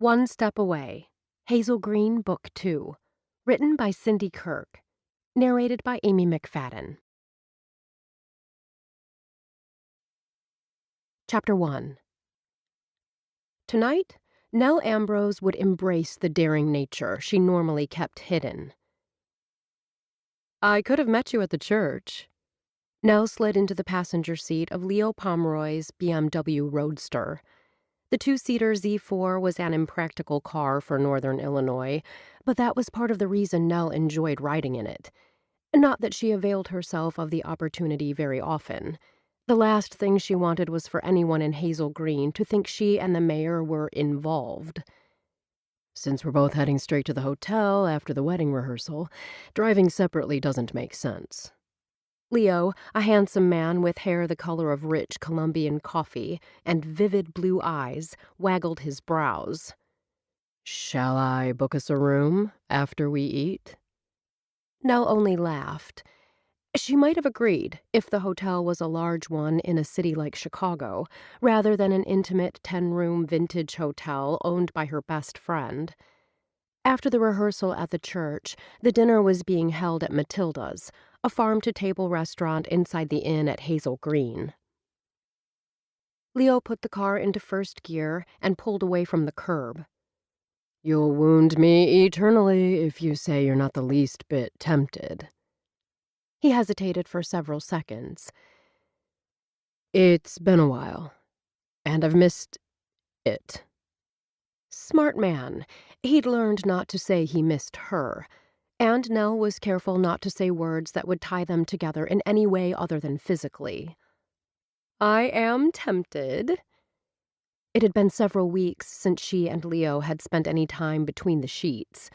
One Step Away, Hazel Green, Book 2, written by Cindy Kirk, narrated by Amy McFadden. Chapter 1. Tonight, Nell Ambrose would embrace the daring nature she normally kept hidden. "I could have met you at the church." Nell slid into the passenger seat of Leo Pomeroy's BMW Roadster. The two-seater Z4 was an impractical car for Northern Illinois, but that was part of the reason Nell enjoyed riding in it. Not that she availed herself of the opportunity very often. The last thing she wanted was for anyone in Hazel Green to think she and the mayor were involved. "Since we're both heading straight to the hotel after the wedding rehearsal, driving separately doesn't make sense." Leo, a handsome man with hair the color of rich Colombian coffee and vivid blue eyes, waggled his brows. "Shall I book us a room after we eat?" Nell only laughed. She might have agreed if the hotel was a large one in a city like Chicago, rather than an intimate 10-room vintage hotel owned by her best friend. After the rehearsal at the church, the dinner was being held at Matilda's, a farm-to-table restaurant inside the inn at Hazel Green. Leo put the car into first gear and pulled away from the curb. "You'll wound me eternally if you say you're not the least bit tempted." He hesitated for several seconds. "It's been a while, and I've missed it." Smart man. He'd learned not to say he missed her, and Nell was careful not to say words that would tie them together in any way other than physically. "I am tempted." It had been several weeks since she and Leo had spent any time between the sheets.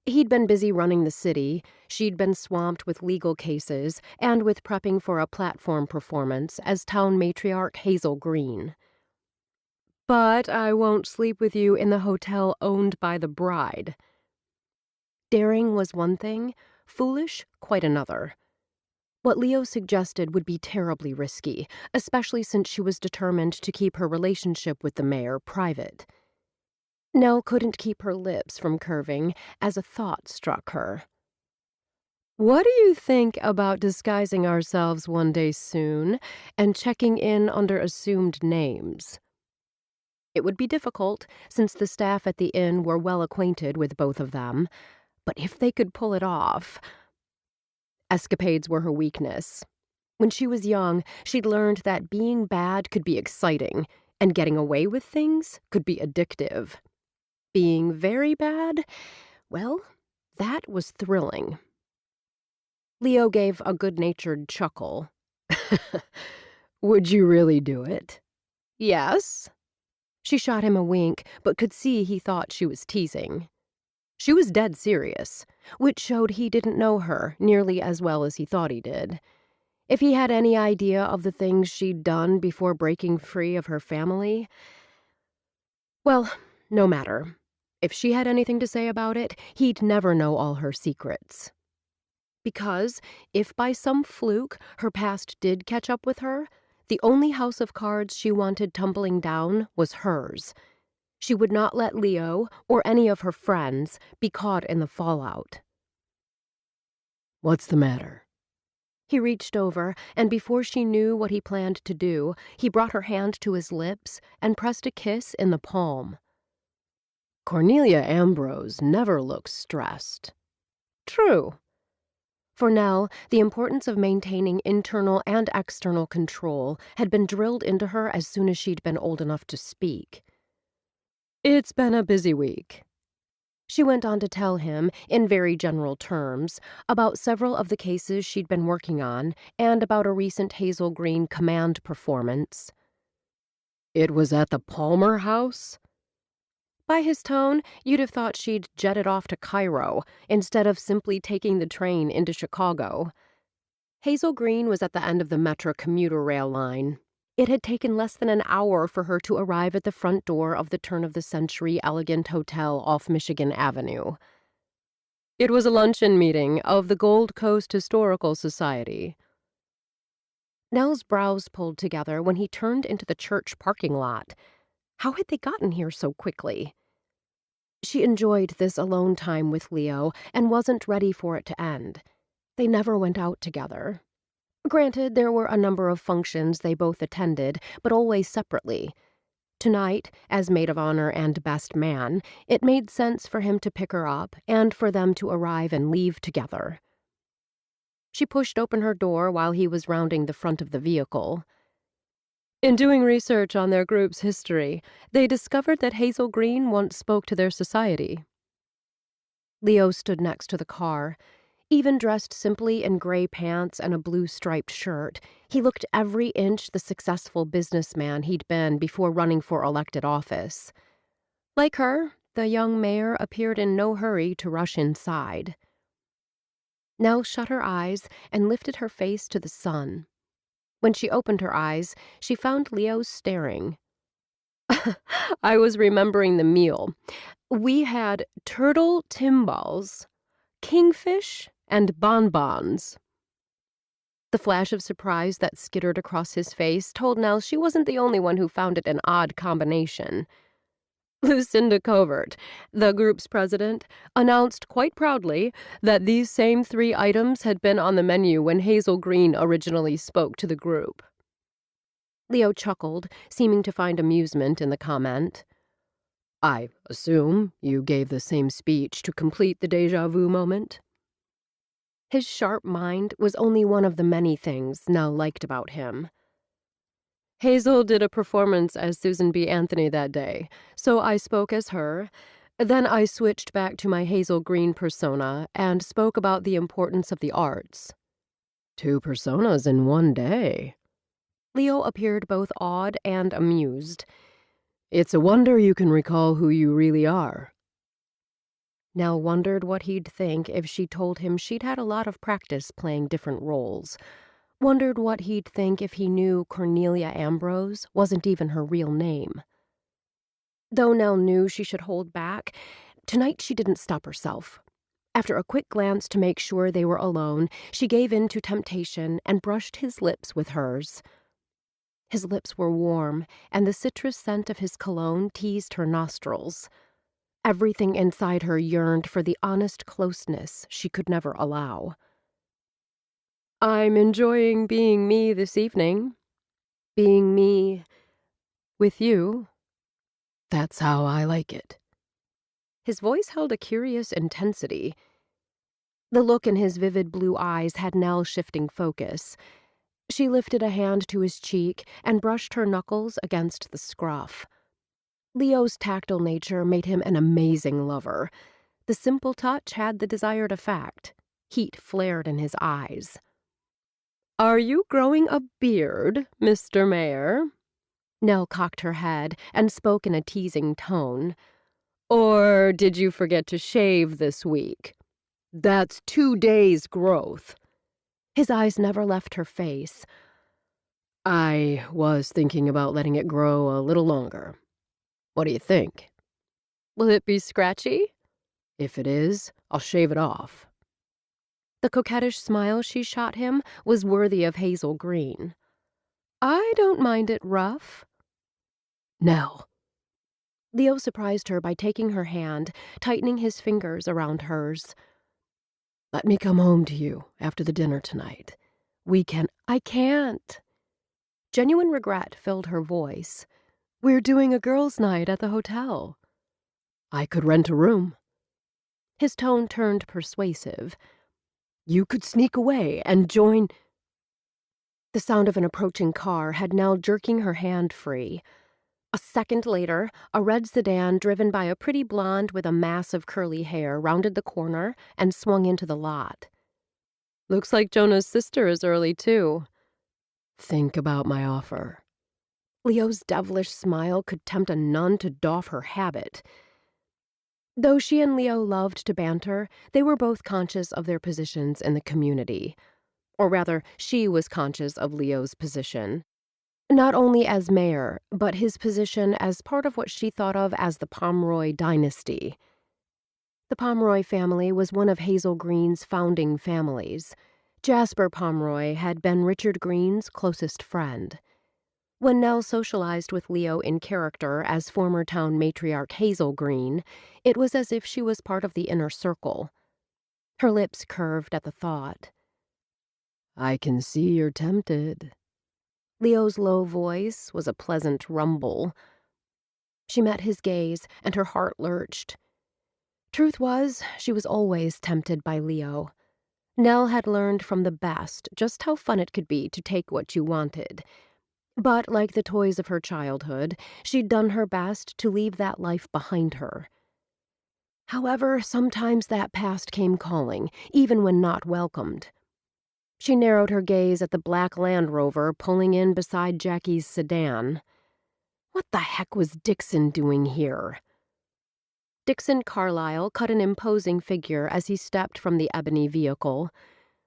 He'd been busy running the city, she'd been swamped with legal cases, and with prepping for a platform performance as town matriarch Hazel Green. "But I won't sleep with you in the hotel owned by the bride." Daring was one thing, foolish quite another. What Leo suggested would be terribly risky, especially since she was determined to keep her relationship with the mayor private. Nell couldn't keep her lips from curving as a thought struck her. "What do you think about disguising ourselves one day soon and checking in under assumed names?" It would be difficult, since the staff at the inn were well acquainted with both of them, but if they could pull it off. Escapades were her weakness. When she was young, she'd learned that being bad could be exciting, and getting away with things could be addictive. Being very bad, well, that was thrilling. Leo gave a good-natured chuckle. "Would you really do it?" "Yes." She shot him a wink, but could see he thought she was teasing. She was dead serious, which showed he didn't know her nearly as well as he thought he did. If he had any idea of the things she'd done before breaking free of her family, well, no matter. If she had anything to say about it, he'd never know all her secrets. Because, if by some fluke her past did catch up with her, the only house of cards she wanted tumbling down was hers. She would not let Leo, or any of her friends, be caught in the fallout. "What's the matter?" He reached over, and before she knew what he planned to do, he brought her hand to his lips and pressed a kiss in the palm. "Cornelia Ambrose never looks stressed." True. For Nell, the importance of maintaining internal and external control had been drilled into her as soon as she'd been old enough to speak. "It's been a busy week." She went on to tell him, in very general terms, about several of the cases she'd been working on and about a recent Hazel Green command performance. "It was at the Palmer House?" By his tone, you'd have thought she'd jetted off to Cairo instead of simply taking the train into Chicago. Hazel Green was at the end of the Metro commuter rail line. It had taken less than an hour for her to arrive at the front door of the turn-of-the-century elegant hotel off Michigan Avenue. "It was a luncheon meeting of the Gold Coast Historical Society." Nell's brows pulled together when he turned into the church parking lot. How had they gotten here so quickly? She enjoyed this alone time with Leo and wasn't ready for it to end. They never went out together. Granted, there were a number of functions they both attended, but always separately. Tonight, as maid of honor and best man, it made sense for him to pick her up and for them to arrive and leave together. She pushed open her door while he was rounding the front of the vehicle. In doing research on their group's history, they discovered that Hazel Green once spoke to their society. Leo stood next to the car. Even dressed simply in gray pants and a blue striped shirt, he looked every inch the successful businessman he'd been before running for elected office. Like her, the young mayor appeared in no hurry to rush inside. Nell shut her eyes and lifted her face to the sun. When she opened her eyes, she found Leo staring. I was remembering the meal. We had turtle timbals, kingfish, and bonbons. The flash of surprise that skittered across his face told Nell she wasn't the only one who found it an odd combination. Lucinda Covert, the group's president, announced quite proudly that these same 3 items had been on the menu when Hazel Green originally spoke to the group. Leo chuckled, seeming to find amusement in the comment. I assume you gave the same speech to complete the déjà vu moment? His sharp mind was only one of the many things Nell liked about him. Hazel did a performance as Susan B. Anthony that day, so I spoke as her. Then I switched back to my Hazel Green persona and spoke about the importance of the arts. 2 personas in one day. Leo appeared both awed and amused. It's a wonder you can recall who you really are. Nell wondered what he'd think if she told him she'd had a lot of practice playing different roles. Wondered what he'd think if he knew Cornelia Ambrose wasn't even her real name. Though Nell knew she should hold back, tonight she didn't stop herself. After a quick glance to make sure they were alone, she gave in to temptation and brushed his lips with hers. His lips were warm, and the citrus scent of his cologne teased her nostrils. Everything inside her yearned for the honest closeness she could never allow. I'm enjoying being me this evening. Being me with you. That's how I like it. His voice held a curious intensity. The look in his vivid blue eyes had Nell shifting focus. She lifted a hand to his cheek and brushed her knuckles against the scruff. Leo's tactile nature made him an amazing lover. The simple touch had the desired effect. Heat flared in his eyes. Are you growing a beard, Mr. Mayor? Nell cocked her head and spoke in a teasing tone. Or did you forget to shave this week? That's 2 days' growth. His eyes never left her face. I was thinking about letting it grow a little longer. What do you think? Will it be scratchy? If it is, I'll shave it off. The coquettish smile she shot him was worthy of Hazel Green. I don't mind it rough. Nell. Leo surprised her by taking her hand, tightening his fingers around hers. Let me come home to you after the dinner tonight. I can't. Genuine regret filled her voice. We're doing a girls' night at the hotel. I could rent a room. His tone turned persuasive. You could sneak away and join. The sound of an approaching car had Nell jerking her hand free. A second later, a red sedan driven by a pretty blonde with a mass of curly hair rounded the corner and swung into the lot. Looks like Jonah's sister is early, too. Think about my offer. Leo's devilish smile could tempt a nun to doff her habit. Though she and Leo loved to banter, they were both conscious of their positions in the community. Or rather, she was conscious of Leo's position. Not only as mayor, but his position as part of what she thought of as the Pomeroy dynasty. The Pomeroy family was one of Hazel Green's founding families. Jasper Pomeroy had been Richard Green's closest friend. When Nell socialized with Leo in character as former town matriarch Hazel Green, it was as if she was part of the inner circle. Her lips curved at the thought. "I can see you're tempted." Leo's low voice was a pleasant rumble. She met his gaze, and her heart lurched. Truth was, she was always tempted by Leo. Nell had learned from the best just how fun it could be to take what you wanted. But like the toys of her childhood, she'd done her best to leave that life behind her. However, sometimes that past came calling, even when not welcomed. She narrowed her gaze at the black Land Rover pulling in beside Jackie's sedan. What the heck was Dixon doing here? Dixon Carlyle cut an imposing figure as he stepped from the ebony vehicle.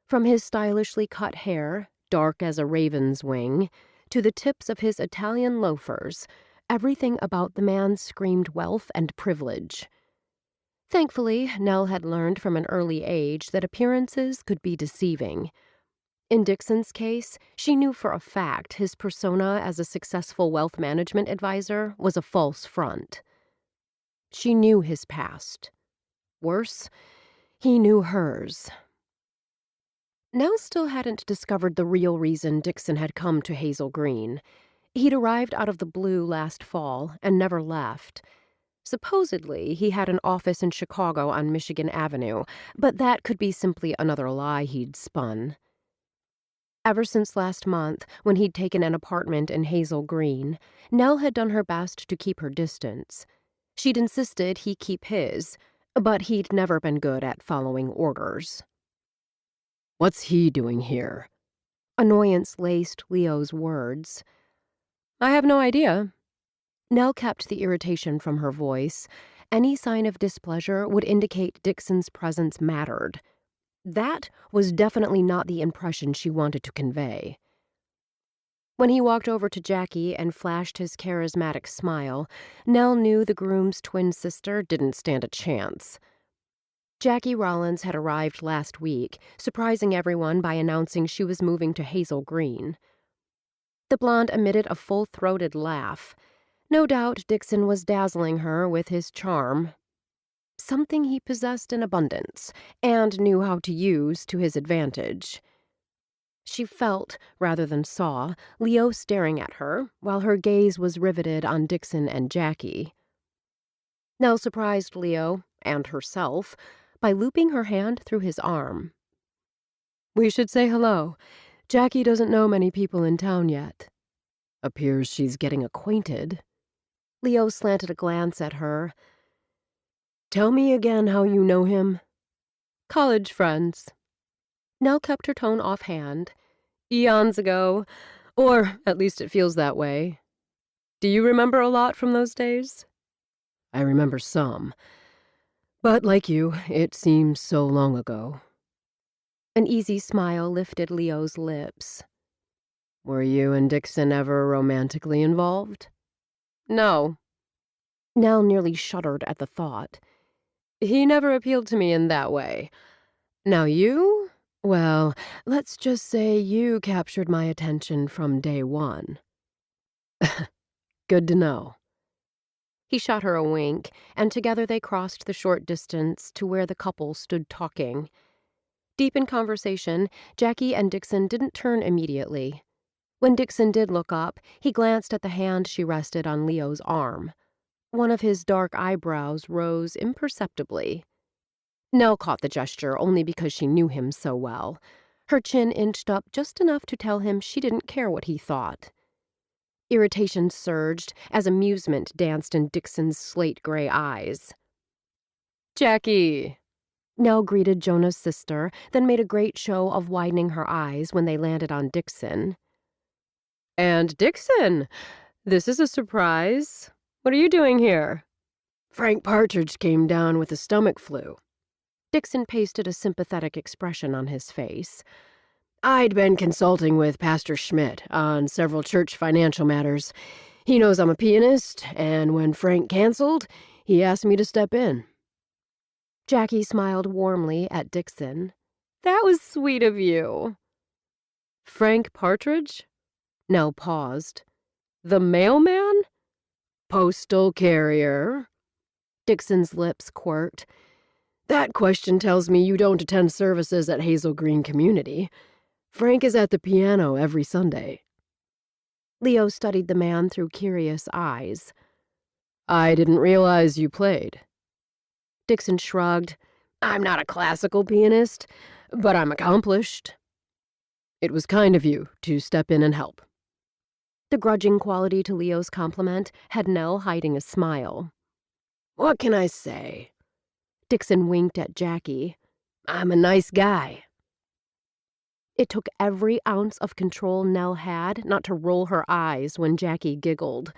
From his stylishly cut hair, dark as a raven's wing, to the tips of his Italian loafers, everything about the man screamed wealth and privilege. Thankfully, Nell had learned from an early age that appearances could be deceiving. In Dixon's case, she knew for a fact his persona as a successful wealth management advisor was a false front. She knew his past. Worse, he knew hers. Nell still hadn't discovered the real reason Dixon had come to Hazel Green. He'd arrived out of the blue last fall and never left. Supposedly, he had an office in Chicago on Michigan Avenue, but that could be simply another lie he'd spun. Ever since last month, when he'd taken an apartment in Hazel Green, Nell had done her best to keep her distance. She'd insisted he keep his, but he'd never been good at following orders. "What's he doing here?" Annoyance laced Leo's words. "I have no idea." Nell kept the irritation from her voice. Any sign of displeasure would indicate Dixon's presence mattered. That was definitely not the impression she wanted to convey. When he walked over to Jackie and flashed his charismatic smile, Nell knew the groom's twin sister didn't stand a chance. Jackie Rollins had arrived last week, surprising everyone by announcing she was moving to Hazel Green. The blonde emitted a full-throated laugh. No doubt Dixon was dazzling her with his charm. Something he possessed in abundance, and knew how to use to his advantage. She felt, rather than saw, Leo staring at her, while her gaze was riveted on Dixon and Jackie. Nell surprised Leo, and herself, by looping her hand through his arm. "We should say hello. Jackie doesn't know many people in town yet." "Appears she's getting acquainted." Leo slanted a glance at her. "Tell me again how you know him." "College friends." Nell kept her tone offhand. "Eons ago. Or at least it feels that way. Do you remember a lot from those days?" "I remember some. But like you, it seems so long ago." An easy smile lifted Leo's lips. "Were you and Dixon ever romantically involved?" "No." Nell nearly shuddered at the thought. "He never appealed to me in that way. Now you? Well, let's just say you captured my attention from day one." "Good to know." He shot her a wink, and together they crossed the short distance to where the couple stood talking. Deep in conversation, Jackie and Dixon didn't turn immediately. When Dixon did look up, he glanced at the hand she rested on Leo's arm. One of his dark eyebrows rose imperceptibly. Nell caught the gesture only because she knew him so well. Her chin inched up just enough to tell him she didn't care what he thought. Irritation surged as amusement danced in Dixon's slate-gray eyes. "Jackie!" Nell greeted Jonah's sister, then made a great show of widening her eyes when they landed on Dixon. "And Dixon! This is a surprise. What are you doing here?" "Frank Partridge came down with the stomach flu." Dixon pasted a sympathetic expression on his face. "I'd been consulting with Pastor Schmidt on several church financial matters. He knows I'm a pianist, and when Frank canceled, he asked me to step in." Jackie smiled warmly at Dixon. "That was sweet of you." "Frank Partridge?" Nell paused. The mailman? Postal carrier? Dixon's lips quirked. That question tells me you don't attend services at Hazel Green Community. Frank is at the piano every Sunday. Leo studied the man through curious eyes. I didn't realize you played. Dixon shrugged. I'm not a classical pianist, but I'm accomplished. It was kind of you to step in and help. The grudging quality to Leo's compliment had Nell hiding a smile. What can I say? Dixon winked at Jackie. I'm a nice guy. It took every ounce of control Nell had not to roll her eyes when Jackie giggled.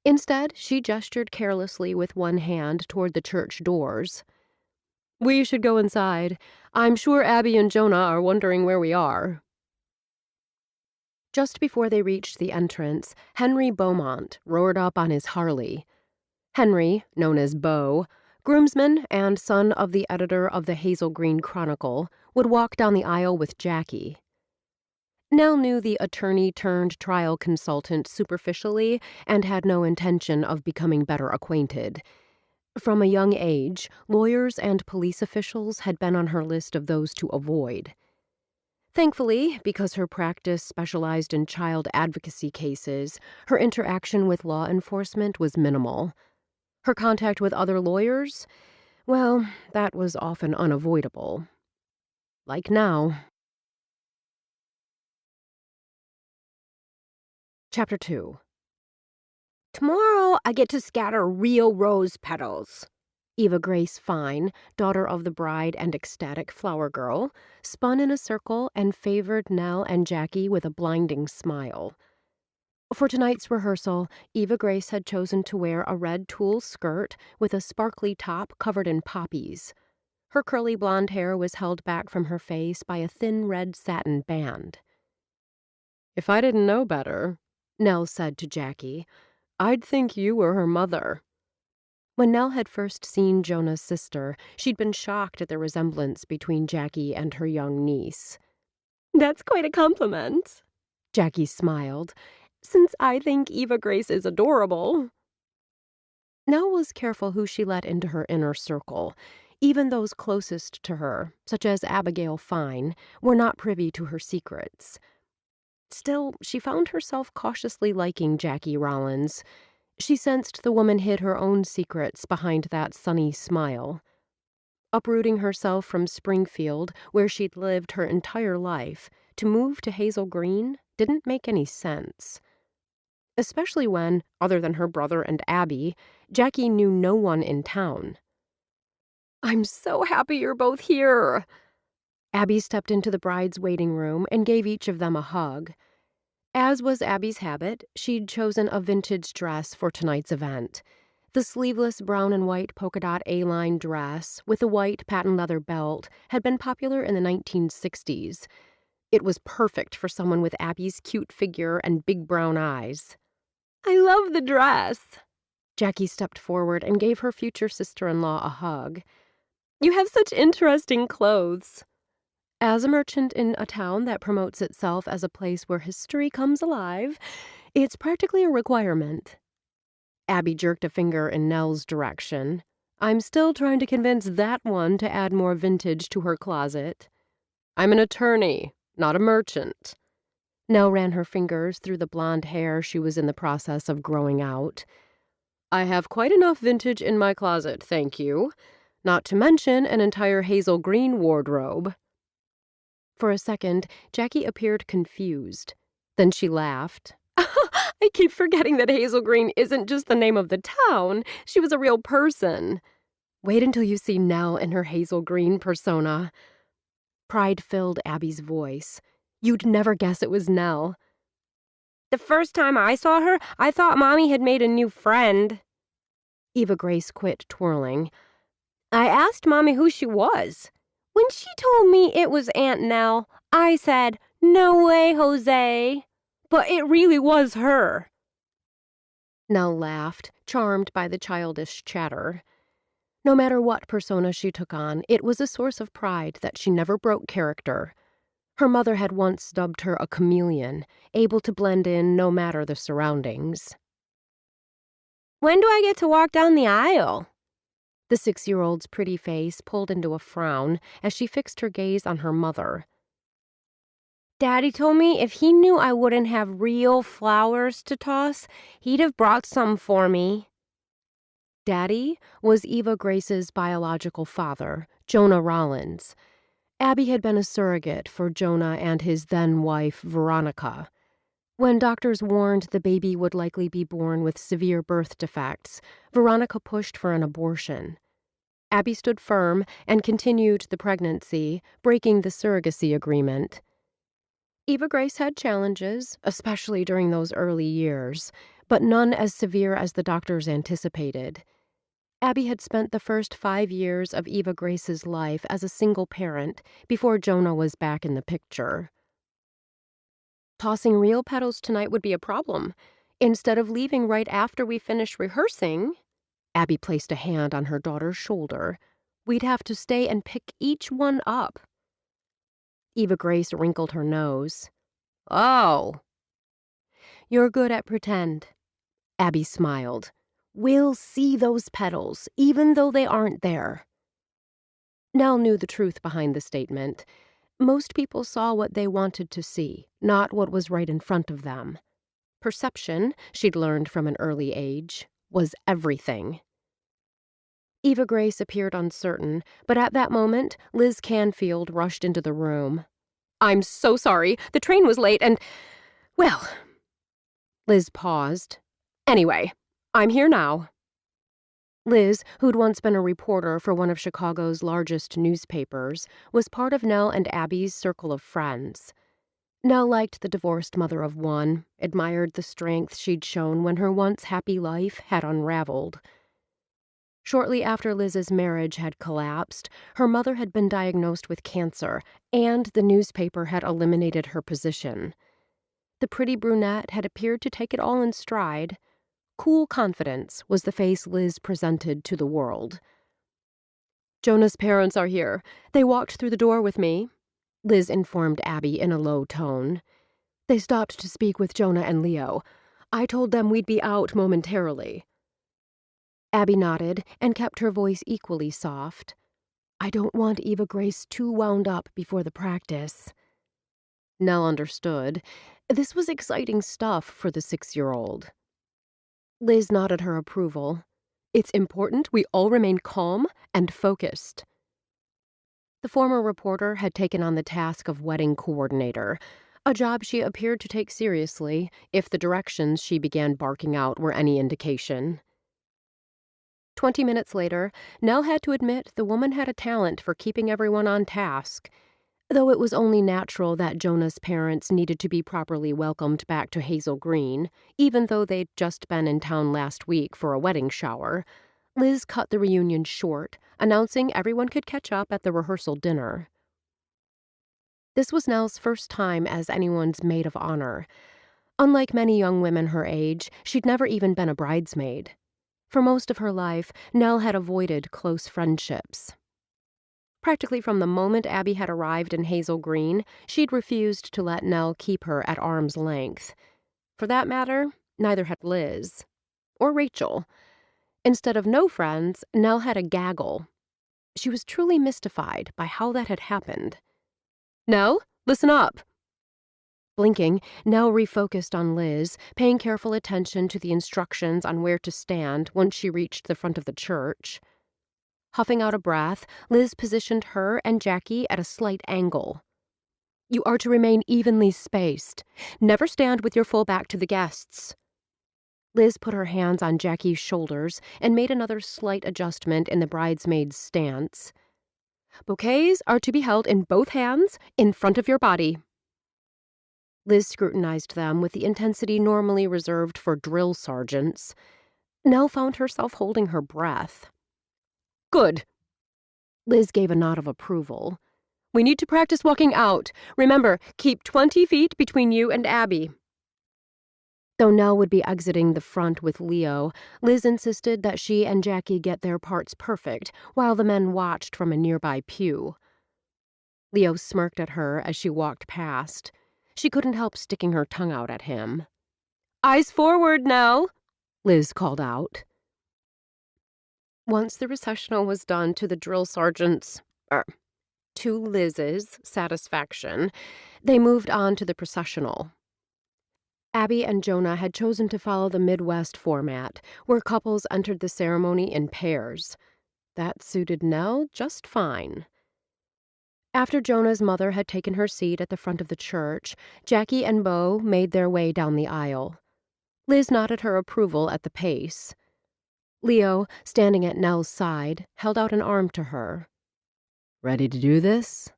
Instead, she gestured carelessly with one hand toward the church doors. We should go inside. I'm sure Abby and Jonah are wondering where we are. Just before they reached the entrance, Henry Beaumont roared up on his Harley. Henry, known as Beau, groomsman and son of the editor of the Hazel Green Chronicle, would walk down the aisle with Jackie. Nell knew the attorney-turned-trial consultant superficially and had no intention of becoming better acquainted. From a young age, lawyers and police officials had been on her list of those to avoid. Thankfully, because her practice specialized in child advocacy cases, her interaction with law enforcement was minimal. Her contact with other lawyers, well, that was often unavoidable. Like now. Chapter 2. Tomorrow I get to scatter real rose petals. Eva Grace Fine, daughter of the bride and ecstatic flower girl, spun in a circle and favored Nell and Jackie with a blinding smile. For tonight's rehearsal, Eva Grace had chosen to wear a red tulle skirt with a sparkly top covered in poppies. Her curly blonde hair was held back from her face by a thin red satin band. If I didn't know better, Nell said to Jackie, I'd think you were her mother. When Nell had first seen Jonah's sister, she'd been shocked at the resemblance between Jackie and her young niece. That's quite a compliment, Jackie smiled, since I think Eva Grace is adorable. Nell was careful who she let into her inner circle. Even those closest to her, such as Abigail Fine, were not privy to her secrets. Still, she found herself cautiously liking Jackie Rollins. She sensed the woman hid her own secrets behind that sunny smile. Uprooting herself from Springfield, where she'd lived her entire life, to move to Hazel Green didn't make any sense. Especially when, other than her brother and Abby, Jackie knew no one in town. I'm so happy you're both here. Abby stepped into the bride's waiting room and gave each of them a hug. As was Abby's habit, she'd chosen a vintage dress for tonight's event. The sleeveless brown and white polka dot A-line dress with a white patent leather belt had been popular in the 1960s. It was perfect for someone with Abby's cute figure and big brown eyes. I love the dress. Jackie stepped forward and gave her future sister-in-law a hug. You have such interesting clothes. As a merchant in a town that promotes itself as a place where history comes alive, it's practically a requirement. Abby jerked a finger in Nell's direction. I'm still trying to convince that one to add more vintage to her closet. I'm an attorney, not a merchant. Nell ran her fingers through the blonde hair she was in the process of growing out. I have quite enough vintage in my closet, thank you. Not to mention an entire Hazel Green wardrobe. For a second, Jackie appeared confused. Then she laughed. I keep forgetting that Hazel Green isn't just the name of the town. She was a real person. Wait until you see Nell in her Hazel Green persona. Pride filled Abby's voice. You'd never guess it was Nell. The first time I saw her, I thought Mommy had made a new friend. Eva Grace quit twirling. I asked Mommy who she was. When she told me it was Aunt Nell, I said, no way, Jose. But it really was her. Nell laughed, charmed by the childish chatter. No matter what persona she took on, it was a source of pride that she never broke character. Her mother had once dubbed her a chameleon, able to blend in no matter the surroundings. "When do I get to walk down the aisle?" The 6-year-old's pretty face pulled into a frown as she fixed her gaze on her mother. "Daddy told me if he knew I wouldn't have real flowers to toss, he'd have brought some for me." Daddy was Eva Grace's biological father, Jonah Rollins. Abby had been a surrogate for Jonah and his then-wife, Veronica. When doctors warned the baby would likely be born with severe birth defects, Veronica pushed for an abortion. Abby stood firm and continued the pregnancy, breaking the surrogacy agreement. Eva Grace had challenges, especially during those early years, but none as severe as the doctors anticipated. Abby had spent the first 5 years of Eva Grace's life as a single parent before Jonah was back in the picture. Tossing real petals tonight would be a problem. Instead of leaving right after we finish rehearsing, Abby placed a hand on her daughter's shoulder, we'd have to stay and pick each one up. Eva Grace wrinkled her nose. "Oh." "You're good at pretend." Abby smiled. "We'll see those petals, even though they aren't there." Nell knew the truth behind the statement. Most people saw what they wanted to see, not what was right in front of them. Perception, she'd learned from an early age, was everything. Eva Grace appeared uncertain, but at that moment, Liz Canfield rushed into the room. "I'm so sorry. The train was late and, well..." Liz paused. "Anyway, I'm here now." Liz, who'd once been a reporter for one of Chicago's largest newspapers, was part of Nell and Abby's circle of friends. Nell liked the divorced mother of one, admired the strength she'd shown when her once happy life had unraveled. Shortly after Liz's marriage had collapsed, her mother had been diagnosed with cancer, and the newspaper had eliminated her position. The pretty brunette had appeared to take it all in stride. Cool confidence was the face Liz presented to the world. "Jonah's parents are here. They walked through the door with me," Liz informed Abby in a low tone. "They stopped to speak with Jonah and Leo. I told them we'd be out momentarily." Abby nodded and kept her voice equally soft. "I don't want Eva Grace too wound up before the practice." Nell understood. This was exciting stuff for the 6-year-old. Liz nodded her approval. "It's important we all remain calm and focused." The former reporter had taken on the task of wedding coordinator, a job she appeared to take seriously if the directions she began barking out were any indication. 20 minutes later, Nell had to admit the woman had a talent for keeping everyone on task, though it was only natural that Jonah's parents needed to be properly welcomed back to Hazel Green, even though they'd just been in town last week for a wedding shower. Liz cut the reunion short, announcing everyone could catch up at the rehearsal dinner. This was Nell's first time as anyone's maid of honor. Unlike many young women her age, she'd never even been a bridesmaid. For most of her life, Nell had avoided close friendships. Practically from the moment Abby had arrived in Hazel Green, she'd refused to let Nell keep her at arm's length. For that matter, neither had Liz. Or Rachel. Instead of no friends, Nell had a gaggle. She was truly mystified by how that had happened. "Nell, listen up." Blinking, Nell refocused on Liz, paying careful attention to the instructions on where to stand once she reached the front of the church. Huffing out a breath, Liz positioned her and Jackie at a slight angle. "You are to remain evenly spaced. Never stand with your full back to the guests." Liz put her hands on Jackie's shoulders and made another slight adjustment in the bridesmaid's stance. "Bouquets are to be held in both hands, in front of your body." Liz scrutinized them with the intensity normally reserved for drill sergeants. Nell found herself holding her breath. "Good." Liz gave a nod of approval. "We need to practice walking out. Remember, keep 20 feet between you and Abby." Though Nell would be exiting the front with Leo, Liz insisted that she and Jackie get their parts perfect while the men watched from a nearby pew. Leo smirked at her as she walked past. She couldn't help sticking her tongue out at him. "Eyes forward now," Liz called out. Once the recessional was done to the drill sergeant's, to Liz's satisfaction, they moved on to the processional. Abby and Jonah had chosen to follow the Midwest format, where couples entered the ceremony in pairs. That suited Nell just fine. After Jonah's mother had taken her seat at the front of the church, Jackie and Beau made their way down the aisle. Liz nodded her approval at the pace. Leo, standing at Nell's side, held out an arm to her. "Ready to do this?"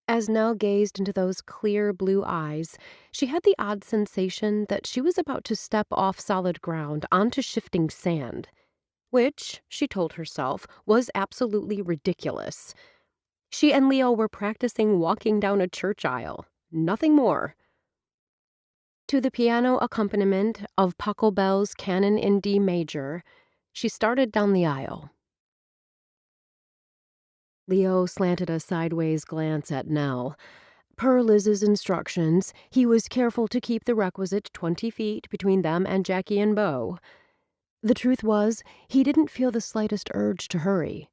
As Nell gazed into those clear blue eyes, she had the odd sensation that she was about to step off solid ground onto shifting sand, which, she told herself, was absolutely ridiculous. She and Leo were practicing walking down a church aisle, nothing more. To the piano accompaniment of Pachelbel's Canon in D major, she started down the aisle. Leo slanted a sideways glance at Nell. Per Liz's instructions, he was careful to keep the requisite 20 feet between them and Jackie and Beau. The truth was, he didn't feel the slightest urge to hurry.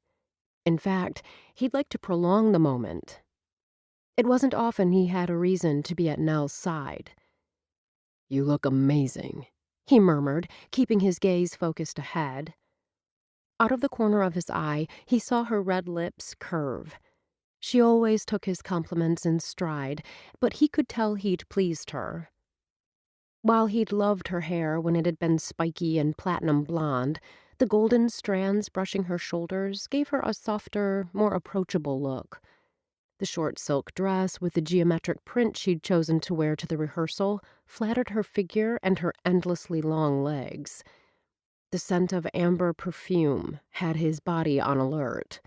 In fact, he'd like to prolong the moment. It wasn't often he had a reason to be at Nell's side. "You look amazing," he murmured, keeping his gaze focused ahead. Out of the corner of his eye, he saw her red lips curve. She always took his compliments in stride, but he could tell he'd pleased her. While he'd loved her hair when it had been spiky and platinum blonde, the golden strands brushing her shoulders gave her a softer, more approachable look. The short silk dress with the geometric print she'd chosen to wear to the rehearsal flattered her figure and her endlessly long legs. The scent of amber perfume had his body on alert.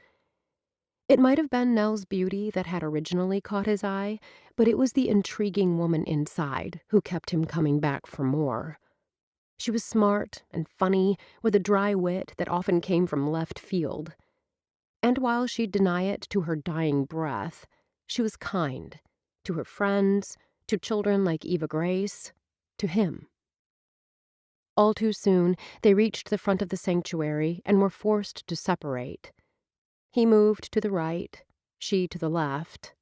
It might have been Nell's beauty that had originally caught his eye, but it was the intriguing woman inside who kept him coming back for more. She was smart and funny, with a dry wit that often came from left field. And while she'd deny it to her dying breath, she was kind to her friends, to children like Eva Grace, to him. All too soon, they reached the front of the sanctuary and were forced to separate. He moved to the right, she to the left.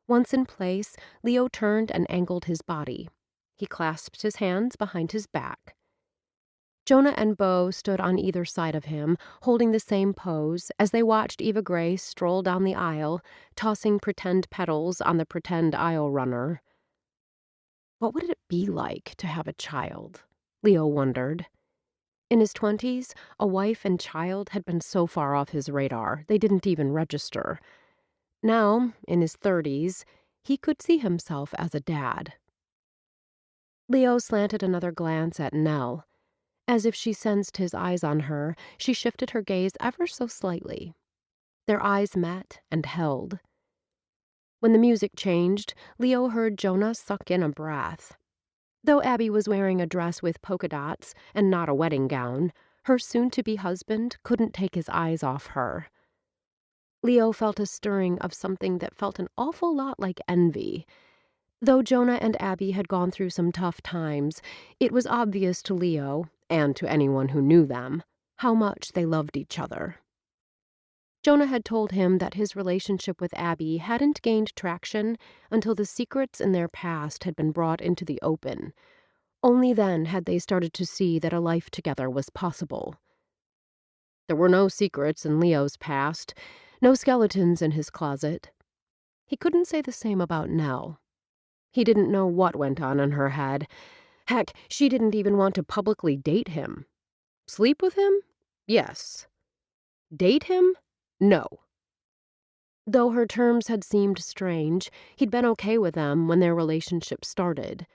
Once in place, Leo turned and angled his body. He clasped his hands behind his back. Jonah and Beau stood on either side of him, holding the same pose as they watched Eva Grace stroll down the aisle, tossing pretend petals on the pretend aisle runner. What would it be like to have a child? Leo wondered. In his 20s, a wife and child had been so far off his radar they didn't even register. Now, in his 30s, he could see himself as a dad. Leo slanted another glance at Nell. As if she sensed his eyes on her, she shifted her gaze ever so slightly. Their eyes met and held. When the music changed, Leo heard Jonah suck in a breath. Though Abby was wearing a dress with polka dots and not a wedding gown, her soon-to-be husband couldn't take his eyes off her. Leo felt a stirring of something that felt an awful lot like envy. Though Jonah and Abby had gone through some tough times, it was obvious to Leo, and to anyone who knew them, how much they loved each other. Jonah had told him that his relationship with Abby hadn't gained traction until the secrets in their past had been brought into the open. Only then had they started to see that a life together was possible. There were no secrets in Leo's past, no skeletons in his closet. He couldn't say the same about Nell. He didn't know what went on in her head. Heck, she didn't even want to publicly date him. Sleep with him? Yes. Date him? No. Though her terms had seemed strange, he'd been okay with them when their relationship started.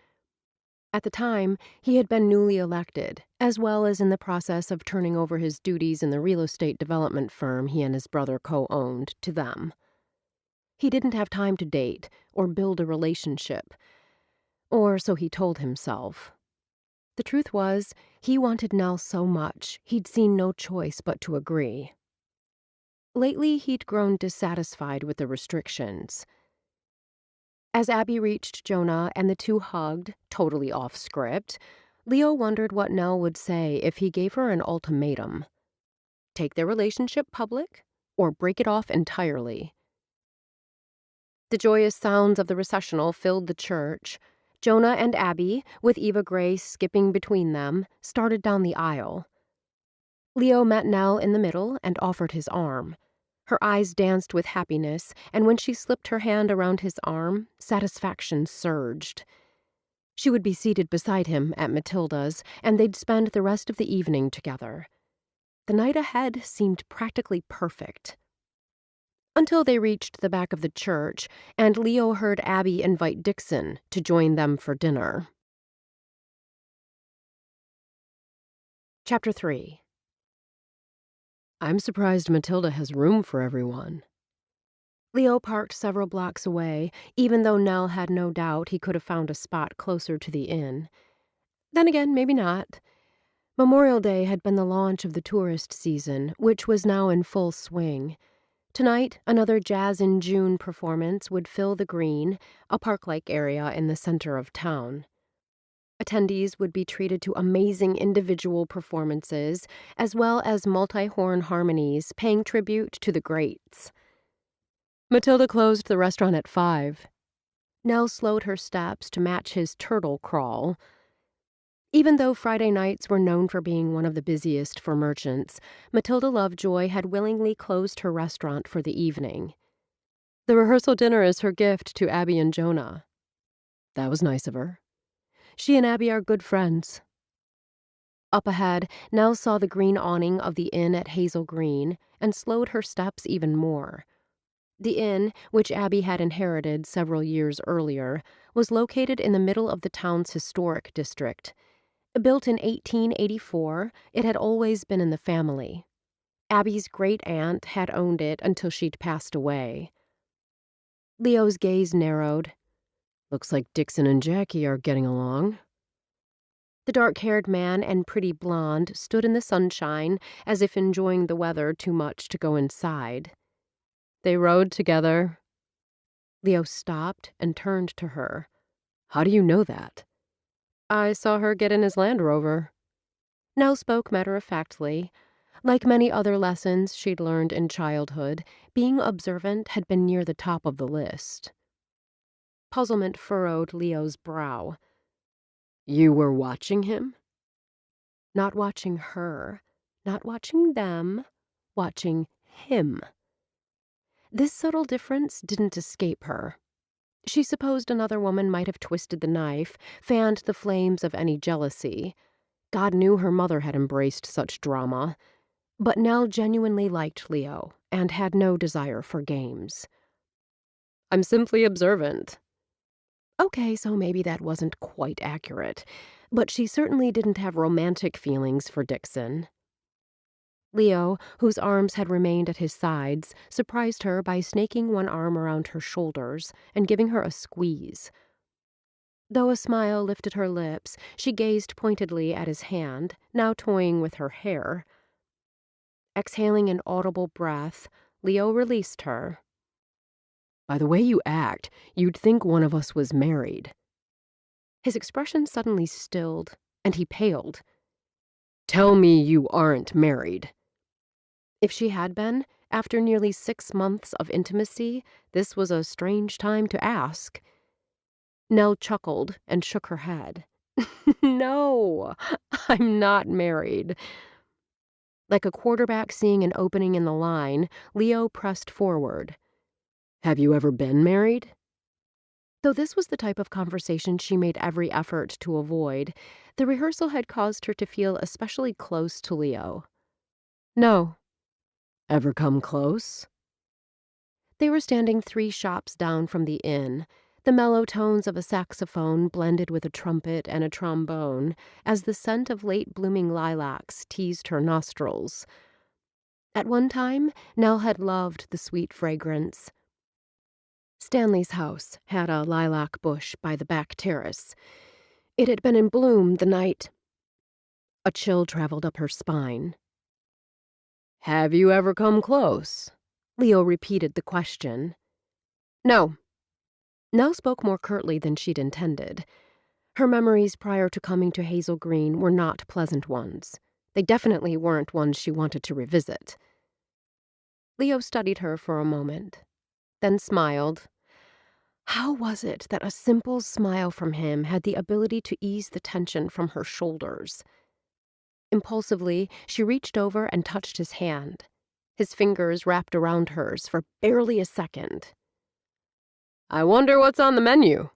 At the time, he had been newly elected, as well as in the process of turning over his duties in the real estate development firm he and his brother co-owned to them. He didn't have time to date or build a relationship, or so he told himself. The truth was, he wanted Nell so much he'd seen no choice but to agree. Lately, he'd grown dissatisfied with the restrictions. As Abby reached Jonah and the two hugged, totally off script, Leo wondered what Nell would say if he gave her an ultimatum. Take their relationship public or break it off entirely. The joyous sounds of the recessional filled the church. Jonah and Abby, with Eva Grace skipping between them, started down the aisle. Leo met Nell in the middle and offered his arm. Her eyes danced with happiness, and when she slipped her hand around his arm, satisfaction surged. She would be seated beside him at Matilda's, and they'd spend the rest of the evening together. The night ahead seemed practically perfect. Until they reached the back of the church, and Leo heard Abby invite Dixon to join them for dinner. Chapter 3. I'm surprised Matilda has room for everyone. Leo parked several blocks away, even though Nell had no doubt he could have found a spot closer to the inn. Then again, maybe not. Memorial Day had been the launch of the tourist season, which was now in full swing. Tonight, another Jazz in June performance would fill the green, a park-like area in the center of town. Attendees would be treated to amazing individual performances, as well as multi-horn harmonies paying tribute to the greats. Matilda closed the restaurant at 5. Nell slowed her steps to match his turtle crawl. Even though Friday nights were known for being one of the busiest for merchants, Matilda Lovejoy had willingly closed her restaurant for the evening. The rehearsal dinner is her gift to Abby and Jonah. That was nice of her. She and Abby are good friends. Up ahead, Nell saw the green awning of the inn at Hazel Green and slowed her steps even more. The inn, which Abby had inherited several years earlier, was located in the middle of the town's historic district. Built in 1884, it had always been in the family. Abby's great-aunt had owned it until she'd passed away. Leo's gaze narrowed. Looks like Dixon and Jackie are getting along. The dark-haired man and pretty blonde stood in the sunshine as if enjoying the weather too much to go inside. They rode together. Leo stopped and turned to her. How do you know that? I saw her get in his Land Rover. Nell spoke matter-of-factly. Like many other lessons she'd learned in childhood, being observant had been near the top of the list. Puzzlement furrowed Leo's brow. You were watching him? Not watching her, not watching them, watching him. This subtle difference didn't escape her. She supposed another woman might have twisted the knife, fanned the flames of any jealousy. God knew her mother had embraced such drama. But Nell genuinely liked Leo and had no desire for games. I'm simply observant. Okay, so maybe that wasn't quite accurate, but she certainly didn't have romantic feelings for Dixon. Leo, whose arms had remained at his sides, surprised her by snaking one arm around her shoulders and giving her a squeeze. Though a smile lifted her lips, she gazed pointedly at his hand, now toying with her hair. Exhaling an audible breath, Leo released her. By the way you act, you'd think one of us was married. His expression suddenly stilled, and he paled. Tell me you aren't married. If she had been, after nearly 6 months of intimacy, this was a strange time to ask. Nell chuckled and shook her head. No, I'm not married. Like a quarterback seeing an opening in the line, Leo pressed forward. Have you ever been married? Though this was the type of conversation she made every effort to avoid, the rehearsal had caused her to feel especially close to Leo. No. Ever come close? They were standing 3 shops down from the inn, the mellow tones of a saxophone blended with a trumpet and a trombone, as the scent of late-blooming lilacs teased her nostrils. At one time, Nell had loved the sweet fragrance. Stanley's house had a lilac bush by the back terrace. It had been in bloom the night. A chill traveled up her spine. Have you ever come close? Leo repeated the question. No. Nell spoke more curtly than she'd intended. Her memories prior to coming to Hazel Green were not pleasant ones. They definitely weren't ones she wanted to revisit. Leo studied her for a moment, then smiled. How was it that a simple smile from him had the ability to ease the tension from her shoulders? Impulsively, she reached over and touched his hand. His fingers wrapped around hers for barely a second. I wonder what's on the menu.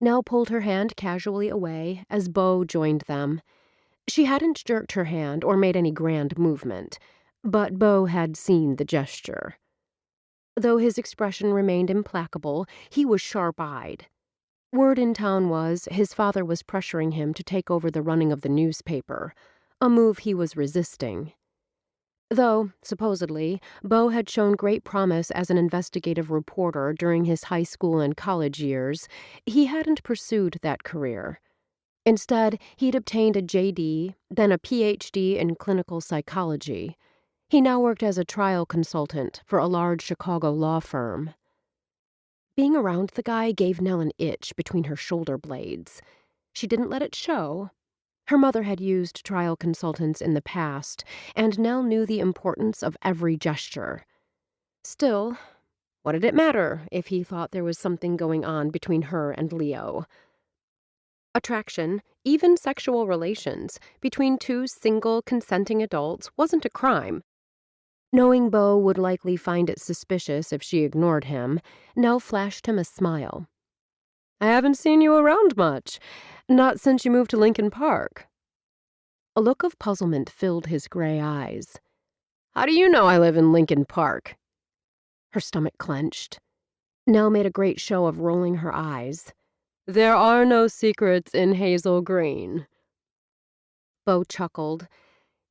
Nell pulled her hand casually away as Beau joined them. She hadn't jerked her hand or made any grand movement, but Beau had seen the gesture. Though his expression remained implacable, he was sharp-eyed. Word in town was his father was pressuring him to take over the running of the newspaper, a move he was resisting. Though, supposedly, Beau had shown great promise as an investigative reporter during his high school and college years, he hadn't pursued that career. Instead, he'd obtained a JD, then a PhD in clinical psychology. He now worked as a trial consultant for a large Chicago law firm. Being around the guy gave Nell an itch between her shoulder blades. She didn't let it show. Her mother had used trial consultants in the past, and Nell knew the importance of every gesture. Still, what did it matter if he thought there was something going on between her and Leo? Attraction, even sexual relations, between two single, consenting adults wasn't a crime. Knowing Beau would likely find it suspicious if she ignored him, Nell flashed him a smile. I haven't seen you around much. Not since you moved to Lincoln Park. A look of puzzlement filled his gray eyes. How do you know I live in Lincoln Park? Her stomach clenched. Nell made a great show of rolling her eyes. There are no secrets in Hazel Green. Beau chuckled.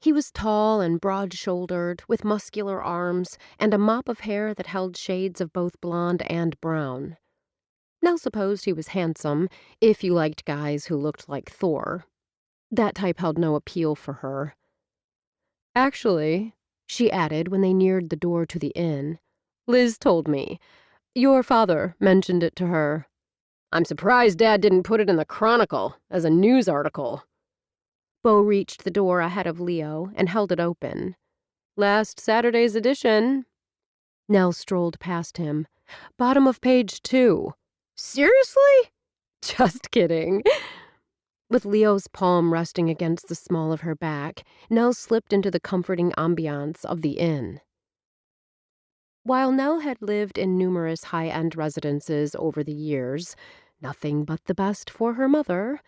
He was tall and broad-shouldered, with muscular arms, and a mop of hair that held shades of both blonde and brown. Nell supposed he was handsome, if you liked guys who looked like Thor. That type held no appeal for her. Actually, she added when they neared the door to the inn, Liz told me. Your father mentioned it to her. I'm surprised Dad didn't put it in the Chronicle as a news article. Beau reached the door ahead of Leo and held it open. Last Saturday's edition. Nell strolled past him. Bottom of page 2. Seriously? Just kidding. With Leo's palm resting against the small of her back, Nell slipped into the comforting ambiance of the inn. While Nell had lived in numerous high-end residences over the years, nothing but the best for her mother,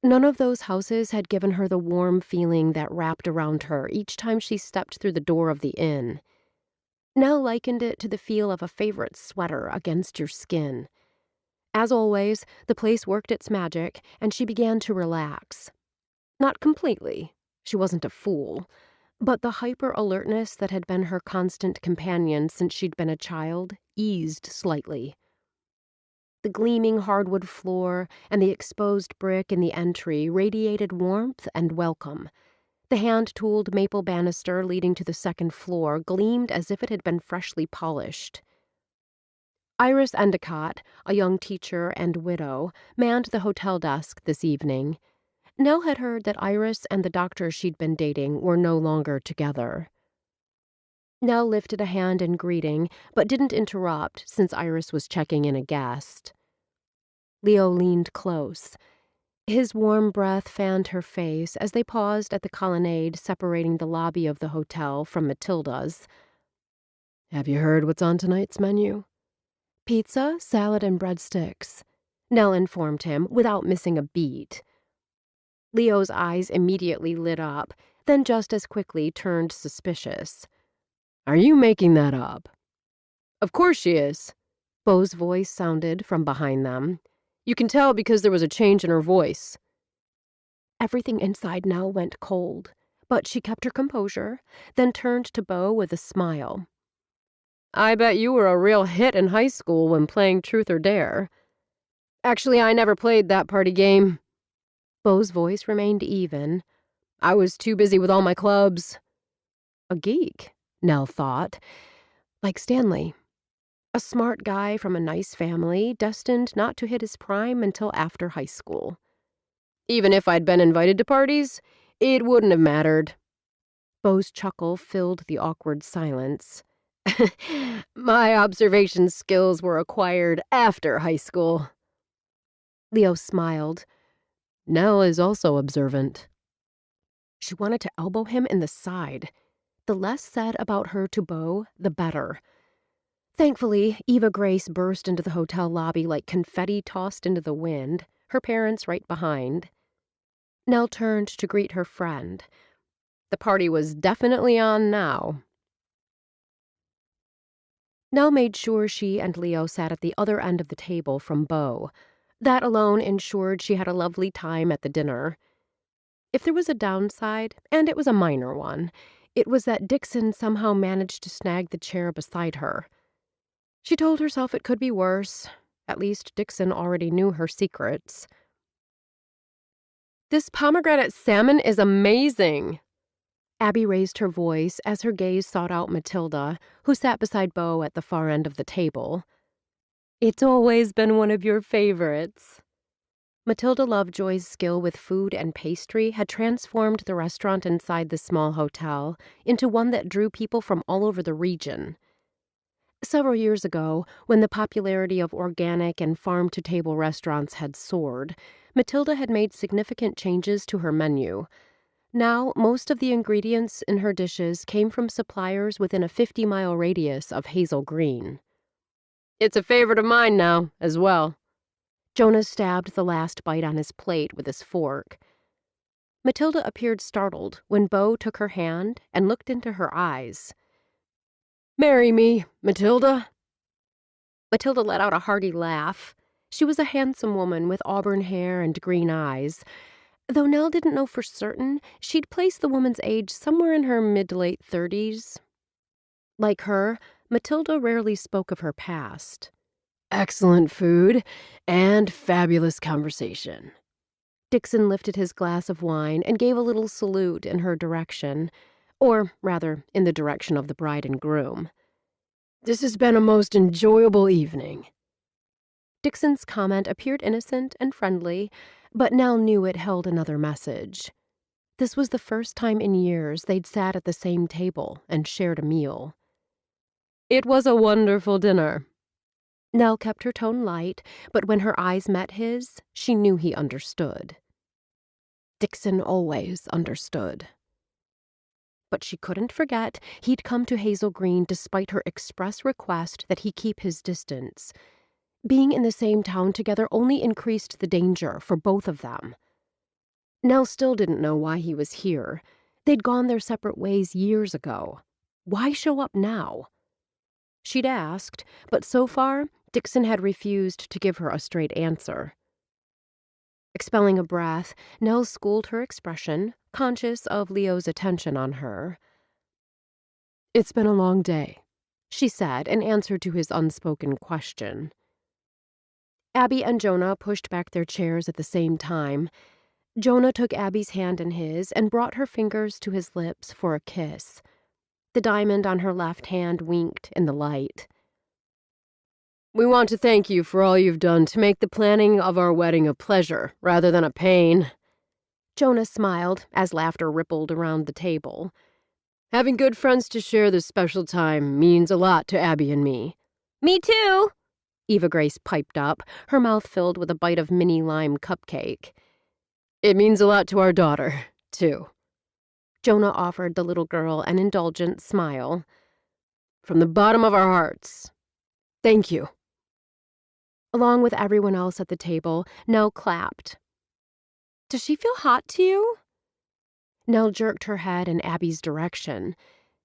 none of those houses had given her the warm feeling that wrapped around her each time she stepped through the door of the inn. Nell likened it to the feel of a favorite sweater against your skin. As always, the place worked its magic, and she began to relax. Not completely. She wasn't a fool. But the hyper-alertness that had been her constant companion since she'd been a child eased slightly. The gleaming hardwood floor and the exposed brick in the entry radiated warmth and welcome. The hand-tooled maple banister leading to the second floor gleamed as if it had been freshly polished. Iris Endicott, a young teacher and widow, manned the hotel desk this evening. Nell had heard that Iris and the doctor she'd been dating were no longer together. Nell lifted a hand in greeting, but didn't interrupt since Iris was checking in a guest. Leo leaned close. His warm breath fanned her face as they paused at the colonnade separating the lobby of the hotel from Matilda's. Have you heard what's on tonight's menu? Pizza, salad, and breadsticks, Nell informed him without missing a beat. Leo's eyes immediately lit up, then just as quickly turned suspicious. Are you making that up? Of course she is. Beau's voice sounded from behind them. You can tell because there was a change in her voice. Everything inside Nell went cold, but she kept her composure, then turned to Beau with a smile. I bet you were a real hit in high school when playing Truth or Dare. Actually, I never played that party game. Beau's voice remained even. I was too busy with all my clubs. A geek, Nell thought. Like Stanley, a smart guy from a nice family, destined not to hit his prime until after high school. Even if I'd been invited to parties, it wouldn't have mattered. Bo's chuckle filled the awkward silence. My observation skills were acquired after high school. Leo smiled. Nell is also observant. She wanted to elbow him in the side. The less said about her to Bo, the better. Thankfully, Eva Grace burst into the hotel lobby like confetti tossed into the wind, her parents right behind. Nell turned to greet her friend. The party was definitely on now. Nell made sure she and Leo sat at the other end of the table from Bo. That alone ensured she had a lovely time at the dinner. If there was a downside, and it was a minor one, it was that Dixon somehow managed to snag the chair beside her. She told herself it could be worse. At least Dixon already knew her secrets. This pomegranate salmon is amazing. Abby raised her voice as her gaze sought out Matilda, who sat beside Bo at the far end of the table. It's always been one of your favorites. Matilda Lovejoy's skill with food and pastry had transformed the restaurant inside the small hotel into one that drew people from all over the region. Several years ago, when the popularity of organic and farm-to-table restaurants had soared, Matilda had made significant changes to her menu. Now, most of the ingredients in her dishes came from suppliers within a 50-mile radius of Hazel Green. It's a favorite of mine now, as well. Jonah stabbed the last bite on his plate with his fork. Matilda appeared startled when Bo took her hand and looked into her eyes. Marry me, Matilda. Matilda let out a hearty laugh. She was a handsome woman with auburn hair and green eyes. Though Nell didn't know for certain, she'd place the woman's age somewhere in her mid to late 30s. Like her, Matilda rarely spoke of her past. Excellent food and fabulous conversation. Dixon lifted his glass of wine and gave a little salute in her direction, or rather, in the direction of the bride and groom. This has been a most enjoyable evening. Dixon's comment appeared innocent and friendly, but Nell knew it held another message. This was the first time in years they'd sat at the same table and shared a meal. It was a wonderful dinner. Nell kept her tone light, but when her eyes met his, she knew he understood. Dixon always understood. But she couldn't forget he'd come to Hazel Green despite her express request that he keep his distance. Being in the same town together only increased the danger for both of them. Nell still didn't know why he was here. They'd gone their separate ways years ago. Why show up now? She'd asked, but so far, Dixon had refused to give her a straight answer. Expelling a breath, Nell schooled her expression, conscious of Leo's attention on her. It's been a long day, she said in answer to his unspoken question. Abby and Jonah pushed back their chairs at the same time. Jonah took Abby's hand in his and brought her fingers to his lips for a kiss. The diamond on her left hand winked in the light. We want to thank you for all you've done to make the planning of our wedding a pleasure rather than a pain. Jonah smiled as laughter rippled around the table. Having good friends to share this special time means a lot to Abby and me. Me too, Eva Grace piped up, her mouth filled with a bite of mini lime cupcake. It means a lot to our daughter, too. Jonah offered the little girl an indulgent smile. From the bottom of our hearts, thank you. Along with everyone else at the table, Nell clapped. Does she feel hot to you? Nell jerked her head in Abby's direction.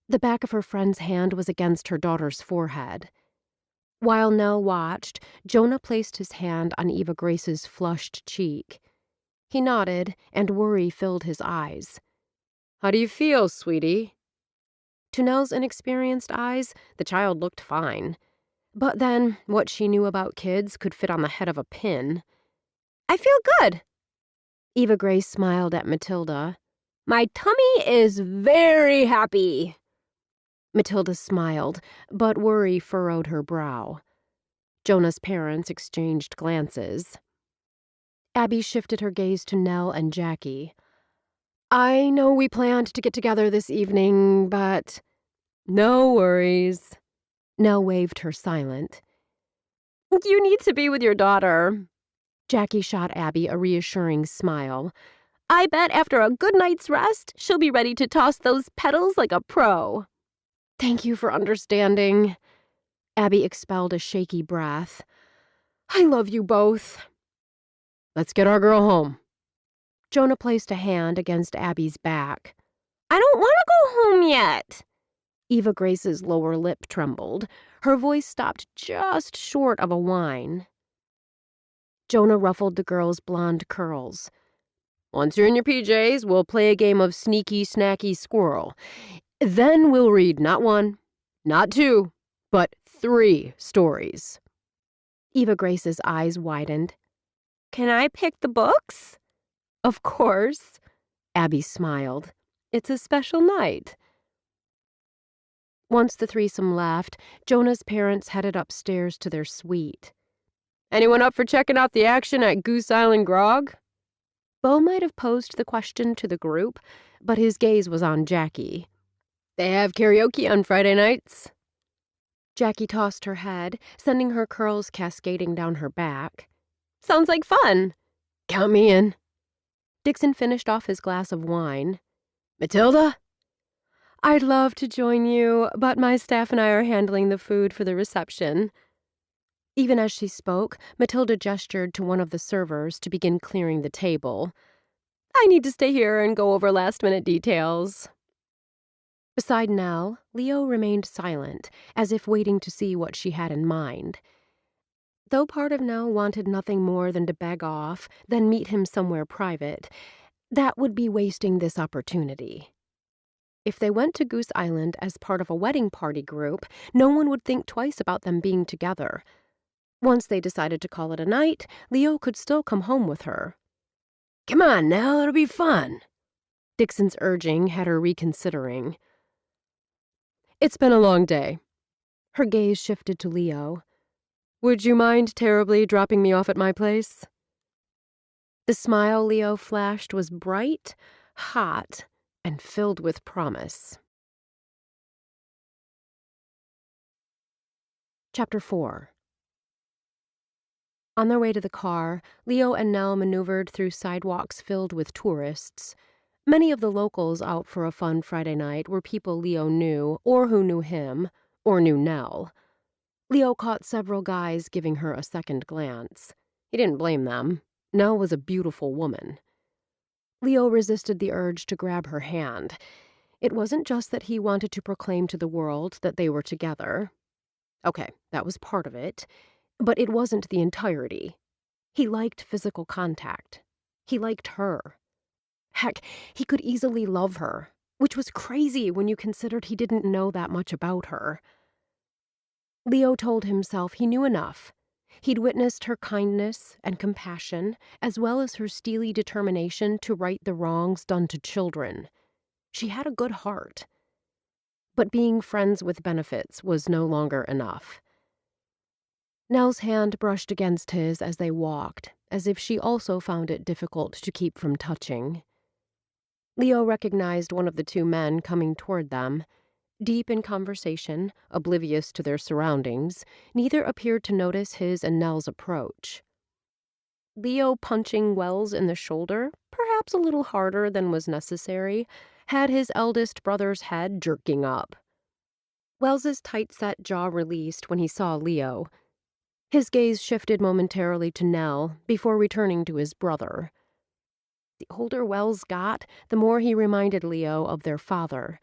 The back of her friend's hand was against her daughter's forehead. While Nell watched, Jonah placed his hand on Eva Grace's flushed cheek. He nodded, and worry filled his eyes. How do you feel, sweetie? To Nell's inexperienced eyes, the child looked fine. But then, what she knew about kids could fit on the head of a pin. I feel good. Eva Grace smiled at Matilda. My tummy is very happy. Matilda smiled, but worry furrowed her brow. Jonah's parents exchanged glances. Abby shifted her gaze to Nell and Jackie. I know we planned to get together this evening, but... No worries. Nell waved her silent. You need to be with your daughter. Jackie shot Abby a reassuring smile. I bet after a good night's rest, she'll be ready to toss those petals like a pro. Thank you for understanding. Abby expelled a shaky breath. I love you both. Let's get our girl home. Jonah placed a hand against Abby's back. I don't want to go home yet. Eva Grace's lower lip trembled. Her voice stopped just short of a whine. Jonah ruffled the girl's blonde curls. Once you're in your PJs, we'll play a game of sneaky, snacky squirrel. Then we'll read not one, not two, but 3 stories. Eva Grace's eyes widened. Can I pick the books? Of course. Abby smiled. It's a special night. Once the threesome left, Jonah's parents headed upstairs to their suite. Anyone up for checking out the action at Goose Island Grog? Bo might have posed the question to the group, but his gaze was on Jackie. They have karaoke on Friday nights. Jackie tossed her head, sending her curls cascading down her back. Sounds like fun. Count me in. Dixon finished off his glass of wine. Matilda? I'd love to join you, but my staff and I are handling the food for the reception. Even as she spoke, Matilda gestured to one of the servers to begin clearing the table. I need to stay here and go over last-minute details. Beside Nell, Leo remained silent, as if waiting to see what she had in mind. Though part of Nell wanted nothing more than to beg off, then meet him somewhere private, that would be wasting this opportunity. If they went to Goose Island as part of a wedding party group, no one would think twice about them being together. Once they decided to call it a night, Leo could still come home with her. Come on, Nell, it'll be fun. Dixon's urging had her reconsidering. It's been a long day. Her gaze shifted to Leo. Would you mind terribly dropping me off at my place? The smile Leo flashed was bright, hot, and filled with promise. Chapter 4. On their way to the car, Leo and Nell maneuvered through sidewalks filled with tourists. Many of the locals out for a fun Friday night were people Leo knew, or who knew him, or knew Nell. Leo caught several guys giving her a second glance. He didn't blame them. Nell was a beautiful woman. Leo resisted the urge to grab her hand. It wasn't just that he wanted to proclaim to the world that they were together. Okay, that was part of it. But it wasn't the entirety. He liked physical contact. He liked her. Heck, he could easily love her, which was crazy when you considered he didn't know that much about her. Leo told himself he knew enough. He'd witnessed her kindness and compassion, as well as her steely determination to right the wrongs done to children. She had a good heart. But being friends with benefits was no longer enough. Nell's hand brushed against his as they walked, as if she also found it difficult to keep from touching. Leo recognized one of the 2 men coming toward them. Deep in conversation, oblivious to their surroundings, neither appeared to notice his and Nell's approach. Leo punching Wells in the shoulder, perhaps a little harder than was necessary, had his eldest brother's head jerking up. Wells's tight-set jaw released when he saw Leo. His gaze shifted momentarily to Nell before returning to his brother. The older Wells got, the more he reminded Leo of their father.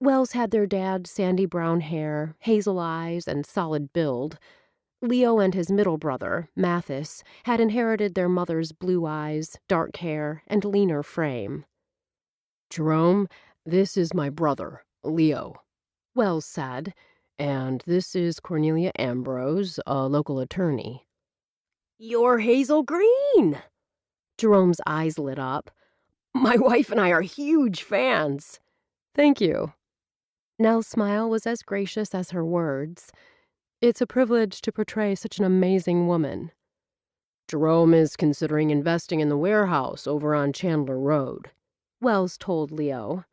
Wells had their dad's sandy brown hair, hazel eyes, and solid build. Leo and his middle brother, Mathis, had inherited their mother's blue eyes, dark hair, and leaner frame. Jerome, this is my brother, Leo, Wells said. And this is Cornelia Ambrose, a local attorney. You're Hazel Green! Jerome's eyes lit up. My wife and I are huge fans. Thank you. Nell's smile was as gracious as her words. It's a privilege to portray such an amazing woman. Jerome is considering investing in the warehouse over on Chandler Road, Wells told Leo.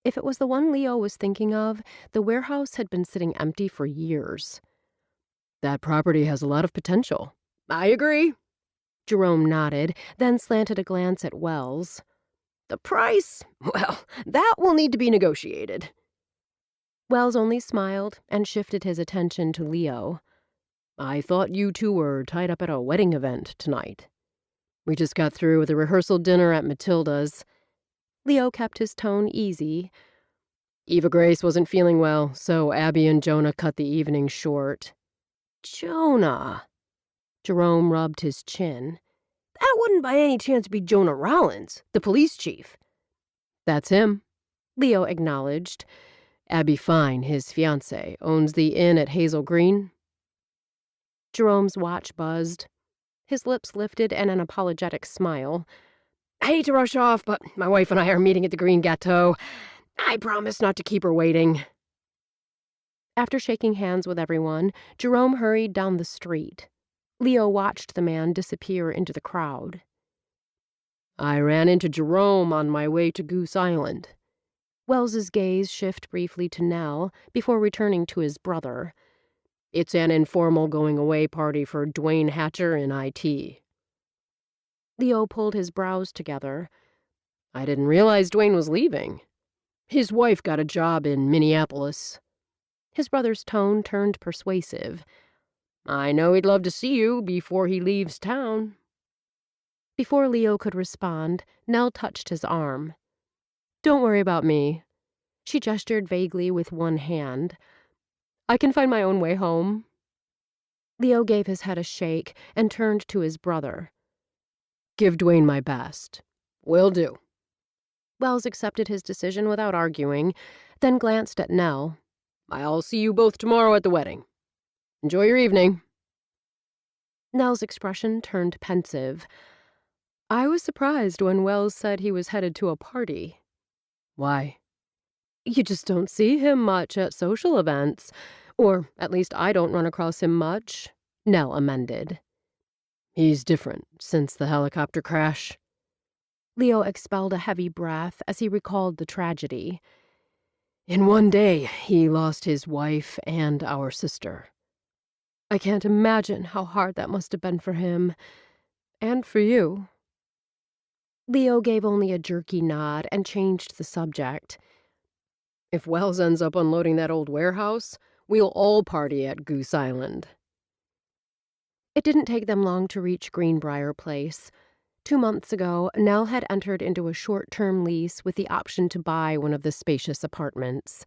If it was the one Leo was thinking of, the warehouse had been sitting empty for years. That property has a lot of potential. I agree. Jerome nodded, then slanted a glance at Wells. The price? Well, that will need to be negotiated. Wells only smiled and shifted his attention to Leo. I thought you two were tied up at a wedding event tonight. We just got through with a rehearsal dinner at Matilda's. Leo kept his tone easy. Eva Grace wasn't feeling well, so Abby and Jonah cut the evening short. Jonah. Jerome rubbed his chin. That wouldn't by any chance be Jonah Rollins, the police chief. That's him, Leo acknowledged. Abby Fine, his fiancée, owns the inn at Hazel Green. Jerome's watch buzzed. His lips lifted in an apologetic smile. I hate to rush off, but my wife and I are meeting at the Green Gateau. I promise not to keep her waiting. After shaking hands with everyone, Jerome hurried down the street. Leo watched the man disappear into the crowd. I ran into Jerome on my way to Goose Island. Wells's gaze shifted briefly to Nell before returning to his brother. It's an informal going-away party for Dwayne Hatcher in IT. Leo pulled his brows together. I didn't realize Dwayne was leaving. His wife got a job in Minneapolis. His brother's tone turned persuasive. I know he'd love to see you before he leaves town. Before Leo could respond, Nell touched his arm. Don't worry about me. She gestured vaguely with one hand. I can find my own way home. Leo gave his head a shake and turned to his brother. Give Dwayne my best. Will do. Wells accepted his decision without arguing, then glanced at Nell. I'll see you both tomorrow at the wedding. Enjoy your evening. Nell's expression turned pensive. I was surprised when Wells said he was headed to a party. Why? You just don't see him much at social events. Or at least I don't run across him much, Nell amended. He's different since the helicopter crash. Leo expelled a heavy breath as he recalled the tragedy. In one day, he lost his wife and our sister. I can't imagine how hard that must have been for him. And for you. Leo gave only a jerky nod and changed the subject. If Wells ends up unloading that old warehouse, we'll all party at Goose Island. It didn't take them long to reach Greenbrier Place. 2 months ago, Nell had entered into a short-term lease with the option to buy one of the spacious apartments.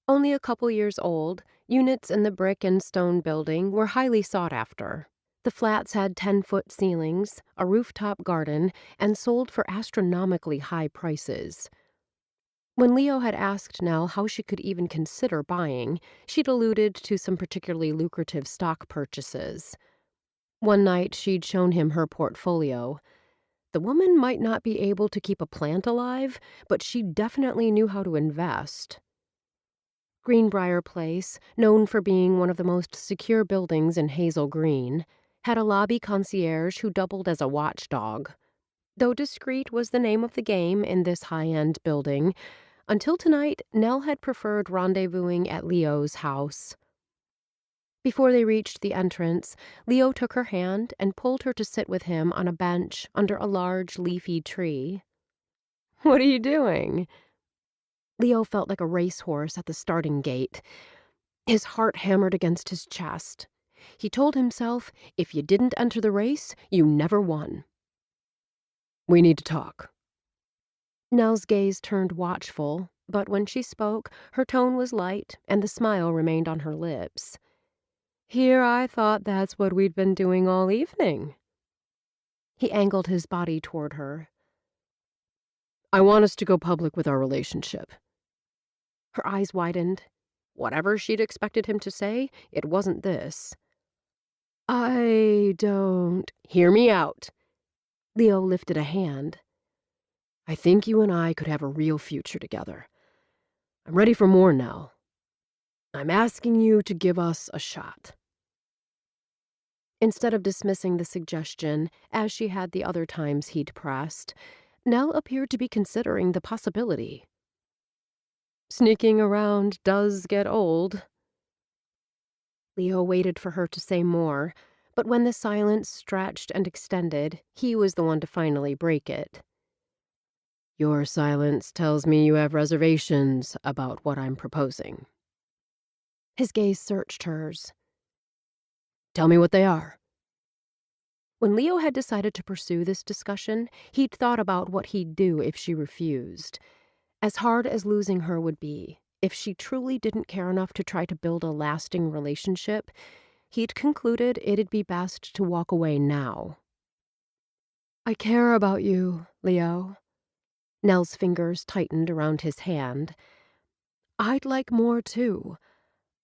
Only a couple years old, units in the brick and stone building were highly sought after. The flats had 10-foot ceilings, a rooftop garden, and sold for astronomically high prices. When Leo had asked Nell how she could even consider buying, she'd alluded to some particularly lucrative stock purchases. One night, she'd shown him her portfolio. The woman might not be able to keep a plant alive, but she definitely knew how to invest. Greenbrier Place, known for being one of the most secure buildings in Hazel Green, had a lobby concierge who doubled as a watchdog. Though discreet was the name of the game in this high-end building, until tonight, Nell had preferred rendezvousing at Leo's house. Before they reached the entrance, Leo took her hand and pulled her to sit with him on a bench under a large leafy tree. What are you doing? Leo felt like a racehorse at the starting gate. His heart hammered against his chest. He told himself, if you didn't enter the race, you never won. We need to talk. Nell's gaze turned watchful, but when she spoke, her tone was light and the smile remained on her lips. Here I thought that's what we'd been doing all evening. He angled his body toward her. I want us to go public with our relationship. Her eyes widened. Whatever she'd expected him to say, it wasn't this. I don't... Hear me out. Leo lifted a hand. I think you and I could have a real future together. I'm ready for more now. I'm asking you to give us a shot." Instead of dismissing the suggestion, as she had the other times he'd pressed, Nell appeared to be considering the possibility. "Sneaking around does get old." Leo waited for her to say more, but when the silence stretched and extended, he was the one to finally break it. "Your silence tells me you have reservations about what I'm proposing." His gaze searched hers. "Tell me what they are." When Leo had decided to pursue this discussion, he'd thought about what he'd do if she refused. As hard as losing her would be, if she truly didn't care enough to try to build a lasting relationship, he'd concluded it'd be best to walk away now. "I care about you, Leo." Nell's fingers tightened around his hand. "I'd like more, too.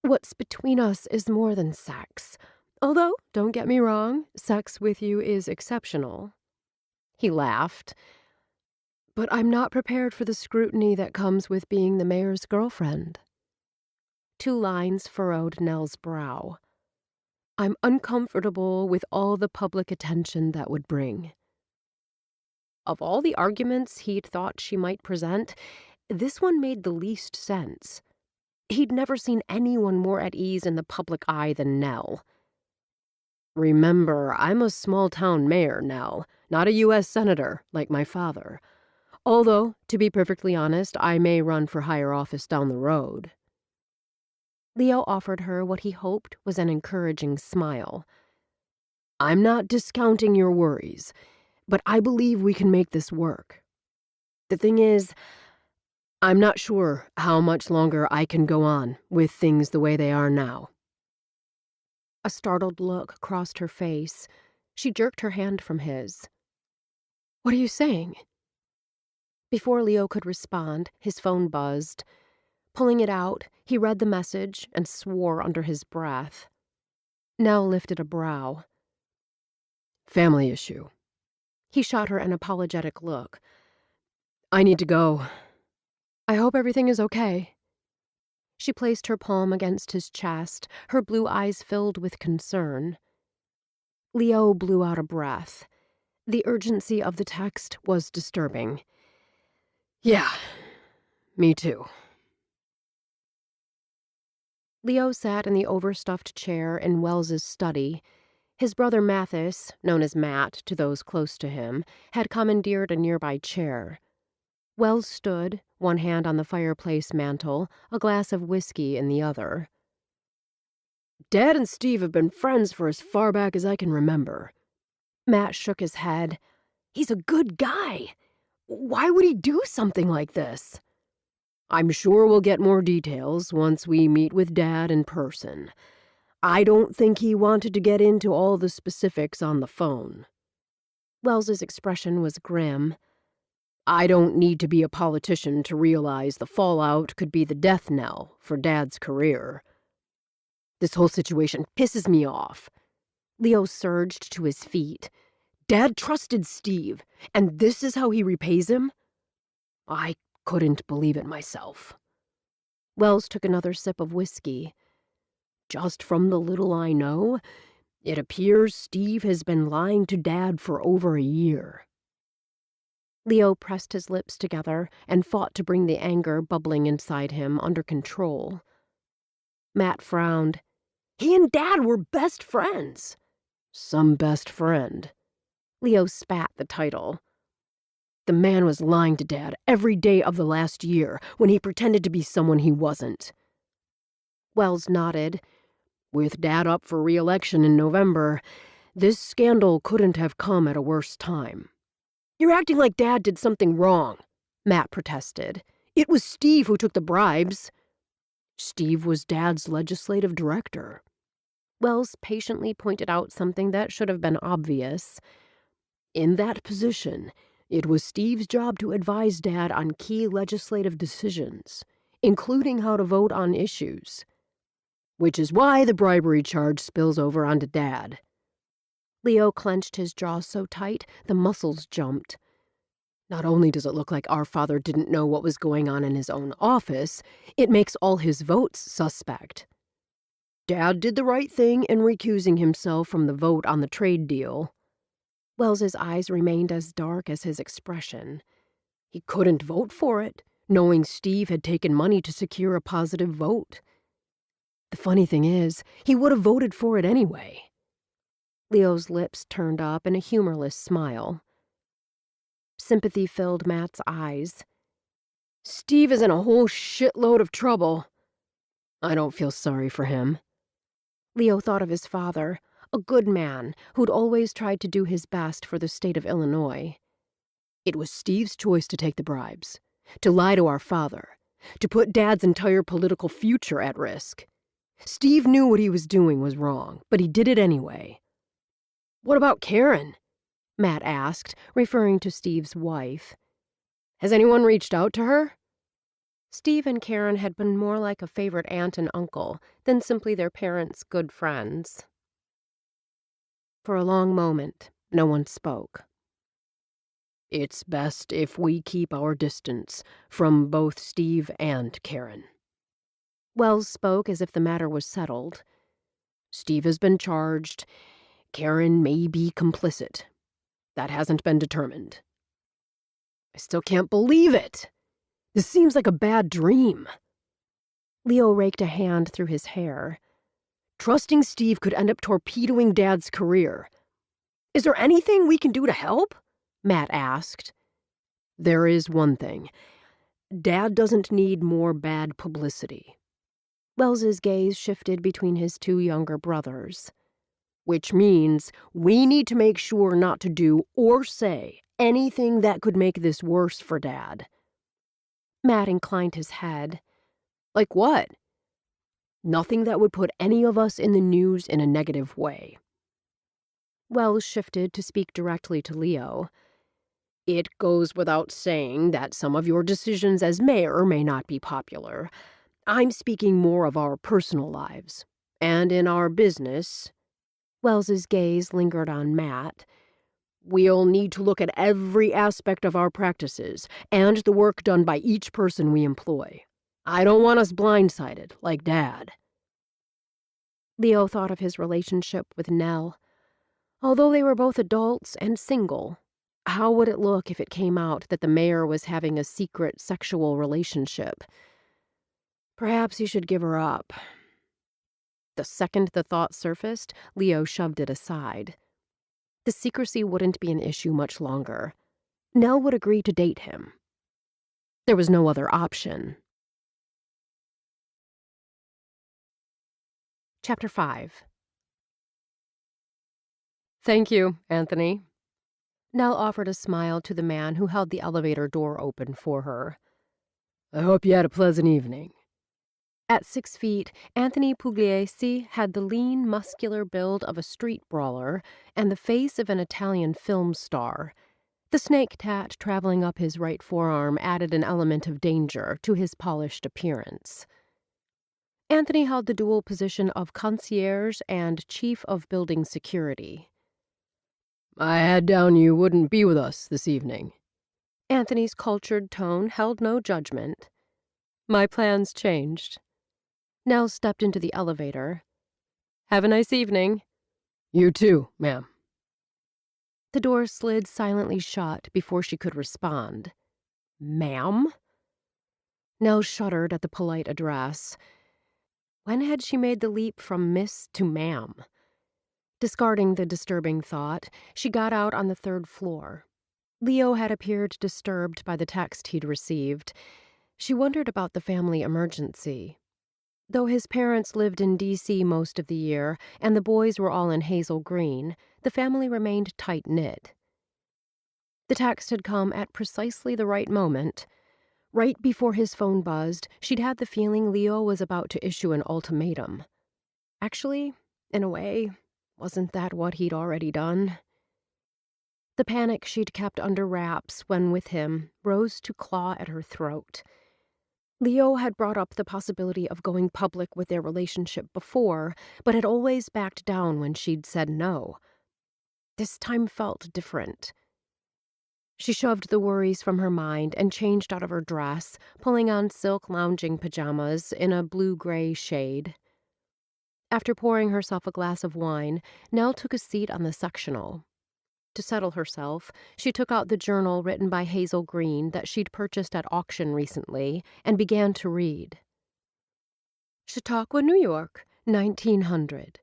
What's between us is more than sex. Although, don't get me wrong, sex with you is exceptional." He laughed. "But I'm not prepared for the scrutiny that comes with being the mayor's girlfriend." Two lines furrowed Nell's brow. "I'm uncomfortable with all the public attention that would bring." Of all the arguments he'd thought she might present, this one made the least sense. He'd never seen anyone more at ease in the public eye than Nell. "Remember, I'm a small-town mayor, Nell, not a U.S. senator like my father. Although, to be perfectly honest, I may run for higher office down the road." Leo offered her what he hoped was an encouraging smile. "I'm not discounting your worries, but I believe we can make this work. The thing is, I'm not sure how much longer I can go on with things the way they are now." A startled look crossed her face. She jerked her hand from his. "What are you saying?" Before Leo could respond, his phone buzzed. Pulling it out, he read the message and swore under his breath. Nell lifted a brow. "Family issue." He shot her an apologetic look. "I need to go. I hope everything is okay." She placed her palm against his chest, her blue eyes filled with concern. Leo blew out a breath. The urgency of the text was disturbing. "Yeah, me too." Leo sat in the overstuffed chair in Wells's study. His brother Mathis, known as Matt to those close to him, had commandeered a nearby chair. Wells stood, one hand on the fireplace mantel, a glass of whiskey in the other. "Dad and Steve have been friends for as far back as I can remember." Matt shook his head. "He's a good guy. Why would he do something like this?" "I'm sure we'll get more details once we meet with Dad in person. I don't think he wanted to get into all the specifics on the phone." Wells's expression was grim. "I don't need to be a politician to realize the fallout could be the death knell for Dad's career. This whole situation pisses me off." Leo surged to his feet. "Dad trusted Steve, and this is how he repays him? I couldn't believe it myself." Wells took another sip of whiskey. "Just from the little I know, it appears Steve has been lying to Dad for over a year." Leo pressed his lips together and fought to bring the anger bubbling inside him under control. Matt frowned. "He and Dad were best friends." "Some best friend." Leo spat the title. "The man was lying to Dad every day of the last year when he pretended to be someone he wasn't." Wells nodded. "With Dad up for re-election in November, this scandal couldn't have come at a worse time." "You're acting like Dad did something wrong," Matt protested. "It was Steve who took the bribes." "Steve was Dad's legislative director." Wells patiently pointed out something that should have been obvious. "In that position, it was Steve's job to advise Dad on key legislative decisions, including how to vote on issues. Which is why the bribery charge spills over onto Dad." Leo clenched his jaw so tight the muscles jumped. Not only does it look like our father didn't know what was going on in his own office, it makes all his votes suspect. Dad did the right thing in recusing himself from the vote on the trade deal. Wells's eyes remained as dark as his expression. He couldn't vote for it, knowing Steve had taken money to secure a positive vote. The funny thing is, he would have voted for it anyway. Leo's lips turned up in a humorless smile. Sympathy filled Matt's eyes. Steve is in a whole shitload of trouble. I don't feel sorry for him. Leo thought of his father, a good man who'd always tried to do his best for the state of Illinois. It was Steve's choice to take the bribes, to lie to our father, to put Dad's entire political future at risk. Steve knew what he was doing was wrong, but he did it anyway. What about Karen? Matt asked, referring to Steve's wife. Has anyone reached out to her? Steve and Karen had been more like a favorite aunt and uncle than simply their parents' good friends. For a long moment, no one spoke. It's best if we keep our distance from both Steve and Karen. Wells spoke as if the matter was settled. Steve has been charged. Karen may be complicit. That hasn't been determined. I still can't believe it. This seems like a bad dream. Leo raked a hand through his hair. Trusting Steve could end up torpedoing Dad's career. Is there anything we can do to help? Matt asked. There is one thing. Dad doesn't need more bad publicity. Wells's gaze shifted between his two younger brothers. Which means we need to make sure not to do or say anything that could make this worse for Dad. Matt inclined his head. Like what? Nothing that would put any of us in the news in a negative way. Wells shifted to speak directly to Leo. It goes without saying that some of your decisions as mayor may not be popular. I'm speaking more of our personal lives. And in our business, Wells's gaze lingered on Matt. We'll need to look at every aspect of our practices and the work done by each person we employ. I don't want us blindsided, like Dad. Leo thought of his relationship with Nell. Although they were both adults and single, how would it look if it came out that the mayor was having a secret sexual relationship? Perhaps he should give her up. The second the thought surfaced, Leo shoved it aside. The secrecy wouldn't be an issue much longer. Nell would agree to date him. There was no other option. Chapter 5. Thank you, Anthony. Nell offered a smile to the man who held the elevator door open for her. I hope you had a pleasant evening. At 6 feet, Anthony Pugliese had the lean, muscular build of a street brawler and the face of an Italian film star. The snake tat traveling up his right forearm added an element of danger to his polished appearance. Anthony held the dual position of concierge and chief of building security. I had down you wouldn't be with us this evening. Anthony's cultured tone held no judgment. My plans changed. Nell stepped into the elevator. Have a nice evening. You too, ma'am. The door slid silently shut before she could respond. Ma'am? Nell shuddered at the polite address. When had she made the leap from miss to ma'am? Discarding the disturbing thought, she got out on the 3rd floor. Leo had appeared disturbed by the text he'd received. She wondered about the family emergency. Though his parents lived in D.C. most of the year, and the boys were all in Hazel Green, the family remained tight-knit. The text had come at precisely the right moment. Right before his phone buzzed, she'd had the feeling Leo was about to issue an ultimatum. Actually, in a way, wasn't that what he'd already done? The panic she'd kept under wraps when with him rose to claw at her throat. Leo had brought up the possibility of going public with their relationship before, but had always backed down when she'd said no. This time felt different. She shoved the worries from her mind and changed out of her dress, pulling on silk lounging pajamas in a blue-gray shade. After pouring herself a glass of wine, Nell took a seat on the sectional. To settle herself, she took out the journal written by Hazel Green that she'd purchased at auction recently and began to read. Chautauqua, New York, 1900.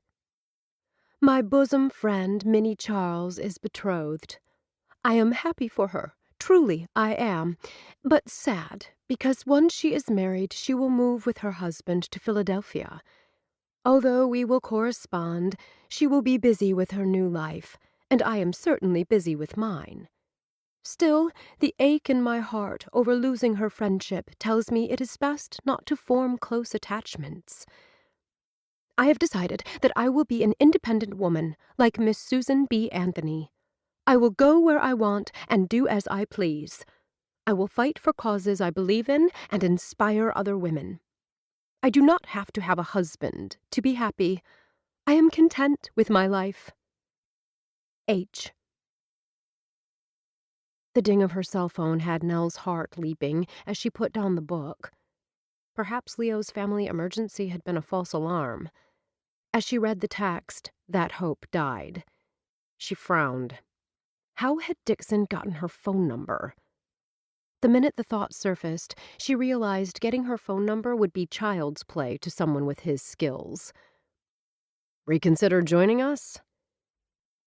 My bosom friend, Minnie Charles, is betrothed. I am happy for her, truly I am, but sad, because once she is married, she will move with her husband to Philadelphia. Although we will correspond, she will be busy with her new life, and I am certainly busy with mine. Still, the ache in my heart over losing her friendship tells me it is best not to form close attachments. I have decided that I will be an independent woman, like Miss Susan B. Anthony. I will go where I want and do as I please. I will fight for causes I believe in and inspire other women. I do not have to have a husband to be happy. I am content with my life. H. The ding of her cell phone had Nell's heart leaping as she put down the book. Perhaps Leo's family emergency had been a false alarm. As she read the text, that hope died. She frowned. How had Dixon gotten her phone number? The minute the thought surfaced, she realized getting her phone number would be child's play to someone with his skills. Reconsider joining us?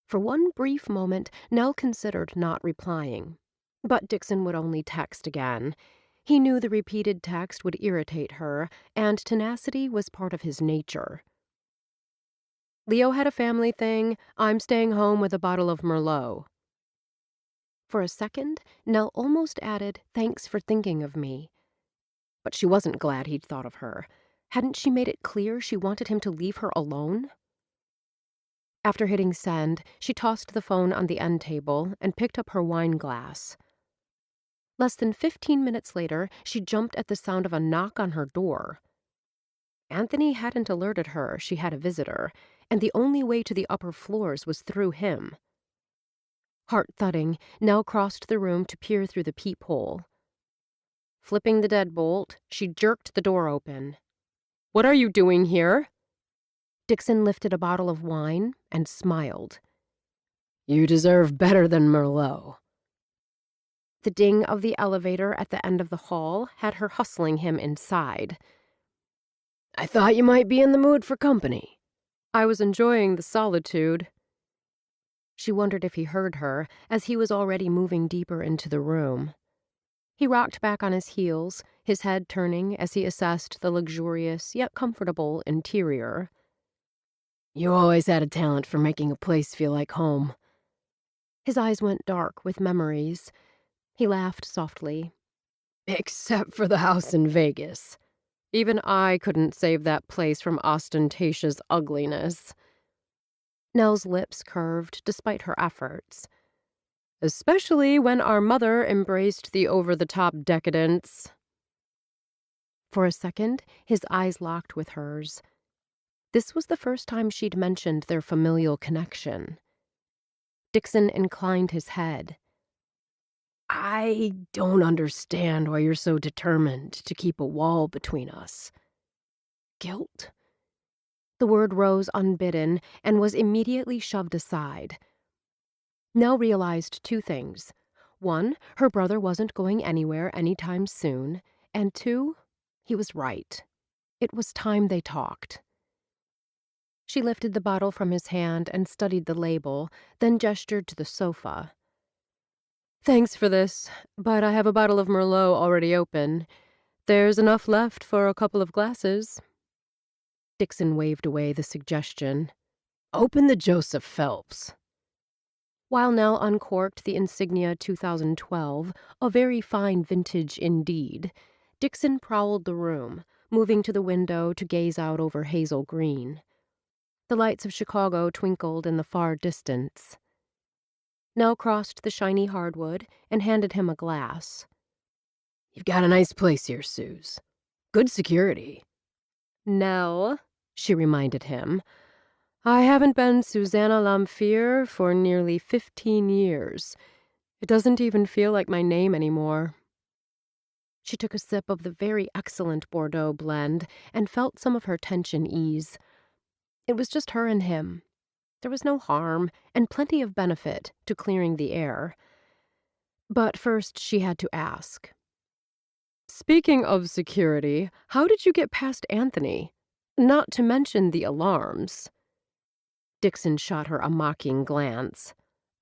For one brief moment, Nell considered not replying. But Dixon would only text again. He knew the repeated text would irritate her, and tenacity was part of his nature. Leo had a family thing. I'm staying home with a bottle of Merlot. For a second, Nell almost added, thanks for thinking of me. But she wasn't glad he'd thought of her. Hadn't she made it clear she wanted him to leave her alone? After hitting send, she tossed the phone on the end table and picked up her wine glass. Less than 15 minutes later, she jumped at the sound of a knock on her door. Anthony hadn't alerted her she had a visitor, and the only way to the upper floors was through him. Heart thudding, Nell crossed the room to peer through the peephole. Flipping the deadbolt, she jerked the door open. What are you doing here? Dixon lifted a bottle of wine and smiled. You deserve better than Merlot. The ding of the elevator at the end of the hall had her hustling him inside. I thought you might be in the mood for company. I was enjoying the solitude. She wondered if he heard her, as he was already moving deeper into the room. He rocked back on his heels, his head turning as he assessed the luxurious yet comfortable interior. You always had a talent for making a place feel like home. His eyes went dark with memories. He laughed softly. Except for the house in Vegas. Even I couldn't save that place from ostentatious ugliness. Nell's lips curved despite her efforts. Especially when our mother embraced the over-the-top decadence. For a second, his eyes locked with hers. This was the first time she'd mentioned their familial connection. Dixon inclined his head. I don't understand why you're so determined to keep a wall between us. Guilt? The word rose unbidden and was immediately shoved aside. Nell realized two things. One, her brother wasn't going anywhere anytime soon, and two, he was right. It was time they talked. She lifted the bottle from his hand and studied the label, then gestured to the sofa. Thanks for this, but I have a bottle of Merlot already open. There's enough left for a couple of glasses. Dixon waved away the suggestion. Open the Joseph Phelps. While Nell uncorked the Insignia 2012, a very fine vintage indeed, Dixon prowled the room, moving to the window to gaze out over Hazel Green. The lights of Chicago twinkled in the far distance. Nell crossed the shiny hardwood and handed him a glass. You've got a nice place here, Suze. Good security. Nell, she reminded him. I haven't been Susanna Lamphere for nearly 15 years. It doesn't even feel like my name anymore." She took a sip of the very excellent Bordeaux blend and felt some of her tension ease. It was just her and him. There was no harm and plenty of benefit to clearing the air. But first she had to ask. "Speaking of security, how did you get past Anthony? Not to mention the alarms." Dixon shot her a mocking glance.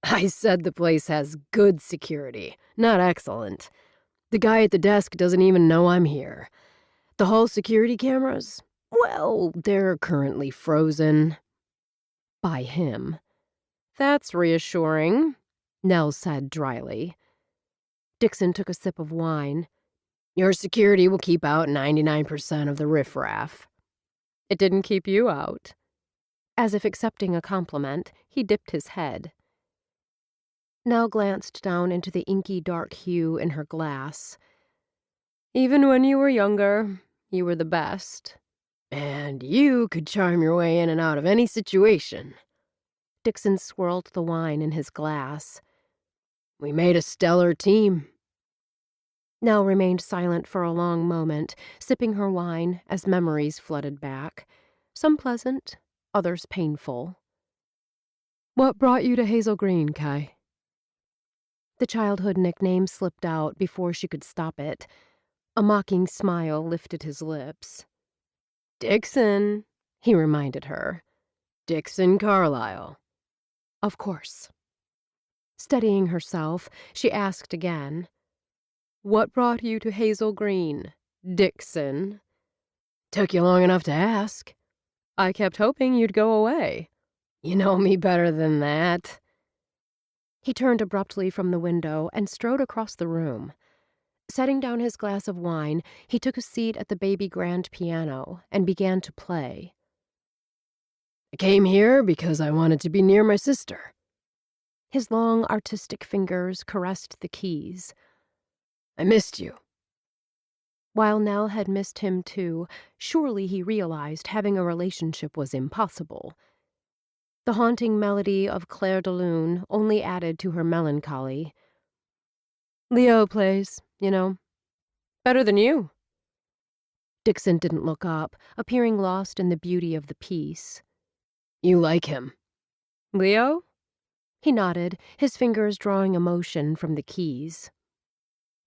"I said the place has good security, not excellent. The guy at the desk doesn't even know I'm here. The hall security cameras? Well, they're currently frozen." By him. "That's reassuring," Nell said dryly. Dixon took a sip of wine. "Your security will keep out 99% of the riffraff." "It didn't keep you out." As if accepting a compliment, he dipped his head. Nell glanced down into the inky dark hue in her glass. "Even when you were younger, you were the best. And you could charm your way in and out of any situation." Dixon swirled the wine in his glass. "We made a stellar team." Nell remained silent for a long moment, sipping her wine as memories flooded back, some pleasant, others painful. "What brought you to Hazel Green, Kai?" The childhood nickname slipped out before she could stop it. A mocking smile lifted his lips. "Dixon," he reminded her. "Dixon Carlyle." "Of course." Steadying herself, she asked again. "What brought you to Hazel Green, Dixon?" "Took you long enough to ask." "I kept hoping you'd go away." "You know me better than that." He turned abruptly from the window and strode across the room. Setting down his glass of wine, he took a seat at the baby grand piano and began to play. "I came here because I wanted to be near my sister." His long, artistic fingers caressed the keys. "I missed you." While Nell had missed him too, surely he realized having a relationship was impossible. The haunting melody of Clair de Lune only added to her melancholy. "Leo plays, you know. Better than you." Dixon didn't look up, appearing lost in the beauty of the piece. "You like him?" "Leo?" He nodded, his fingers drawing emotion from the keys.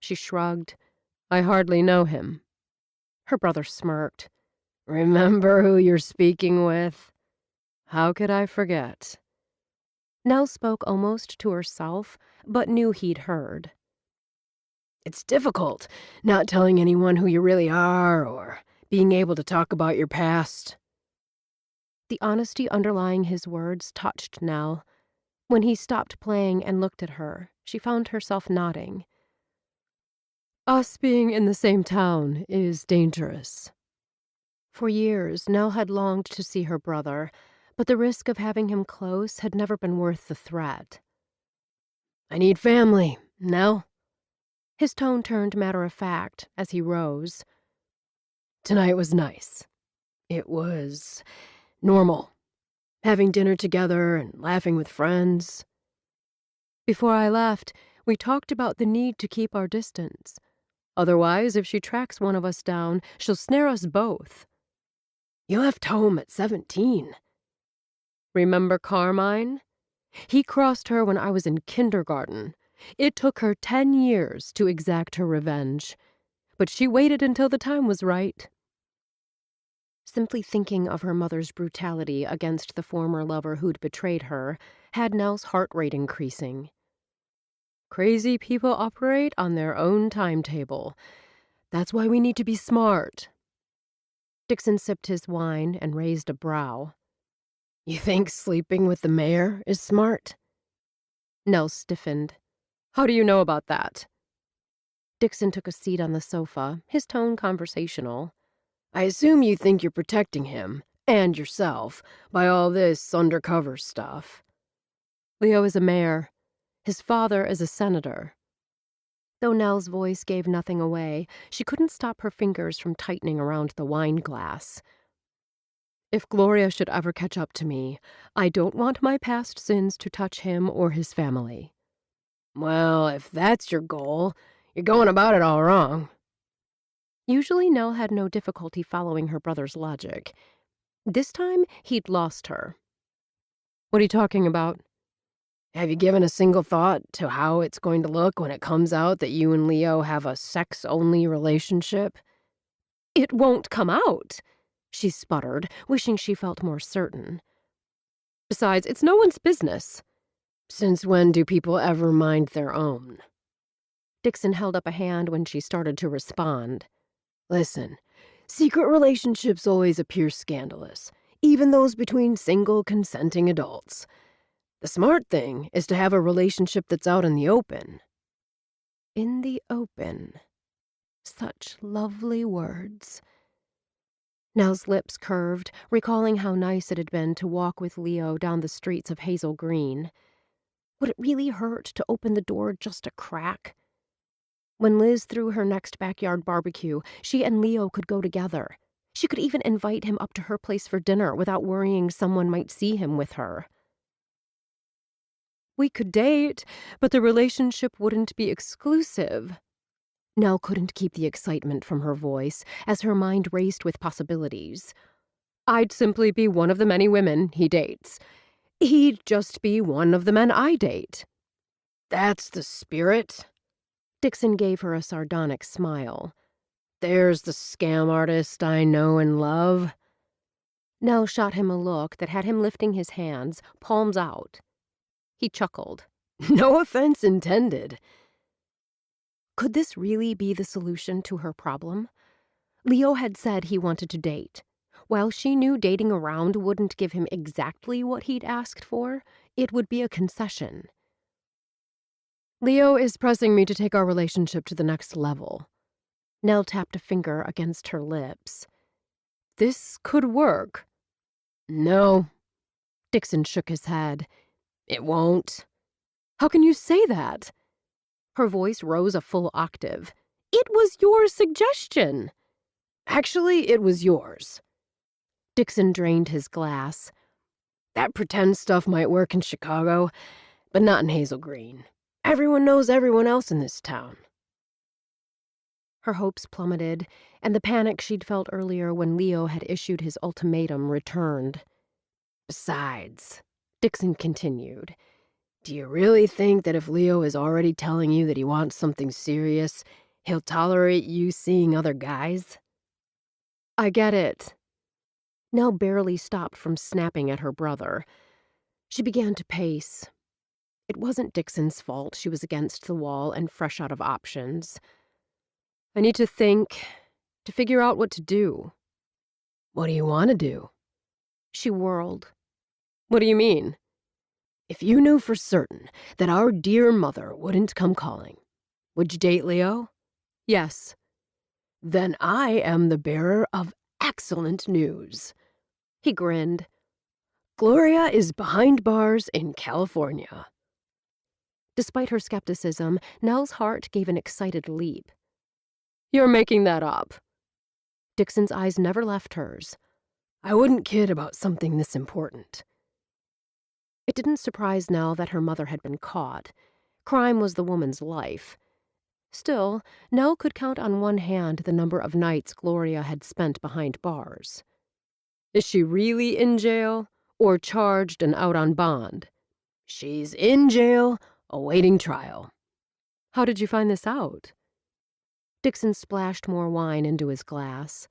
She shrugged. "I hardly know him." Her brother smirked. "Remember who you're speaking with?" "How could I forget?" Nell spoke almost to herself, but knew he'd heard. "It's difficult, not telling anyone who you really are, or being able to talk about your past." The honesty underlying his words touched Nell. When he stopped playing and looked at her, she found herself nodding. "Us being in the same town is dangerous." For years, Nell had longed to see her brother, but the risk of having him close had never been worth the threat. "I need family, Nell." His tone turned matter-of-fact as he rose. "Tonight was nice. It was normal. Having dinner together and laughing with friends." "Before I left, we talked about the need to keep our distance. Otherwise, if she tracks one of us down, she'll snare us both." "You left home at 17. Remember Carmine? He crossed her when I was in kindergarten. It took her 10 years to exact her revenge, but she waited until the time was right." Simply thinking of her mother's brutality against the former lover who'd betrayed her had Nell's heart rate increasing. "Crazy people operate on their own timetable. That's why we need to be smart." Dixon sipped his wine and raised a brow. "You think sleeping with the mayor is smart?" Nell stiffened. "How do you know about that?" Dixon took a seat on the sofa, his tone conversational. "I assume you think you're protecting him, and yourself, by all this undercover stuff." "Leo is a mayor. His father is a senator." Though Nell's voice gave nothing away, she couldn't stop her fingers from tightening around the wine glass. "If Gloria should ever catch up to me, I don't want my past sins to touch him or his family." Well, if that's your goal, you're going about it all wrong. Usually Nell had no difficulty following her brother's logic. This time, he'd lost her. What are you talking about? Have you given a single thought to how it's going to look when it comes out that you and Leo have a sex-only relationship? It won't come out, she sputtered, wishing she felt more certain. Besides, it's no one's business. Since when do people ever mind their own? Dixon held up a hand when she started to respond. Listen, secret relationships always appear scandalous, even those between single, consenting adults. The smart thing is to have a relationship that's out in the open. In the open. Such lovely words. Nell's lips curved, recalling how nice it had been to walk with Leo down the streets of Hazel Green. Would it really hurt to open the door just a crack? When Liz threw her next backyard barbecue, she and Leo could go together. She could even invite him up to her place for dinner without worrying someone might see him with her. We could date, but the relationship wouldn't be exclusive. Nell couldn't keep the excitement from her voice as her mind raced with possibilities. I'd simply be one of the many women he dates. He'd just be one of the men I date. That's the spirit. Dixon gave her a sardonic smile. There's the scam artist I know and love. Nell shot him a look that had him lifting his hands, palms out. He chuckled. No offense intended. Could this really be the solution to her problem? Leo had said he wanted to date. While she knew dating around wouldn't give him exactly what he'd asked for, it would be a concession. Leo is pressing me to take our relationship to the next level. Nell tapped a finger against her lips. This could work. No. Dixon shook his head. It won't. How can you say that? Her voice rose a full octave. It was your suggestion. Actually, it was yours. Dixon drained his glass. That pretend stuff might work in Chicago, but not in Hazel Green. Everyone knows everyone else in this town. Her hopes plummeted, and the panic she'd felt earlier when Leo had issued his ultimatum returned. Besides, Dixon continued, do you really think that if Leo is already telling you that he wants something serious, he'll tolerate you seeing other guys? I get it. Nell barely stopped from snapping at her brother. She began to pace. It wasn't Dixon's fault she was against the wall and fresh out of options. I need to think, to figure out what to do. What do you want to do? She whirled. What do you mean? If you knew for certain that our dear mother wouldn't come calling, would you date Leo? Yes. Then I am the bearer of excellent news. He grinned. Gloria is behind bars in California. Despite her skepticism, Nell's heart gave an excited leap. You're making that up. Dixon's eyes never left hers. I wouldn't kid about something this important. It didn't surprise Nell that her mother had been caught. Crime was the woman's life. Still, Nell could count on one hand the number of nights Gloria had spent behind bars. Is she really in jail, or charged and out on bond? She's in jail, awaiting trial. How did you find this out? Dixon splashed more wine into his glass.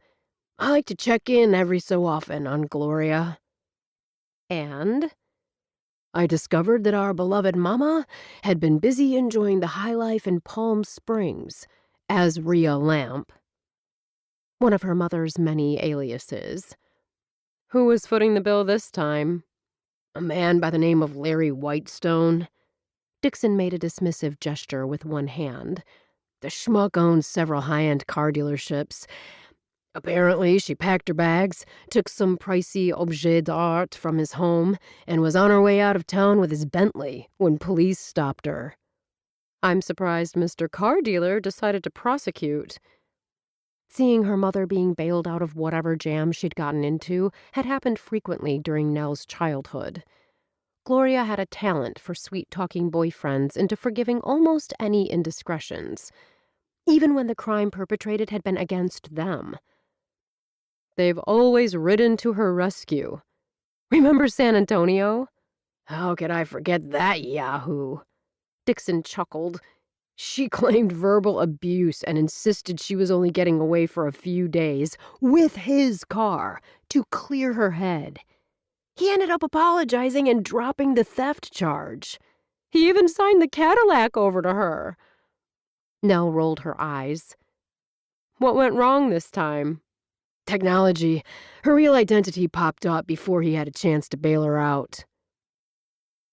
I like to check in every so often on Gloria. And? I discovered that our beloved Mama had been busy enjoying the high life in Palm Springs as Rhea Lamp, one of her mother's many aliases. Who was footing the bill this time? A man by the name of Larry Whitestone. Dixon made a dismissive gesture with one hand. The schmuck owns several high-end car dealerships. Apparently, she packed her bags, took some pricey objet d'art from his home, and was on her way out of town with his Bentley when police stopped her. I'm surprised Mr. Car Dealer decided to prosecute. Seeing her mother being bailed out of whatever jam she'd gotten into had happened frequently during Nell's childhood. Gloria had a talent for sweet-talking boyfriends into forgiving almost any indiscretions, even when the crime perpetrated had been against them. They've always ridden to her rescue. Remember San Antonio? How could I forget that yahoo? Dixon chuckled. She claimed verbal abuse and insisted she was only getting away for a few days, with his car, to clear her head. He ended up apologizing and dropping the theft charge. He even signed the Cadillac over to her. Nell rolled her eyes. What went wrong this time? Technology. Her real identity popped up before he had a chance to bail her out.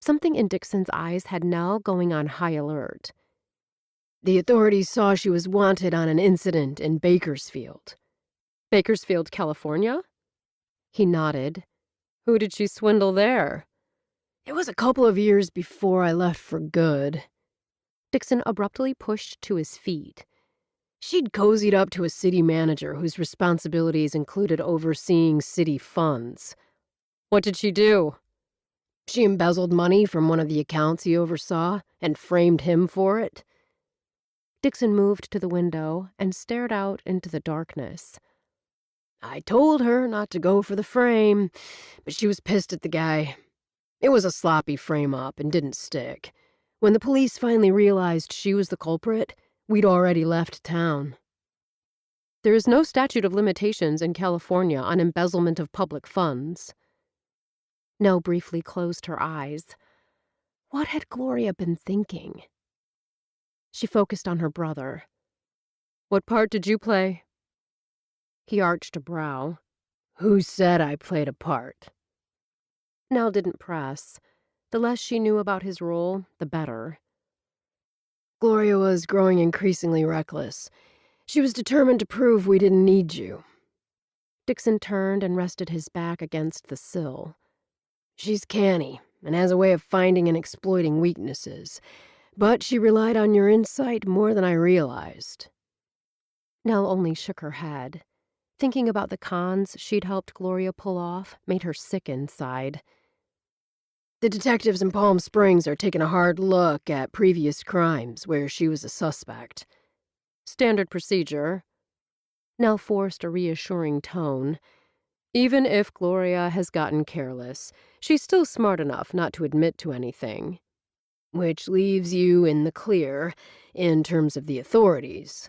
Something in Dixon's eyes had Nell going on high alert. The authorities saw she was wanted on an incident in Bakersfield. Bakersfield, California? He nodded. Who did she swindle there? It was a couple of years before I left for good. Dixon abruptly pushed to his feet. She'd cozied up to a city manager whose responsibilities included overseeing city funds. What did she do? She embezzled money from one of the accounts he oversaw and framed him for it. Dixon moved to the window and stared out into the darkness. I told her not to go for the frame, but she was pissed at the guy. It was a sloppy frame-up and didn't stick. When the police finally realized she was the culprit, we'd already left town. There is no statute of limitations in California on embezzlement of public funds. Nell briefly closed her eyes. What had Gloria been thinking? She focused on her brother. What part did you play? He arched a brow. Who said I played a part? Nell didn't press. The less she knew about his role, the better. Gloria was growing increasingly reckless. She was determined to prove we didn't need you. Dixon turned and rested his back against the sill. She's canny and has a way of finding and exploiting weaknesses, but she relied on your insight more than I realized. Nell only shook her head. Thinking about the cons she'd helped Gloria pull off made her sick inside. The detectives in Palm Springs are taking a hard look at previous crimes where she was a suspect. Standard procedure. Nell forced a reassuring tone. Even if Gloria has gotten careless, she's still smart enough not to admit to anything. Which leaves you in the clear in terms of the authorities.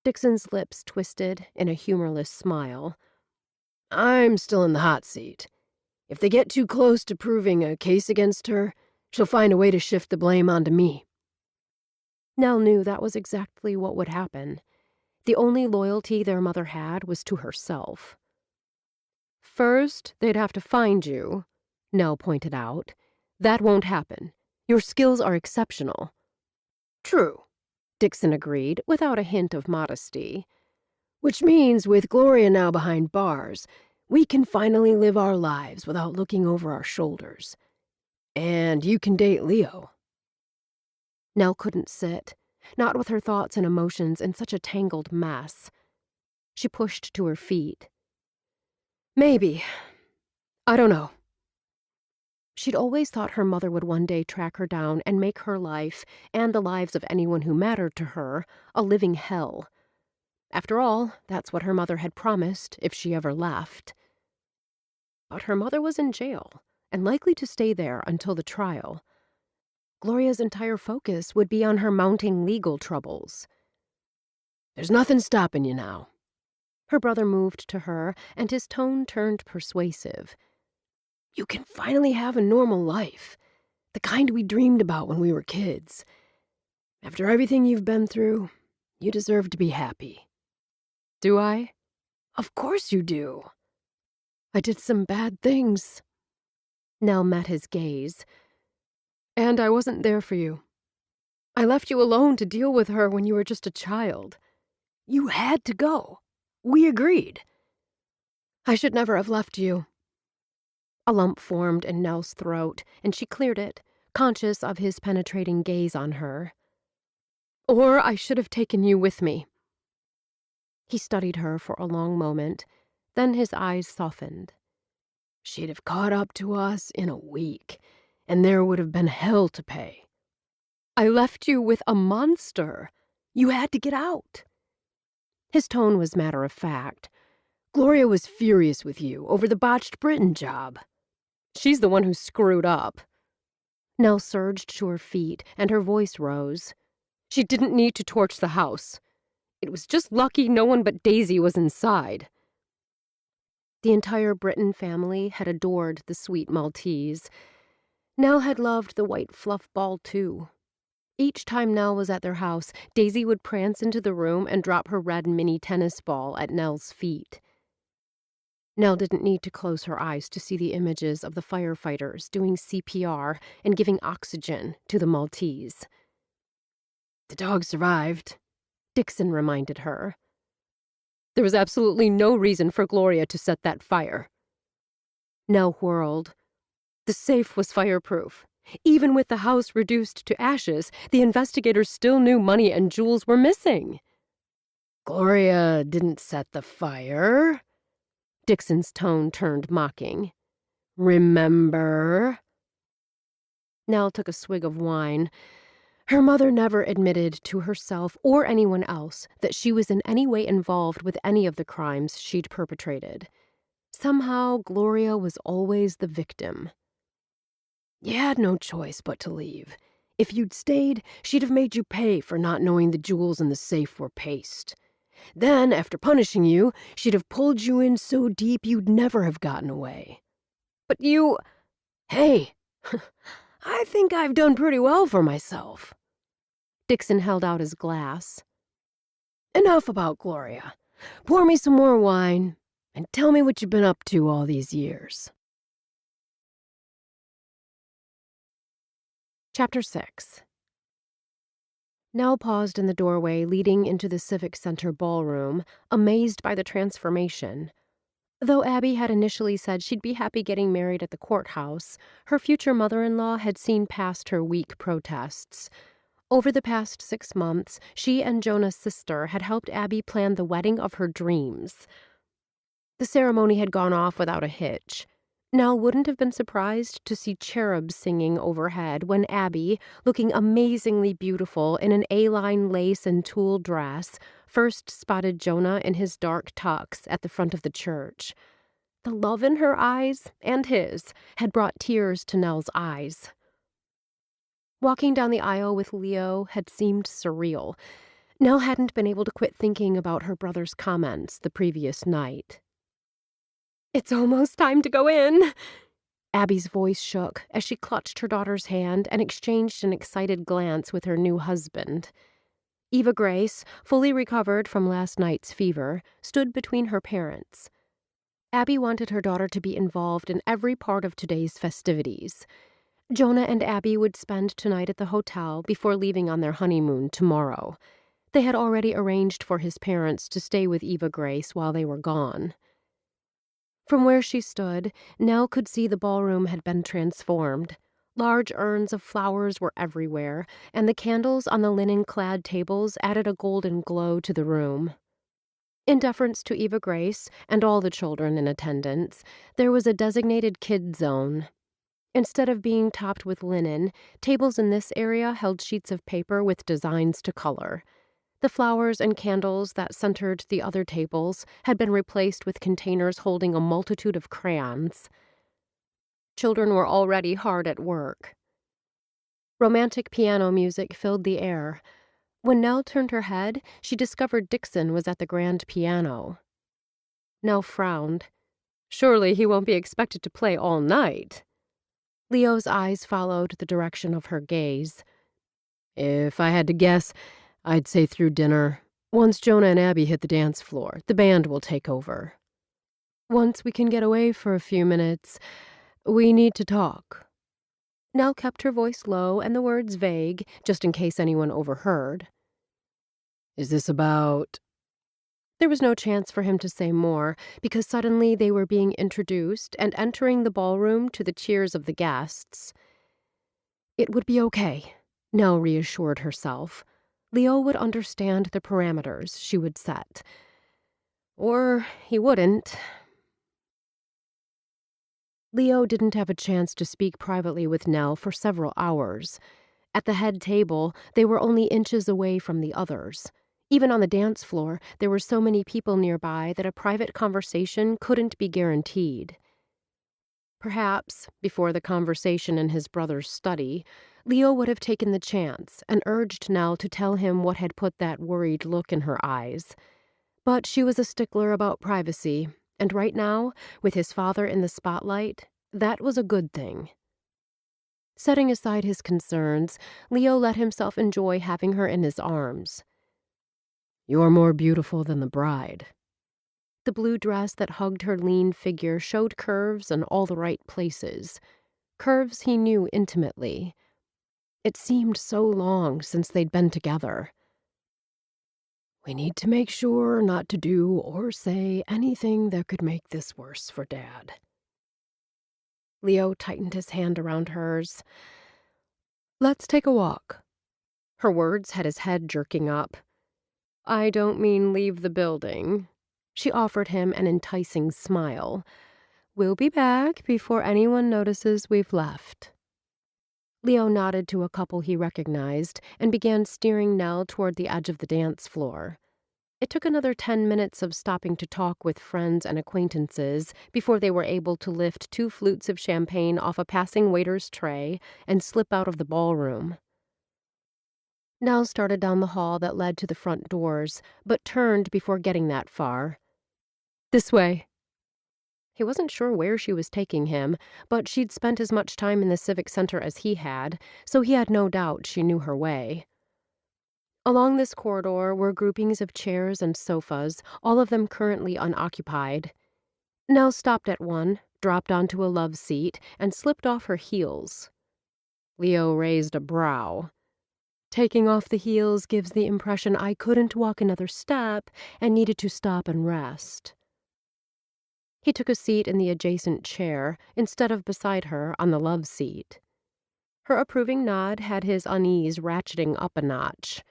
Dixon's lips twisted in a humorless smile. I'm still in the hot seat. If they get too close to proving a case against her, she'll find a way to shift the blame onto me. Nell knew that was exactly what would happen. The only loyalty their mother had was to herself. First, they'd have to find you, Nell pointed out. That won't happen. Your skills are exceptional. True, Dixon agreed, without a hint of modesty. Which means, with Gloria now behind bars, we can finally live our lives without looking over our shoulders. And you can date Leo. Nell couldn't sit, not with her thoughts and emotions in such a tangled mess. She pushed to her feet. Maybe. I don't know. She'd always thought her mother would one day track her down and make her life, and the lives of anyone who mattered to her, a living hell. After all, that's what her mother had promised if she ever left. But her mother was in jail, and likely to stay there until the trial. Gloria's entire focus would be on her mounting legal troubles. There's nothing stopping you now. Her brother moved to her, and his tone turned persuasive. You can finally have a normal life, the kind we dreamed about when we were kids. After everything you've been through, you deserve to be happy. Do I? Of course you do. I did some bad things. Nell met his gaze. And I wasn't there for you. I left you alone to deal with her when you were just a child. You had to go. We agreed. I should never have left you. A lump formed in Nell's throat, and she cleared it, conscious of his penetrating gaze on her. Or I should have taken you with me. He studied her for a long moment, then his eyes softened. She'd have caught up to us in a week. and there would have been hell to pay. I left you with a monster. You had to get out." His tone was matter-of-fact. "Gloria was furious with you over the botched Britain job. She's the one who screwed up." Nell surged to her feet, and her voice rose. "She didn't need to torch the house. It was just lucky no one but Daisy was inside." The entire Britton family had adored the sweet Maltese. Nell had loved the white fluff ball, too. Each time Nell was at their house, Daisy would prance into the room and drop her red mini tennis ball at Nell's feet. Nell didn't need to close her eyes to see the images of the firefighters doing CPR and giving oxygen to the Maltese. "The dog survived," Dixon reminded her. "There was absolutely no reason for Gloria to set that fire." Nell whirled. The safe was fireproof. Even with the house reduced to ashes, the investigators still knew money and jewels were missing. "Gloria didn't set the fire." Dixon's tone turned mocking. "Remember?" Nell took a swig of wine. Her mother never admitted to herself or anyone else that she was in any way involved with any of the crimes she'd perpetrated. Somehow, Gloria was always the victim. "You had no choice but to leave. If you'd stayed, she'd have made you pay for not knowing the jewels in the safe were paste. Then, after punishing you, she'd have pulled you in so deep you'd never have gotten away." "But you—" "Hey, I think I've done pretty well for myself." Dixon held out his glass. "Enough about Gloria. Pour me some more wine, and tell me what you've been up to all these years." Chapter 6. Nell paused in the doorway leading into the Civic Center ballroom, amazed by the transformation. Though Abby had initially said she'd be happy getting married at the courthouse, her future mother-in-law had seen past her weak protests. Over the past 6 months, she and Jonah's sister had helped Abby plan the wedding of her dreams. The ceremony had gone off without a hitch. Nell wouldn't have been surprised to see cherubs singing overhead when Abby, looking amazingly beautiful in an A-line lace and tulle dress, first spotted Jonah in his dark tux at the front of the church. The love in her eyes, and his, had brought tears to Nell's eyes. Walking down the aisle with Leo had seemed surreal. Nell hadn't been able to quit thinking about her brother's comments the previous night. "It's almost time to go in." Abby's voice shook as she clutched her daughter's hand and exchanged an excited glance with her new husband. Eva Grace, fully recovered from last night's fever, stood between her parents. Abby wanted her daughter to be involved in every part of today's festivities. Jonah and Abby would spend tonight at the hotel before leaving on their honeymoon tomorrow. They had already arranged for his parents to stay with Eva Grace while they were gone. From where she stood, Nell could see the ballroom had been transformed. Large urns of flowers were everywhere, and the candles on the linen-clad tables added a golden glow to the room. In deference to Eva Grace and all the children in attendance, there was a designated kid zone. Instead of being topped with linen, tables in this area held sheets of paper with designs to color. The flowers and candles that centered the other tables had been replaced with containers holding a multitude of crayons. Children were already hard at work. Romantic piano music filled the air. When Nell turned her head, she discovered Dixon was at the grand piano. Nell frowned. Surely he won't be expected to play all night. Leo's eyes followed the direction of her gaze. "If I had to guess, I'd say through dinner. Once Jonah and Abby hit the dance floor, the band will take over. Once we can get away for a few minutes, we need to talk." Nell kept her voice low and the words vague, just in case anyone overheard. "Is this about—" There was no chance for him to say more, because suddenly they were being introduced and entering the ballroom to the cheers of the guests. It would be okay, Nell reassured herself. Leo would understand the parameters she would set. Or he wouldn't. Leo didn't have a chance to speak privately with Nell for several hours. At the head table, they were only inches away from the others. Even on the dance floor, there were so many people nearby that a private conversation couldn't be guaranteed. Perhaps, before the conversation in his brother's study, Leo would have taken the chance and urged Nell to tell him what had put that worried look in her eyes. But she was a stickler about privacy, and right now, with his father in the spotlight, that was a good thing. Setting aside his concerns, Leo let himself enjoy having her in his arms. "You're more beautiful than the bride." The blue dress that hugged her lean figure showed curves in all the right places, curves he knew intimately. It seemed so long since they'd been together. "We need to make sure not to do or say anything that could make this worse for Dad." Leo tightened his hand around hers. "Let's take a walk." Her words had his head jerking up. "I don't mean leave the building." She offered him an enticing smile. "We'll be back before anyone notices we've left." Leo nodded to a couple he recognized and began steering Nell toward the edge of the dance floor. It took another 10 minutes of stopping to talk with friends and acquaintances before they were able to lift 2 flutes of champagne off a passing waiter's tray and slip out of the ballroom. Nell started down the hall that led to the front doors, but turned before getting that far. "This way." He wasn't sure where she was taking him, but she'd spent as much time in the Civic Center as he had, so he had no doubt she knew her way. Along this corridor were groupings of chairs and sofas, all of them currently unoccupied. Nell stopped at one, dropped onto a love seat, and slipped off her heels. Leo raised a brow. "Taking off the heels gives the impression I couldn't walk another step and needed to stop and rest." He took a seat in the adjacent chair instead of beside her on the love seat. Her approving nod had his unease ratcheting up a notch.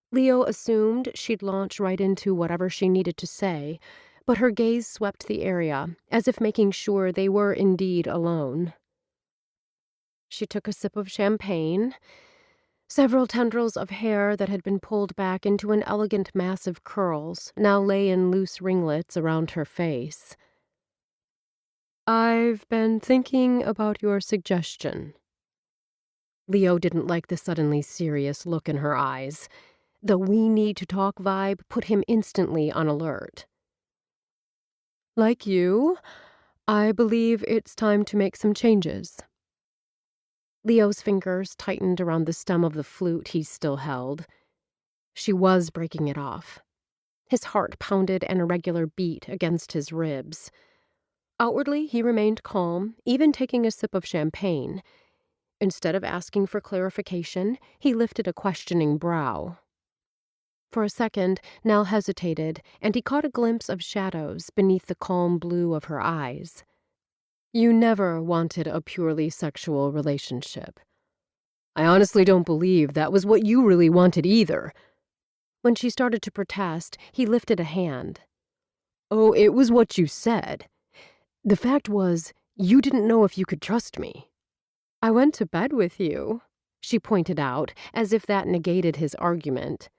Leo assumed she'd launch right into whatever she needed to say, but her gaze swept the area, as if making sure they were indeed alone. She took a sip of champagne. Several tendrils of hair that had been pulled back into an elegant mass of curls now lay in loose ringlets around her face. "I've been thinking about your suggestion." Leo didn't like the suddenly serious look in her eyes. The "we need to talk" vibe put him instantly on alert. "Like you, I believe it's time to make some changes." Leo's fingers tightened around the stem of the flute he still held. She was breaking it off. His heart pounded an irregular beat against his ribs. Outwardly, he remained calm, even taking a sip of champagne. Instead of asking for clarification, he lifted a questioning brow. For a second, Nell hesitated, and he caught a glimpse of shadows beneath the calm blue of her eyes. "You never wanted a purely sexual relationship. I honestly don't believe that was what you really wanted either." When she started to protest, he lifted a hand. "Oh, it was what you said. The fact was, you didn't know if you could trust me." "I went to bed with you," she pointed out, as if that negated his argument.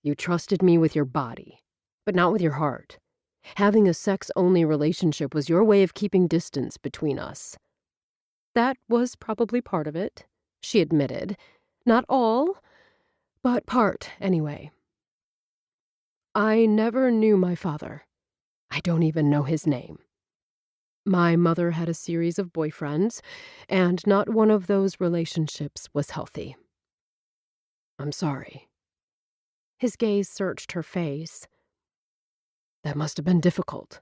"You trusted me with your body, but not with your heart. Having a sex-only relationship was your way of keeping distance between us." "That was probably part of it," she admitted. "Not all, but part, anyway." "I never knew my father. I don't even know his name. My mother had a series of boyfriends, and not one of those relationships was healthy. I'm sorry." His gaze searched her face. "That must have been difficult."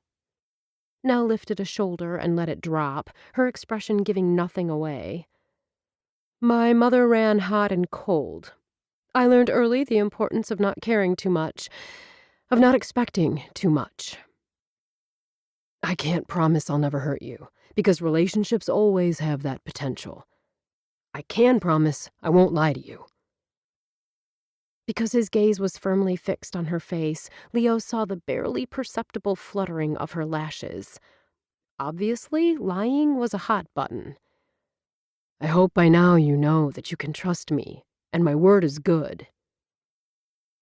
Nell lifted a shoulder and let it drop, her expression giving nothing away. "My mother ran hot and cold. I learned early the importance of not caring too much, of not expecting too much. I can't promise I'll never hurt you, because relationships always have that potential. I can promise I won't lie to you." Because his gaze was firmly fixed on her face, Leo saw the barely perceptible fluttering of her lashes. Obviously, lying was a hot button. I hope by now you know that you can trust me, and my word is good.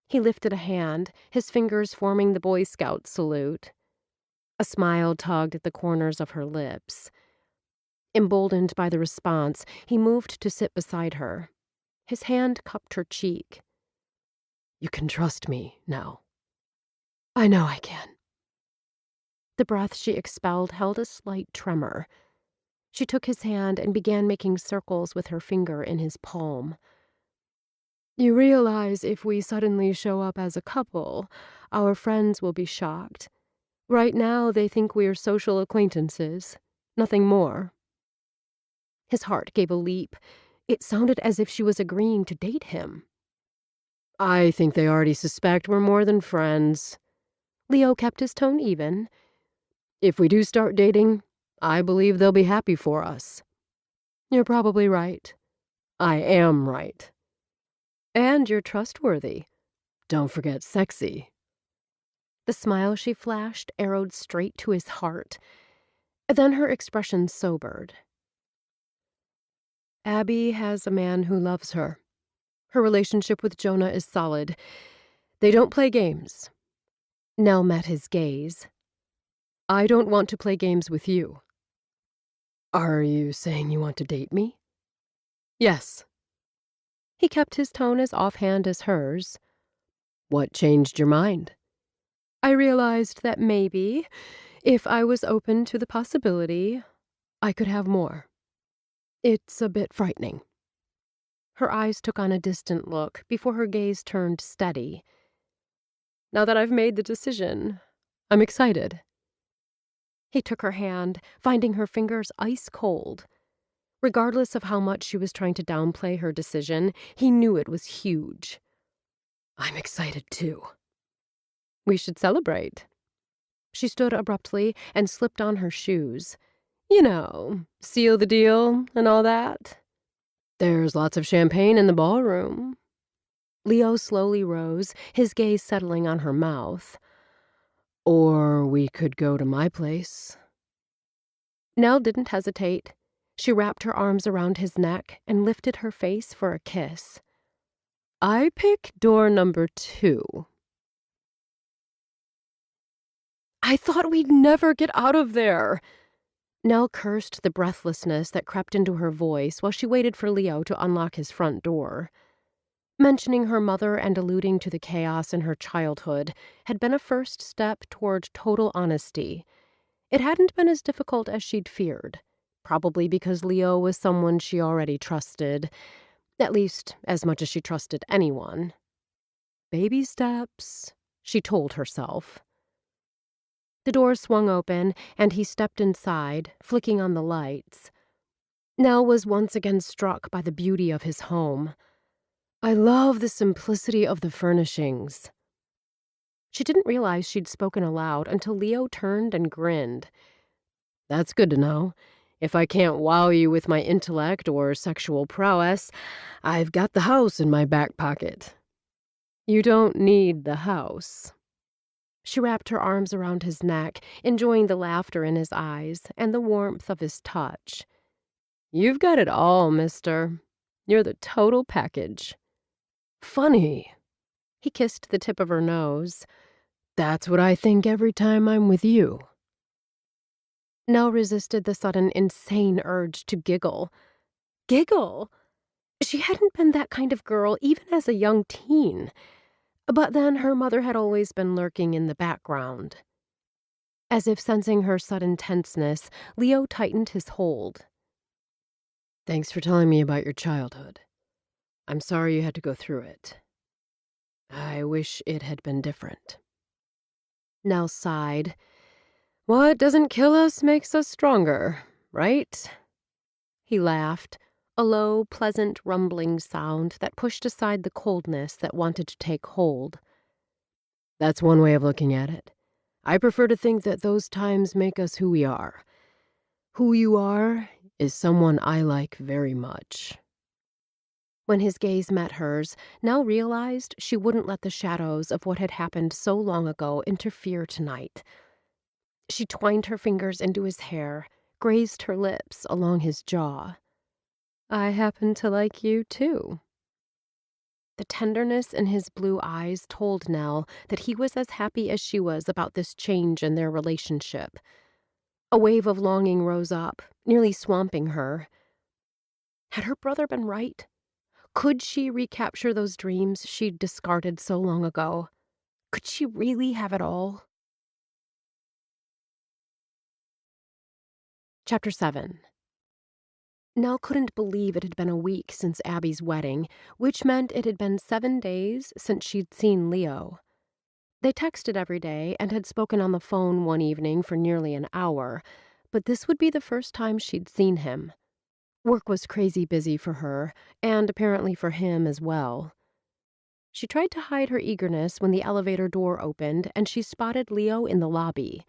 He lifted a hand, his fingers forming the Boy Scout salute. A smile tugged at the corners of her lips. Emboldened by the response, he moved to sit beside her. His hand cupped her cheek. You can trust me now. I know I can. The breath she expelled held a slight tremor. She took his hand and began making circles with her finger in his palm. You realize if we suddenly show up as a couple, our friends will be shocked. Right now, they think we are social acquaintances. Nothing more. His heart gave a leap. It sounded as if she was agreeing to date him. I think they already suspect we're more than friends. Leo kept his tone even. If we do start dating, I believe they'll be happy for us. You're probably right. I am right. And you're trustworthy. Don't forget sexy. The smile she flashed arrowed straight to his heart. Then her expression sobered. Abby has a man who loves her. Her relationship with Jonah is solid. They don't play games. Nell met his gaze. I don't want to play games with you. Are you saying you want to date me? Yes. He kept his tone as offhand as hers. What changed your mind? I realized that maybe, if I was open to the possibility, I could have more. It's a bit frightening. Her eyes took on a distant look before her gaze turned steady. Now that I've made the decision, I'm excited. He took her hand, finding her fingers ice cold. Regardless of how much she was trying to downplay her decision, he knew it was huge. I'm excited too. We should celebrate. She stood abruptly and slipped on her shoes. You know, seal the deal and all that. There's lots of champagne in the ballroom. Leo slowly rose, his gaze settling on her mouth. Or we could go to my place. Nell didn't hesitate. She wrapped her arms around his neck and lifted her face for a kiss. I pick door number 2. I thought we'd never get out of there. Nell cursed the breathlessness that crept into her voice while she waited for Leo to unlock his front door. Mentioning her mother and alluding to the chaos in her childhood had been a first step toward total honesty. It hadn't been as difficult as she'd feared, probably because Leo was someone she already trusted, at least as much as she trusted anyone. Baby steps, she told herself. The door swung open, and he stepped inside, flicking on the lights. Nell was once again struck by the beauty of his home. I love the simplicity of the furnishings. She didn't realize she'd spoken aloud until Leo turned and grinned. That's good to know. If I can't wow you with my intellect or sexual prowess, I've got the house in my back pocket. You don't need the house. She wrapped her arms around his neck, enjoying the laughter in his eyes and the warmth of his touch. You've got it all, mister. You're the total package. Funny. He kissed the tip of her nose. That's what I think every time I'm with you. Nell resisted the sudden insane urge to giggle. Giggle? She hadn't been that kind of girl even as a young teen. But then her mother had always been lurking in the background. As if sensing her sudden tenseness, Leo tightened his hold. Thanks for telling me about your childhood. I'm sorry you had to go through it. I wish it had been different. Nell sighed. What doesn't kill us makes us stronger, right? He laughed, a low, pleasant, rumbling sound that pushed aside the coldness that wanted to take hold. That's one way of looking at it. I prefer to think that those times make us who we are. Who you are is someone I like very much. When his gaze met hers, Nell realized she wouldn't let the shadows of what had happened so long ago interfere tonight. She twined her fingers into his hair, grazed her lips along his jaw. "I happen to like you, too." The tenderness in his blue eyes told Nell that he was as happy as she was about this change in their relationship. A wave of longing rose up, nearly swamping her. Had her brother been right? Could she recapture those dreams she'd discarded so long ago? Could she really have it all? Chapter 7. Nell couldn't believe it had been a week since Abby's wedding, which meant it had been 7 days since she'd seen Leo. They texted every day and had spoken on the phone one evening for nearly an hour, but this would be the first time she'd seen him. Work was crazy busy for her, and apparently for him as well. She tried to hide her eagerness when the elevator door opened and she spotted Leo in the lobby.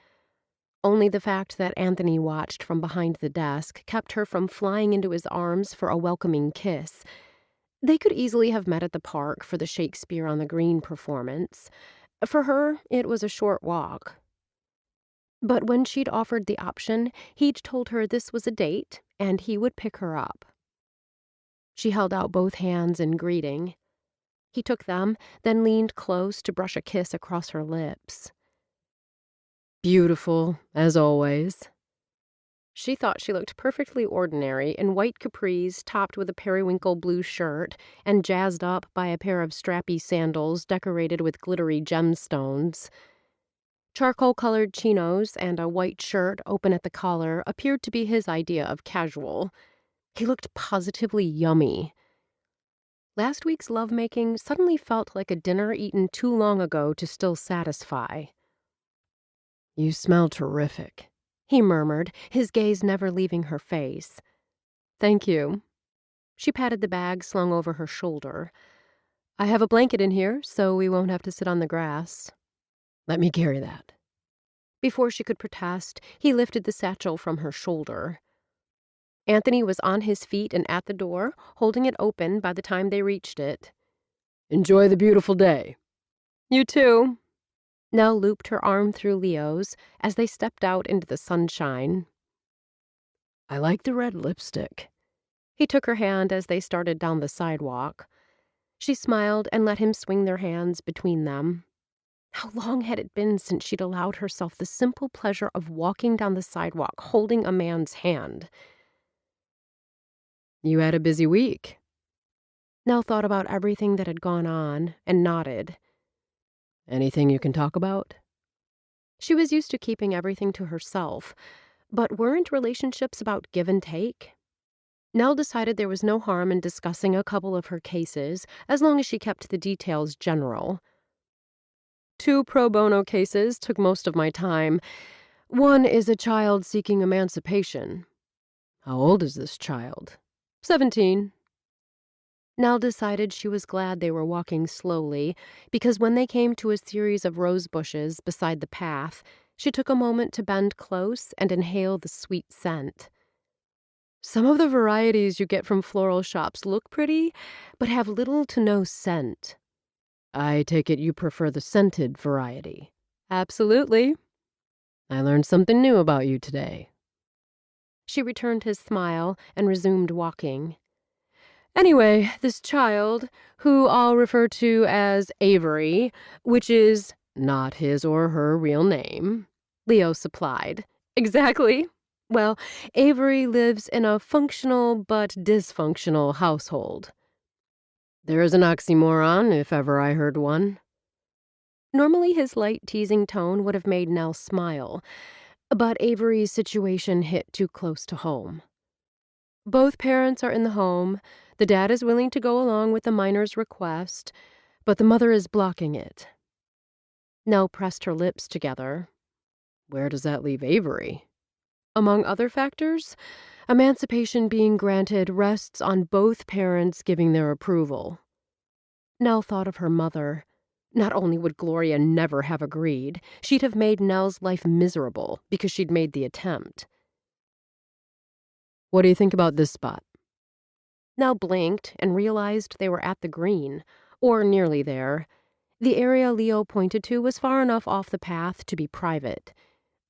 Only the fact that Anthony watched from behind the desk kept her from flying into his arms for a welcoming kiss. They could easily have met at the park for the Shakespeare on the Green performance. For her, it was a short walk. But when she'd offered the option, he'd told her this was a date and he would pick her up. She held out both hands in greeting. He took them, then leaned close to brush a kiss across her lips. "Beautiful, as always." She thought she looked perfectly ordinary in white capris topped with a periwinkle blue shirt and jazzed up by a pair of strappy sandals decorated with glittery gemstones. Charcoal-colored chinos and a white shirt open at the collar appeared to be his idea of casual. He looked positively yummy. Last week's lovemaking suddenly felt like a dinner eaten too long ago to still satisfy. "You smell terrific," he murmured, his gaze never leaving her face. "Thank you." She patted the bag slung over her shoulder. "I have a blanket in here, so we won't have to sit on the grass." "Let me carry that." Before she could protest, he lifted the satchel from her shoulder. Anthony was on his feet and at the door, holding it open by the time they reached it. "Enjoy the beautiful day." "You too." Nell looped her arm through Leo's as they stepped out into the sunshine. "I like the red lipstick." He took her hand as they started down the sidewalk. She smiled and let him swing their hands between them. How long had it been since she'd allowed herself the simple pleasure of walking down the sidewalk holding a man's hand? "You had a busy week." Nell thought about everything that had gone on and nodded. "Anything you can talk about?" She was used to keeping everything to herself, but weren't relationships about give and take? Nell decided there was no harm in discussing a couple of her cases, as long as she kept the details general. "2 pro bono cases took most of my time. One is a child seeking emancipation." "How old is this child?" 17. Nell decided she was glad they were walking slowly, because when they came to a series of rose bushes beside the path, she took a moment to bend close and inhale the sweet scent. "Some of the varieties you get from floral shops look pretty, but have little to no scent." "I take it you prefer the scented variety." "Absolutely." "I learned something new about you today." She returned his smile and resumed walking. "Anyway, this child, who I'll refer to as Avery, which is not his or her real name," Leo supplied. "Exactly. Well, Avery lives in a functional but dysfunctional household." "There's an oxymoron, if ever I heard one." Normally his light, teasing tone would have made Nell smile, but Avery's situation hit too close to home. "Both parents are in the home. The dad is willing to go along with the minor's request, but the mother is blocking it." Nell pressed her lips together. "Where does that leave Avery?" "Among other factors, emancipation being granted rests on both parents giving their approval." Nell thought of her mother. Not only would Gloria never have agreed, she'd have made Nell's life miserable because she'd made the attempt. "What do you think about this spot?" Nell blinked and realized they were at the green, or nearly there. The area Leo pointed to was far enough off the path to be private.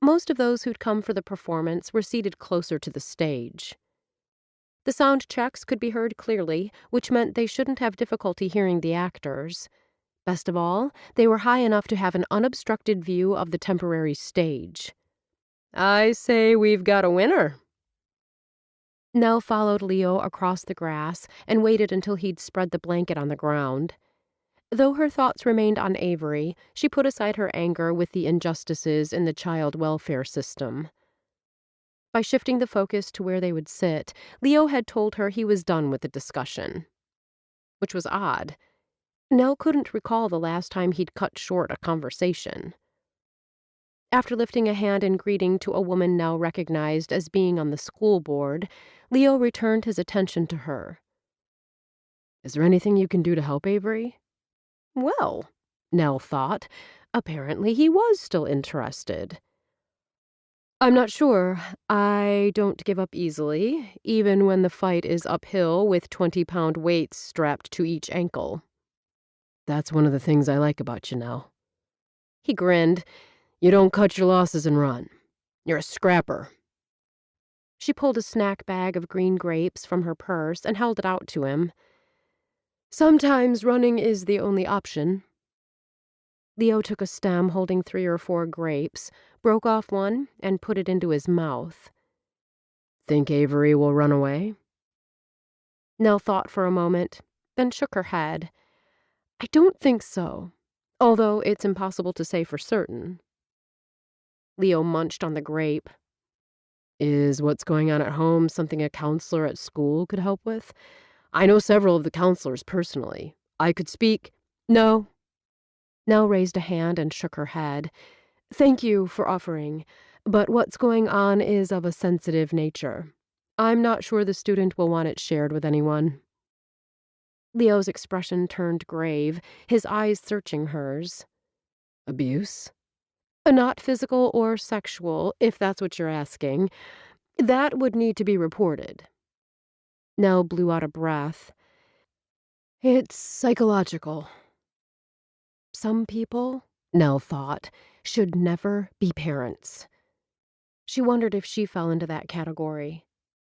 Most of those who'd come for the performance were seated closer to the stage. The sound checks could be heard clearly, which meant they shouldn't have difficulty hearing the actors. Best of all, they were high enough to have an unobstructed view of the temporary stage. "I say we've got a winner." Nell followed Leo across the grass and waited until he'd spread the blanket on the ground. Though her thoughts remained on Avery, she put aside her anger with the injustices in the child welfare system. By shifting the focus to where they would sit, Leo had told her he was done with the discussion. Which was odd. Nell couldn't recall the last time he'd cut short a conversation. After lifting a hand in greeting to a woman Nell recognized as being on the school board, Leo returned his attention to her. "Is there anything you can do to help Avery?" Well, Nell thought, apparently he was still interested. "I'm not sure. I don't give up easily, even when the fight is uphill with 20-pound weights strapped to each ankle." "That's one of the things I like about you, Nell." He grinned. "You don't cut your losses and run. You're a scrapper." She pulled a snack bag of green grapes from her purse and held it out to him. "Sometimes running is the only option." Leo took a stem holding 3 or 4 grapes, broke off one, and put it into his mouth. "Think Avery will run away?" Nell thought for a moment, then shook her head. "I don't think so, although it's impossible to say for certain." Leo munched on the grape. "Is what's going on at home something a counselor at school could help with? I know several of the counselors personally. I could speak—" "No." Nell raised a hand and shook her head. "Thank you for offering, but what's going on is of a sensitive nature. I'm not sure the student will want it shared with anyone." Leo's expression turned grave, his eyes searching hers. "Abuse?" "Not physical or sexual, if that's what you're asking. That would need to be reported." Nell blew out a breath. "It's psychological." Some people, Nell thought, should never be parents. She wondered if she fell into that category.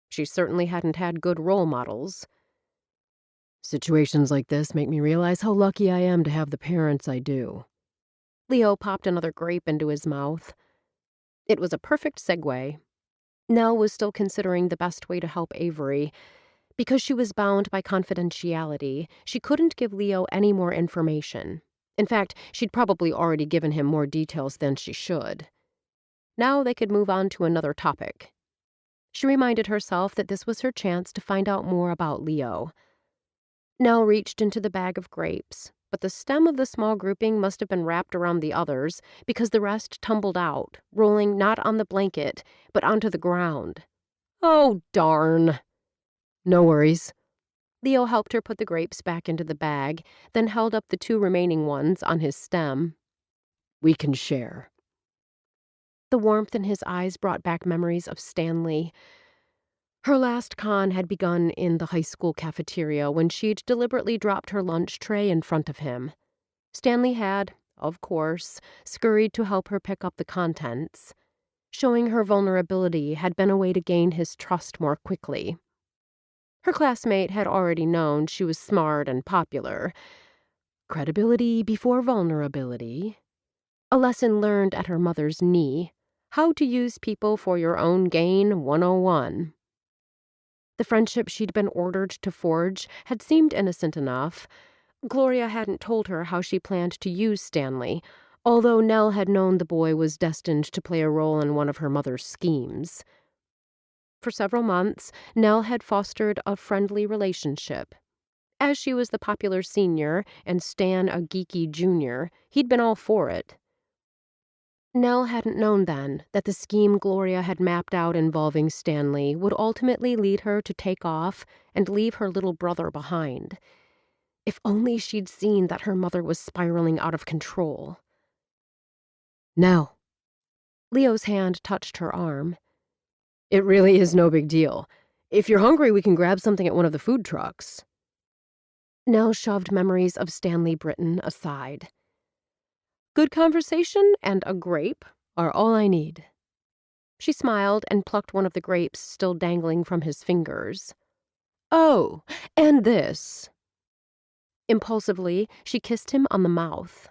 She certainly hadn't had good role models. "Situations like this make me realize how lucky I am to have the parents I do." Leo popped another grape into his mouth. It was a perfect segue. Nell was still considering the best way to help Avery. Because she was bound by confidentiality, she couldn't give Leo any more information. In fact, she'd probably already given him more details than she should. Now they could move on to another topic. She reminded herself that this was her chance to find out more about Leo. Nell reached into the bag of grapes, but the stem of the small grouping must have been wrapped around the others because the rest tumbled out, rolling not on the blanket, but onto the ground. "Oh, darn." "No worries." Leo helped her put the grapes back into the bag, then held up the 2 remaining ones on his stem. "We can share." The warmth in his eyes brought back memories of Stanley. Her last con had begun in the high school cafeteria when she'd deliberately dropped her lunch tray in front of him. Stanley had, of course, scurried to help her pick up the contents. Showing her vulnerability had been a way to gain his trust more quickly. Her classmate had already known she was smart and popular. Credibility before vulnerability. A lesson learned at her mother's knee. How to use people for your own gain 101. The friendship she'd been ordered to forge had seemed innocent enough. Gloria hadn't told her how she planned to use Stanley, although Nell had known the boy was destined to play a role in one of her mother's schemes. For several months, Nell had fostered a friendly relationship. As she was the popular senior and Stan a geeky junior, he'd been all for it. Nell hadn't known then that the scheme Gloria had mapped out involving Stanley would ultimately lead her to take off and leave her little brother behind. If only she'd seen that her mother was spiraling out of control. "Nell." Leo's hand touched her arm. "It really is no big deal. If you're hungry, we can grab something at one of the food trucks." Nell shoved memories of Stanley Britton aside. "Good conversation and a grape are all I need." She smiled and plucked one of the grapes still dangling from his fingers. "Oh, and this." Impulsively, she kissed him on the mouth.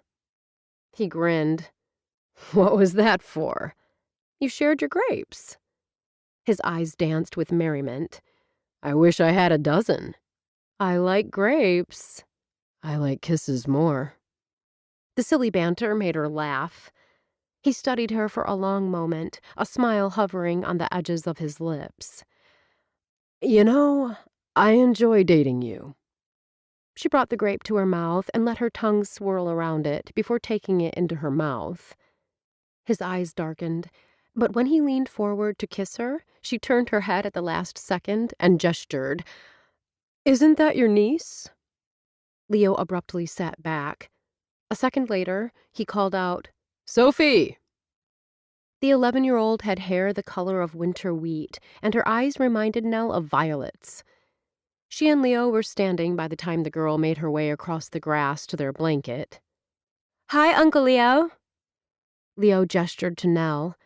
He grinned. "What was that for?" "You shared your grapes." His eyes danced with merriment. "I wish I had a dozen." "I like grapes." "I like kisses more." The silly banter made her laugh. He studied her for a long moment, a smile hovering on the edges of his lips. "You know, I enjoy dating you." She brought the grape to her mouth and let her tongue swirl around it before taking it into her mouth. His eyes darkened, but when he leaned forward to kiss her, she turned her head at the last second and gestured. "Isn't that your niece?" Leo abruptly sat back. A second later, he called out, "Sophie!" The 11-year-old had hair the color of winter wheat, and her eyes reminded Nell of violets. She and Leo were standing by the time the girl made her way across the grass to their blanket. "Hi, Uncle Leo." Leo gestured to Nell.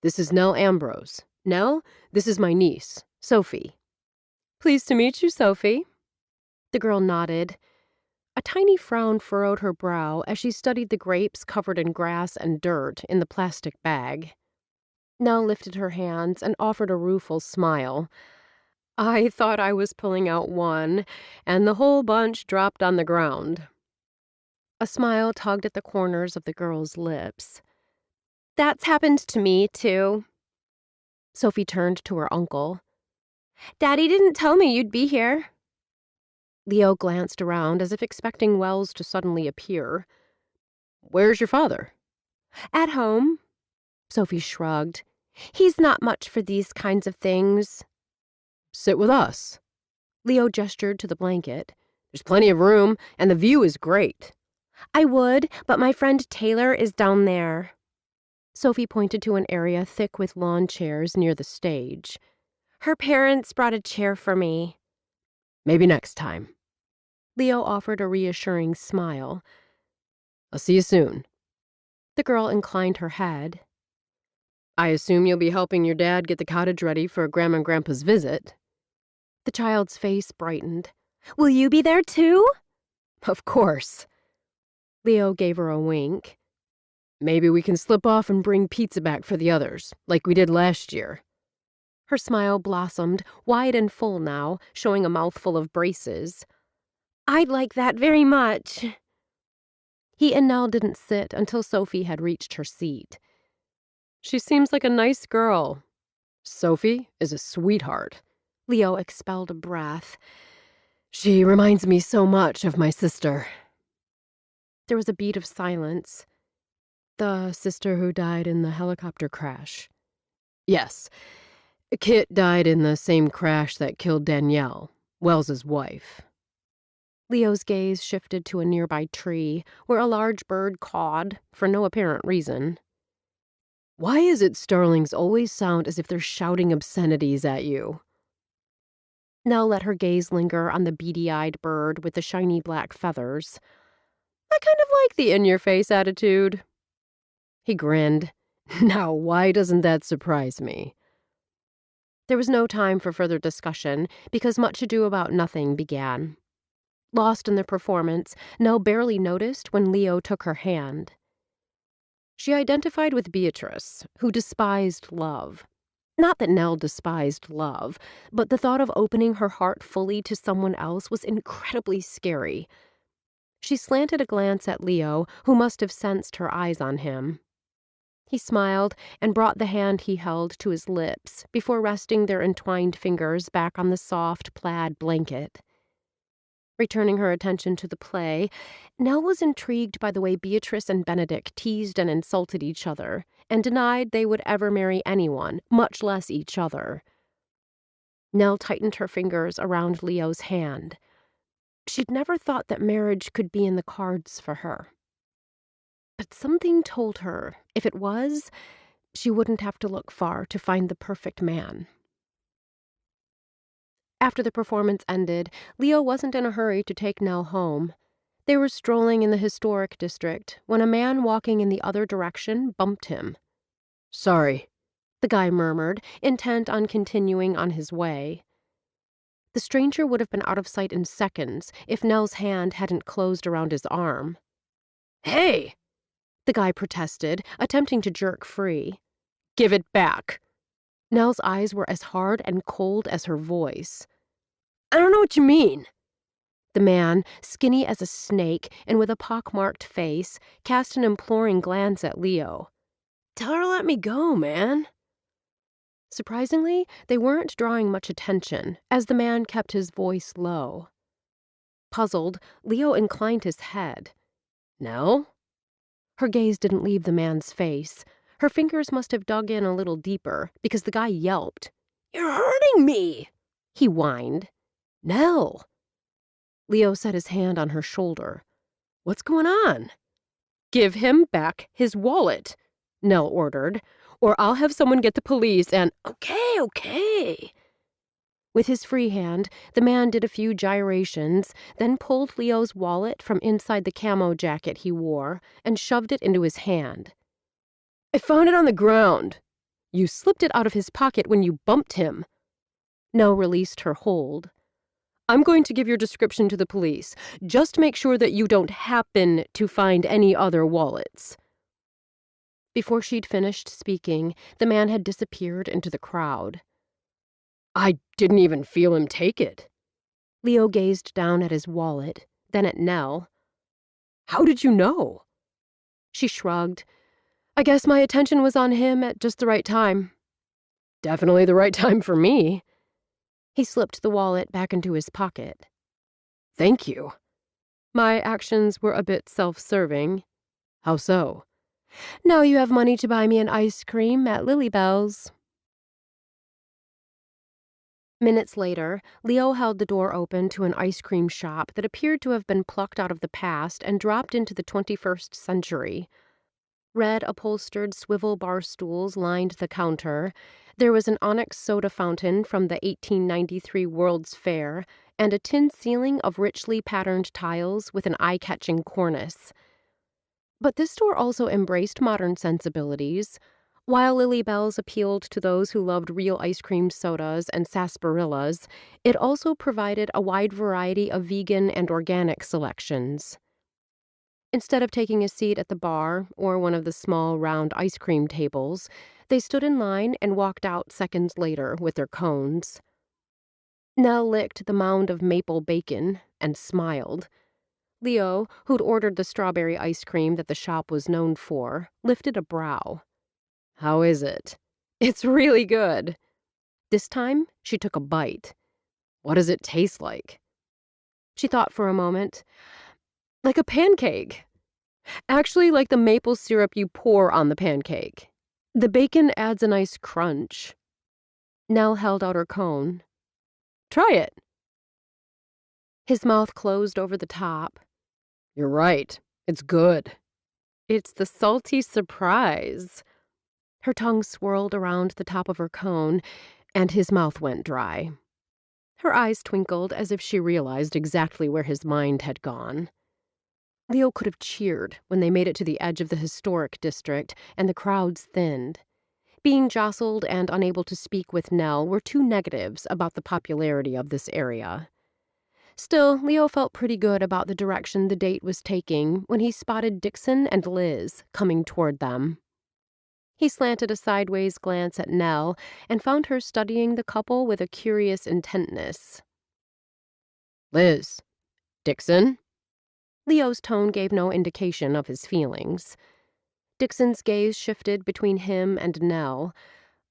"This is Nell Ambrose. Nell, this is my niece, Sophie." "Pleased to meet you, Sophie." The girl nodded. A tiny frown furrowed her brow as she studied the grapes covered in grass and dirt in the plastic bag. Nell lifted her hands and offered a rueful smile. "I thought I was pulling out one, and the whole bunch dropped on the ground." A smile tugged at the corners of the girl's lips. "That's happened to me, too." Sophie turned to her uncle. "Daddy didn't tell me you'd be here." Leo glanced around as if expecting Wells to suddenly appear. "Where's your father?" "At home." Sophie shrugged. "He's not much for these kinds of things." "Sit with us." Leo gestured to the blanket. "There's plenty of room, and the view is great." "I would, but my friend Taylor is down there." Sophie pointed to an area thick with lawn chairs near the stage. "Her parents brought a chair for me." "Maybe next time." Leo offered a reassuring smile. "I'll see you soon." The girl inclined her head. "I assume you'll be helping your dad get the cottage ready for Grandma and Grandpa's visit." The child's face brightened. "Will you be there too?" "Of course." Leo gave her a wink. "Maybe we can slip off and bring pizza back for the others, like we did last year." Her smile blossomed, wide and full now, showing a mouthful of braces. "I'd like that very much." He and Nell didn't sit until Sophie had reached her seat. "She seems like a nice girl." "Sophie is a sweetheart." Leo expelled a breath. "She reminds me so much of my sister." There was a beat of silence. "The sister who died in the helicopter crash?" "Yes. Kit died in the same crash that killed Danielle, Wells's wife." Leo's gaze shifted to a nearby tree, where a large bird cawed, for no apparent reason. "Why is it starlings always sound as if they're shouting obscenities at you?" Nell let her gaze linger on the beady-eyed bird with the shiny black feathers. "I kind of like the in-your-face attitude." He grinned. "Now, why doesn't that surprise me?" There was no time for further discussion, because much ado about nothing began. Lost in the performance, Nell barely noticed when Leo took her hand. She identified with Beatrice, who despised love. Not that Nell despised love, but the thought of opening her heart fully to someone else was incredibly scary. She slanted a glance at Leo, who must have sensed her eyes on him. He smiled and brought the hand he held to his lips before resting their entwined fingers back on the soft plaid blanket. Returning her attention to the play, Nell was intrigued by the way Beatrice and Benedict teased and insulted each other and denied they would ever marry anyone, much less each other. Nell tightened her fingers around Leo's hand. She'd never thought that marriage could be in the cards for her. But something told her, if it was, she wouldn't have to look far to find the perfect man. After the performance ended, Leo wasn't in a hurry to take Nell home. They were strolling in the historic district when a man walking in the other direction bumped him. "Sorry." the guy murmured, intent on continuing on his way. The stranger would have been out of sight in seconds if Nell's hand hadn't closed around his arm. "Hey!" the guy protested, attempting to jerk free. "Give it back." Nell's eyes were as hard and cold as her voice. "I don't know what you mean." The man, skinny as a snake and with a pockmarked face, cast an imploring glance at Leo. "Tell her to let me go, man." Surprisingly, they weren't drawing much attention, as the man kept his voice low. Puzzled, Leo inclined his head. "No?" Her gaze didn't leave the man's face. Her fingers must have dug in a little deeper, because the guy yelped. "You're hurting me!" he whined. "Nell!" Leo set his hand on her shoulder. "What's going on?" "Give him back his wallet," Nell ordered, "or I'll have someone get the police and—" Okay. With his free hand, the man did a few gyrations, then pulled Leo's wallet from inside the camo jacket he wore and shoved it into his hand. "I found it on the ground. You slipped it out of his pocket when you bumped him." Nell released her hold. "I'm going to give your description to the police. Just make sure that you don't happen to find any other wallets." Before she'd finished speaking, the man had disappeared into the crowd. "I didn't even feel him take it." Leo gazed down at his wallet, then at Nell. "How did you know?" She shrugged. "I guess my attention was on him at just the right time." "Definitely the right time for me." He slipped the wallet back into his pocket. "Thank you." "My actions were a bit self-serving." "How so?" "Now you have money to buy me an ice cream at Lilybell's." Minutes later, Leo held the door open to an ice cream shop that appeared to have been plucked out of the past and dropped into the 21st century. Red upholstered swivel bar stools lined the counter. There was an onyx soda fountain from the 1893 World's Fair and a tin ceiling of richly patterned tiles with an eye-catching cornice. But this store also embraced modern sensibilities. While Lilybell's appealed to those who loved real ice cream sodas and sarsaparillas, it also provided a wide variety of vegan and organic selections. Instead of taking a seat at the bar or one of the small round ice cream tables, they stood in line and walked out seconds later with their cones. Nell licked the mound of maple bacon and smiled. Leo, who'd ordered the strawberry ice cream that the shop was known for, lifted a brow. "How is it?" "It's really good." This time, she took a bite. "What does it taste like?" She thought for a moment. "Like a pancake. Actually, like the maple syrup you pour on the pancake. The bacon adds a nice crunch." Nell held out her cone. "Try it." His mouth closed over the top. "You're right. It's good." "It's the salty surprise." Her tongue swirled around the top of her cone, and his mouth went dry. Her eyes twinkled as if she realized exactly where his mind had gone. Leo could have cheered when they made it to the edge of the historic district and the crowds thinned. Being jostled and unable to speak with Nell were two negatives about the popularity of this area. Still, Leo felt pretty good about the direction the date was taking when he spotted Dixon and Liz coming toward them. He slanted a sideways glance at Nell and found her studying the couple with a curious intentness. "Liz. Dixon?" Leo's tone gave no indication of his feelings. Dixon's gaze shifted between him and Nell.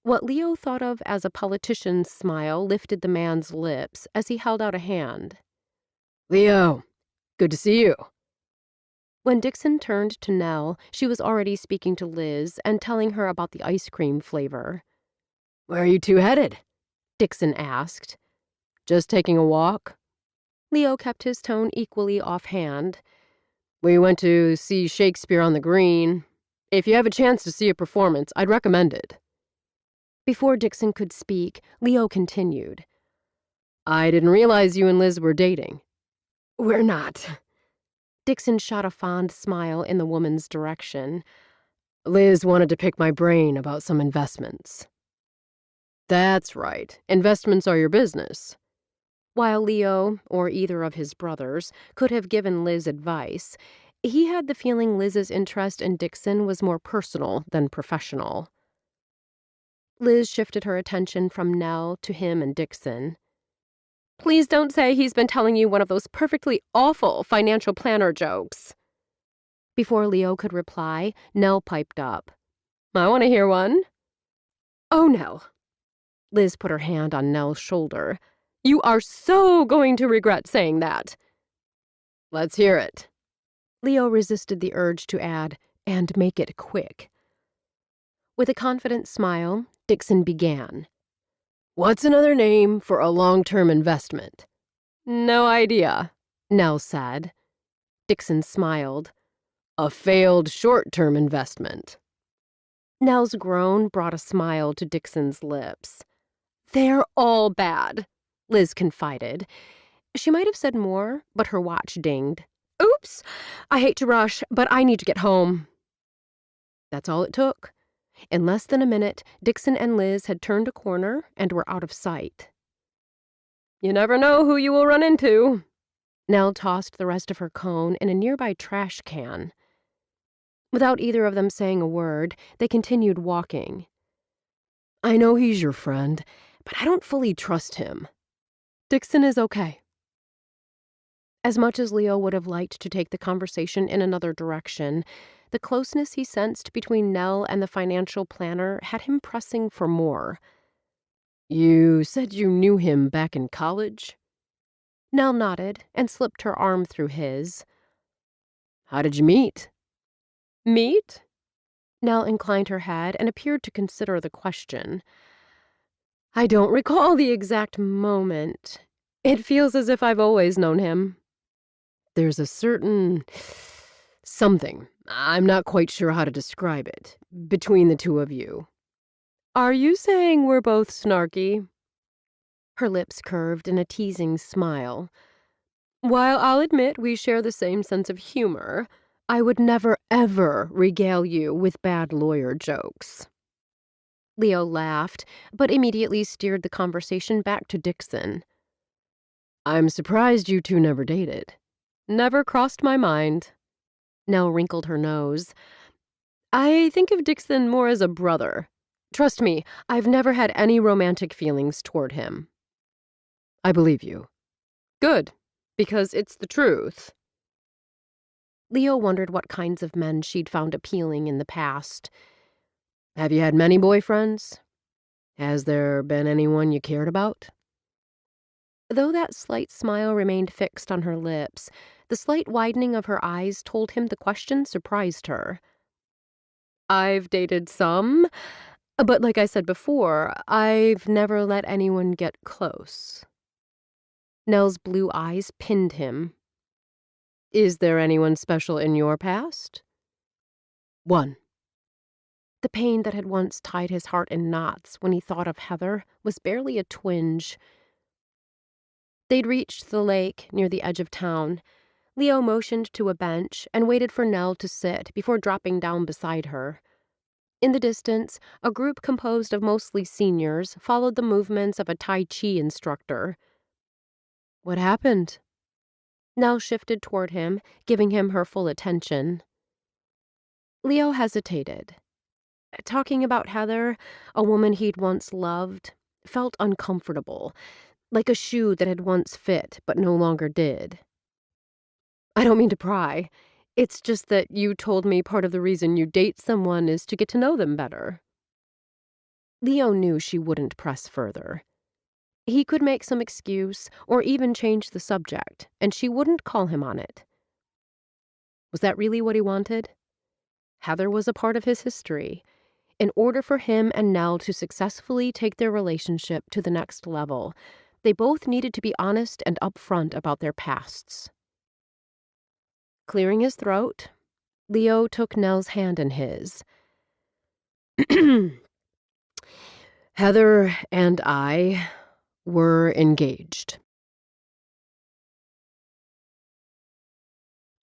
What Leo thought of as a politician's smile lifted the man's lips as he held out a hand. "Leo, good to see you." When Dixon turned to Nell, she was already speaking to Liz and telling her about the ice cream flavor. "Where are you two headed?" Dixon asked. "Just taking a walk." Leo kept his tone equally offhand. "We went to see Shakespeare on the Green. If you have a chance to see a performance, I'd recommend it." Before Dixon could speak, Leo continued. "I didn't realize you and Liz were dating." "We're not." Dixon shot a fond smile in the woman's direction. "Liz wanted to pick my brain about some investments." That's right. Investments are your business. While Leo, or either of his brothers, could have given Liz advice, he had the feeling Liz's interest in Dixon was more personal than professional. Liz shifted her attention from Nell to him and Dixon. Please don't say he's been telling you one of those perfectly awful financial planner jokes. Before Leo could reply, Nell piped up. I want to hear one. Oh, Nell. Liz put her hand on Nell's shoulder. You are so going to regret saying that. Let's hear it. Leo resisted the urge to add, and make it quick. With a confident smile, Dixon began. What's another name for a long-term investment? No idea, Nell said. Dixon smiled. A failed short-term investment. Nell's groan brought a smile to Dixon's lips. They're all bad, Liz confided. She might have said more, but her watch dinged. Oops! I hate to rush, but I need to get home. That's all it took. In less than a minute, Dixon and Liz had turned a corner and were out of sight. You never know who you will run into. Nell tossed the rest of her cone in a nearby trash can. Without either of them saying a word, they continued walking. I know he's your friend, but I don't fully trust him. Dixon is okay. As much as Leo would have liked to take the conversation in another direction, the closeness he sensed between Nell and the financial planner had him pressing for more. You said you knew him back in college? Nell nodded and slipped her arm through his. How did you meet? Meet? Nell inclined her head and appeared to consider the question. I don't recall the exact moment. It feels as if I've always known him. There's a certain something, I'm not quite sure how to describe it, between the two of you. Are you saying we're both snarky? Her lips curved in a teasing smile. While I'll admit we share the same sense of humor, I would never, ever regale you with bad lawyer jokes. Leo laughed, but immediately steered the conversation back to Dixon. I'm surprised you two never dated. Never crossed my mind. Nell wrinkled her nose. I think of Dixon more as a brother. Trust me, I've never had any romantic feelings toward him. I believe you. Good, because it's the truth. Leo wondered what kinds of men she'd found appealing in the past. Have you had many boyfriends? Has there been anyone you cared about? Though that slight smile remained fixed on her lips, the slight widening of her eyes told him the question surprised her. I've dated some, but like I said before, I've never let anyone get close. Nell's blue eyes pinned him. Is there anyone special in your past? One. The pain that had once tied his heart in knots when he thought of Heather was barely a twinge. They'd reached the lake near the edge of town. Leo motioned to a bench and waited for Nell to sit before dropping down beside her. In the distance, a group composed of mostly seniors followed the movements of a Tai Chi instructor. What happened? Nell shifted toward him, giving him her full attention. Leo hesitated. Talking about Heather, a woman he'd once loved, felt uncomfortable, like a shoe that had once fit but no longer did. I don't mean to pry. It's just that you told me part of the reason you date someone is to get to know them better. Leo knew she wouldn't press further. He could make some excuse or even change the subject, and she wouldn't call him on it. Was that really what he wanted? Heather was a part of his history. In order for him and Nell to successfully take their relationship to the next level, they both needed to be honest and upfront about their pasts. Clearing his throat, Leo took Nell's hand in his. Heather and I were engaged.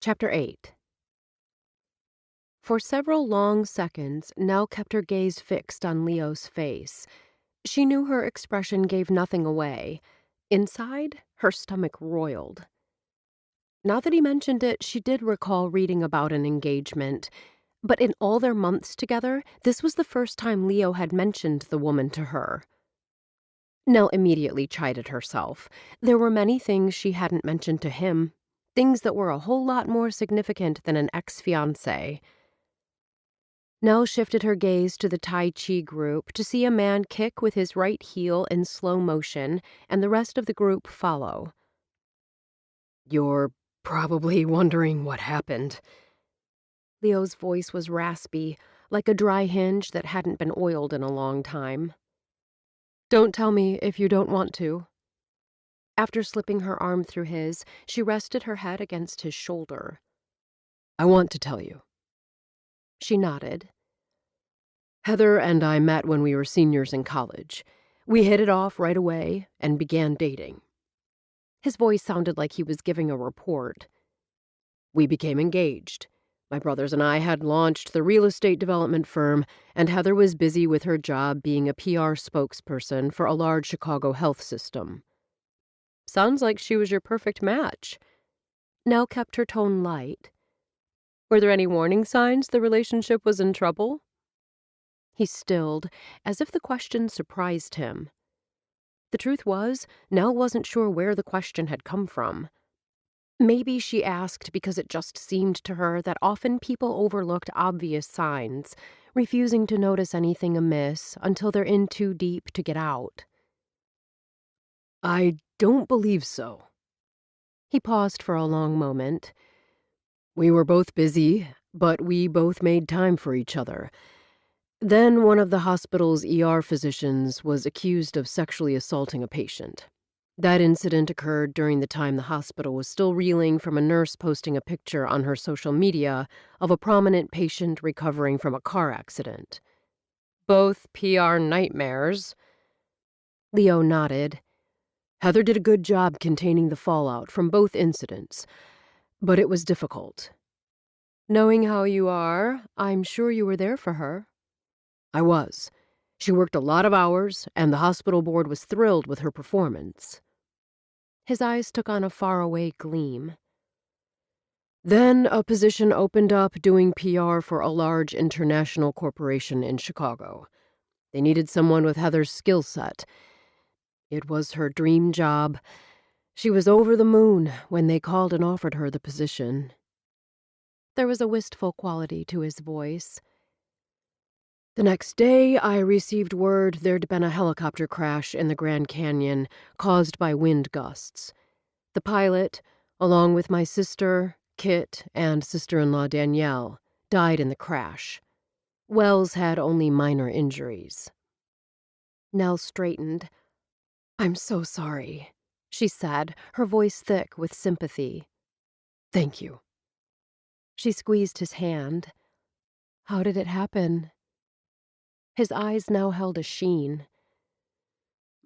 Chapter 8. For several long seconds, Nell kept her gaze fixed on Leo's face. She knew her expression gave nothing away. Inside, her stomach roiled. Now that he mentioned it, she did recall reading about an engagement. But in all their months together, this was the first time Leo had mentioned the woman to her. Nell immediately chided herself. There were many things she hadn't mentioned to him, things that were a whole lot more significant than an ex-fiancé. Nell shifted her gaze to the Tai Chi group to see a man kick with his right heel in slow motion and the rest of the group follow. "You're probably wondering what happened." Leo's voice was raspy, like a dry hinge that hadn't been oiled in a long time. "Don't tell me if you don't want to." After slipping her arm through his, she rested her head against his shoulder. "I want to tell you." She nodded. "Heather and I met when we were seniors in college. We hit it off right away and began dating." His voice sounded like he was giving a report. "We became engaged. My brothers and I had launched the real estate development firm, and Heather was busy with her job being a PR spokesperson for a large Chicago health system." "Sounds like she was your perfect match." Nell kept her tone light. "Were there any warning signs the relationship was in trouble?" He stilled, as if the question surprised him. The truth was, Nell wasn't sure where the question had come from. Maybe she asked because it just seemed to her that often people overlooked obvious signs, refusing to notice anything amiss until they're in too deep to get out. "I don't believe so." He paused for a long moment. "We were both busy, but we both made time for each other. Then one of the hospital's ER physicians was accused of sexually assaulting a patient. That incident occurred during the time the hospital was still reeling from a nurse posting a picture on her social media of a prominent patient recovering from a car accident." "Both PR nightmares." Leo nodded. "Heather did a good job containing the fallout from both incidents, but it was difficult." "Knowing how you are, I'm sure you were there for her." "I was. She worked a lot of hours, and the hospital board was thrilled with her performance." His eyes took on a faraway gleam. "Then a position opened up doing PR for a large international corporation in Chicago. They needed someone with Heather's skill set. It was her dream job. She was over the moon when they called and offered her the position." There was a wistful quality to his voice. "The next day, I received word there'd been a helicopter crash in the Grand Canyon caused by wind gusts. The pilot, along with my sister, Kit, and sister-in-law Danielle, died in the crash. Wells had only minor injuries." Nell straightened. "I'm so sorry," she said, her voice thick with sympathy. "Thank you." She squeezed his hand. "How did it happen?" His eyes now held a sheen.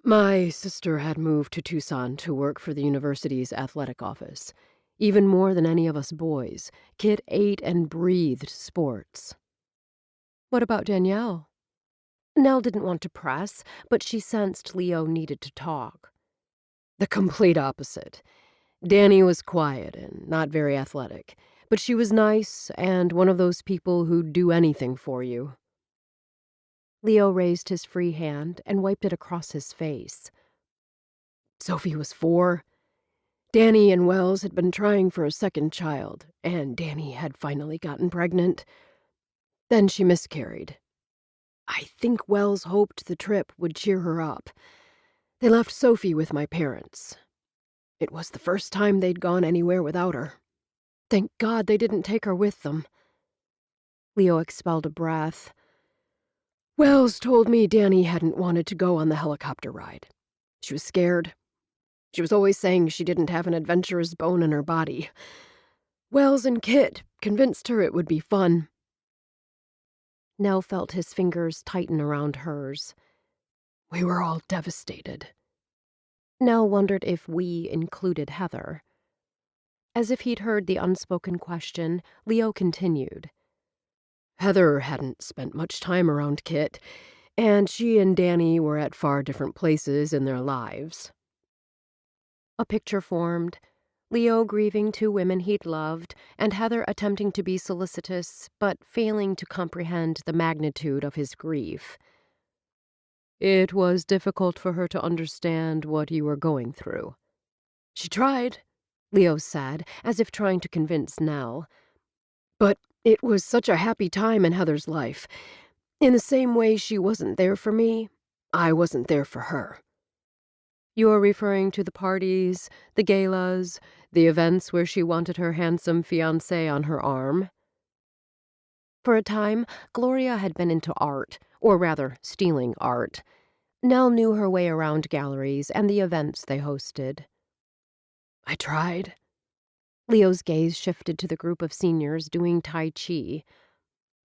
"My sister had moved to Tucson to work for the university's athletic office. Even more than any of us boys, Kit ate and breathed sports." "What about Danielle?" Nell didn't want to press, but she sensed Leo needed to talk. "The complete opposite. Danny was quiet and not very athletic, but she was nice and one of those people who'd do anything for you." Leo raised his free hand and wiped it across his face. "Sophie was 4. Danny and Wells had been trying for a second child, and Danny had finally gotten pregnant. Then she miscarried. I think Wells hoped the trip would cheer her up. They left Sophie with my parents. It was the first time they'd gone anywhere without her. Thank God they didn't take her with them." Leo expelled a breath. "Wells told me Danny hadn't wanted to go on the helicopter ride. She was scared. She was always saying she didn't have an adventurous bone in her body. Wells and Kit convinced her it would be fun." Nell felt his fingers tighten around hers. "We were all devastated." Nell wondered if "we" included Heather. As if he'd heard the unspoken question, Leo continued. "Heather hadn't spent much time around Kit, and she and Danny were at far different places in their lives. A picture formed, Leo grieving two women he'd loved, and Heather attempting to be solicitous, but failing to comprehend the magnitude of his grief. It was difficult for her to understand what you were going through. She tried, Leo said, as if trying to convince Nell. But it was such a happy time in Heather's life. In the same way she wasn't there for me, I wasn't there for her. You're referring to the parties, the galas, the events where she wanted her handsome fiancé on her arm? For a time, Gloria had been into art, or rather, stealing art. Nell knew her way around galleries and the events they hosted. I tried. Leo's gaze shifted to the group of seniors doing Tai Chi.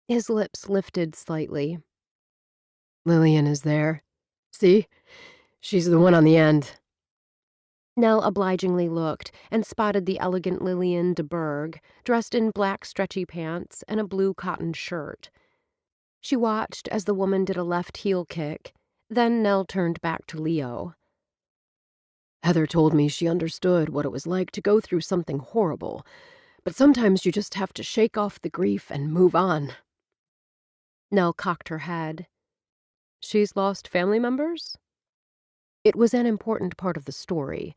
His lips lifted slightly. Lillian is there. See? She's the one on the end. Nell obligingly looked and spotted the elegant Lillian de Berg, dressed in black stretchy pants and a blue cotton shirt. She watched as the woman did a left heel kick, then Nell turned back to Leo. Heather told me she understood what it was like to go through something horrible, but sometimes you just have to shake off the grief and move on. Nell cocked her head. She's lost family members? It was an important part of the story.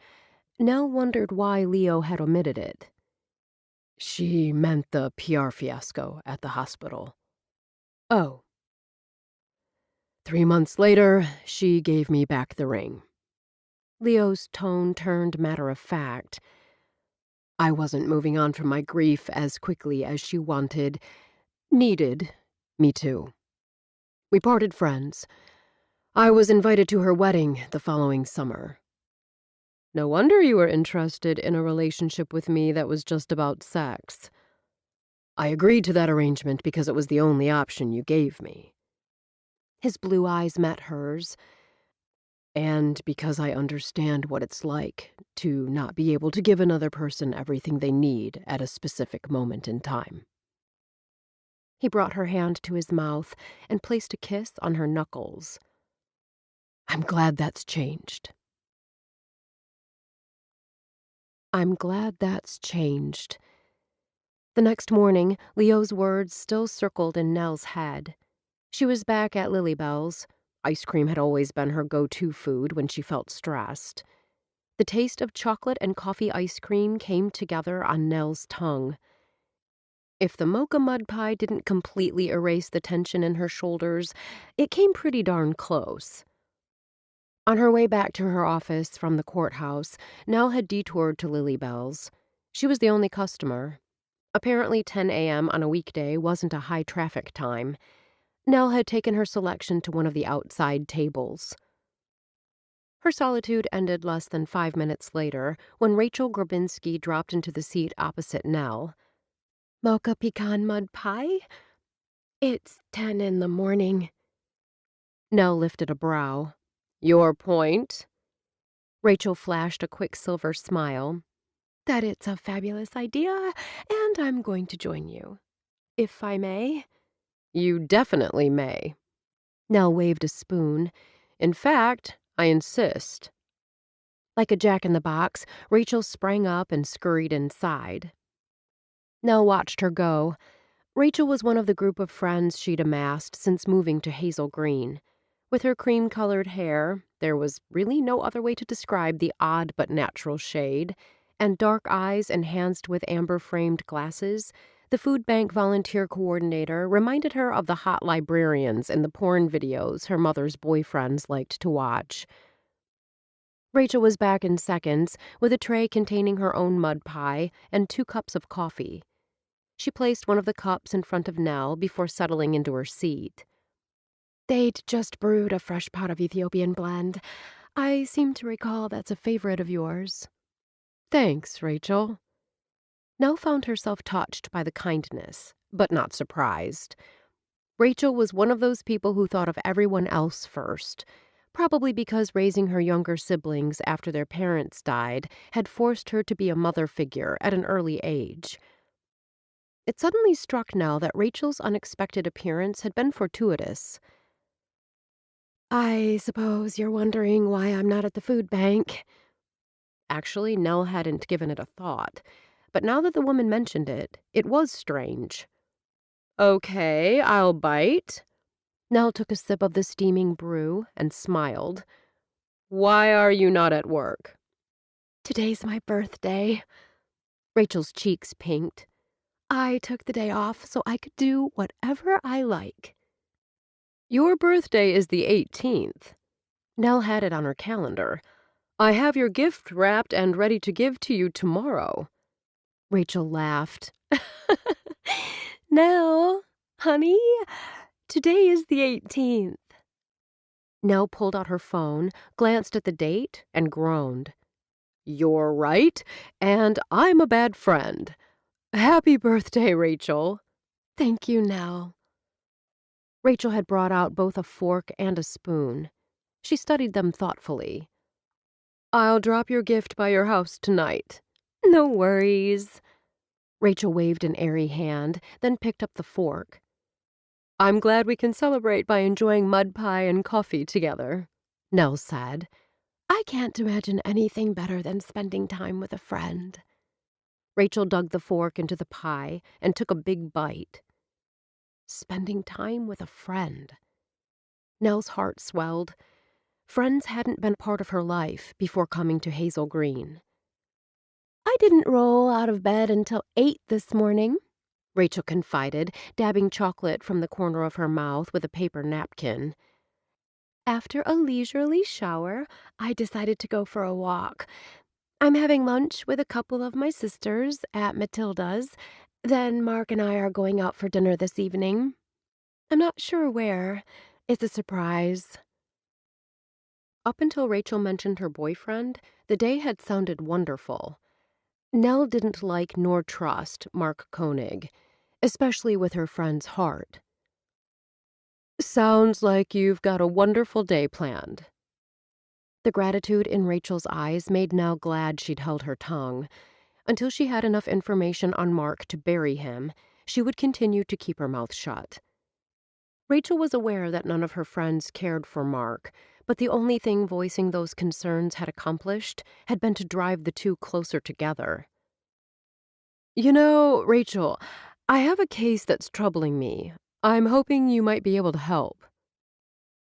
Nell wondered why Leo had omitted it. She meant the PR fiasco at the hospital. Oh. 3 months later, she gave me back the ring. Leo's tone turned matter-of-fact. I wasn't moving on from my grief as quickly as she needed me to. We parted friends. I was invited to her wedding the following summer. No wonder you were interested in a relationship with me that was just about sex. I agreed to that arrangement because it was the only option you gave me. His blue eyes met hers, and because I understand what it's like to not be able to give another person everything they need at a specific moment in time. He brought her hand to his mouth and placed a kiss on her knuckles. I'm glad that's changed. I'm glad that's changed. The next morning, Leo's words still circled in Nell's head. She was back at Lilybell's. Ice cream had always been her go-to food when she felt stressed. The taste of chocolate and coffee ice cream came together on Nell's tongue. If the mocha mud pie didn't completely erase the tension in her shoulders, it came pretty darn close. On her way back to her office from the courthouse, Nell had detoured to Lilybell's. She was the only customer. Apparently 10 a.m. on a weekday wasn't a high-traffic time. Nell had taken her selection to one of the outside tables. Her solitude ended less than 5 minutes later when Rachel Grabinski dropped into the seat opposite Nell. Mocha pecan mud pie? It's 10 in the morning. Nell lifted a brow. Your point? Rachel flashed a quicksilver smile. That it's a fabulous idea, and I'm going to join you. If I may? You definitely may. Nell waved a spoon. In fact, I insist. Like a jack-in-the-box, Rachel sprang up and scurried inside. Nell watched her go. Rachel was one of the group of friends she'd amassed since moving to Hazel Green. With her cream-colored hair, there was really no other way to describe the odd but natural shade, and dark eyes enhanced with amber-framed glasses, the food bank volunteer coordinator reminded her of the hot librarians in the porn videos her mother's boyfriends liked to watch. Rachel was back in seconds with a tray containing her own mud pie and 2 cups of coffee. She placed one of the cups in front of Nell before settling into her seat. They'd just brewed a fresh pot of Ethiopian blend. I seem to recall that's a favorite of yours. Thanks, Rachel. Nell found herself touched by the kindness, but not surprised. Rachel was one of those people who thought of everyone else first, probably because raising her younger siblings after their parents died had forced her to be a mother figure at an early age. It suddenly struck Nell that Rachel's unexpected appearance had been fortuitous. I suppose you're wondering why I'm not at the food bank. Actually, Nell hadn't given it a thought, but now that the woman mentioned it, it was strange. Okay, I'll bite. Nell took a sip of the steaming brew and smiled. Why are you not at work? Today's my birthday. Rachel's cheeks pinked. I took the day off so I could do whatever I like. Your birthday is the 18th. Nell had it on her calendar. I have your gift wrapped and ready to give to you tomorrow. Rachel laughed. Nell, honey, today is the 18th. Nell pulled out her phone, glanced at the date, and groaned. You're right, and I'm a bad friend. Happy birthday, Rachel. Thank you, Nell. Rachel had brought out both a fork and a spoon. She studied them thoughtfully. I'll drop your gift by your house tonight. No worries. Rachel waved an airy hand, then picked up the fork. I'm glad we can celebrate by enjoying mud pie and coffee together, Nell said. I can't imagine anything better than spending time with a friend. Rachel dug the fork into the pie and took a big bite. Spending time with a friend. Nell's heart swelled. Friends hadn't been part of her life before coming to Hazel Green. I didn't roll out of bed until 8 this morning, Rachel confided, dabbing chocolate from the corner of her mouth with a paper napkin. After a leisurely shower, I decided to go for a walk. I'm having lunch with a couple of my sisters at Matilda's. Then Mark and I are going out for dinner this evening. I'm not sure where. It's a surprise. Up until Rachel mentioned her boyfriend, the day had sounded wonderful. Nell didn't like nor trust Mark Koenig, especially with her friend's heart. Sounds like you've got a wonderful day planned. The gratitude in Rachel's eyes made Nell glad she'd held her tongue. Until she had enough information on Mark to bury him, she would continue to keep her mouth shut. Rachel was aware that none of her friends cared for Mark, but the only thing voicing those concerns had accomplished had been to drive the two closer together. You know, Rachel, I have a case that's troubling me. I'm hoping you might be able to help.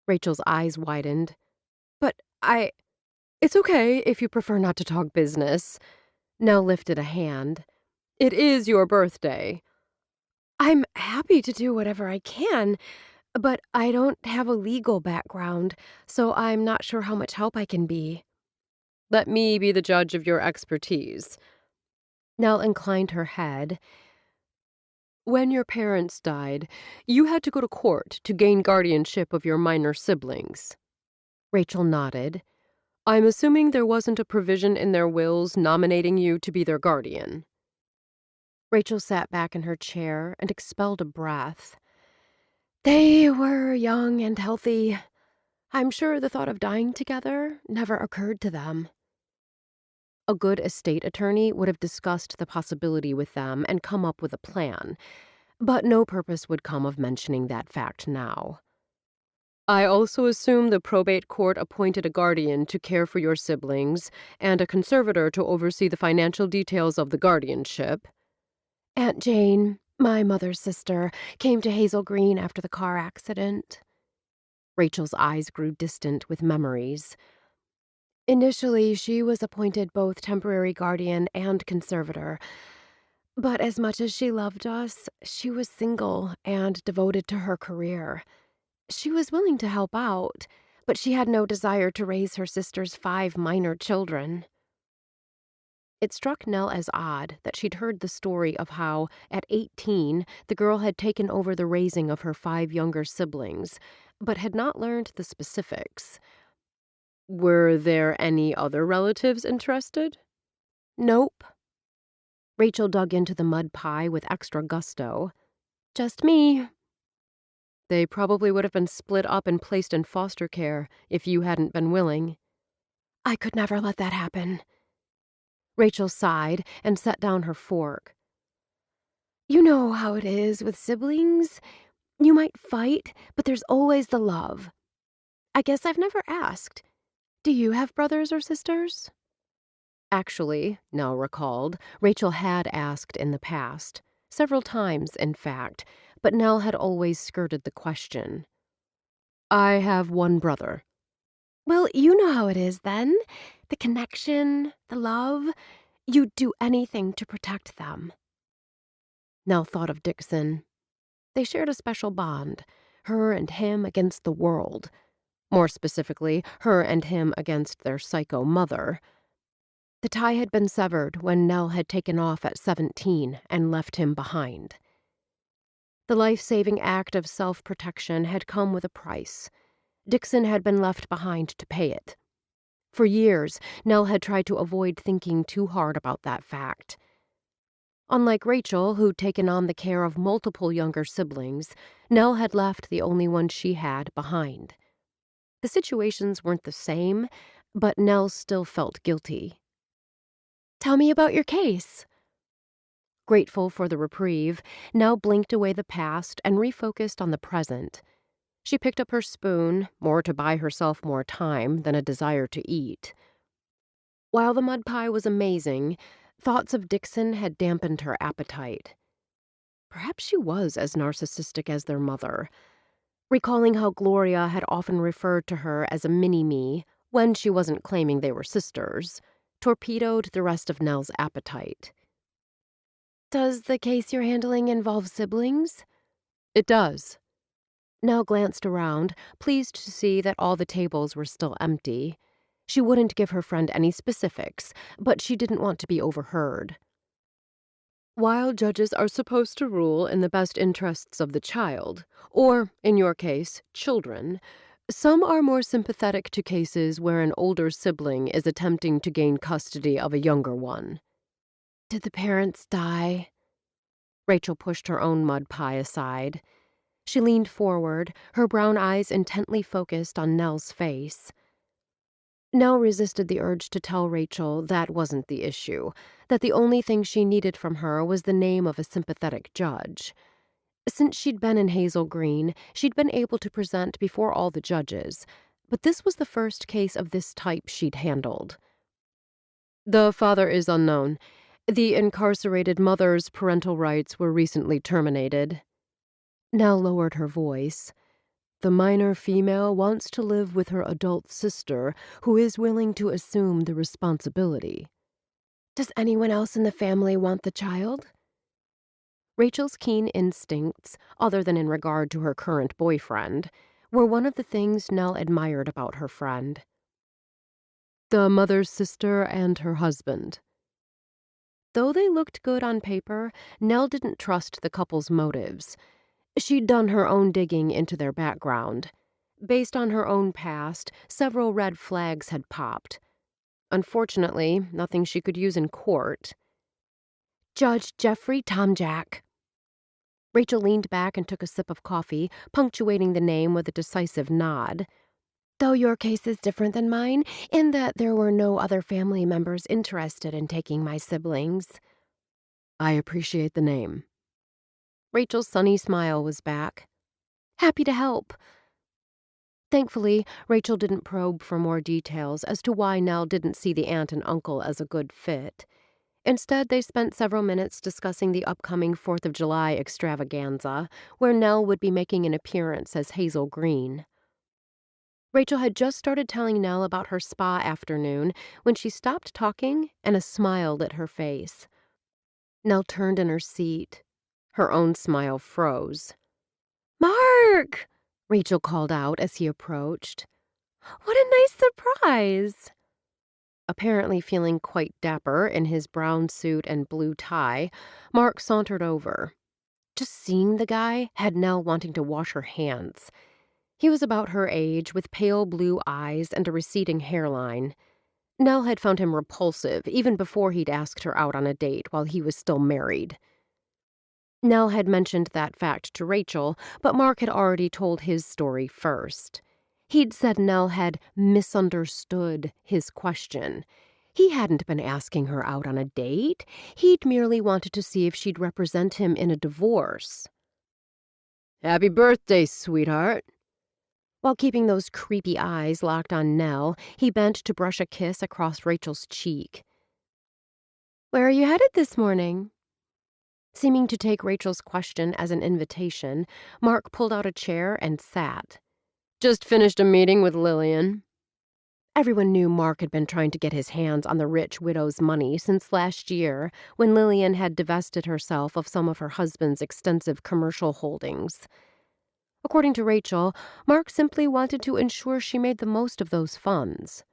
Rachel's eyes widened. But it's okay if you prefer not to talk business. Nell lifted a hand. It is your birthday. I'm happy to do whatever I can, but I don't have a legal background, so I'm not sure how much help I can be. Let me be the judge of your expertise. Nell inclined her head. When your parents died, you had to go to court to gain guardianship of your minor siblings. Rachel nodded. I'm assuming there wasn't a provision in their wills nominating you to be their guardian. Rachel sat back in her chair and expelled a breath. They were young and healthy. I'm sure the thought of dying together never occurred to them. A good estate attorney would have discussed the possibility with them and come up with a plan, but no purpose would come of mentioning that fact now. I also assume the probate court appointed a guardian to care for your siblings and a conservator to oversee the financial details of the guardianship. Aunt Jane, my mother's sister, came to Hazel Green after the car accident. Rachel's eyes grew distant with memories. Initially, she was appointed both temporary guardian and conservator. But as much as she loved us, she was single and devoted to her career. She was willing to help out, but she had no desire to raise her sister's 5 minor children. It struck Nell as odd that she'd heard the story of how, at 18, the girl had taken over the raising of her 5 younger siblings, but had not learned the specifics. Were there any other relatives interested? Nope. Rachel dug into the mud pie with extra gusto. Just me. They probably would have been split up and placed in foster care if you hadn't been willing. I could never let that happen. Rachel sighed and set down her fork. You know how it is with siblings. You might fight, but there's always the love. I guess I've never asked. Do you have brothers or sisters? Actually, Nell recalled, Rachel had asked in the past, several times, in fact, but Nell had always skirted the question. I have one brother. Well, you know how it is then. The connection, the love. You'd do anything to protect them. Nell thought of Dixon. They shared a special bond, her and him against the world. More specifically, her and him against their psycho mother. The tie had been severed when Nell had taken off at 17 and left him behind. The life-saving act of self-protection had come with a price. Dixon had been left behind to pay it. For years, Nell had tried to avoid thinking too hard about that fact. Unlike Rachel, who'd taken on the care of multiple younger siblings, Nell had left the only one she had behind. The situations weren't the same, but Nell still felt guilty. Tell me about your case. Grateful for the reprieve, Nell blinked away the past and refocused on the present. She picked up her spoon, more to buy herself more time than a desire to eat. While the mud pie was amazing, thoughts of Dixon had dampened her appetite. Perhaps she was as narcissistic as their mother. Recalling how Gloria had often referred to her as a mini-me when she wasn't claiming they were sisters, torpedoed the rest of Nell's appetite. Does the case you're handling involve siblings? It does. Nell glanced around, pleased to see that all the tables were still empty. She wouldn't give her friend any specifics, but she didn't want to be overheard. While judges are supposed to rule in the best interests of the child, or, in your case, children, some are more sympathetic to cases where an older sibling is attempting to gain custody of a younger one. Did the parents die? Rachel pushed her own mud pie aside. She leaned forward, her brown eyes intently focused on Nell's face. Nell resisted the urge to tell Rachel that wasn't the issue, that the only thing she needed from her was the name of a sympathetic judge. Since she'd been in Hazel Green, she'd been able to present before all the judges, but this was the first case of this type she'd handled. The father is unknown. The incarcerated mother's parental rights were recently terminated. Nell lowered her voice. The minor female wants to live with her adult sister, who is willing to assume the responsibility. Does anyone else in the family want the child? Rachel's keen instincts, other than in regard to her current boyfriend, were one of the things Nell admired about her friend. The mother's sister and her husband. Though they looked good on paper, Nell didn't trust the couple's motives. She'd done her own digging into their background. Based on her own past, several red flags had popped. Unfortunately, nothing she could use in court. Judge Jeffrey Tomjack. Rachel leaned back and took a sip of coffee, punctuating the name with a decisive nod. Though your case is different than mine, in that there were no other family members interested in taking my siblings. I appreciate the name. Rachel's sunny smile was back. Happy to help. Thankfully, Rachel didn't probe for more details as to why Nell didn't see the aunt and uncle as a good fit. Instead, they spent several minutes discussing the upcoming 4th of July extravaganza, where Nell would be making an appearance as Hazel Green. Rachel had just started telling Nell about her spa afternoon when she stopped talking and a smile lit her face. Nell turned in her seat. Her own smile froze. Mark! Rachel called out as he approached. What a nice surprise! Apparently feeling quite dapper in his brown suit and blue tie, Mark sauntered over. Just seeing the guy had Nell wanting to wash her hands. He was about her age, with pale blue eyes and a receding hairline. Nell had found him repulsive even before he'd asked her out on a date while he was still married. Nell had mentioned that fact to Rachel, but Mark had already told his story first. He'd said Nell had misunderstood his question. He hadn't been asking her out on a date. He'd merely wanted to see if she'd represent him in a divorce. Happy birthday, sweetheart. While keeping those creepy eyes locked on Nell, he bent to brush a kiss across Rachel's cheek. "Where are you headed this morning?" Seeming to take Rachel's question as an invitation, Mark pulled out a chair and sat. "Just finished a meeting with Lillian." Everyone knew Mark had been trying to get his hands on the rich widow's money since last year, when Lillian had divested herself of some of her husband's extensive commercial holdings. According to Rachel, Mark simply wanted to ensure she made the most of those funds.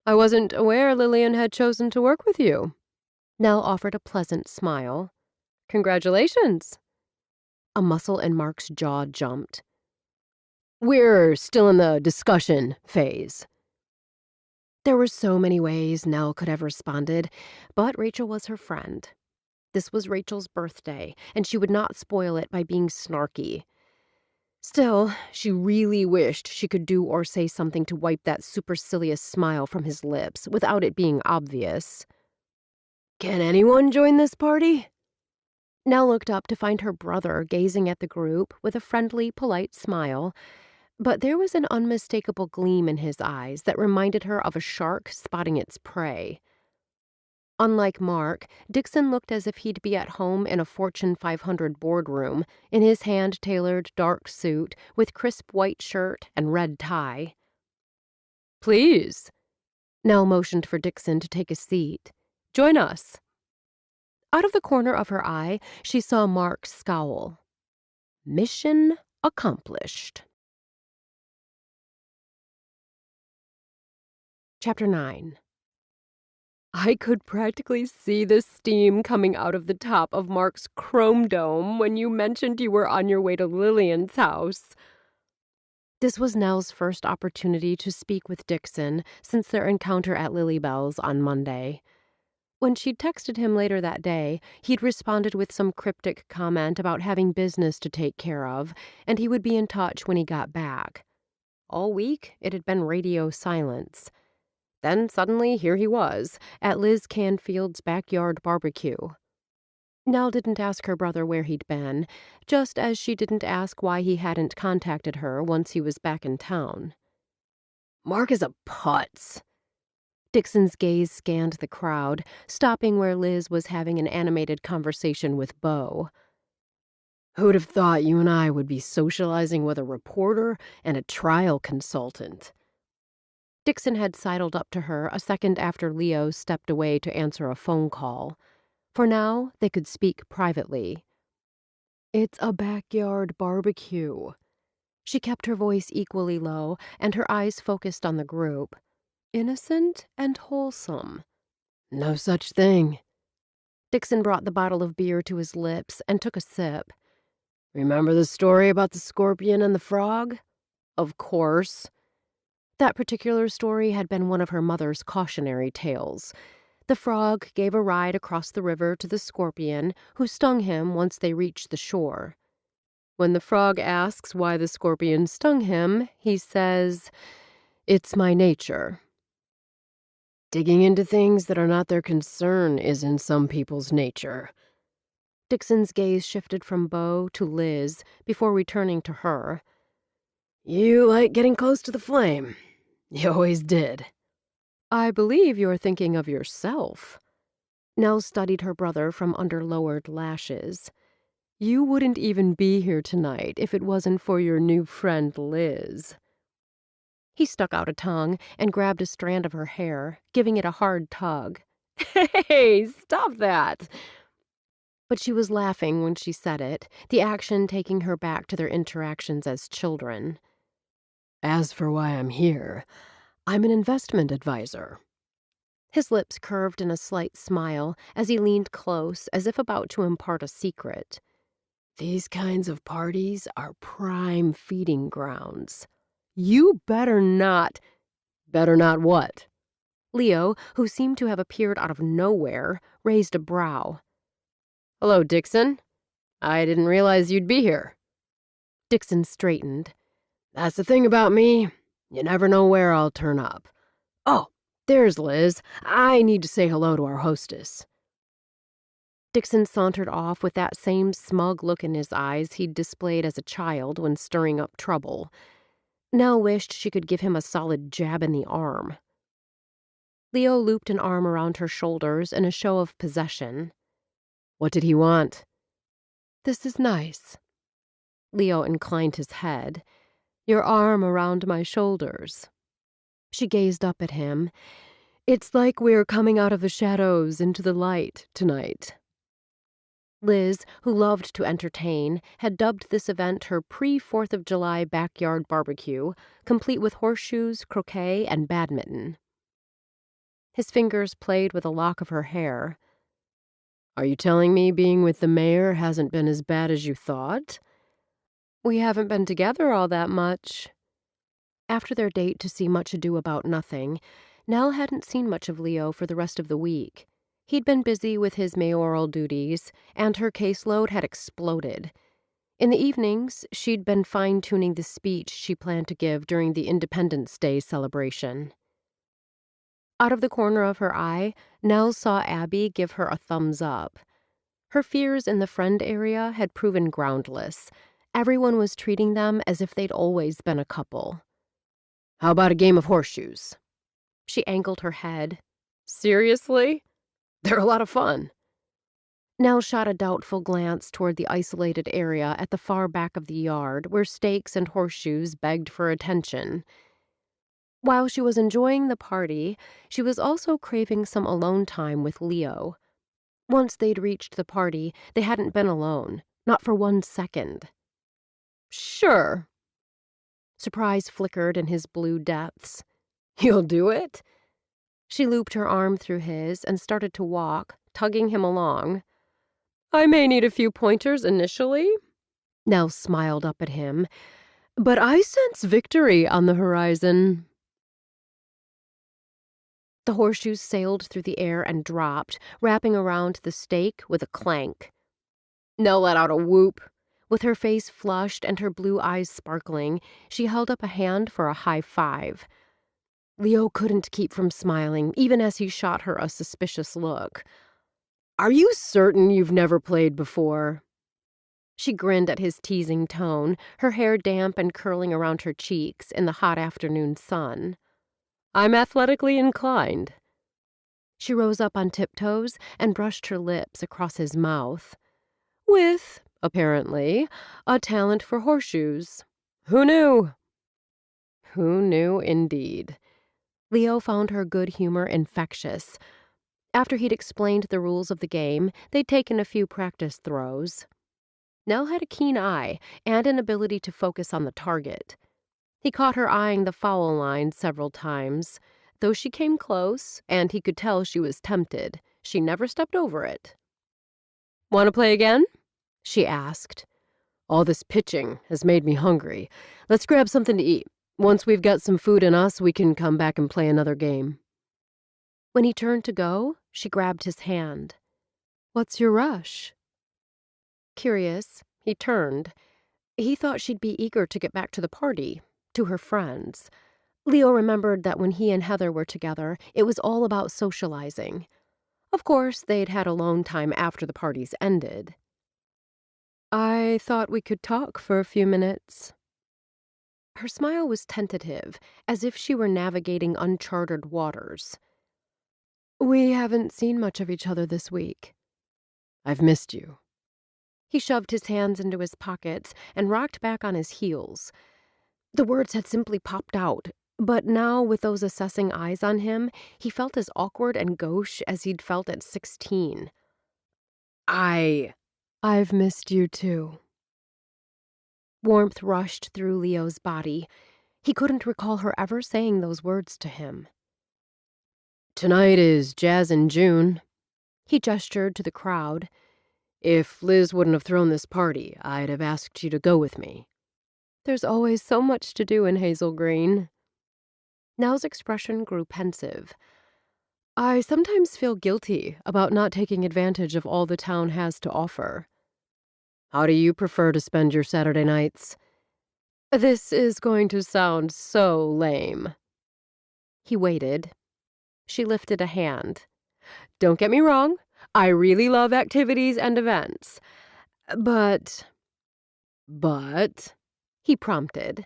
"I wasn't aware Lillian had chosen to work with you." Nell offered a pleasant smile. "Congratulations." A muscle in Mark's jaw jumped. "We're still in the discussion phase." There were so many ways Nell could have responded, but Rachel was her friend. This was Rachel's birthday, and she would not spoil it by being snarky. Still, she really wished she could do or say something to wipe that supercilious smile from his lips without it being obvious. "Can anyone join this party?" Nell looked up to find her brother gazing at the group with a friendly, polite smile, but there was an unmistakable gleam in his eyes that reminded her of a shark spotting its prey. Unlike Mark, Dixon looked as if he'd be at home in a Fortune 500 boardroom, in his hand-tailored dark suit with crisp white shirt and red tie. "Please." Nell motioned for Dixon to take a seat. "Join us." Out of the corner of her eye, she saw Mark scowl. Mission accomplished. Chapter 9. I could practically see the steam coming out of the top of Mark's chrome dome when you mentioned you were on your way to Lillian's house. This was Nell's first opportunity to speak with Dixon since their encounter at Lilybell's on Monday. When she'd texted him later that day, he'd responded with some cryptic comment about having business to take care of, and he would be in touch when he got back. All week, it had been radio silence. Then suddenly, here he was, at Liz Canfield's backyard barbecue. Nell didn't ask her brother where he'd been, just as she didn't ask why he hadn't contacted her once he was back in town. "Mark is a putz." Dixon's gaze scanned the crowd, stopping where Liz was having an animated conversation with Beau. "Who'd have thought you and I would be socializing with a reporter and a trial consultant?" Dixon had sidled up to her a second after Leo stepped away to answer a phone call. For now, they could speak privately. "It's a backyard barbecue." She kept her voice equally low and her eyes focused on the group. "Innocent and wholesome." "No such thing." Dixon brought the bottle of beer to his lips and took a sip. "Remember the story about the scorpion and the frog?" Of course. That particular story had been one of her mother's cautionary tales. The frog gave a ride across the river to the scorpion, who stung him once they reached the shore. When the frog asks why the scorpion stung him, he says, "It's my nature." Digging into things that are not their concern is in some people's nature. Dixon's gaze shifted from Beau to Liz before returning to her. "You like getting close to the flame. You always did." "I believe you're thinking of yourself." Nell studied her brother from under lowered lashes. "You wouldn't even be here tonight if it wasn't for your new friend Liz." He stuck out a tongue and grabbed a strand of her hair, giving it a hard tug. "Hey, stop that!" But she was laughing when she said it, the action taking her back to their interactions as children. "As for why I'm here, I'm an investment advisor." His lips curved in a slight smile as he leaned close as if about to impart a secret. "These kinds of parties are prime feeding grounds." "You better not." "Better not what?" Leo, who seemed to have appeared out of nowhere, raised a brow. "Hello, Dixon. I didn't realize you'd be here." Dixon straightened. "That's the thing about me. You never know where I'll turn up. Oh, there's Liz. I need to say hello to our hostess." Dixon sauntered off with that same smug look in his eyes he'd displayed as a child when stirring up trouble. Nell wished she could give him a solid jab in the arm. Leo looped an arm around her shoulders in a show of possession. What did he want? This is nice. Leo inclined his head. Your arm around my shoulders. She gazed up at him. It's like we're coming out of the shadows into the light tonight. Liz, who loved to entertain, had dubbed this event her pre-4th of July backyard barbecue, complete with horseshoes, croquet, and badminton. His fingers played with a lock of her hair. Are you telling me being with the mayor hasn't been as bad as you thought? We haven't been together all that much. After their date to see Much Ado About Nothing, Nell hadn't seen much of Leo for the rest of the week. He'd been busy with his mayoral duties, and her caseload had exploded. In the evenings, she'd been fine-tuning the speech she planned to give during the Independence Day celebration. Out of the corner of her eye, Nell saw Abby give her a thumbs up. Her fears in the friend area had proven groundless. Everyone was treating them as if they'd always been a couple. How about a game of horseshoes? She angled her head. Seriously? They're a lot of fun. Nell shot a doubtful glance toward the isolated area at the far back of the yard where stakes and horseshoes begged for attention. While she was enjoying the party, she was also craving some alone time with Leo. Once they'd reached the party, they hadn't been alone, not for 1 second. Sure. Surprise flickered in his blue depths. You'll do it? She looped her arm through his and started to walk, tugging him along. I may need a few pointers initially. Nell smiled up at him. But I sense victory on the horizon. The horseshoes sailed through the air and dropped, wrapping around the stake with a clank. Nell let out a whoop. With her face flushed and her blue eyes sparkling, she held up a hand for a high five. Leo couldn't keep from smiling, even as he shot her a suspicious look. Are you certain you've never played before? She grinned at his teasing tone, her hair damp and curling around her cheeks in the hot afternoon sun. I'm athletically inclined. She rose up on tiptoes and brushed her lips across his mouth. With, apparently, a talent for horseshoes. Who knew? Who knew indeed. Leo found her good humor infectious. After he'd explained the rules of the game, they'd taken a few practice throws. Nell had a keen eye and an ability to focus on the target. He caught her eyeing the foul line several times. Though she came close, and he could tell she was tempted, she never stepped over it. Want to play again? She asked. All this pitching has made me hungry. Let's grab something to eat. Once we've got some food in us, we can come back and play another game. When he turned to go, she grabbed his hand. What's your rush? Curious, he turned. He thought she'd be eager to get back to the party, to her friends. Leo remembered that when he and Heather were together, it was all about socializing. Of course, they'd had alone time after the parties ended. I thought we could talk for a few minutes. Her smile was tentative, as if she were navigating uncharted waters. We haven't seen much of each other this week. I've missed you. He shoved his hands into his pockets and rocked back on his heels. The words had simply popped out, but now, with those assessing eyes on him, he felt as awkward and gauche as he'd felt at 16. I've missed you too. Warmth rushed through Leo's body. He couldn't recall her ever saying those words to him. Tonight is Jazz in June. He gestured to the crowd. If Liz wouldn't have thrown this party, I'd have asked you to go with me. There's always so much to do in Hazel Green. Nell's expression grew pensive. I sometimes feel guilty about not taking advantage of all the town has to offer. How do you prefer to spend your Saturday nights? This is going to sound so lame. He waited. She lifted a hand. Don't get me wrong. I really love activities and events. But, he prompted,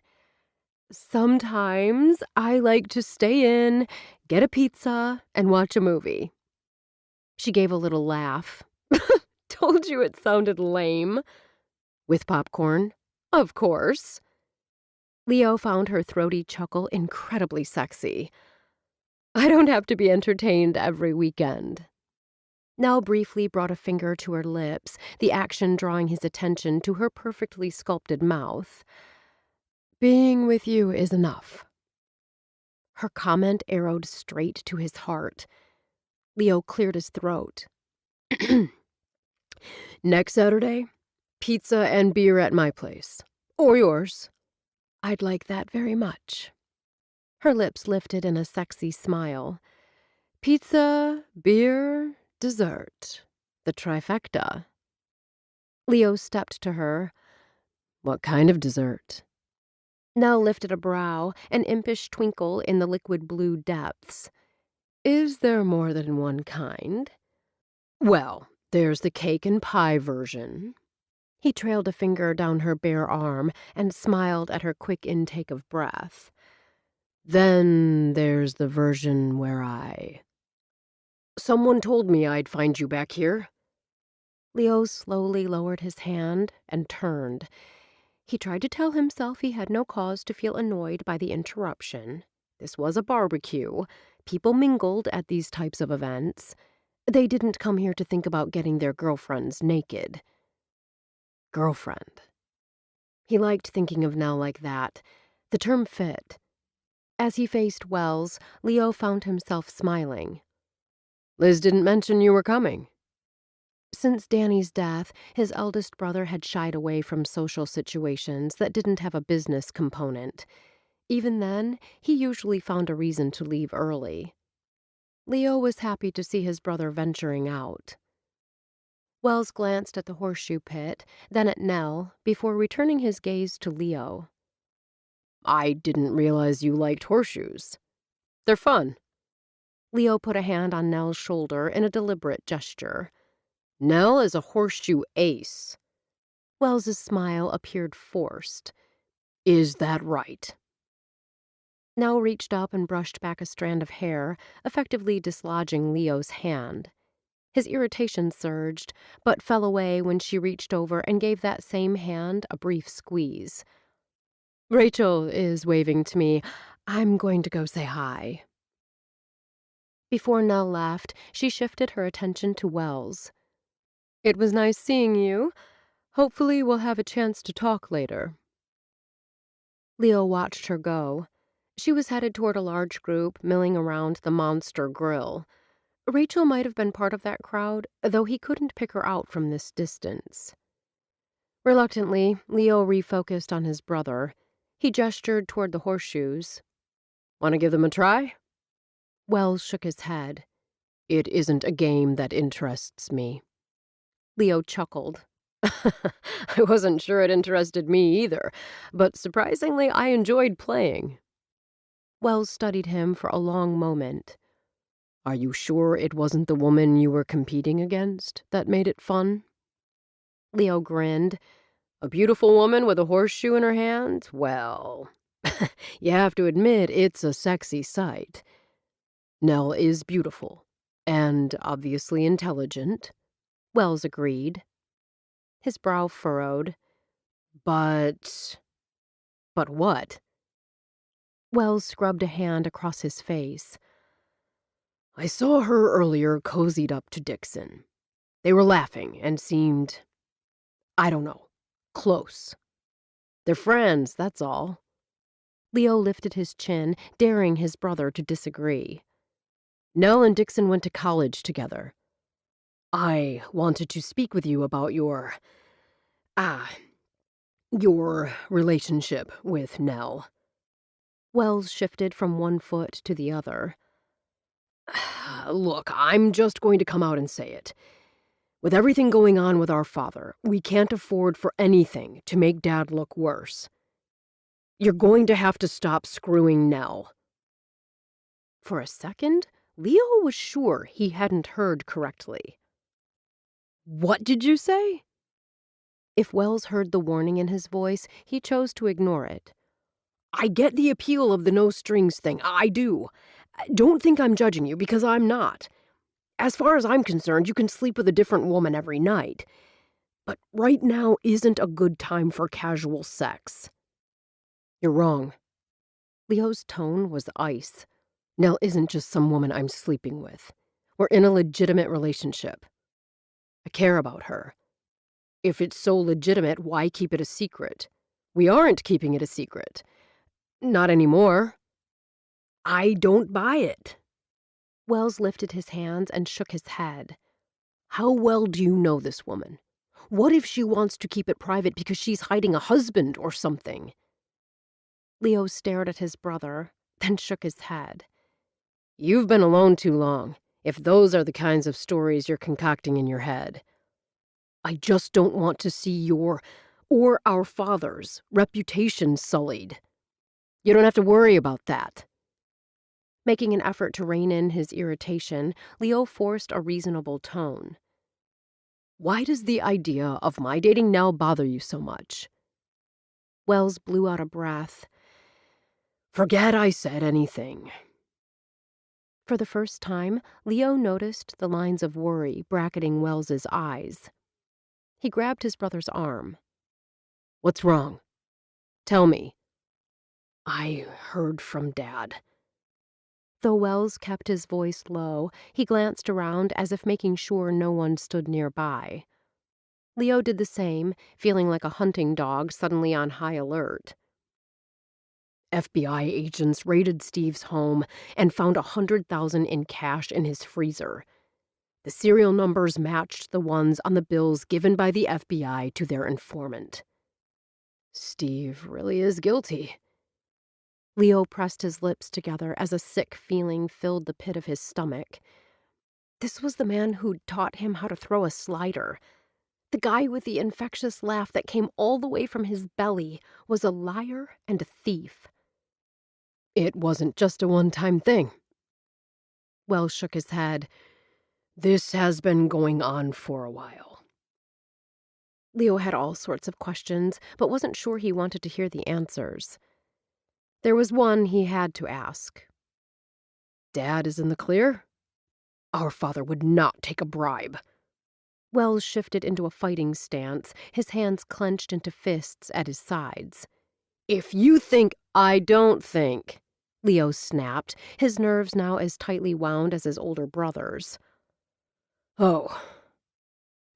sometimes I like to stay in, get a pizza, and watch a movie. She gave a little laugh. Told you it sounded lame. With popcorn? Of course. Leo found her throaty chuckle incredibly sexy. I don't have to be entertained every weekend. Nell briefly brought a finger to her lips, the action drawing his attention to her perfectly sculpted mouth. Being with you is enough. Her comment arrowed straight to his heart. Leo cleared his throat. Next Saturday, pizza and beer at my place. Or yours. I'd like that very much. Her lips lifted in a sexy smile. Pizza, beer, dessert. The trifecta. Leo stepped to her. What kind of dessert? Nell lifted a brow, an impish twinkle in the liquid blue depths. Is there more than one kind? Well, there's the cake and pie version. He trailed a finger down her bare arm and smiled at her quick intake of breath. Then there's the version where Someone told me I'd find you back here. Leo slowly lowered his hand and turned. He tried to tell himself he had no cause to feel annoyed by the interruption. This was a barbecue. People mingled at these types of events. They didn't come here to think about getting their girlfriends naked. Girlfriend. He liked thinking of Nell like that. The term fit. As he faced Wells, Leo found himself smiling. Liz didn't mention you were coming. Since Danny's death, his eldest brother had shied away from social situations that didn't have a business component. Even then, he usually found a reason to leave early. Leo was happy to see his brother venturing out. Wells glanced at the horseshoe pit, then at Nell, before returning his gaze to Leo. I didn't realize you liked horseshoes. They're fun. Leo put a hand on Nell's shoulder in a deliberate gesture. Nell is a horseshoe ace. Wells's smile appeared forced. Is that right? Nell reached up and brushed back a strand of hair, effectively dislodging Leo's hand. His irritation surged, but fell away when she reached over and gave that same hand a brief squeeze. Rachel is waving to me. I'm going to go say hi. Before Nell left, she shifted her attention to Wells. It was nice seeing you. Hopefully we'll have a chance to talk later. Leo watched her go. She was headed toward a large group milling around the monster grill. Rachel might have been part of that crowd, though he couldn't pick her out from this distance. Reluctantly, Leo refocused on his brother. He gestured toward the horseshoes. Want to give them a try? Wells shook his head. It isn't a game that interests me. Leo chuckled. I wasn't sure it interested me either, but surprisingly I enjoyed playing. Wells studied him for a long moment. Are you sure it wasn't the woman you were competing against that made it fun? Leo grinned. A beautiful woman with a horseshoe in her hand? Well, you have to admit it's a sexy sight. Nell is beautiful, and obviously intelligent. Wells agreed. His brow furrowed. But what? Wells scrubbed a hand across his face. I saw her earlier cozied up to Dixon. They were laughing and seemed, I don't know, close. They're friends, that's all. Leo lifted his chin, daring his brother to disagree. Nell and Dixon went to college together. I wanted to speak with you about your relationship with Nell. Wells shifted from one foot to the other. Look, I'm just going to come out and say it. With everything going on with our father, we can't afford for anything to make Dad look worse. You're going to have to stop screwing Nell. For a second, Leo was sure he hadn't heard correctly. What did you say? If Wells heard the warning in his voice, he chose to ignore it. I get the appeal of the no strings thing. I do. Don't think I'm judging you, because I'm not. As far as I'm concerned, you can sleep with a different woman every night. But right now isn't a good time for casual sex. You're wrong. Leo's tone was ice. Nell isn't just some woman I'm sleeping with. We're in a legitimate relationship. I care about her. If it's so legitimate, why keep it a secret? We aren't keeping it a secret. Not anymore. I don't buy it. Wells lifted his hands and shook his head. How well do you know this woman? What if she wants to keep it private because she's hiding a husband or something? Leo stared at his brother, then shook his head. You've been alone too long, if those are the kinds of stories you're concocting in your head. I just don't want to see your, or our father's, reputation sullied. You don't have to worry about that. Making an effort to rein in his irritation, Leo forced a reasonable tone. Why does the idea of my dating Nell bother you so much? Wells blew out a breath. Forget I said anything. For the first time, Leo noticed the lines of worry bracketing Wells's eyes. He grabbed his brother's arm. What's wrong? Tell me. I heard from Dad. Though Wells kept his voice low, he glanced around as if making sure no one stood nearby. Leo did the same, feeling like a hunting dog suddenly on high alert. FBI agents raided Steve's home and found $100,000 in cash in his freezer. The serial numbers matched the ones on the bills given by the FBI to their informant. Steve really is guilty. Leo pressed his lips together as a sick feeling filled the pit of his stomach. This was the man who'd taught him how to throw a slider. The guy with the infectious laugh that came all the way from his belly was a liar and a thief. It wasn't just a one-time thing. Wells shook his head. This has been going on for a while. Leo had all sorts of questions, but wasn't sure he wanted to hear the answers. There was one he had to ask. Dad is in the clear? Our father would not take a bribe. Wells shifted into a fighting stance, his hands clenched into fists at his sides. If you think I don't think, Leo snapped, his nerves now as tightly wound as his older brother's. Oh.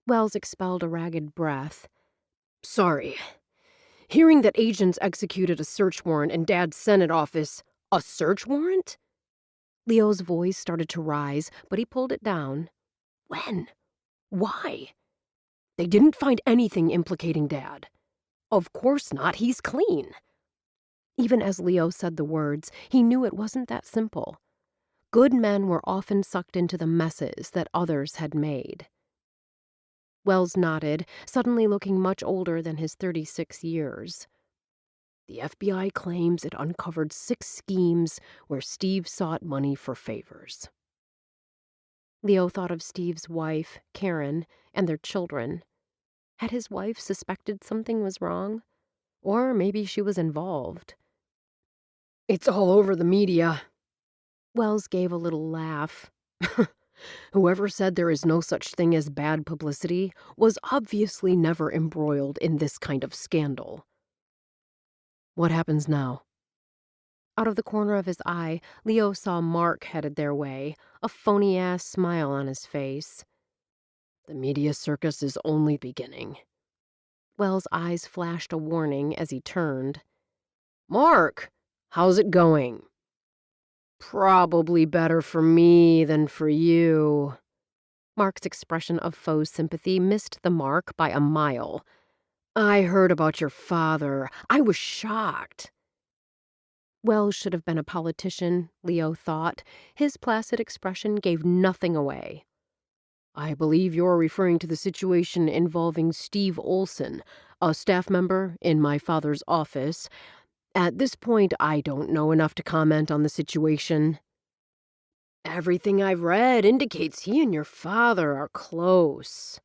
Wells expelled a ragged breath. Sorry. Hearing that agents executed a search warrant in Dad's Senate office. A search warrant? Leo's voice started to rise, but he pulled it down. When? Why? They didn't find anything implicating Dad. Of course not, he's clean. Even as Leo said the words, he knew it wasn't that simple. Good men were often sucked into the messes that others had made. Wells nodded, suddenly looking much older than his 36 years. The FBI claims it uncovered 6 schemes where Steve sought money for favors. Leo thought of Steve's wife, Karen, and their children. Had his wife suspected something was wrong? Or maybe she was involved. It's all over the media. Wells gave a little laugh. Whoever said there is no such thing as bad publicity was obviously never embroiled in this kind of scandal. What happens now? Out of the corner of his eye, Leo saw Mark headed their way, a phony-ass smile on his face. The media circus is only beginning. Wells' eyes flashed a warning as he turned. Mark, how's it going? Probably better for me than for you. Mark's expression of faux sympathy missed the mark by a mile. I heard about your father. I was shocked. Wells should have been a politician, Leo thought. His placid expression gave nothing away. I believe you're referring to the situation involving Steve Olson, a staff member in my father's office. At this point, I don't know enough to comment on the situation. Everything I've read indicates he and your father are close.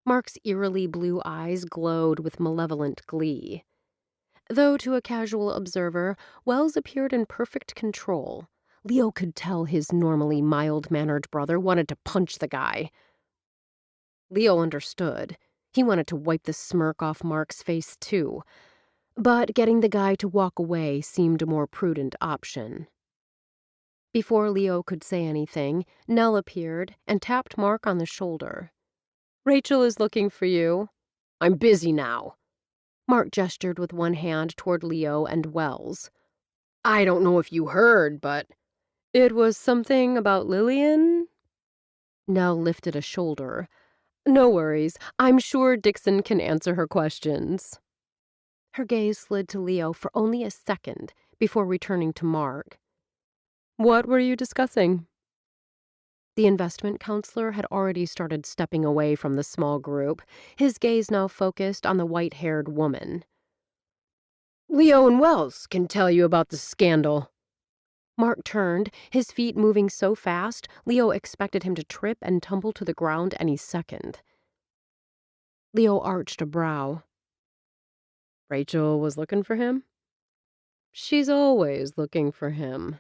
Mark's eerily blue eyes glowed with malevolent glee. Though to a casual observer, Wells appeared in perfect control. Leo could tell his normally mild-mannered brother wanted to punch the guy. Leo understood. He wanted to wipe the smirk off Mark's face, too. But getting the guy to walk away seemed a more prudent option. Before Leo could say anything, Nell appeared and tapped Mark on the shoulder. "Rachel is looking for you." "I'm busy now." Mark gestured with one hand toward Leo and Wells. "I don't know if you heard, but—" "It was something about Lillian?" Nell lifted a shoulder. "No worries. I'm sure Dixon can answer her questions." Her gaze slid to Leo for only a second before returning to Mark. "What were you discussing?" The investment counselor had already started stepping away from the small group, his gaze now focused on the white-haired woman. "Leo and Wells can tell you about the scandal." Mark turned, his feet moving so fast, Leo expected him to trip and tumble to the ground any second. Leo arched a brow. "Rachel was looking for him?" "She's always looking for him."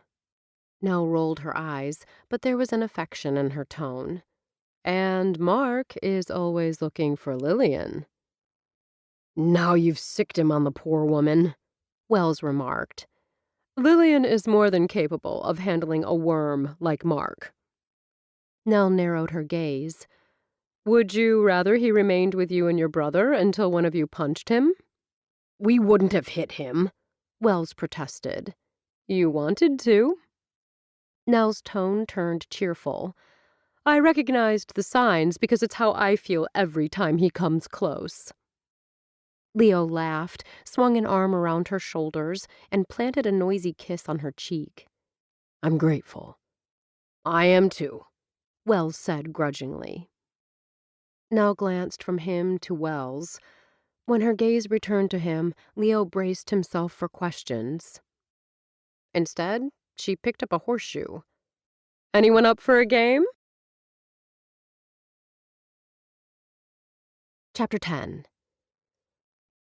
Nell rolled her eyes, but there was an affection in her tone. "And Mark is always looking for Lillian." "Now you've sicked him on the poor woman," Wells remarked. "Lillian is more than capable of handling a worm like Mark." Nell narrowed her gaze. "Would you rather he remained with you and your brother until one of you punched him?" "We wouldn't have hit him," Wells protested. "You wanted to." Nell's tone turned cheerful. "I recognized the signs because it's how I feel every time he comes close." Leo laughed, swung an arm around her shoulders, and planted a noisy kiss on her cheek. "I'm grateful." "I am too," Wells said grudgingly. Nell glanced from him to Wells. When her gaze returned to him, Leo braced himself for questions. Instead, she picked up a horseshoe. "Anyone up for a game?" Chapter 10.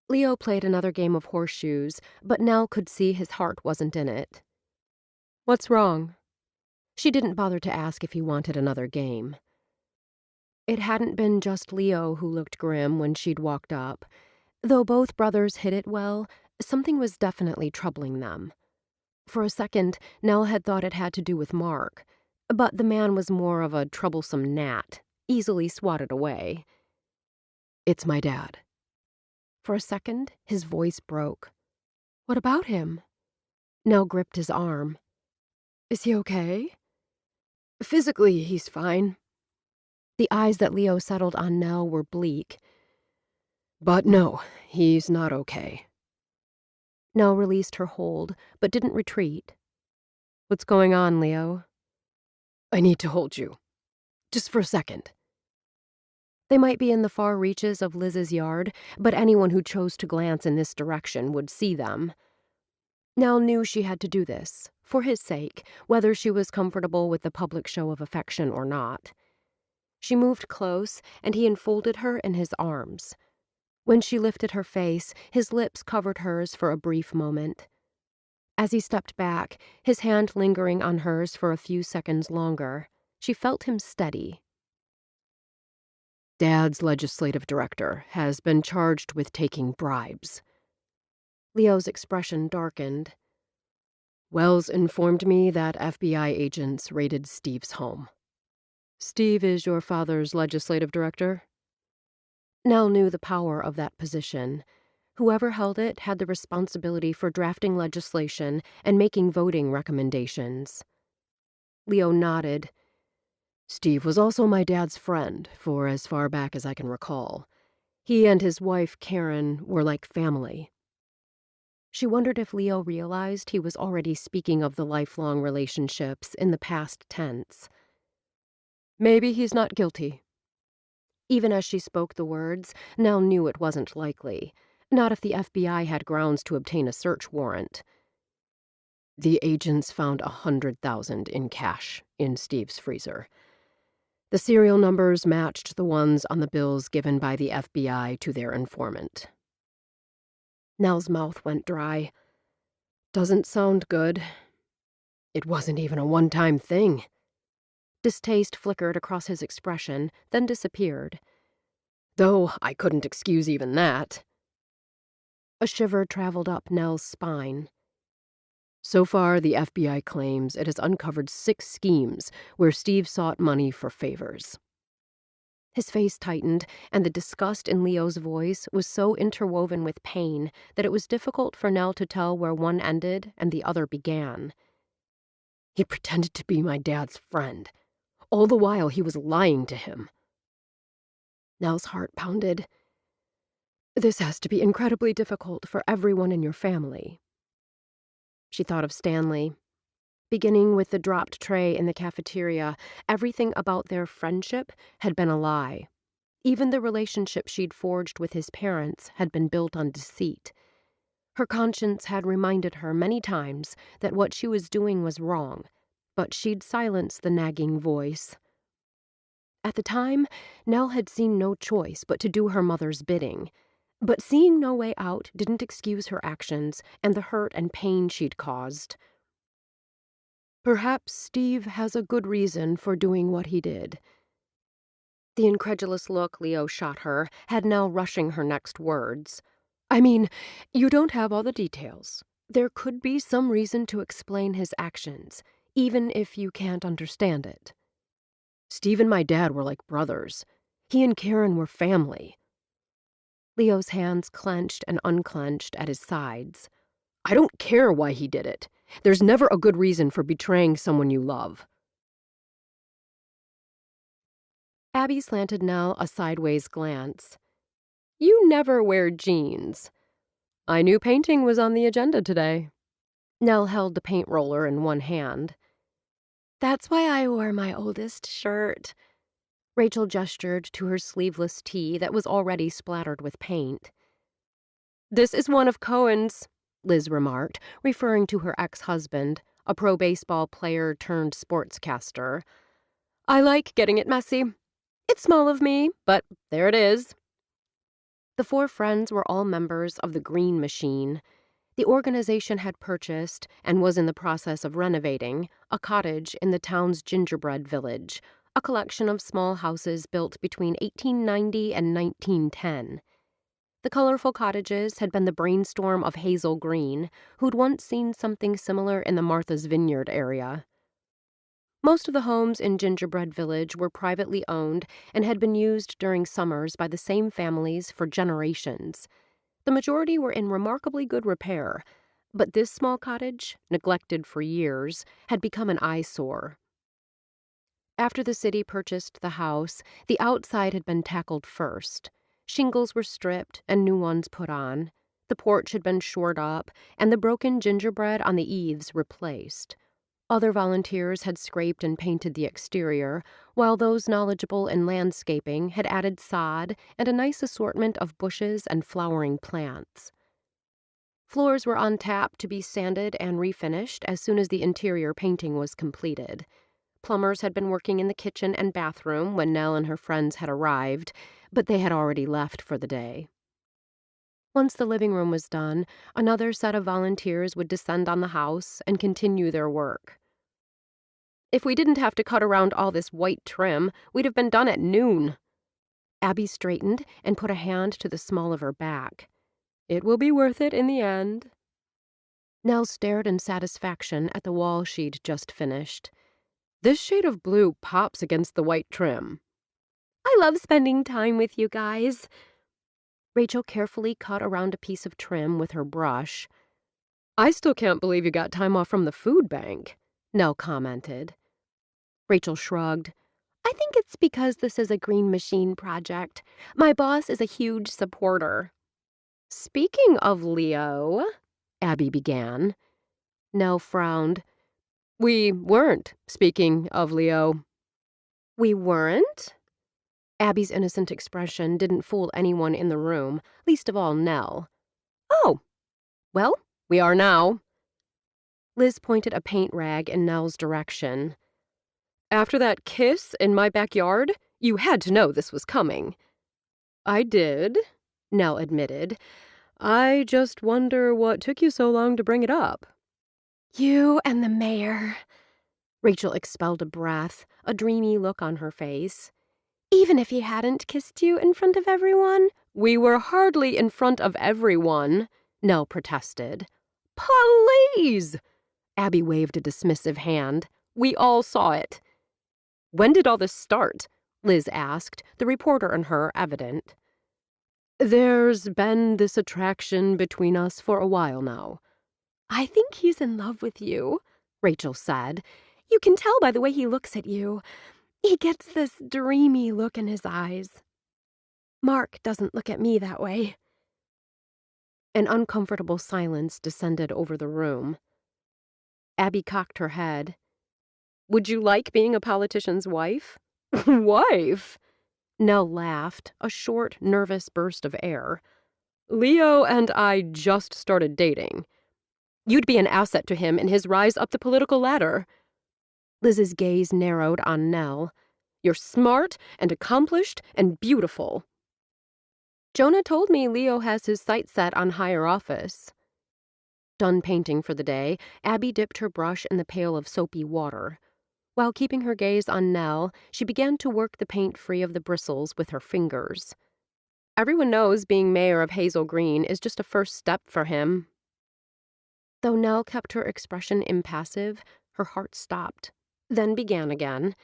Leo played another game of horseshoes, but Nell could see his heart wasn't in it. "What's wrong?" She didn't bother to ask if he wanted another game. It hadn't been just Leo who looked grim when she'd walked up. Though both brothers hid it well, something was definitely troubling them. For a second, Nell had thought it had to do with Mark, but the man was more of a troublesome gnat, easily swatted away. "It's my dad." For a second, his voice broke. "What about him?" Nell gripped his arm. "Is he okay?" "Physically, he's fine." The eyes that Leo settled on Nell were bleak. "But no, he's not okay." Nell released her hold, but didn't retreat. "What's going on, Leo?" "I need to hold you. Just for a second." They might be in the far reaches of Liz's yard, but anyone who chose to glance in this direction would see them. Nell knew she had to do this, for his sake, whether she was comfortable with the public show of affection or not. She moved close, and he enfolded her in his arms. When she lifted her face, his lips covered hers for a brief moment. As he stepped back, his hand lingering on hers for a few seconds longer, she felt him steady. "Dad's legislative director has been charged with taking bribes." Leo's expression darkened. "Wells informed me that FBI agents raided Steve's home." "Steve is your father's legislative director?" Nell knew the power of that position. Whoever held it had the responsibility for drafting legislation and making voting recommendations. Leo nodded. "Steve was also my dad's friend for as far back as I can recall. He and his wife, Karen, were like family." She wondered if Leo realized he was already speaking of the lifelong relationships in the past tense. "Maybe he's not guilty." Even as she spoke the words, Nell knew it wasn't likely. Not if the FBI had grounds to obtain a search warrant. "The agents found $100,000 in cash in Steve's freezer. The serial numbers matched the ones on the bills given by the FBI to their informant. Nell's mouth went dry. Doesn't sound good. It wasn't even a one-time thing. Distaste flickered across his expression, then disappeared. Though I couldn't excuse even that. A shiver traveled up Nell's spine. So far, the FBI claims it has uncovered 6 schemes where Steve sought money for favors. His face tightened, and the disgust in Leo's voice was so interwoven with pain that it was difficult for Nell to tell where one ended and the other began. He pretended to be my dad's friend. All the while he was lying to him. Nell's heart pounded. This has to be incredibly difficult for everyone in your family. She thought of Stanley. Beginning with the dropped tray in the cafeteria, everything about their friendship had been a lie. Even the relationship she'd forged with his parents had been built on deceit. Her conscience had reminded her many times that what she was doing was wrong, but she'd silenced the nagging voice. At the time, Nell had seen no choice but to do her mother's bidding. But seeing no way out didn't excuse her actions and the hurt and pain she'd caused. Perhaps Steve has a good reason for doing what he did. The incredulous look Leo shot her had Nell rushing her next words. I mean, you don't have all the details. There could be some reason to explain his actions, even if you can't understand it. Steve and my dad were like brothers. He and Karen were family. Leo's hands clenched and unclenched at his sides. I don't care why he did it. There's never a good reason for betraying someone you love. Abby slanted Nell a sideways glance. You never wear jeans. I knew painting was on the agenda today. Nell held the paint roller in one hand. That's why I wore my oldest shirt. Rachel gestured to her sleeveless tee that was already splattered with paint. This is one of Cohen's, Liz remarked, referring to her ex-husband, a pro baseball player turned sportscaster. I like getting it messy. It's small of me, but there it is. The 4 friends were all members of the Green Machine. The organization had purchased, and was in the process of renovating, a cottage in the town's gingerbread village, a collection of small houses built between 1890 and 1910. The colorful cottages had been the brainstorm of Hazel Green, who'd once seen something similar in the Martha's Vineyard area. Most of the homes in Gingerbread Village were privately owned and had been used during summers by the same families for generations. The majority were in remarkably good repair, but this small cottage, neglected for years, had become an eyesore. After the city purchased the house, the outside had been tackled first. Shingles were stripped and new ones put on. The porch had been shored up, and the broken gingerbread on the eaves replaced. Other volunteers had scraped and painted the exterior, while those knowledgeable in landscaping had added sod and a nice assortment of bushes and flowering plants. Floors were on tap to be sanded and refinished as soon as the interior painting was completed. Plumbers had been working in the kitchen and bathroom when Nell and her friends had arrived, but they had already left for the day. Once the living room was done, another set of volunteers would descend on the house and continue their work. If we didn't have to cut around all this white trim, we'd have been done at noon. Abby straightened and put a hand to the small of her back. It will be worth it in the end. Nell stared in satisfaction at the wall she'd just finished. This shade of blue pops against the white trim. I love spending time with you guys. Rachel carefully cut around a piece of trim with her brush. I still can't believe you got time off from the food bank, Nell commented. Rachel shrugged. I think it's because this is a Green Machine project. My boss is a huge supporter. Speaking of Leo, Abby began. Nell frowned. We weren't speaking of Leo. We weren't? Abby's innocent expression didn't fool anyone in the room, least of all Nell. Oh, well, we are now. Liz pointed a paint rag in Nell's direction. After that kiss in my backyard, you had to know this was coming. I did, Nell admitted. I just wonder what took you so long to bring it up. You and the mayor. Rachel expelled a breath, a dreamy look on her face. Even if he hadn't kissed you in front of everyone? We were hardly in front of everyone, Nell protested. Please! Abby waved a dismissive hand. We all saw it. When did all this start? Liz asked, the reporter in her evident. There's been this attraction between us for a while now. I think he's in love with you, Rachel said. You can tell by the way he looks at you. He gets this dreamy look in his eyes. Mark doesn't look at me that way. An uncomfortable silence descended over the room. Abby cocked her head. Would you like being a politician's wife? Wife? Nell laughed, a short, nervous burst of air. Leo and I just started dating. You'd be an asset to him in his rise up the political ladder. Liz's gaze narrowed on Nell. You're smart and accomplished and beautiful. Jonah told me Leo has his sights set on higher office. Done painting for the day, Abby dipped her brush in the pail of soapy water. While keeping her gaze on Nell, she began to work the paint free of the bristles with her fingers. Everyone knows being mayor of Hazel Green is just a first step for him. Though Nell kept her expression impassive, her heart stopped, then began again.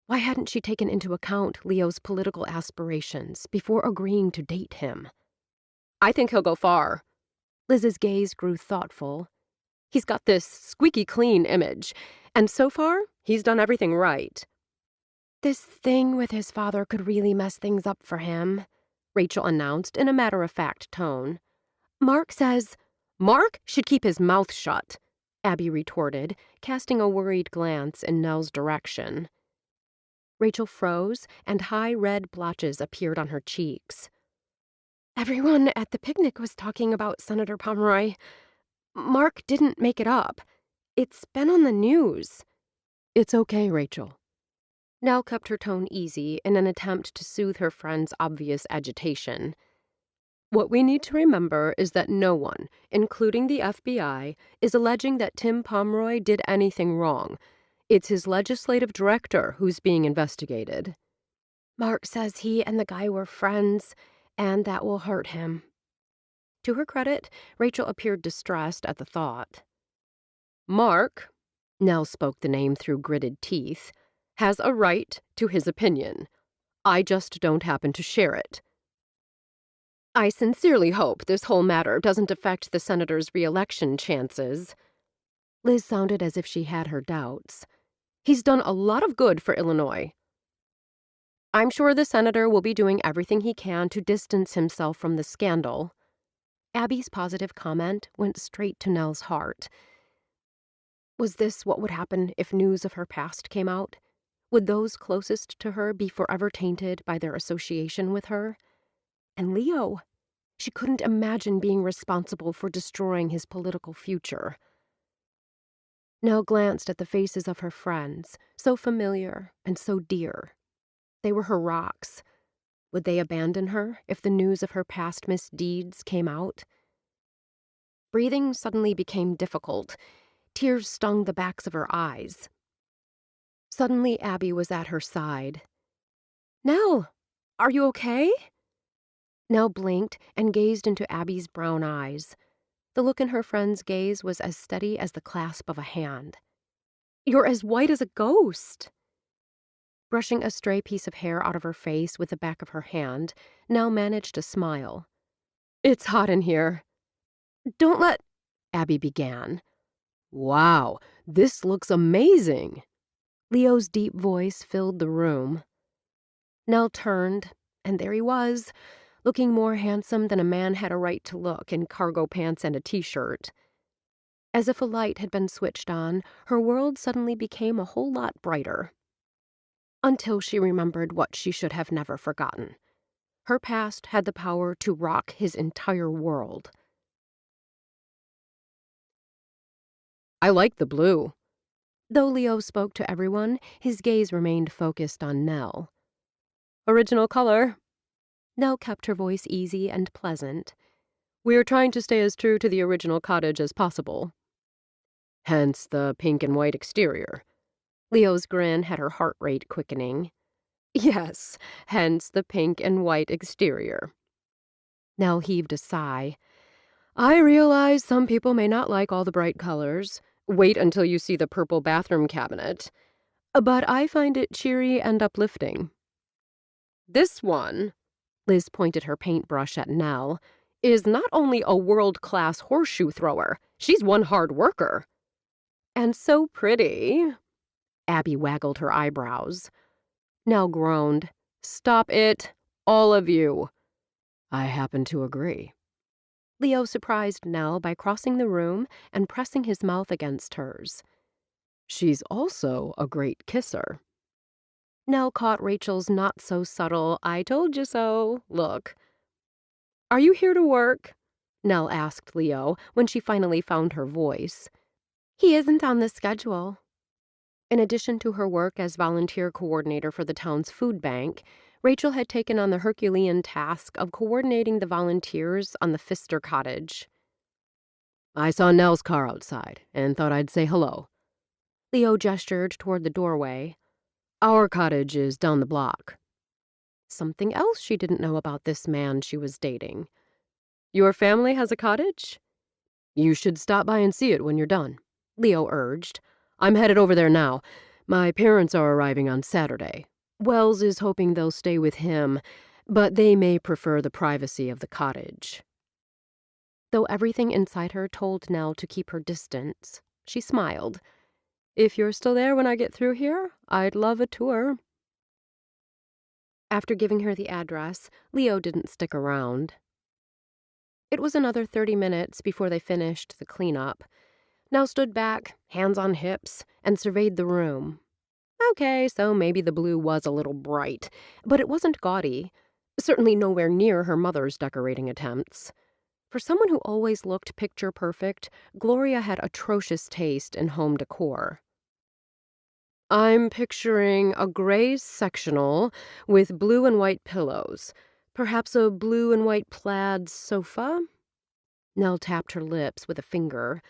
Why hadn't she taken into account Leo's political aspirations before agreeing to date him? I think he'll go far. Liz's gaze grew thoughtful. He's got this squeaky clean image, and so far, he's done everything right. This thing with his father could really mess things up for him, Rachel announced in a matter-of-fact tone. Mark says, Mark should keep his mouth shut, Abby retorted, casting a worried glance in Nell's direction. Rachel froze, and high red blotches appeared on her cheeks. Everyone at the picnic was talking about Senator Pomeroy. Mark didn't make it up. It's been on the news. It's okay, Rachel. Nell kept her tone easy in an attempt to soothe her friend's obvious agitation. What we need to remember is that no one, including the FBI, is alleging that Tim Pomeroy did anything wrong. It's his legislative director who's being investigated. Mark says he and the guy were friends, and that will hurt him. To her credit, Rachel appeared distressed at the thought. Mark, Nell spoke the name through gritted teeth, has a right to his opinion. I just don't happen to share it. I sincerely hope this whole matter doesn't affect the senator's re-election chances. Liz sounded as if she had her doubts. He's done a lot of good for Illinois. I'm sure the senator will be doing everything he can to distance himself from the scandal. Abby's positive comment went straight to Nell's heart. Was this what would happen if news of her past came out? Would those closest to her be forever tainted by their association with her? And Leo, she couldn't imagine being responsible for destroying his political future. Nell glanced at the faces of her friends, so familiar and so dear. They were her rocks. Would they abandon her if the news of her past misdeeds came out? Breathing suddenly became difficult. Tears stung the backs of her eyes. Suddenly, Abby was at her side. Nell, are you okay? Nell blinked and gazed into Abby's brown eyes. The look in her friend's gaze was as steady as the clasp of a hand. You're as white as a ghost. Brushing a stray piece of hair out of her face with the back of her hand, Nell managed a smile. It's hot in here. Don't let... Abby began. Wow, this looks amazing. Leo's deep voice filled the room. Nell turned, and there he was, looking more handsome than a man had a right to look in cargo pants and a t-shirt. As if a light had been switched on, her world suddenly became a whole lot brighter. Until she remembered what she should have never forgotten. Her past had the power to rock his entire world. I like the blue. Though Leo spoke to everyone, his gaze remained focused on Nell. "Original color." Nell kept her voice easy and pleasant. "We're trying to stay as true to the original cottage as possible." "Hence the pink and white exterior." Leo's grin had her heart rate quickening. "Yes, hence the pink and white exterior." Nell heaved a sigh. "I realize some people may not like all the bright colors. Wait until you see the purple bathroom cabinet. But I find it cheery and uplifting." "This one," Liz pointed her paintbrush at Nell, "is not only a world-class horseshoe thrower, she's one hard worker." "And so pretty." Abby waggled her eyebrows. Nell groaned. "Stop it, all of you." "I happen to agree." Leo surprised Nell by crossing the room and pressing his mouth against hers. "She's also a great kisser." Nell caught Rachel's not-so-subtle "I told you so" look. "Are you here to work?" Nell asked Leo when she finally found her voice. "He isn't on the schedule." In addition to her work as volunteer coordinator for the town's food bank, Rachel had taken on the Herculean task of coordinating the volunteers on the Pfister cottage. "I saw Nell's car outside and thought I'd say hello." Leo gestured toward the doorway. "Our cottage is down the block." Something else she didn't know about this man she was dating. "Your family has a cottage?" "You should stop by and see it when you're done," Leo urged. "I'm headed over there now. My parents are arriving on Saturday. Wells is hoping they'll stay with him, but they may prefer the privacy of the cottage." Though everything inside her told Nell to keep her distance, she smiled. "If you're still there when I get through here, I'd love a tour." After giving her the address, Leo didn't stick around. It was another 30 minutes before they finished the cleanup. Nell stood back, hands on hips, and surveyed the room. Okay, so maybe the blue was a little bright, but it wasn't gaudy. Certainly nowhere near her mother's decorating attempts. For someone who always looked picture perfect, Gloria had atrocious taste in home decor. "I'm picturing a gray sectional with blue and white pillows. Perhaps a blue and white plaid sofa?" Nell tapped her lips with a finger.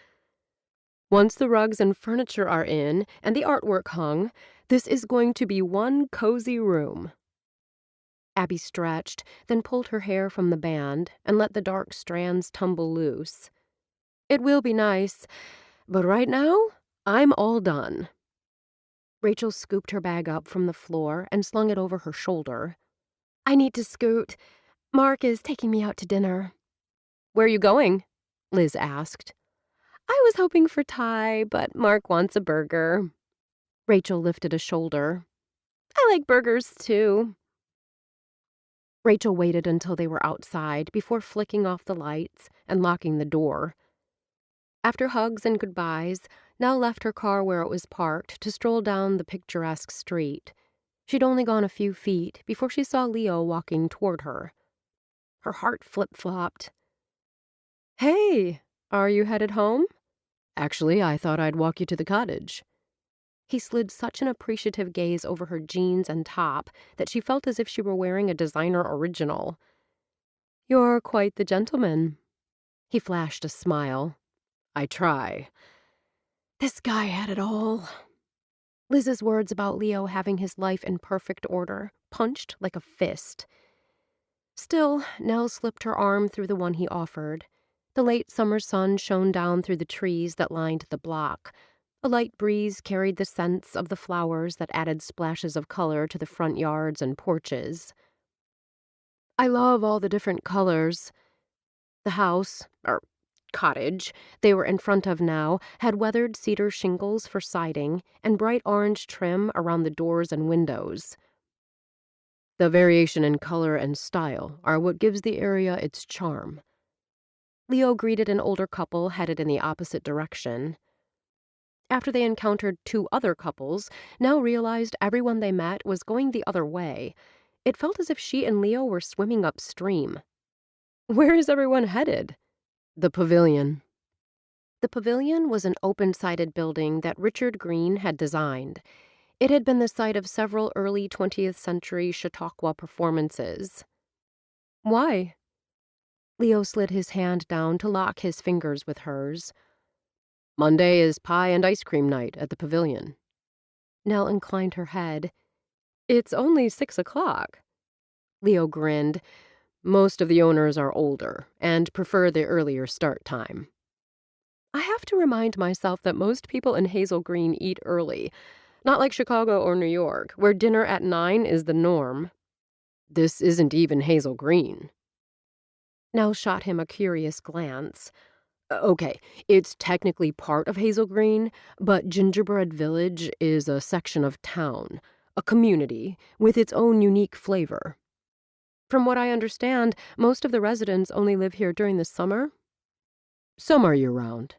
"Once the rugs and furniture are in and the artwork hung, this is going to be one cozy room." Abby stretched, then pulled her hair from the band and let the dark strands tumble loose. "It will be nice, but right now, I'm all done." Rachel scooped her bag up from the floor and slung it over her shoulder. "I need to scoot. Mark is taking me out to dinner." "Where are you going?" Liz asked. "I was hoping for Thai, but Mark wants a burger." Rachel lifted a shoulder. "I like burgers, too." Rachel waited until they were outside before flicking off the lights and locking the door. After hugs and goodbyes, Nell left her car where it was parked to stroll down the picturesque street. She'd only gone a few feet before she saw Leo walking toward her. Her heart flip-flopped. "Hey, are you headed home?" "Actually, I thought I'd walk you to the cottage." He slid such an appreciative gaze over her jeans and top that she felt as if she were wearing a designer original. "You're quite the gentleman." He flashed a smile. "I try." This guy had it all. Liz's words about Leo having his life in perfect order punched like a fist. Still, Nell slipped her arm through the one he offered. The late summer sun shone down through the trees that lined the block. A light breeze carried the scents of the flowers that added splashes of color to the front yards and porches. "I love all the different colors." The house, or cottage, they were in front of now had weathered cedar shingles for siding and bright orange trim around the doors and windows. "The variation in color and style are what gives the area its charm." Leo greeted an older couple headed in the opposite direction. After they encountered two other couples, Nell realized everyone they met was going the other way. It felt as if she and Leo were swimming upstream. "Where is everyone headed?" "The pavilion." The pavilion was an open-sided building that Richard Green had designed. It had been the site of several early 20th century Chautauqua performances. Why? Leo slid his hand down to lock his fingers with hers. Monday is pie and ice cream night at the pavilion. Nell inclined her head. It's only 6 o'clock. Leo grinned. Most of the owners are older and prefer the earlier start time. I have to remind myself that most people in Hazel Green eat early, not like Chicago or New York, where dinner at 9 is the norm. This isn't even Hazel Green. Nell shot him a curious glance. Okay, it's technically part of Hazel Green, but Gingerbread Village is a section of town, a community, with its own unique flavor. From what I understand, most of the residents only live here during the summer. Some are year-round.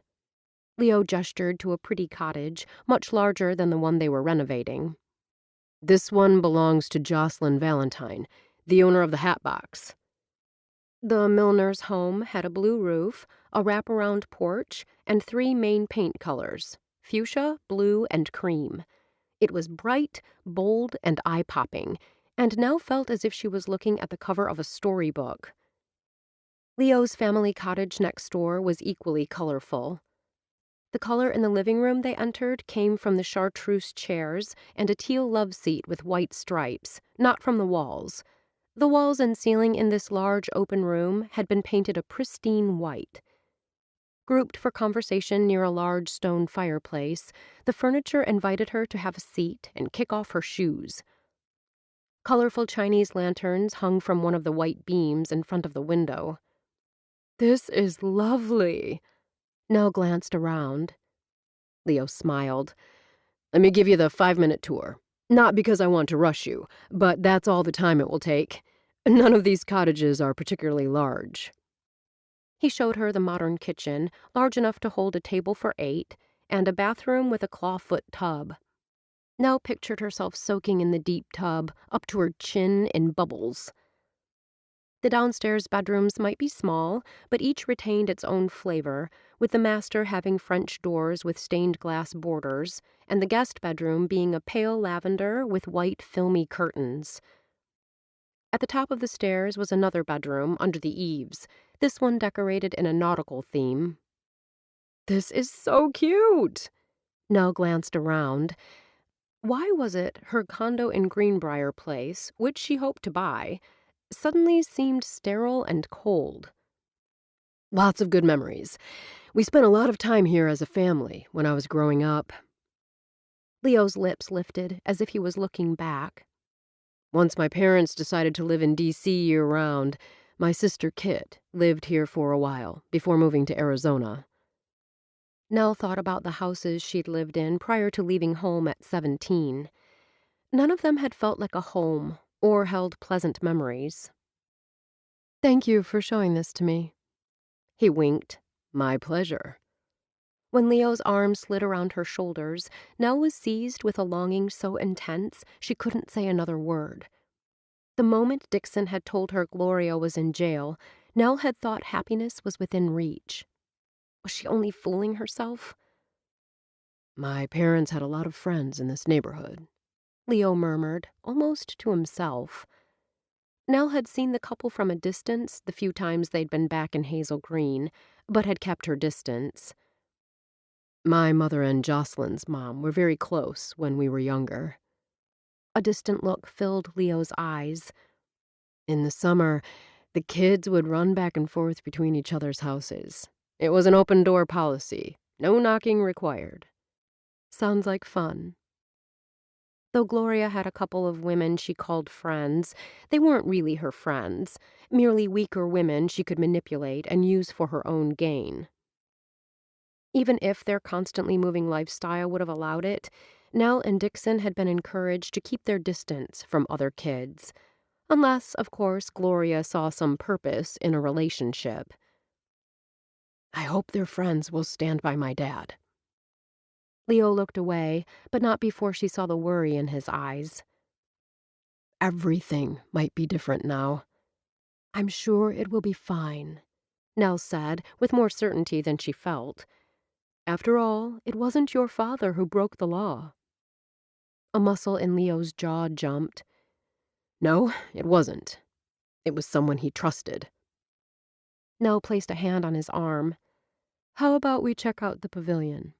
Leo gestured to a pretty cottage, much larger than the one they were renovating. This one belongs to Jocelyn Valentine, the owner of the Hat Box. The Milner's home had a blue roof, a wraparound porch, and 3 main paint colors: fuchsia, blue, and cream. It was bright, bold, and eye-popping, and Nell felt as if she was looking at the cover of a storybook. Leo's family cottage next door was equally colorful. The color in the living room they entered came from the chartreuse chairs and a teal love seat with white stripes, not from the walls. The walls and ceiling in this large open room had been painted a pristine white. Grouped for conversation near a large stone fireplace, the furniture invited her to have a seat and kick off her shoes. Colorful Chinese lanterns hung from one of the white beams in front of the window. This is lovely. Nell glanced around. Leo smiled. Let me give you the 5-minute tour. Not because I want to rush you, but that's all the time it will take. None of these cottages are particularly large. He showed her the modern kitchen, large enough to hold a table for 8, and a bathroom with a clawfoot tub. Nell pictured herself soaking in the deep tub, up to her chin in bubbles. The downstairs bedrooms might be small, but each retained its own flavor, with the master having French doors with stained glass borders, and the guest bedroom being a pale lavender with white filmy curtains. At the top of the stairs was another bedroom under the eaves, this one decorated in a nautical theme. This is so cute! Nell glanced around. Why was it her condo in Greenbrier Place, which she hoped to buy, suddenly seemed sterile and cold? Lots of good memories. We spent a lot of time here as a family when I was growing up. Leo's lips lifted as if he was looking back. Once my parents decided to live in D.C. year-round, my sister Kit lived here for a while before moving to Arizona. Nell thought about the houses she'd lived in prior to leaving home at 17. None of them had felt like a home or held pleasant memories. Thank you for showing this to me. He winked. My pleasure. When Leo's arm slid around her shoulders, Nell was seized with a longing so intense she couldn't say another word. The moment Dixon had told her Gloria was in jail, Nell had thought happiness was within reach. Was she only fooling herself? My parents had a lot of friends in this neighborhood, Leo murmured, almost to himself. Nell had seen the couple from a distance the few times they'd been back in Hazel Green, but had kept her distance. My mother and Jocelyn's mom were very close when we were younger. A distant look filled Leo's eyes. In the summer, the kids would run back and forth between each other's houses. It was an open-door policy, no knocking required. Sounds like fun. Though Gloria had a couple of women she called friends, they weren't really her friends, merely weaker women she could manipulate and use for her own gain. Even if their constantly moving lifestyle would have allowed it, Nell and Dixon had been encouraged to keep their distance from other kids. Unless, of course, Gloria saw some purpose in a relationship. I hope their friends will stand by my dad. Leo looked away, but not before she saw the worry in his eyes. Everything might be different now. I'm sure it will be fine, Nell said, with more certainty than she felt. After all, it wasn't your father who broke the law. A muscle in Leo's jaw jumped. No, it wasn't. It was someone he trusted. Nell placed a hand on his arm. How about we check out the pavilion?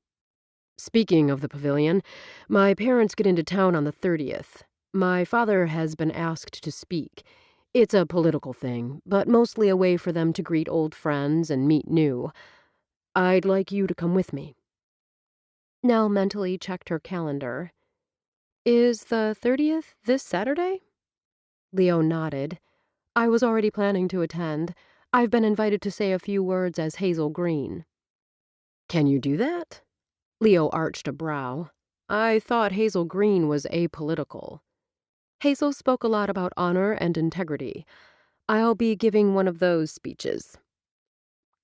Speaking of the pavilion, my parents get into town on the 30th. My father has been asked to speak. It's a political thing, but mostly a way for them to greet old friends and meet new. I'd like you to come with me. Nell mentally checked her calendar. Is the 30th this Saturday? Leo nodded. I was already planning to attend. I've been invited to say a few words as Hazel Green. Can you do that? Leo arched a brow. I thought Hazel Green was apolitical. Hazel spoke a lot about honor and integrity. I'll be giving one of those speeches.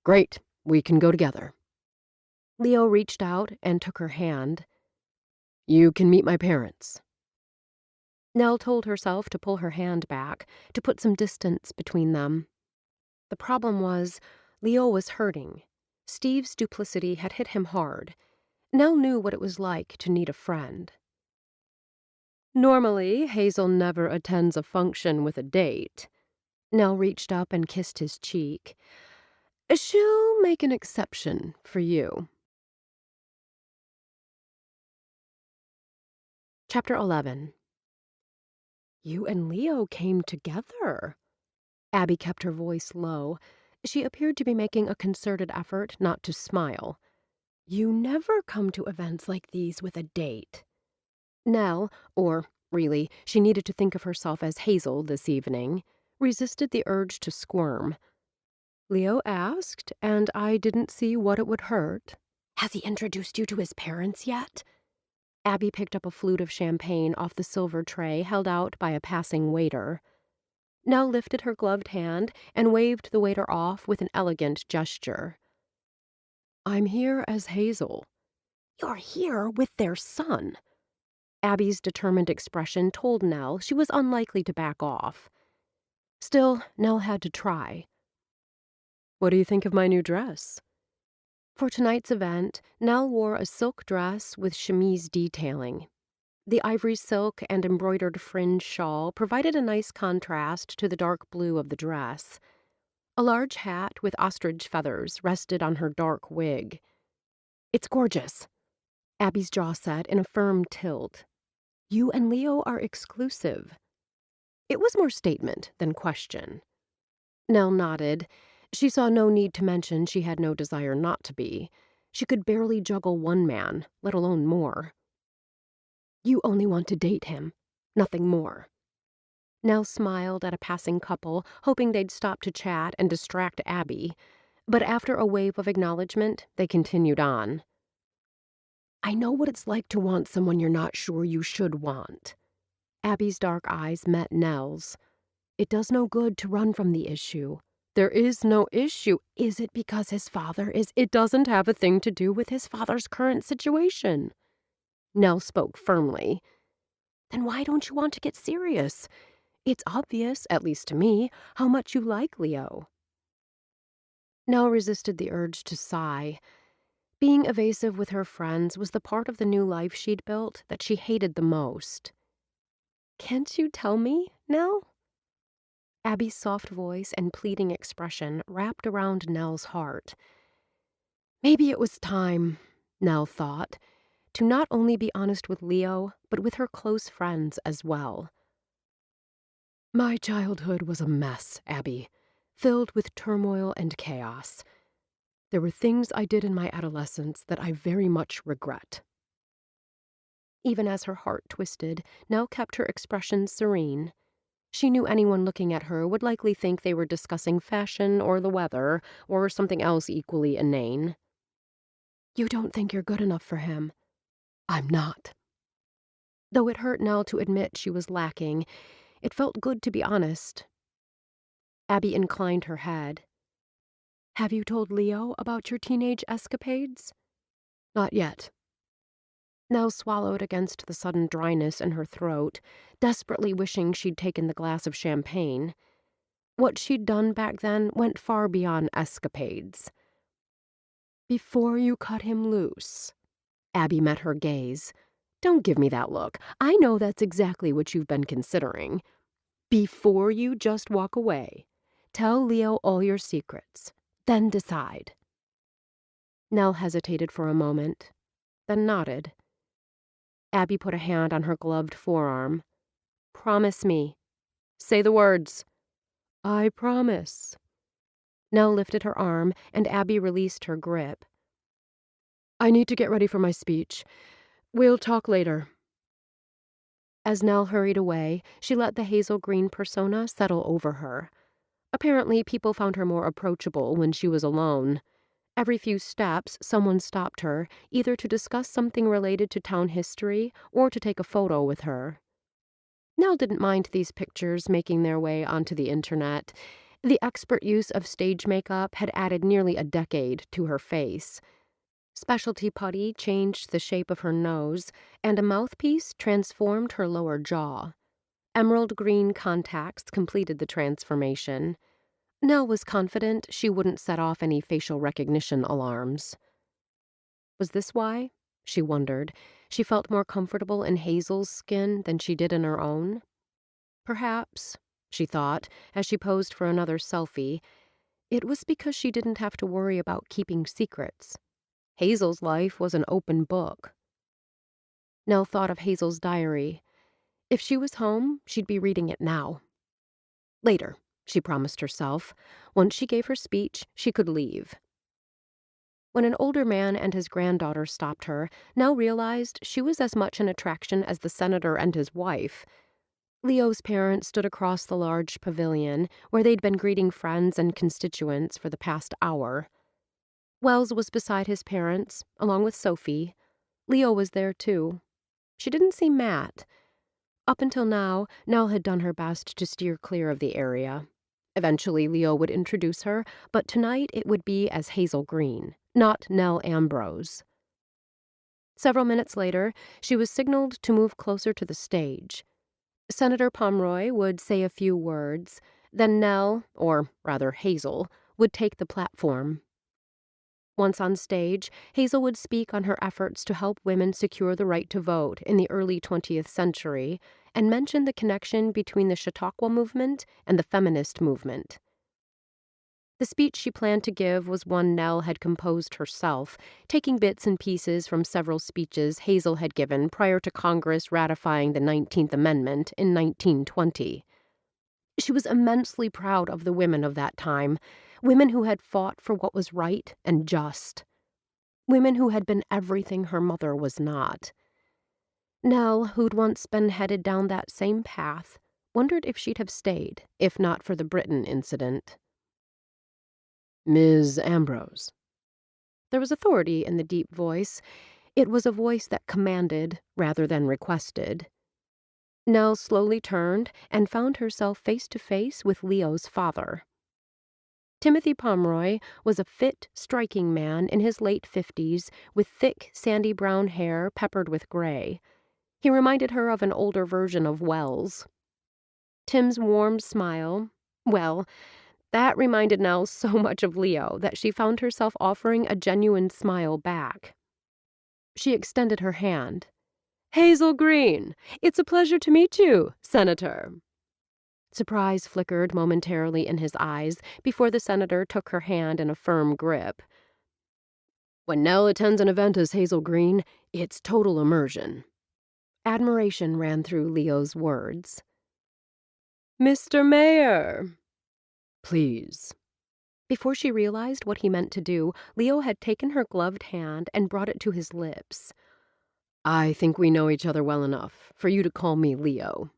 Great, we can go together. Leo reached out and took her hand. You can meet my parents. Nell told herself to pull her hand back, to put some distance between them. The problem was, Leo was hurting. Steve's duplicity had hit him hard. Nell knew what it was like to need a friend. Normally, Hazel never attends a function with a date. Nell reached up and kissed his cheek. She'll make an exception for you. Chapter 11. You and Leo came together. Abby kept her voice low. She appeared to be making a concerted effort not to smile. You never come to events like these with a date. Nell, or really, she needed to think of herself as Hazel this evening, resisted the urge to squirm. Leo asked, and I didn't see what it would hurt. Has he introduced you to his parents yet? Abby picked up a flute of champagne off the silver tray held out by a passing waiter. Nell lifted her gloved hand and waved the waiter off with an elegant gesture. I'm here as Hazel. You're here with their son. Abby's determined expression told Nell she was unlikely to back off. Still, Nell had to try. What do you think of my new dress? For tonight's event, Nell wore a silk dress with chemise detailing. The ivory silk and embroidered fringe shawl provided a nice contrast to the dark blue of the dress. A large hat with ostrich feathers rested on her dark wig. It's gorgeous. Abby's jaw set in a firm tilt. You and Leo are exclusive. It was more statement than question. Nell nodded. She saw no need to mention she had no desire not to be. She could barely juggle one man, let alone more. You only want to date him, nothing more. Nell smiled at a passing couple, hoping they'd stop to chat and distract Abby. But after a wave of acknowledgement, they continued on. I know what it's like to want someone you're not sure you should want. Abby's dark eyes met Nell's. It does no good to run from the issue. There is no issue. Is it because his father is? It doesn't have a thing to do with his father's current situation. Nell spoke firmly. Then why don't you want to get serious? It's obvious, at least to me, how much you like Leo. Nell resisted the urge to sigh. Being evasive with her friends was the part of the new life she'd built that she hated the most. Can't you tell me, Nell? Abby's soft voice and pleading expression wrapped around Nell's heart. Maybe it was time, Nell thought, to not only be honest with Leo, but with her close friends as well. My childhood was a mess, Abby, filled with turmoil and chaos. There were things I did in my adolescence that I very much regret. Even as her heart twisted, Nell kept her expression serene. She knew anyone looking at her would likely think they were discussing fashion or the weather or something else equally inane. You don't think you're good enough for him. I'm not. Though it hurt Nell to admit she was lacking, it felt good to be honest. Abby inclined her head. Have you told Leo about your teenage escapades? Not yet. Nell swallowed against the sudden dryness in her throat, desperately wishing she'd taken the glass of champagne. What she'd done back then went far beyond escapades. Before you cut him loose. Abby met her gaze. Don't give me that look. I know that's exactly what you've been considering. Before you just walk away, tell Leo all your secrets, then decide. Nell hesitated for a moment, then nodded. Abby put a hand on her gloved forearm. Promise me. Say the words. I promise. Nell lifted her arm, and Abby released her grip. I need to get ready for my speech. We'll talk later. As Nell hurried away, she let the Hazel Green persona settle over her. Apparently, people found her more approachable when she was alone. Every few steps, someone stopped her, either to discuss something related to town history or to take a photo with her. Nell didn't mind these pictures making their way onto the internet. The expert use of stage makeup had added nearly a decade to her face. Specialty putty changed the shape of her nose, and a mouthpiece transformed her lower jaw. Emerald green contacts completed the transformation. Nell was confident she wouldn't set off any facial recognition alarms. Was this why? She wondered. She felt more comfortable in Hazel's skin than she did in her own? Perhaps, she thought, as she posed for another selfie, it was because she didn't have to worry about keeping secrets. Hazel's life was an open book. Nell thought of Hazel's diary. If she was home, she'd be reading it now. Later, she promised herself. Once she gave her speech, she could leave. When an older man and his granddaughter stopped her, Nell realized she was as much an attraction as the senator and his wife. Leo's parents stood across the large pavilion, where they'd been greeting friends and constituents for the past hour. Wells was beside his parents, along with Sophie. Leo was there, too. She didn't seem mad. Up until now, Nell had done her best to steer clear of the area. Eventually, Leo would introduce her, but tonight it would be as Hazel Green, not Nell Ambrose. Several minutes later, she was signaled to move closer to the stage. Senator Pomeroy would say a few words, then Nell, or rather Hazel, would take the platform. Once on stage, Hazel would speak on her efforts to help women secure the right to vote in the early 20th century and mention the connection between the Chautauqua movement and the feminist movement. The speech she planned to give was one Nell had composed herself, taking bits and pieces from several speeches Hazel had given prior to Congress ratifying the 19th Amendment in 1920. She was immensely proud of the women of that time, women who had fought for what was right and just. Women who had been everything her mother was not. Nell, who'd once been headed down that same path, wondered if she'd have stayed, if not for the Britain incident. Ms. Ambrose. There was authority in the deep voice. It was a voice that commanded rather than requested. Nell slowly turned and found herself face to face with Leo's father. Timothy Pomeroy was a fit, striking man in his late 50s with thick, sandy brown hair peppered with gray. He reminded her of an older version of Wells. Tim's warm smile, well, that reminded Nell so much of Leo that she found herself offering a genuine smile back. She extended her hand. Hazel Green, it's a pleasure to meet you, Senator. Surprise flickered momentarily in his eyes before the senator took her hand in a firm grip. When Nell attends an event as Hazel Green, it's total immersion. Admiration ran through Leo's words. Mr. Mayor. Please. Before she realized what he meant to do, Leo had taken her gloved hand and brought it to his lips. I think we know each other well enough for you to call me Leo.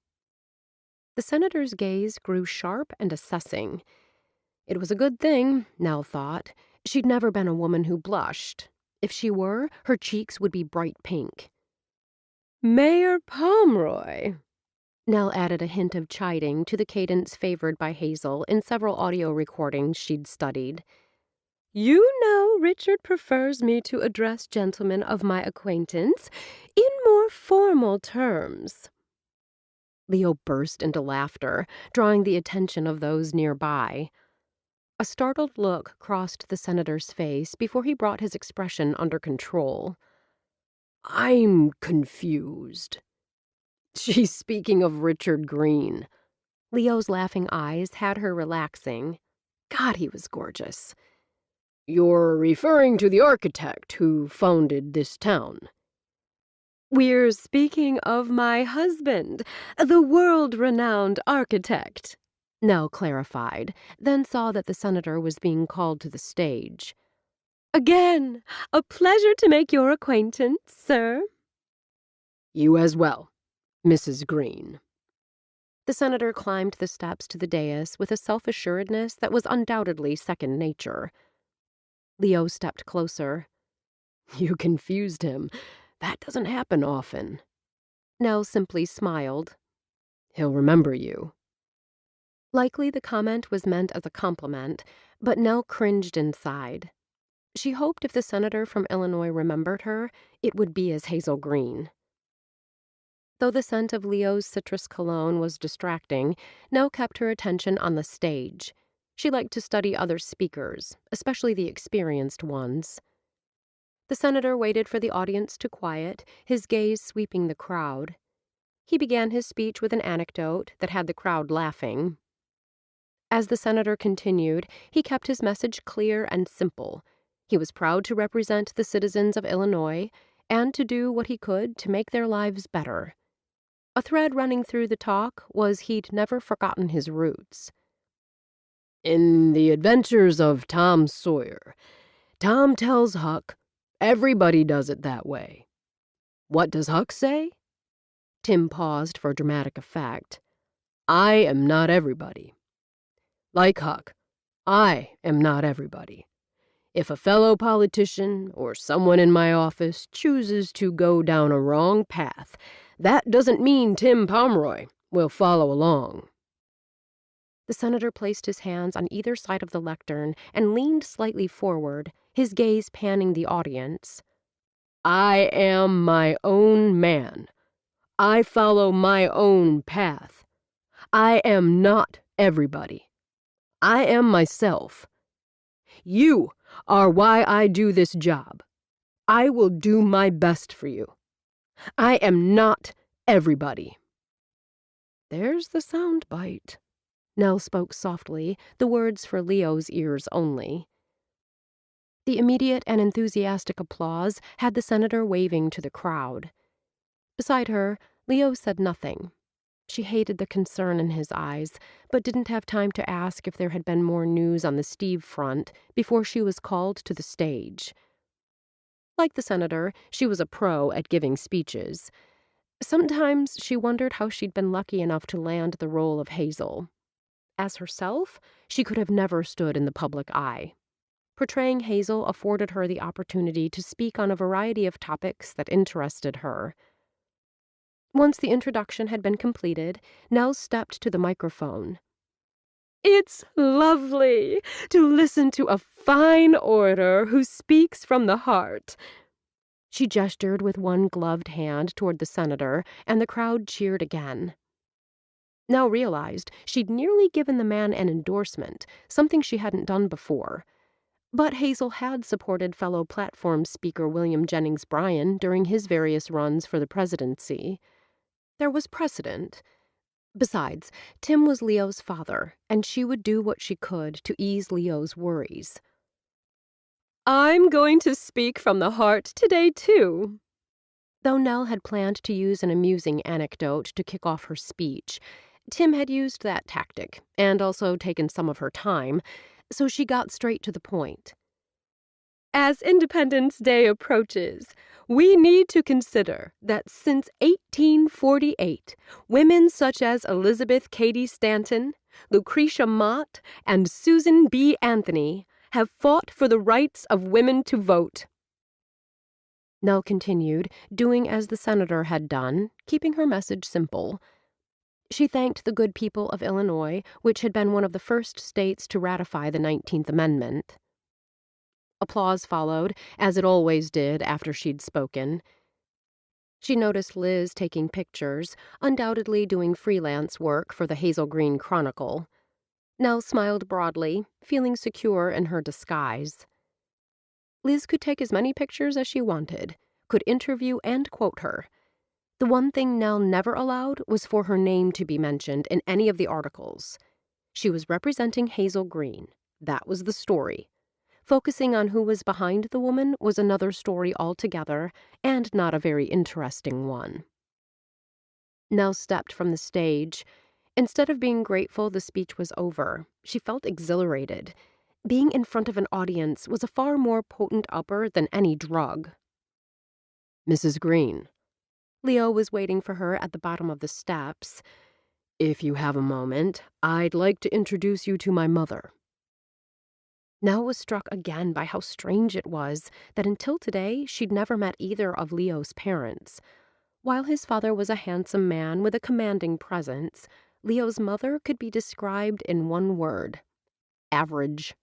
The senator's gaze grew sharp and assessing. It was a good thing, Nell thought. She'd never been a woman who blushed. If she were, her cheeks would be bright pink. Mayor Pomeroy. Nell added a hint of chiding to the cadence favored by Hazel in several audio recordings she'd studied. You know Richard prefers me to address gentlemen of my acquaintance in more formal terms. Leo burst into laughter, drawing the attention of those nearby. A startled look crossed the senator's face before he brought his expression under control. "I'm confused." "She's speaking of Richard Green." Leo's laughing eyes had her relaxing. God, he was gorgeous. "You're referring to the architect who founded this town." "We're speaking of my husband, the world-renowned architect," Nell clarified, then saw that the senator was being called to the stage. "Again, a pleasure to make your acquaintance, sir." "You as well, Mrs. Green." The senator climbed the steps to the dais with a self-assuredness that was undoubtedly second nature. Leo stepped closer. "You confused him. That doesn't happen often." Nell simply smiled. "He'll remember you." Likely the comment was meant as a compliment, but Nell cringed inside. She hoped if the senator from Illinois remembered her, it would be as Hazel Green. Though the scent of Leo's citrus cologne was distracting, Nell kept her attention on the stage. She liked to study other speakers, especially the experienced ones. The senator waited for the audience to quiet, his gaze sweeping the crowd. He began his speech with an anecdote that had the crowd laughing. As the senator continued, he kept his message clear and simple. He was proud to represent the citizens of Illinois and to do what he could to make their lives better. A thread running through the talk was he'd never forgotten his roots. "In the adventures of Tom Sawyer, Tom tells Huck, 'Everybody does it that way.' What does Huck say?" Tim paused for dramatic effect. "I am not everybody. Like Huck, I am not everybody. If a fellow politician or someone in my office chooses to go down a wrong path, that doesn't mean Tim Pomeroy will follow along." The senator placed his hands on either side of the lectern and leaned slightly forward, his gaze panning the audience. "I am my own man. I follow my own path. I am not everybody. I am myself. You are why I do this job. I will do my best for you. I am not everybody." "There's the sound bite." Nell spoke softly, the words for Leo's ears only. The immediate and enthusiastic applause had the senator waving to the crowd. Beside her, Leo said nothing. She hated the concern in his eyes, but didn't have time to ask if there had been more news on the Steve front before she was called to the stage. Like the senator, she was a pro at giving speeches. Sometimes she wondered how she'd been lucky enough to land the role of Hazel. As herself, she could have never stood in the public eye. Portraying Hazel afforded her the opportunity to speak on a variety of topics that interested her. Once the introduction had been completed, Nell stepped to the microphone. "It's lovely to listen to a fine orator who speaks from the heart." She gestured with one gloved hand toward the senator, and the crowd cheered again. Nell realized she'd nearly given the man an endorsement, something she hadn't done before. But Hazel had supported fellow platform speaker William Jennings Bryan during his various runs for the presidency. There was precedent. Besides, Tim was Leo's father, and she would do what she could to ease Leo's worries. "I'm going to speak from the heart today, too." Though Nell had planned to use an amusing anecdote to kick off her speech, Tim had used that tactic, and also taken some of her time, so she got straight to the point. "As Independence Day approaches, we need to consider that since 1848, women such as Elizabeth Cady Stanton, Lucretia Mott, and Susan B. Anthony have fought for the rights of women to vote." Nell continued, doing as the senator had done, keeping her message simple. She thanked the good people of Illinois, which had been one of the first states to ratify the 19th Amendment. Applause followed, as it always did after she'd spoken. She noticed Liz taking pictures, undoubtedly doing freelance work for the Hazel Green Chronicle. Nell smiled broadly, feeling secure in her disguise. Liz could take as many pictures as she wanted, could interview and quote her. The one thing Nell never allowed was for her name to be mentioned in any of the articles. She was representing Hazel Green. That was the story. Focusing on who was behind the woman was another story altogether, and not a very interesting one. Nell stepped from the stage. Instead of being grateful the speech was over, she felt exhilarated. Being in front of an audience was a far more potent upper than any drug. Mrs. Green. Leo was waiting for her at the bottom of the steps. If you have a moment, I'd like to introduce you to my mother. Nell was struck again by how strange it was that until today she'd never met either of Leo's parents. While his father was a handsome man with a commanding presence, Leo's mother could be described in one word: average.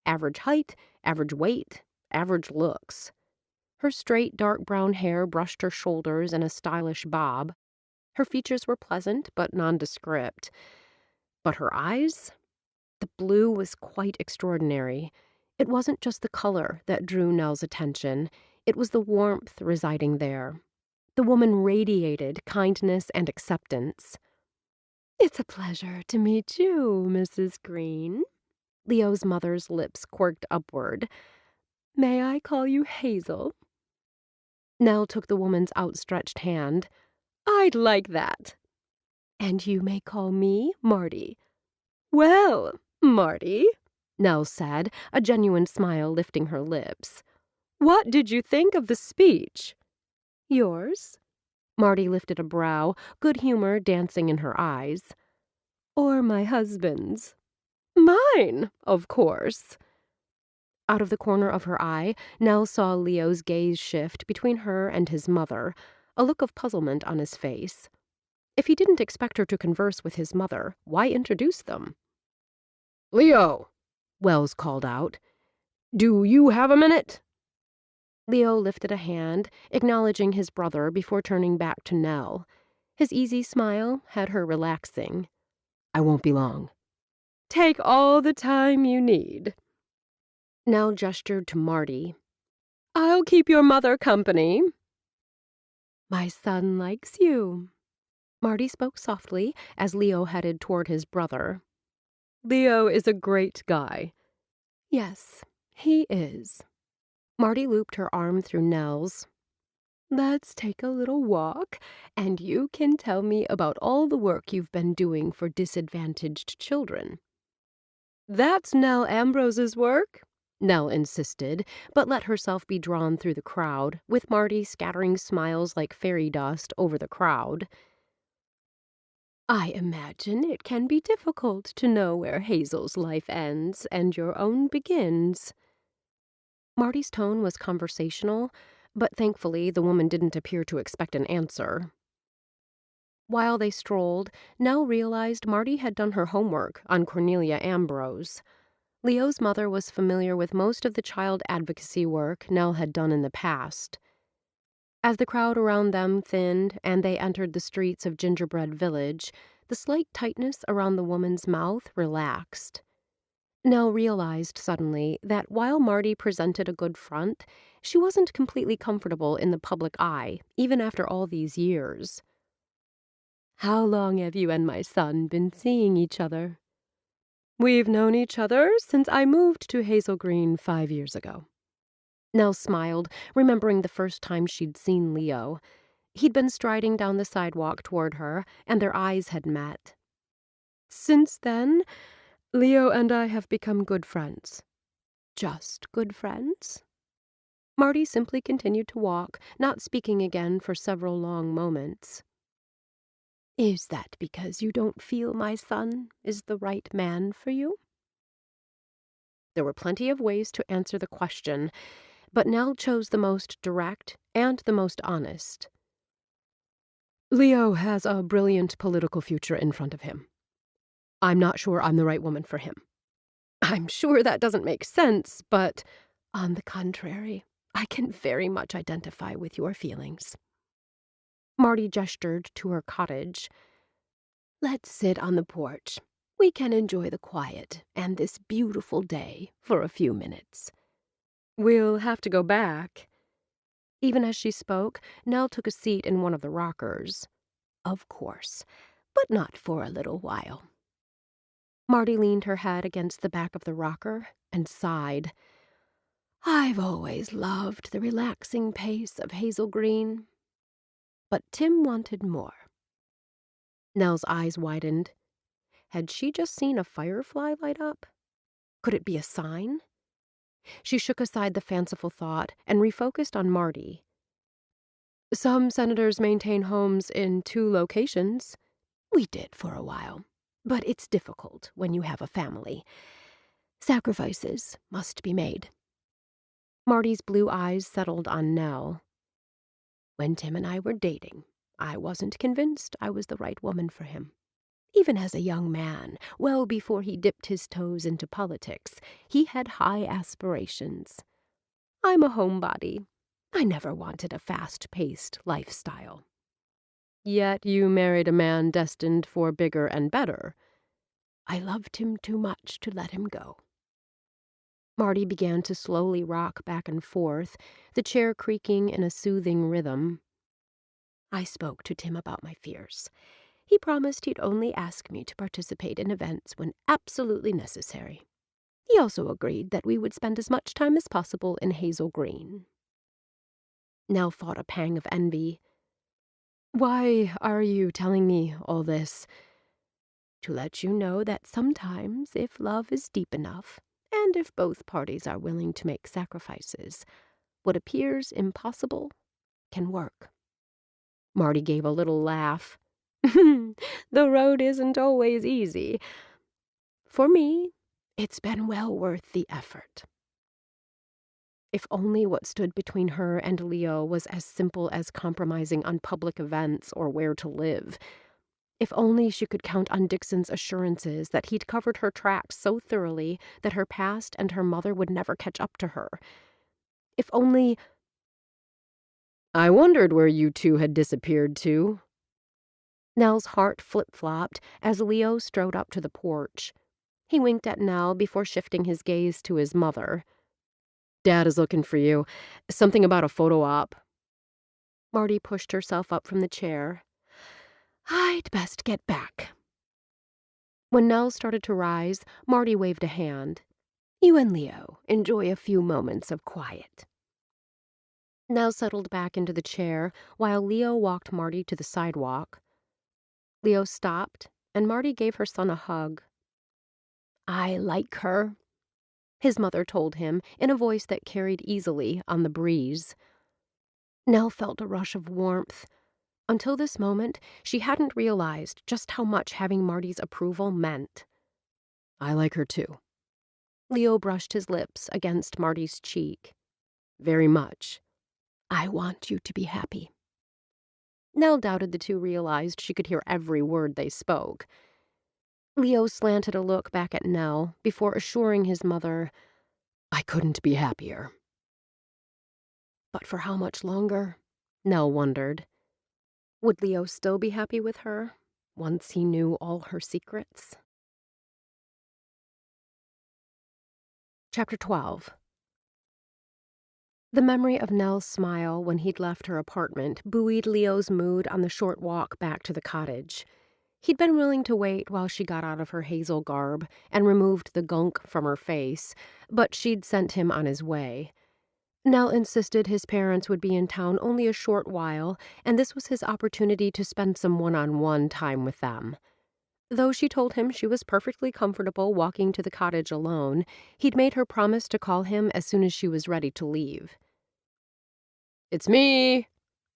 Average height, average weight, average looks. Her straight, dark brown hair brushed her shoulders in a stylish bob. Her features were pleasant but nondescript. But her eyes? The blue was quite extraordinary. It wasn't just the color that drew Nell's attention. It was the warmth residing there. The woman radiated kindness and acceptance. "It's a pleasure to meet you, Mrs. Green." Leo's mother's lips quirked upward. "May I call you Hazel?" Nell took the woman's outstretched hand. "I'd like that." "And you may call me Marty." "Well, Marty," Nell said, a genuine smile lifting her lips. "What did you think of the speech?" "Yours?" Marty lifted a brow, good humor dancing in her eyes. "Or my husband's?" "Mine, of course." Out of the corner of her eye, Nell saw Leo's gaze shift between her and his mother, a look of puzzlement on his face. If he didn't expect her to converse with his mother, why introduce them? "Leo," Wells called out. "Do you have a minute?" Leo lifted a hand, acknowledging his brother before turning back to Nell. His easy smile had her relaxing. "I won't be long." "Take all the time you need." Nell gestured to Marty. "I'll keep your mother company." "My son likes you." Marty spoke softly as Leo headed toward his brother. "Leo is a great guy." "Yes, he is." Marty looped her arm through Nell's. "Let's take a little walk, and you can tell me about all the work you've been doing for disadvantaged children." "That's Nell Ambrose's work," Nell insisted, but let herself be drawn through the crowd, with Marty scattering smiles like fairy dust over the crowd. "I imagine it can be difficult to know where Hazel's life ends and your own begins." Marty's tone was conversational, but thankfully the woman didn't appear to expect an answer. While they strolled, Nell realized Marty had done her homework on Cornelia Ambrose. Leo's mother was familiar with most of the child advocacy work Nell had done in the past. As the crowd around them thinned and they entered the streets of Gingerbread Village, the slight tightness around the woman's mouth relaxed. Nell realized suddenly that while Marty presented a good front, she wasn't completely comfortable in the public eye, even after all these years. "How long have you and my son been seeing each other?" "We've known each other since I moved to Hazel Green 5 years ago." Nell smiled, remembering the first time she'd seen Leo. He'd been striding down the sidewalk toward her, and their eyes had met. "Since then, Leo and I have become good friends." "Just good friends?" Marty simply continued to walk, not speaking again for several long moments. "Is that because you don't feel my son is the right man for you?" There were plenty of ways to answer the question, but Nell chose the most direct and the most honest. "Leo has a brilliant political future in front of him. I'm not sure I'm the right woman for him." "I'm sure that doesn't make sense, but—" "On the contrary, I can very much identify with your feelings." Marty gestured to her cottage. "Let's sit on the porch. We can enjoy the quiet and this beautiful day for a few minutes. We'll have to go back. Even as she spoke, Nell took a seat in one of the rockers. Of course, but not for a little while. Marty leaned her head against the back of the rocker and sighed. I've always loved the relaxing pace of Hazel Green. But Tim wanted more. Nell's eyes widened. Had she just seen a firefly light up? Could it be a sign? She shook aside the fanciful thought and refocused on Marty. Some senators maintain homes in 2 locations. We did for a while. But it's difficult when you have a family. Sacrifices must be made. Marty's blue eyes settled on Nell. When Tim and I were dating, I wasn't convinced I was the right woman for him. Even as a young man, well before he dipped his toes into politics, he had high aspirations. I'm a homebody. I never wanted a fast-paced lifestyle. Yet you married a man destined for bigger and better. I loved him too much to let him go. Marty began to slowly rock back and forth, the chair creaking in a soothing rhythm. I spoke to Tim about my fears. He promised he'd only ask me to participate in events when absolutely necessary. He also agreed that we would spend as much time as possible in Hazel Green. Nell fought a pang of envy. Why are you telling me all this? To let you know that sometimes, if love is deep enough, and if both parties are willing to make sacrifices, what appears impossible can work. Marty gave a little laugh. The road isn't always easy. For me, it's been well worth the effort. If only what stood between her and Leo was as simple as compromising on public events or where to live. If only she could count on Dixon's assurances that he'd covered her tracks so thoroughly that her past and her mother would never catch up to her. If only... I wondered where you 2 had disappeared to. Nell's heart flip-flopped as Leo strode up to the porch. He winked at Nell before shifting his gaze to his mother. Dad is looking for you. Something about a photo op. Marty pushed herself up from the chair. I'd best get back. When Nell started to rise, Marty waved a hand. You and Leo enjoy a few moments of quiet. Nell settled back into the chair while Leo walked Marty to the sidewalk. Leo stopped, and Marty gave her son a hug. I like her, his mother told him in a voice that carried easily on the breeze. Nell felt a rush of warmth. Until this moment, she hadn't realized just how much having Marty's approval meant. I like her too. Leo brushed his lips against Marty's cheek. Very much. I want you to be happy. Nell doubted the 2 realized she could hear every word they spoke. Leo slanted a look back at Nell before assuring his mother, I couldn't be happier. But for how much longer? Nell wondered. Would Leo still be happy with her once he knew all her secrets? Chapter 12. The memory of Nell's smile when he'd left her apartment buoyed Leo's mood on the short walk back to the cottage. He'd been willing to wait while she got out of her hazel garb and removed the gunk from her face, but she'd sent him on his way. Nell insisted his parents would be in town only a short while, and this was his opportunity to spend some one-on-one time with them. Though she told him she was perfectly comfortable walking to the cottage alone, he'd made her promise to call him as soon as she was ready to leave. It's me,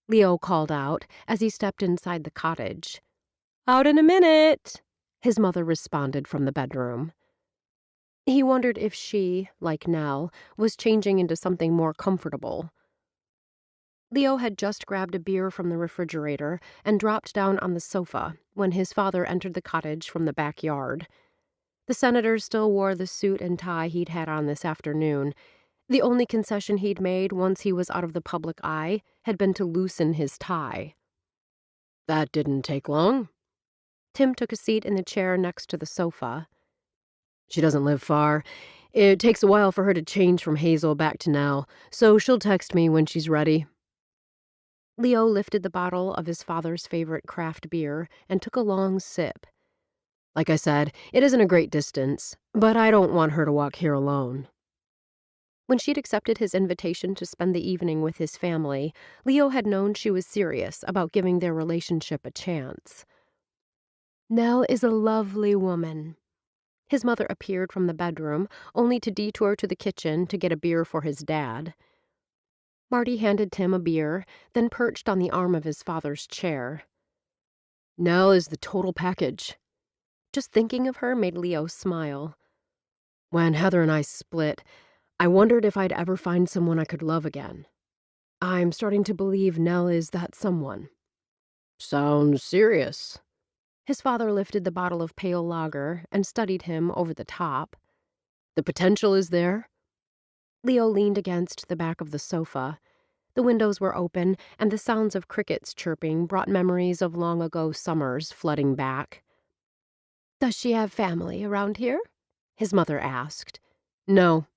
Leo called out as he stepped inside the cottage. Out in a minute, his mother responded from the bedroom. He wondered if she, like Nell, was changing into something more comfortable. Leo had just grabbed a beer from the refrigerator and dropped down on the sofa when his father entered the cottage from the backyard. The senator still wore the suit and tie he'd had on this afternoon. The only concession he'd made once he was out of the public eye had been to loosen his tie. That didn't take long. Tim took a seat in the chair next to the sofa. She doesn't live far. It takes a while for her to change from Hazel back to Nell, so she'll text me when she's ready. Leo lifted the bottle of his father's favorite craft beer and took a long sip. Like I said, it isn't a great distance, but I don't want her to walk here alone. When she'd accepted his invitation to spend the evening with his family, Leo had known she was serious about giving their relationship a chance. Nell is a lovely woman. His mother appeared from the bedroom, only to detour to the kitchen to get a beer for his dad. Marty handed Tim a beer, then perched on the arm of his father's chair. Nell is the total package. Just thinking of her made Leo smile. When Heather and I split, I wondered if I'd ever find someone I could love again. I'm starting to believe Nell is that someone. Sounds serious. His father lifted the bottle of pale lager and studied him over the top. The potential is there? Leo leaned against the back of the sofa. The windows were open, and the sounds of crickets chirping brought memories of long-ago summers flooding back. Does she have family around here? His mother asked. No.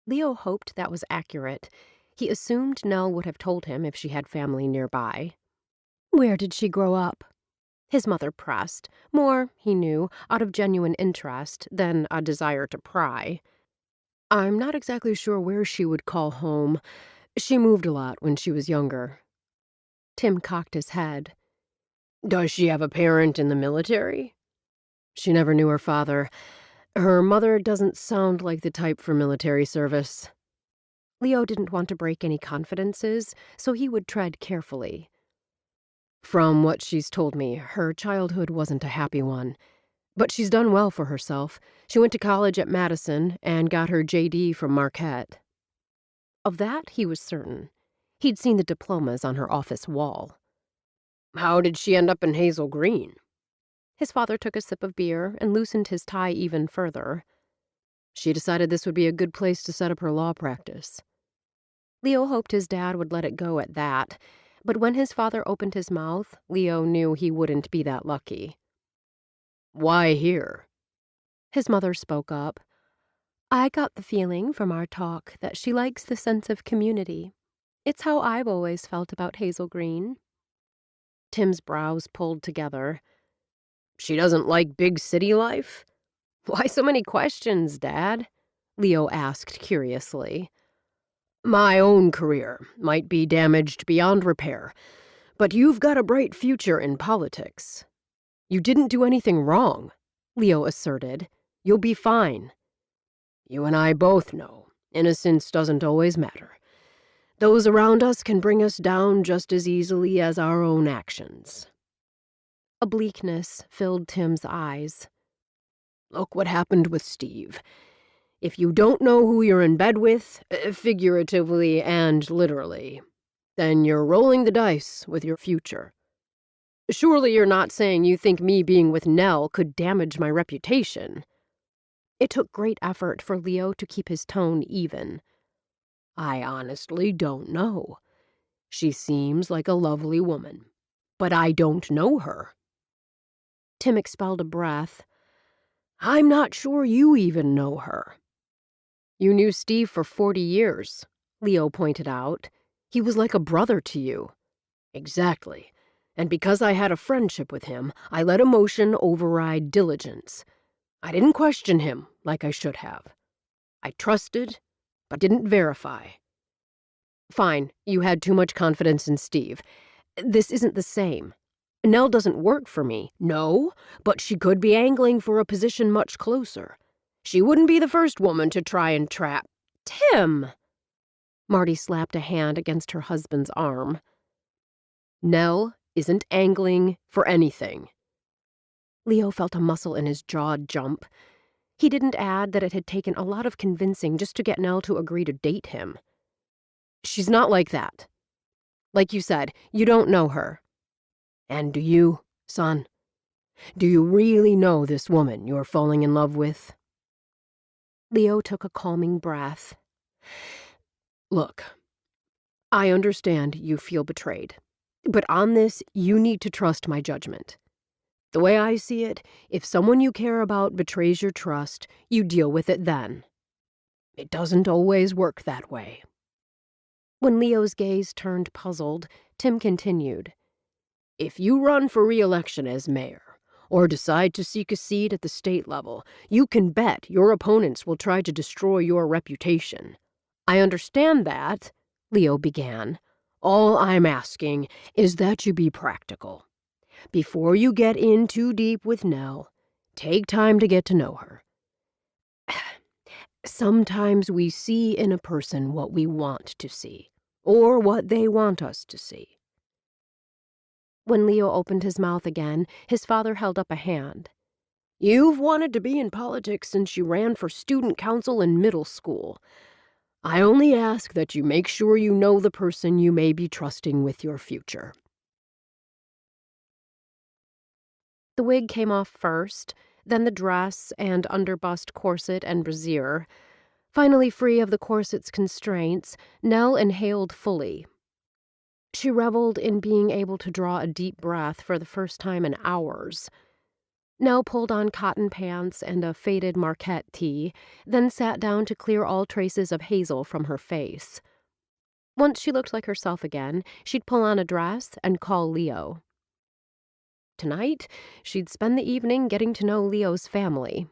Leo hoped that was accurate. He assumed Nell would have told him if she had family nearby. Where did she grow up? His mother pressed, more, he knew, out of genuine interest than a desire to pry. I'm not exactly sure where she would call home. She moved a lot when she was younger. Tim cocked his head. Does she have a parent in the military? She never knew her father. Her mother doesn't sound like the type for military service. Leo didn't want to break any confidences, so he would tread carefully. From what she's told me, her childhood wasn't a happy one. But she's done well for herself. She went to college at Madison and got her J.D. from Marquette. Of that, he was certain. He'd seen the diplomas on her office wall. How did she end up in Hazel Green? His father took a sip of beer and loosened his tie even further. She decided this would be a good place to set up her law practice. Leo hoped his dad would let it go at that, but when his father opened his mouth, Leo knew he wouldn't be that lucky. Why here? His mother spoke up. I got the feeling from our talk that she likes the sense of community. It's how I've always felt about Hazel Green. Tim's brows pulled together. She doesn't like big city life? Why so many questions, Dad? Leo asked curiously. My own career might be damaged beyond repair, but you've got a bright future in politics. You didn't do anything wrong, Leo asserted. You'll be fine. You and I both know innocence doesn't always matter. Those around us can bring us down just as easily as our own actions. A bleakness filled Tim's eyes. Look what happened with Steve. If you don't know who you're in bed with, figuratively and literally, then you're rolling the dice with your future. Surely you're not saying you think me being with Nell could damage my reputation. It took great effort for Leo to keep his tone even. I honestly don't know. She seems like a lovely woman, but I don't know her. Tim expelled a breath. I'm not sure you even know her. You knew Steve for 40 years, Leo pointed out. He was like a brother to you. Exactly. And because I had a friendship with him, I let emotion override diligence. I didn't question him like I should have. I trusted, but didn't verify. Fine, you had too much confidence in Steve. This isn't the same. Nell doesn't work for me, no, but she could be angling for a position much closer. She wouldn't be the first woman to try and trap. Tim! Marty slapped a hand against her husband's arm. Nell isn't angling for anything. Leo felt a muscle in his jaw jump. He didn't add that it had taken a lot of convincing just to get Nell to agree to date him. She's not like that. Like you said, you don't know her. And do you, son? Do you really know this woman you're falling in love with? Leo took a calming breath. Look, I understand you feel betrayed, but on this, you need to trust my judgment. The way I see it, if someone you care about betrays your trust, you deal with it then. It doesn't always work that way." When Leo's gaze turned puzzled, Tim continued, "If you run for re-election as mayor, or decide to seek a seat at the state level, you can bet your opponents will try to destroy your reputation. I understand that," Leo began. "All I'm asking is that you be practical. Before you get in too deep with Nell, take time to get to know her. Sometimes we see in a person what we want to see, or what they want us to see." When Leo opened his mouth again, his father held up a hand. "You've wanted to be in politics since you ran for student council in middle school. I only ask that you make sure you know the person you may be trusting with your future." The wig came off first, then the dress and underbust corset and brassiere. Finally free of the corset's constraints, Nell inhaled fully. She reveled in being able to draw a deep breath for the first time in hours. Nell pulled on cotton pants and a faded marquette tee, then sat down to clear all traces of Hazel from her face. Once she looked like herself again, she'd pull on a dress and call Leo. Tonight, she'd spend the evening getting to know Leo's family.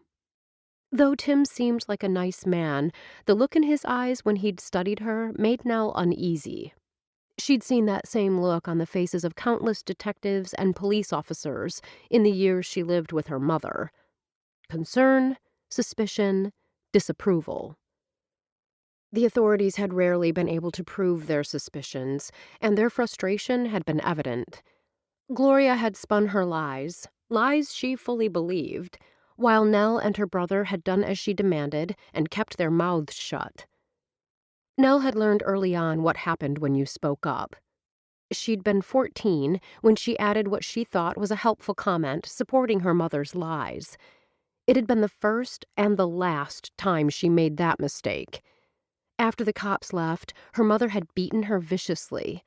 Though Tim seemed like a nice man, the look in his eyes when he'd studied her made Nell uneasy. She'd seen that same look on the faces of countless detectives and police officers in the years she lived with her mother. Concern, suspicion, disapproval. The authorities had rarely been able to prove their suspicions, and their frustration had been evident. Gloria had spun her lies she fully believed, while Nell and her brother had done as she demanded and kept their mouths shut. Nell had learned early on what happened when you spoke up. She'd been 14 when she added what she thought was a helpful comment supporting her mother's lies. It had been the first and the last time she made that mistake. After the cops left, her mother had beaten her viciously.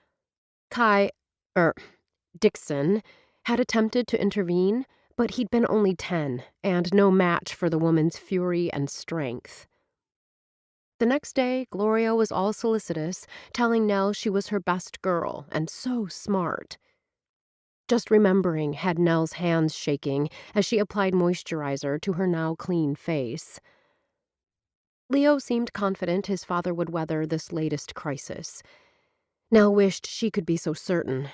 Dixon, had attempted to intervene, but he'd been only 10 and no match for the woman's fury and strength. The next day, Gloria was all solicitous, telling Nell she was her best girl and so smart. Just remembering had Nell's hands shaking as she applied moisturizer to her now clean face. Leo seemed confident his father would weather this latest crisis. Nell wished she could be so certain.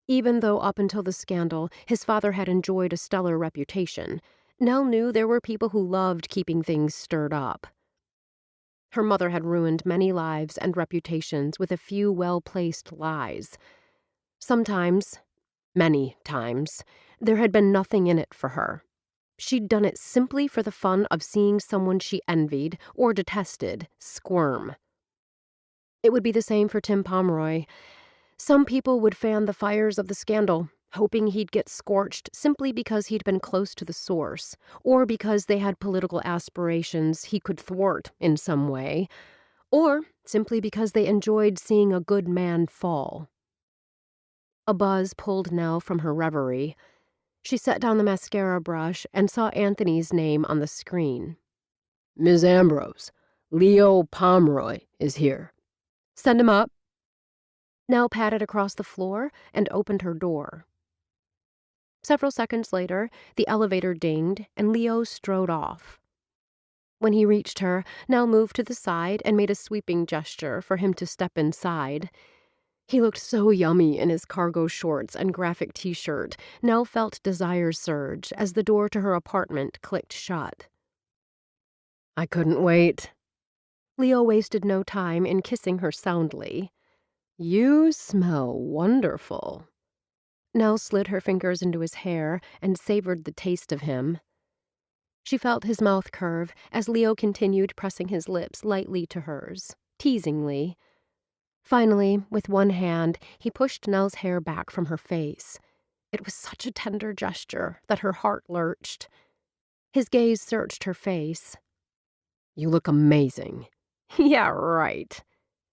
Even though up until the scandal, his father had enjoyed a stellar reputation, Nell knew there were people who loved keeping things stirred up. Her mother had ruined many lives and reputations with a few well-placed lies. Sometimes, many times, there had been nothing in it for her. She'd done it simply for the fun of seeing someone she envied or detested squirm. It would be the same for Tim Pomeroy. Some people would fan the fires of the scandal, hoping he'd get scorched simply because he'd been close to the source, or because they had political aspirations he could thwart in some way, or simply because they enjoyed seeing a good man fall. A buzz pulled Nell from her reverie. She set down the mascara brush and saw Anthony's name on the screen. "Ms. Ambrose, Leo Pomeroy is here." "Send him up." Nell patted across the floor and opened her door. Several seconds later, the elevator dinged and Leo strode off. When he reached her, Nell moved to the side and made a sweeping gesture for him to step inside. He looked so yummy in his cargo shorts and graphic t-shirt, Nell felt desire surge as the door to her apartment clicked shut. "I couldn't wait." Leo wasted no time in kissing her soundly. "You smell wonderful." Nell slid her fingers into his hair and savored the taste of him. She felt his mouth curve as Leo continued pressing his lips lightly to hers, teasingly. Finally, with one hand, he pushed Nell's hair back from her face. It was such a tender gesture that her heart lurched. His gaze searched her face. "You look amazing." "Yeah, right."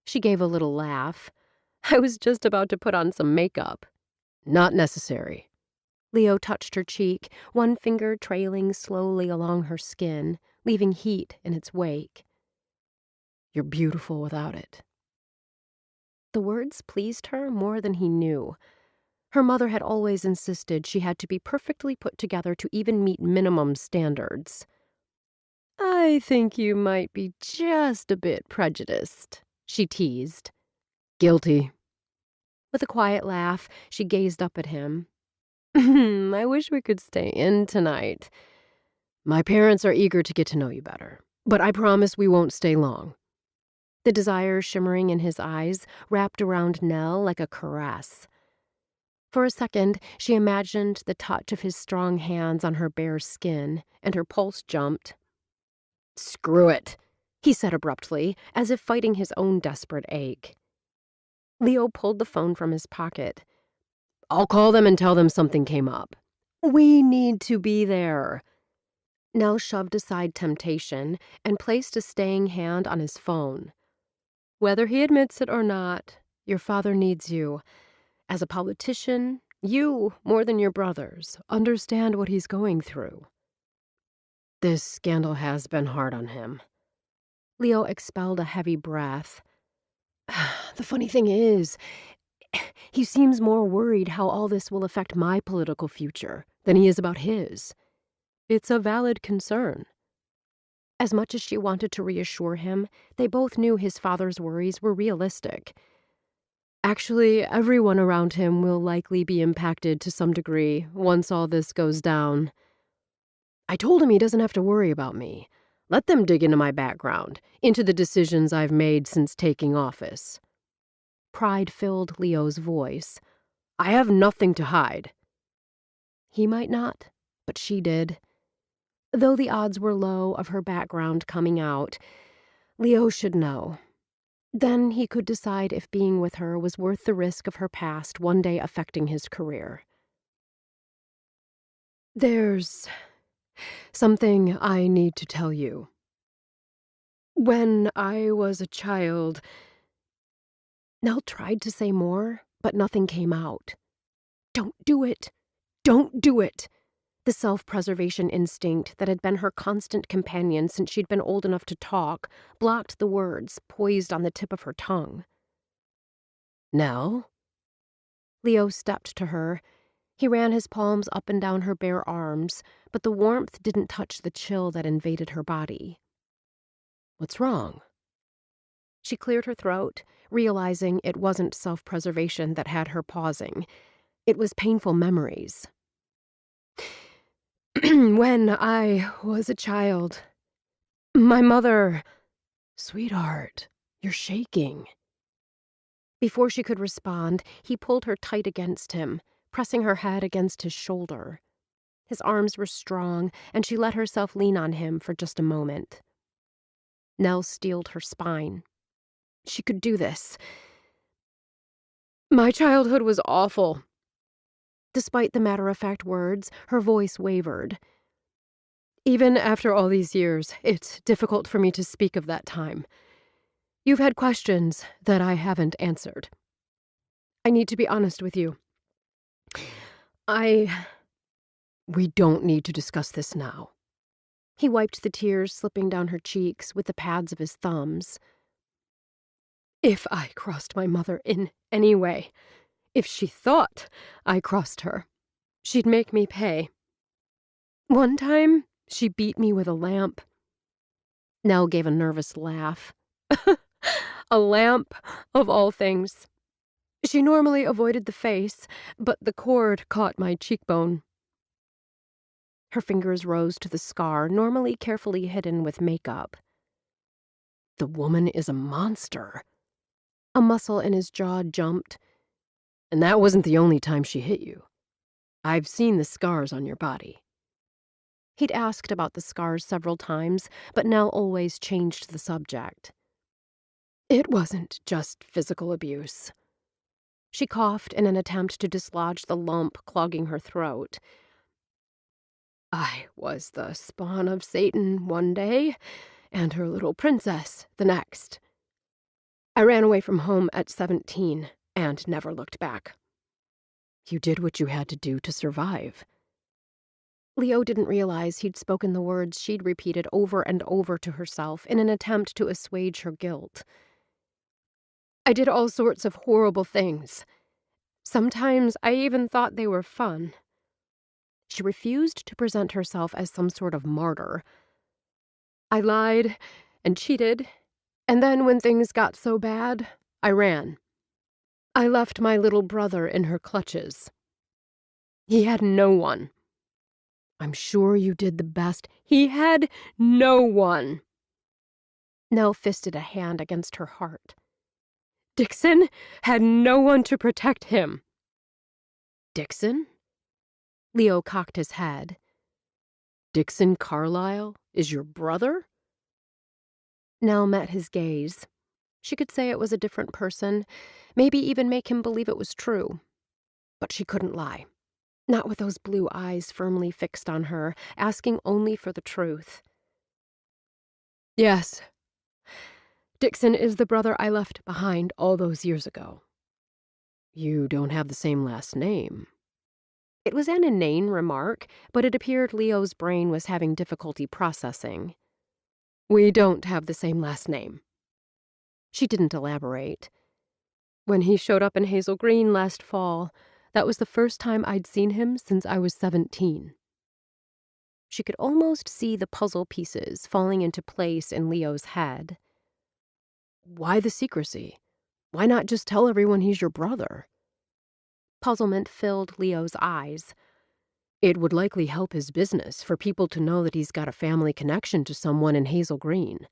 She gave a little laugh. "I was just about to put on some makeup." "Not necessary." Leo touched her cheek, one finger trailing slowly along her skin, leaving heat in its wake. "You're beautiful without it." The words pleased her more than he knew. Her mother had always insisted she had to be perfectly put together to even meet minimum standards. "I think you might be just a bit prejudiced," she teased. "Guilty." With a quiet laugh, she gazed up at him. "I wish we could stay in tonight. My parents are eager to get to know you better, but I promise we won't stay long." The desire shimmering in his eyes wrapped around Nell like a caress. For a second, she imagined the touch of his strong hands on her bare skin, and her pulse jumped. "Screw it," he said abruptly, as if fighting his own desperate ache. Leo pulled the phone from his pocket. "I'll call them and tell them something came up. We need to be there." Nell shoved aside temptation and placed a staying hand on his phone. "Whether he admits it or not, your father needs you. As a politician, you, more than your brothers, understand what he's going through." "This scandal has been hard on him." Leo expelled a heavy breath. "The funny thing is, he seems more worried how all this will affect my political future than he is about his. It's a valid concern." As much as she wanted to reassure him, they both knew his father's worries were realistic. "Actually, everyone around him will likely be impacted to some degree once all this goes down. I told him he doesn't have to worry about me. Let them dig into my background, into the decisions I've made since taking office." Pride filled Leo's voice. "I have nothing to hide." He might not, but she did. Though the odds were low of her background coming out, Leo should know. Then he could decide if being with her was worth the risk of her past one day affecting his career. "There's something I need to tell you. When I was a child—" Nell tried to say more, but nothing came out. "Don't do it! Don't do it!" The self-preservation instinct that had been her constant companion since she'd been old enough to talk blocked the words poised on the tip of her tongue. "Nell?" Leo stepped to her. He ran his palms up and down her bare arms, but the warmth didn't touch the chill that invaded her body. "What's wrong?" She cleared her throat, realizing it wasn't self-preservation that had her pausing. It was painful memories. "When I was a child, my mother—" "Sweetheart, you're shaking." Before she could respond, he pulled her tight against him, pressing her head against his shoulder. His arms were strong, and she let herself lean on him for just a moment. Nell steeled her spine. She could do this. "My childhood was awful." Despite the matter-of-fact words, her voice wavered. "Even after all these years, it's difficult for me to speak of that time. You've had questions that I haven't answered. I need to be honest with you. We don't need to discuss this now." He wiped the tears slipping down her cheeks with the pads of his thumbs. "If I crossed my mother in any way, if she thought I crossed her, she'd make me pay. One time, she beat me with a lamp." Nell gave a nervous laugh. "A lamp, of all things. She normally avoided the face, but the cord caught my cheekbone." Her fingers rose to the scar, normally carefully hidden with makeup. "The woman is a monster." A muscle in his jaw jumped. "And that wasn't the only time she hit you. I've seen the scars on your body." He'd asked about the scars several times, but Nell always changed the subject. "It wasn't just physical abuse." She coughed in an attempt to dislodge the lump clogging her throat. "I was the spawn of Satan one day, and her little princess the next. I ran away from home at 17 and never looked back." You did what you had to do to survive. Leo didn't realize he'd spoken the words she'd repeated over and over to herself in an attempt to assuage her guilt. I did all sorts of horrible things. Sometimes I even thought they were fun. She refused to present herself as some sort of martyr. I lied and cheated, and then when things got so bad, I ran. I left my little brother in her clutches. He had no one. I'm sure you did the best. He had no one. Nell fisted a hand against her heart. Dixon had no one to protect him. Dixon? Leo cocked his head. Dixon Carlyle is your brother? Nell met his gaze. She could say it was a different person, maybe even make him believe it was true. But she couldn't lie. Not with those blue eyes firmly fixed on her, asking only for the truth. Yes. Dixon is the brother I left behind all those years ago. You don't have the same last name. It was an inane remark, but it appeared Leo's brain was having difficulty processing. We don't have the same last name. She didn't elaborate. When he showed up in Hazel Green last fall, that was the first time I'd seen him since I was 17. She could almost see the puzzle pieces falling into place in Leo's head. Why the secrecy? Why not just tell everyone he's your brother? Puzzlement filled Leo's eyes. It would likely help his business for people to know that he's got a family connection to someone in Hazel Green,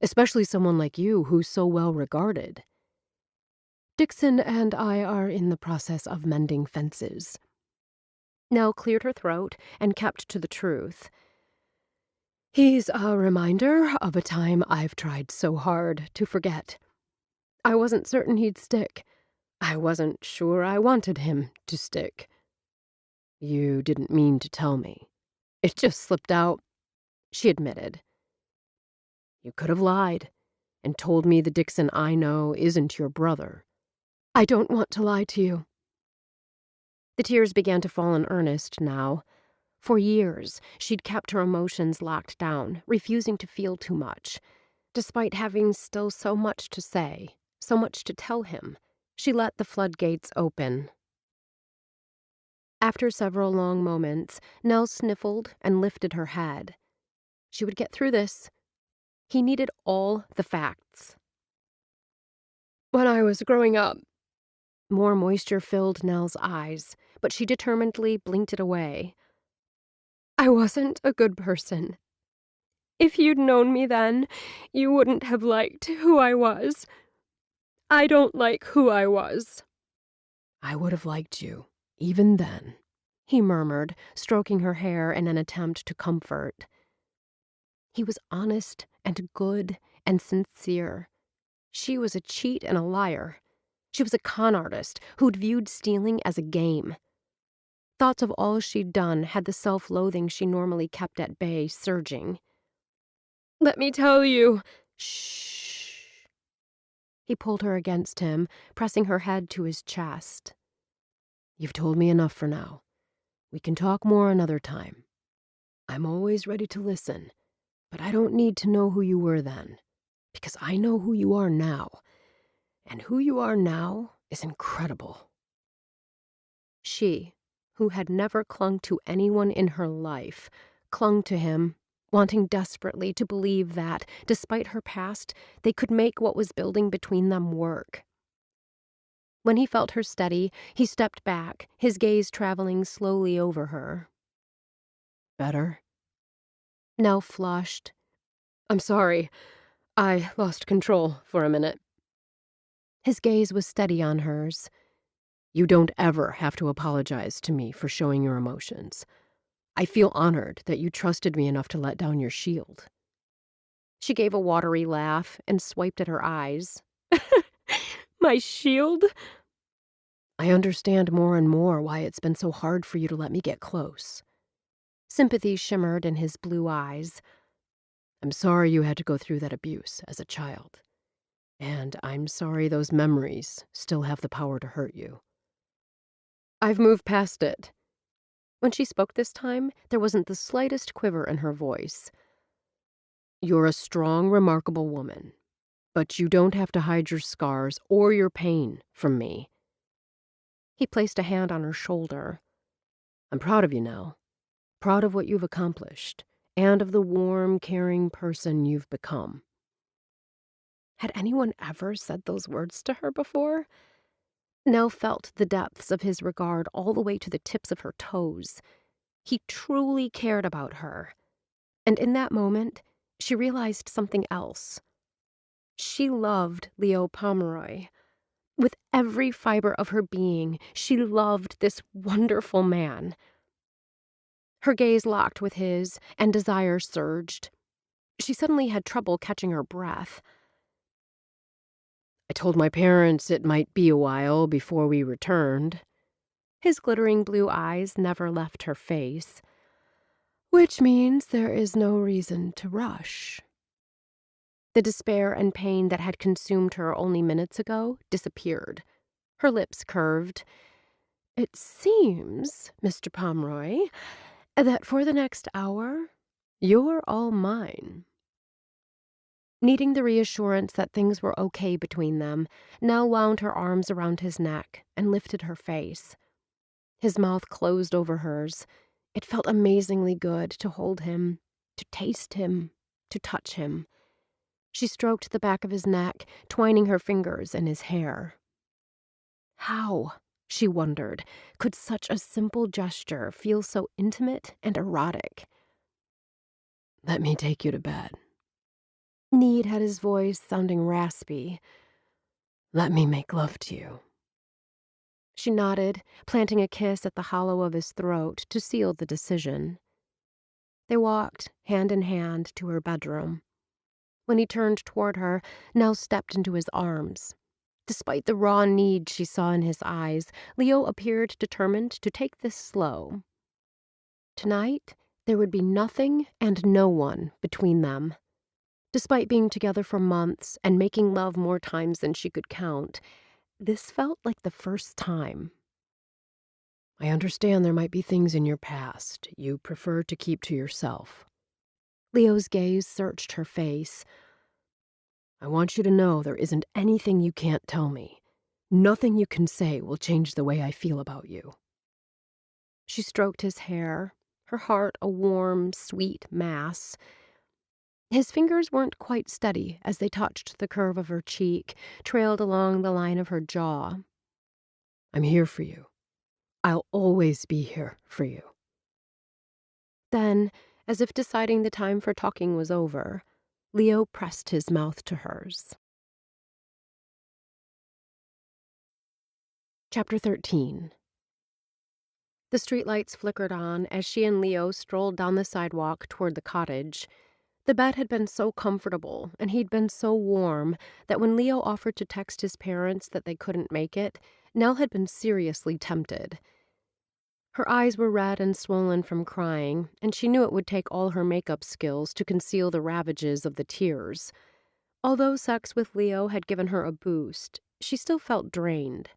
especially someone like you who's so well regarded. Dixon and I are in the process of mending fences. Nell cleared her throat and kept to the truth. He's a reminder of a time I've tried so hard to forget. I wasn't certain he'd stick. I wasn't sure I wanted him to stick. You didn't mean to tell me. It just slipped out, she admitted. You could have lied and told me the Dixon I know isn't your brother. I don't want to lie to you. The tears began to fall in earnest now. For years, she'd kept her emotions locked down, refusing to feel too much. Despite having still so much to say, so much to tell him, she let the floodgates open. After several long moments, Nell sniffled and lifted her head. She would get through this. He needed all the facts. When I was growing up, more moisture filled Nell's eyes, but she determinedly blinked it away. I wasn't a good person. If you'd known me then, you wouldn't have liked who I was. I don't like who I was. I would have liked you, even then, he murmured, stroking her hair in an attempt to comfort. He was honest and good and sincere. She was a cheat and a liar. She was a con artist who'd viewed stealing as a game. Thoughts of all she'd done had the self-loathing she normally kept at bay surging. Let me tell you. Shh. He pulled her against him, pressing her head to his chest. You've told me enough for now. We can talk more another time. I'm always ready to listen, but I don't need to know who you were then, because I know who you are now, and who you are now is incredible. She, who had never clung to anyone in her life, clung to him, wanting desperately to believe that, despite her past, they could make what was building between them work. When he felt her steady, he stepped back, his gaze traveling slowly over her. Better? Nell flushed. I'm sorry. I lost control for a minute. His gaze was steady on hers. You don't ever have to apologize to me for showing your emotions. I feel honored that you trusted me enough to let down your shield. She gave a watery laugh and swiped at her eyes. My shield? I understand more and more why it's been so hard for you to let me get close. Sympathy shimmered in his blue eyes. I'm sorry you had to go through that abuse as a child. And I'm sorry those memories still have the power to hurt you. I've moved past it." When she spoke this time, there wasn't the slightest quiver in her voice. "You're a strong, remarkable woman, but you don't have to hide your scars or your pain from me." He placed a hand on her shoulder. "I'm proud of you now, proud of what you've accomplished, and of the warm, caring person you've become." Had anyone ever said those words to her before? Nell felt the depths of his regard all the way to the tips of her toes. He truly cared about her. And in that moment, she realized something else. She loved Leo Pomeroy. With every fiber of her being, she loved this wonderful man. Her gaze locked with his, and desire surged. She suddenly had trouble catching her breath. "I told my parents it might be a while before we returned." His glittering blue eyes never left her face. "Which means there is no reason to rush." The despair and pain that had consumed her only minutes ago disappeared. Her lips curved. "It seems, Mr. Pomeroy, that for the next hour, you're all mine." Needing the reassurance that things were okay between them, Nell wound her arms around his neck and lifted her face. His mouth closed over hers. It felt amazingly good to hold him, to taste him, to touch him. She stroked the back of his neck, twining her fingers in his hair. How, she wondered, could such a simple gesture feel so intimate and erotic? "Let me take you to bed." Need had his voice sounding raspy. "Let me make love to you." She nodded, planting a kiss at the hollow of his throat to seal the decision. They walked, hand in hand, to her bedroom. When he turned toward her, Nell stepped into his arms. Despite the raw need she saw in his eyes, Leo appeared determined to take this slow. Tonight, there would be nothing and no one between them. Despite being together for months and making love more times than she could count, this felt like the first time. "I understand there might be things in your past you prefer to keep to yourself." Leo's gaze searched her face. "I want you to know there isn't anything you can't tell me. Nothing you can say will change the way I feel about you." She stroked his hair, her heart a warm, sweet mass. His fingers weren't quite steady as they touched the curve of her cheek, trailed along the line of her jaw. "I'm here for you. I'll always be here for you." Then, as if deciding the time for talking was over, Leo pressed his mouth to hers. Chapter 13. The streetlights flickered on as she and Leo strolled down the sidewalk toward the cottage. The bed had been so comfortable, and he'd been so warm, that when Leo offered to text his parents that they couldn't make it, Nell had been seriously tempted. Her eyes were red and swollen from crying, and she knew it would take all her makeup skills to conceal the ravages of the tears. Although sex with Leo had given her a boost, she still felt drained.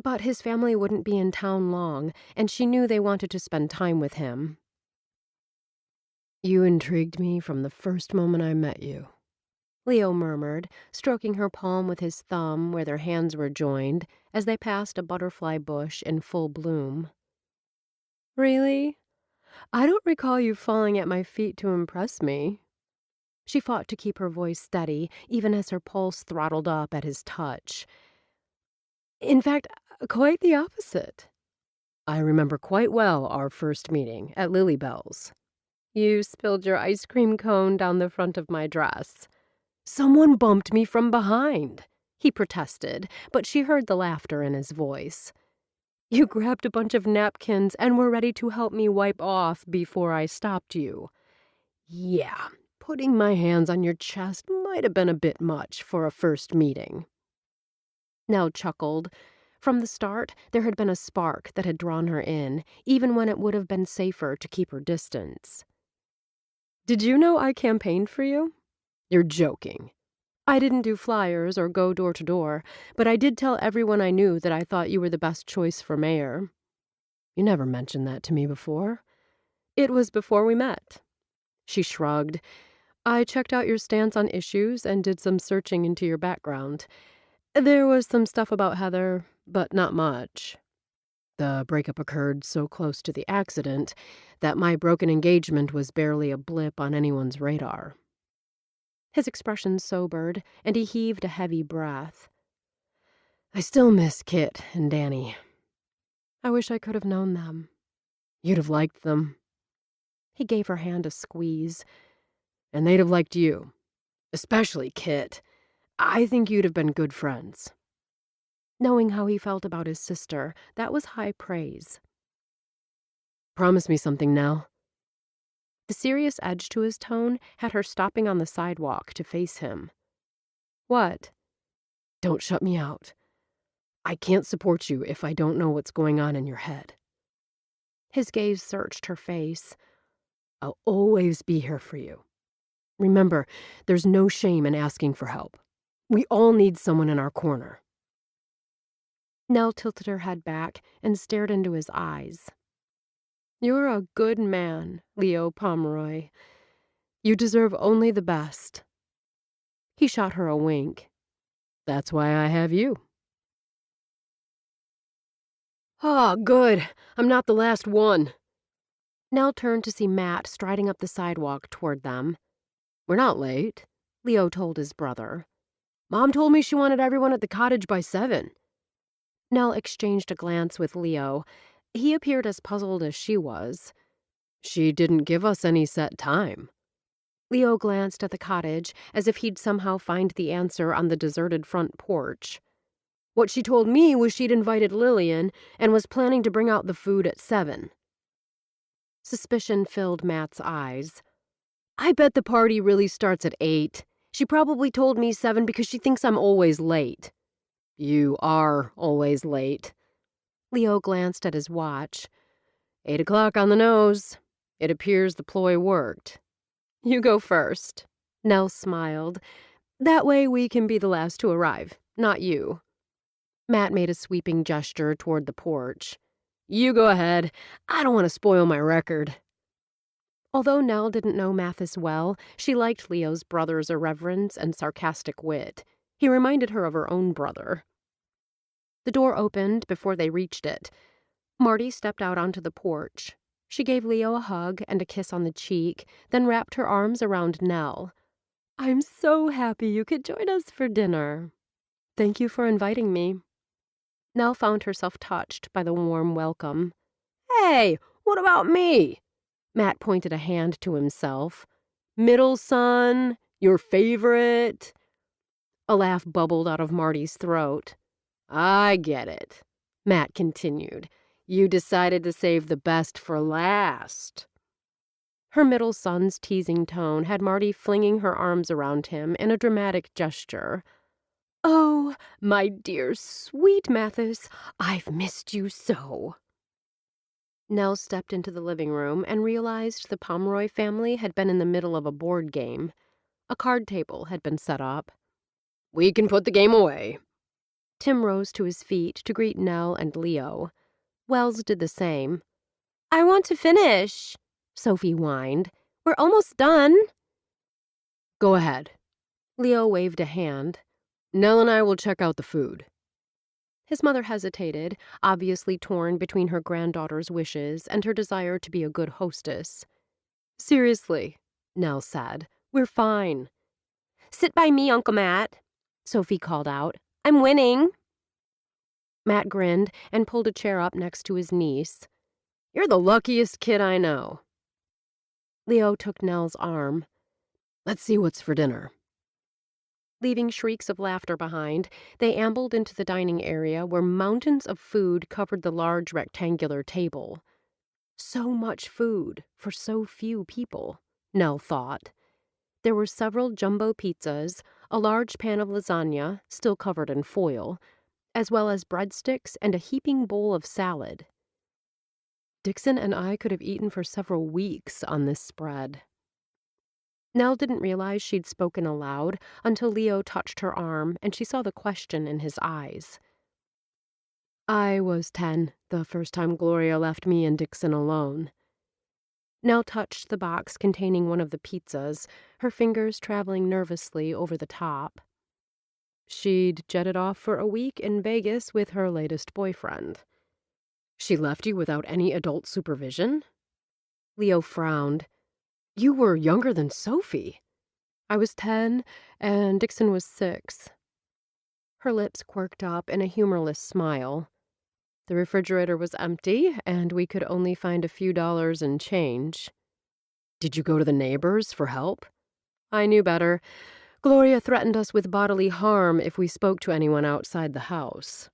But his family wouldn't be in town long, and she knew they wanted to spend time with him. "You intrigued me from the first moment I met you," Leo murmured, stroking her palm with his thumb where their hands were joined as they passed a butterfly bush in full bloom. "Really? I don't recall you falling at my feet to impress me." She fought to keep her voice steady, even as her pulse throttled up at his touch. "In fact, quite the opposite." "I remember quite well our first meeting at Lilybell's." "You spilled your ice cream cone down the front of my dress." "Someone bumped me from behind," he protested, but she heard the laughter in his voice. "You grabbed a bunch of napkins and were ready to help me wipe off before I stopped you." "Yeah, putting my hands on your chest might have been a bit much for a first meeting." Nell chuckled. From the start, there had been a spark that had drawn her in, even when it would have been safer to keep her distance. "Did you know I campaigned for you?" "You're joking." I didn't do flyers or go door to door, but I did tell everyone I knew that I thought you were the best choice for mayor. You never mentioned that to me before. It was before we met. She shrugged. I checked out your stance on issues and did some searching into your background. There was some stuff about Heather, but not much. The breakup occurred so close to the accident that my broken engagement was barely a blip on anyone's radar. His expression sobered, and he heaved a heavy breath. I still miss Kit and Danny. I wish I could have known them. You'd have liked them. He gave her hand a squeeze. And they'd have liked you. Especially Kit. I think you'd have been good friends. Knowing how he felt about his sister, that was high praise. Promise me something now. The serious edge to his tone had her stopping on the sidewalk to face him. What? Don't shut me out. I can't support you if I don't know what's going on in your head. His gaze searched her face. I'll always be here for you. Remember, there's no shame in asking for help. We all need someone in our corner. Nell tilted her head back and stared into his eyes. You're a good man, Leo Pomeroy. You deserve only the best. He shot her a wink. That's why I have you. Oh, good. I'm not the last one. Nell turned to see Matt striding up the sidewalk toward them. We're not late, Leo told his brother. Mom told me she wanted everyone at the cottage by 7. Nell exchanged a glance with Leo. He appeared as puzzled as she was. She didn't give us any set time. Leo glanced at the cottage as if he'd somehow find the answer on the deserted front porch. What she told me was she'd invited Lillian and was planning to bring out the food at 7. Suspicion filled Matt's eyes. I bet the party really starts at 8. She probably told me 7 because she thinks I'm always late. You are always late. Leo glanced at his watch. 8 o'clock on the nose. It appears the ploy worked. You go first. Nell smiled. That way we can be the last to arrive, not you. Matt made a sweeping gesture toward the porch. You go ahead. I don't want to spoil my record. Although Nell didn't know Mathis well, she liked Leo's brother's irreverence and sarcastic wit. He reminded her of her own brother. The door opened before they reached it. Marty stepped out onto the porch. She gave Leo a hug and a kiss on the cheek, then wrapped her arms around Nell. I'm so happy you could join us for dinner. Thank you for inviting me. Nell found herself touched by the warm welcome. Hey, what about me? Matt pointed a hand to himself. Middle son, your favorite. A laugh bubbled out of Marty's throat. I get it, Matt continued. You decided to save the best for last. Her middle son's teasing tone had Marty flinging her arms around him in a dramatic gesture. Oh, my dear sweet Mathis, I've missed you so. Nell stepped into the living room and realized the Pomeroy family had been in the middle of a board game. A card table had been set up. We can put the game away. Tim rose to his feet to greet Nell and Leo. Wells did the same. I want to finish, Sophie whined. We're almost done. Go ahead. Leo waved a hand. Nell and I will check out the food. His mother hesitated, obviously torn between her granddaughter's wishes and her desire to be a good hostess. Seriously, Nell said. We're fine. Sit by me, Uncle Matt, Sophie called out. I'm winning. Matt grinned and pulled a chair up next to his niece. You're the luckiest kid I know. Leo took Nell's arm. Let's see what's for dinner. Leaving shrieks of laughter behind, they ambled into the dining area where mountains of food covered the large rectangular table. So much food for so few people, Nell thought. There were several jumbo pizzas, a large pan of lasagna, still covered in foil, as well as breadsticks and a heaping bowl of salad. Dixon and I could have eaten for several weeks on this spread. Nell didn't realize she'd spoken aloud until Leo touched her arm and she saw the question in his eyes. I was 10 the first time Gloria left me and Dixon alone. Nell touched the box containing one of the pizzas, her fingers traveling nervously over the top. She'd jetted off for a week in Vegas with her latest boyfriend. She left you without any adult supervision? Leo frowned. You were younger than Sophie. I was 10, and Dixon was 6. Her lips quirked up in a humorless smile. The refrigerator was empty, and we could only find a few dollars in change. Did you go to the neighbors for help? I knew better. Gloria threatened us with bodily harm if we spoke to anyone outside the house.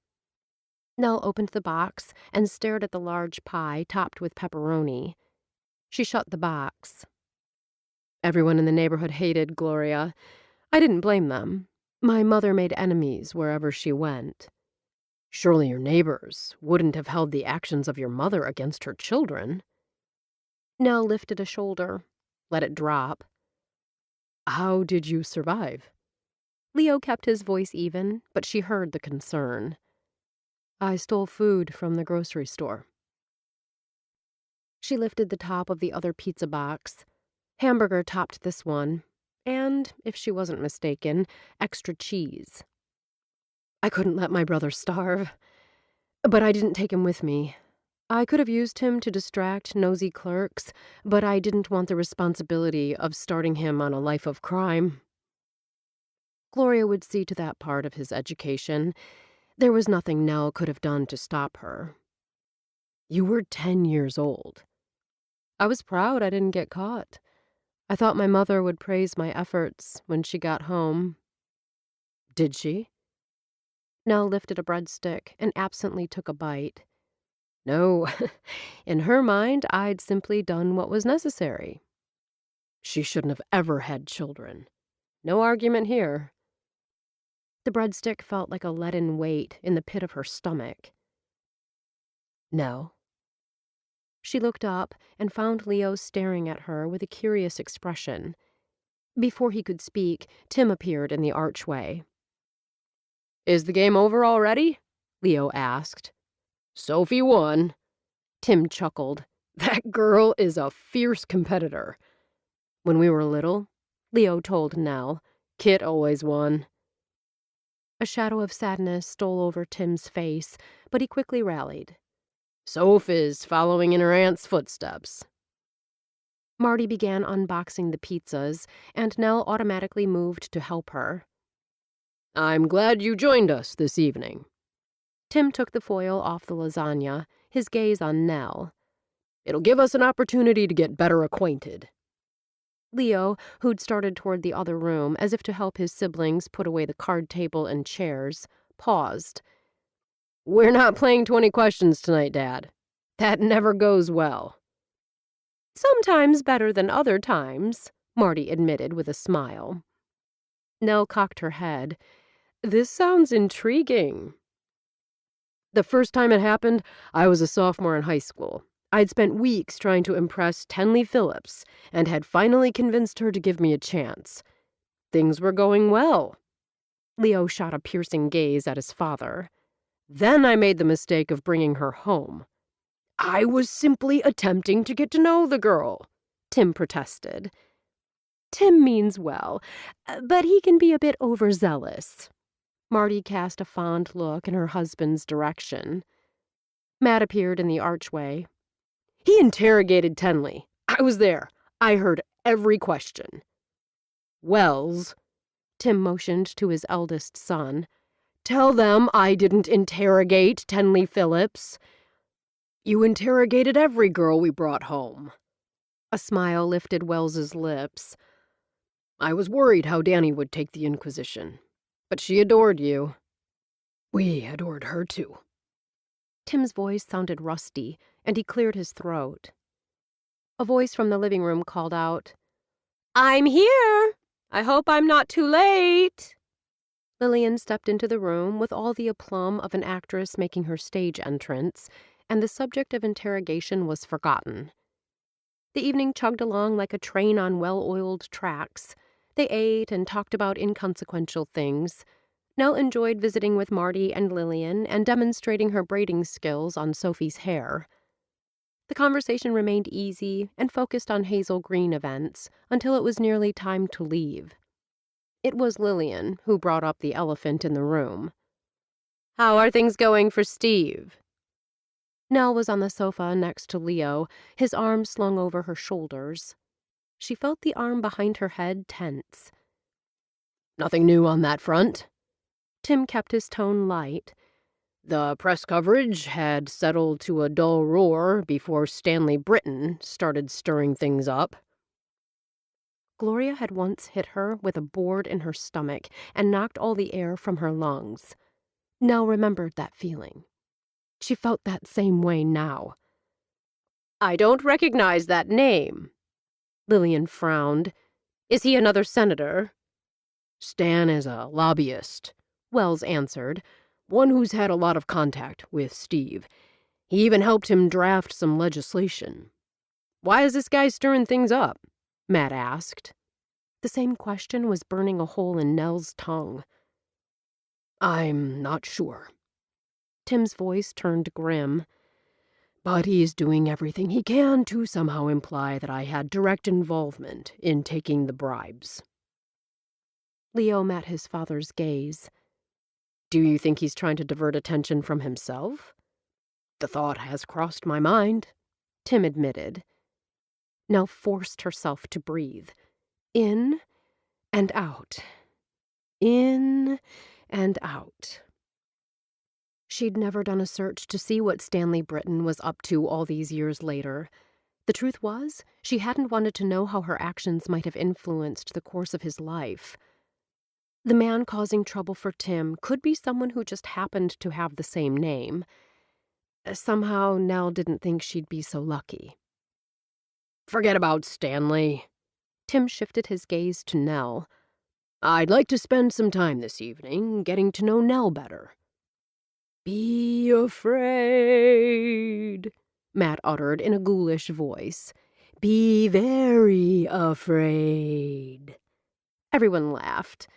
Nell opened the box and stared at the large pie topped with pepperoni. She shut the box. Everyone in the neighborhood hated Gloria. I didn't blame them. My mother made enemies wherever she went. Surely your neighbors wouldn't have held the actions of your mother against her children. Nell lifted a shoulder, let it drop. How did you survive? Leo kept his voice even, but she heard the concern. I stole food from the grocery store. She lifted the top of the other pizza box. Hamburger topped this one, and, if she wasn't mistaken, extra cheese. I couldn't let my brother starve, but I didn't take him with me. I could have used him to distract nosy clerks, but I didn't want the responsibility of starting him on a life of crime. Gloria would see to that part of his education. There was nothing Nell could have done to stop her. You were 10 years old. I was proud I didn't get caught. I thought my mother would praise my efforts when she got home. Did she? Nell lifted a breadstick and absently took a bite. No, in her mind, I'd simply done what was necessary. She shouldn't have ever had children. No argument here. The breadstick felt like a leaden weight in the pit of her stomach. No. She looked up and found Leo staring at her with a curious expression. Before he could speak, Tim appeared in the archway. Is the game over already? Leo asked. Sophie won. Tim chuckled. That girl is a fierce competitor. When we were little, Leo told Nell, Kit always won. A shadow of sadness stole over Tim's face, but he quickly rallied. Soph is following in her aunt's footsteps. Marty began unboxing the pizzas, and Nell automatically moved to help her. I'm glad you joined us this evening. Tim took the foil off the lasagna, his gaze on Nell. It'll give us an opportunity to get better acquainted. Leo, who'd started toward the other room as if to help his siblings put away the card table and chairs, paused. We're not playing 20 questions tonight, Dad. That never goes well. Sometimes better than other times, Marty admitted with a smile. Nell cocked her head. This sounds intriguing. The first time it happened, I was a sophomore in high school. I'd spent weeks trying to impress Tenley Phillips and had finally convinced her to give me a chance. Things were going well. Leo shot a piercing gaze at his father. Then I made the mistake of bringing her home. I was simply attempting to get to know the girl, Tim protested. Tim means well, but he can be a bit overzealous. Marty cast a fond look in her husband's direction. Matt appeared in the archway. He interrogated Tenley. I was there. I heard every question. Wells, Tim motioned to his eldest son, tell them I didn't interrogate Tenley Phillips. You interrogated every girl we brought home. A smile lifted Wells's lips. I was worried how Danny would take the Inquisition, but she adored you. We adored her too. Tim's voice sounded rusty, and he cleared his throat. A voice from the living room called out, I'm here! I hope I'm not too late! Lillian stepped into the room with all the aplomb of an actress making her stage entrance, and the subject of interrogation was forgotten. The evening chugged along like a train on well-oiled tracks. They ate and talked about inconsequential things. Nell enjoyed visiting with Marty and Lillian and demonstrating her braiding skills on Sophie's hair. The conversation remained easy and focused on Hazel Green events until it was nearly time to leave. It was Lillian who brought up the elephant in the room. "How are things going for Steve?" Nell was on the sofa next to Leo, his arms slung over her shoulders. She felt the arm behind her head tense. "Nothing new on that front." Tim kept his tone light. "The press coverage had settled to a dull roar before Stanley Britton started stirring things up." Gloria had once hit her with a board in her stomach and knocked all the air from her lungs. Nell remembered that feeling. She felt that same way now. "I don't recognize that name." Lillian frowned. "Is he another senator?" "Stan is a lobbyist," Wells answered. "One who's had a lot of contact with Steve. He even helped him draft some legislation." "Why is this guy stirring things up?" Matt asked. The same question was burning a hole in Nell's tongue. "I'm not sure." Tim's voice turned grim. "But he's doing everything he can to somehow imply that I had direct involvement in taking the bribes." Leo met his father's gaze. "Do you think he's trying to divert attention from himself?" "The thought has crossed my mind," Tim admitted. Nell forced herself to breathe. In and out. In and out. She'd never done a search to see what Stanley Britton was up to all these years later. The truth was, she hadn't wanted to know how her actions might have influenced the course of his life. The man causing trouble for Tim could be someone who just happened to have the same name. Somehow, Nell didn't think she'd be so lucky. "Forget about Stanley." Tim shifted his gaze to Nell. "I'd like to spend some time this evening getting to know Nell better." "Be afraid," Matt uttered in a ghoulish voice. "Be very afraid." Everyone laughed.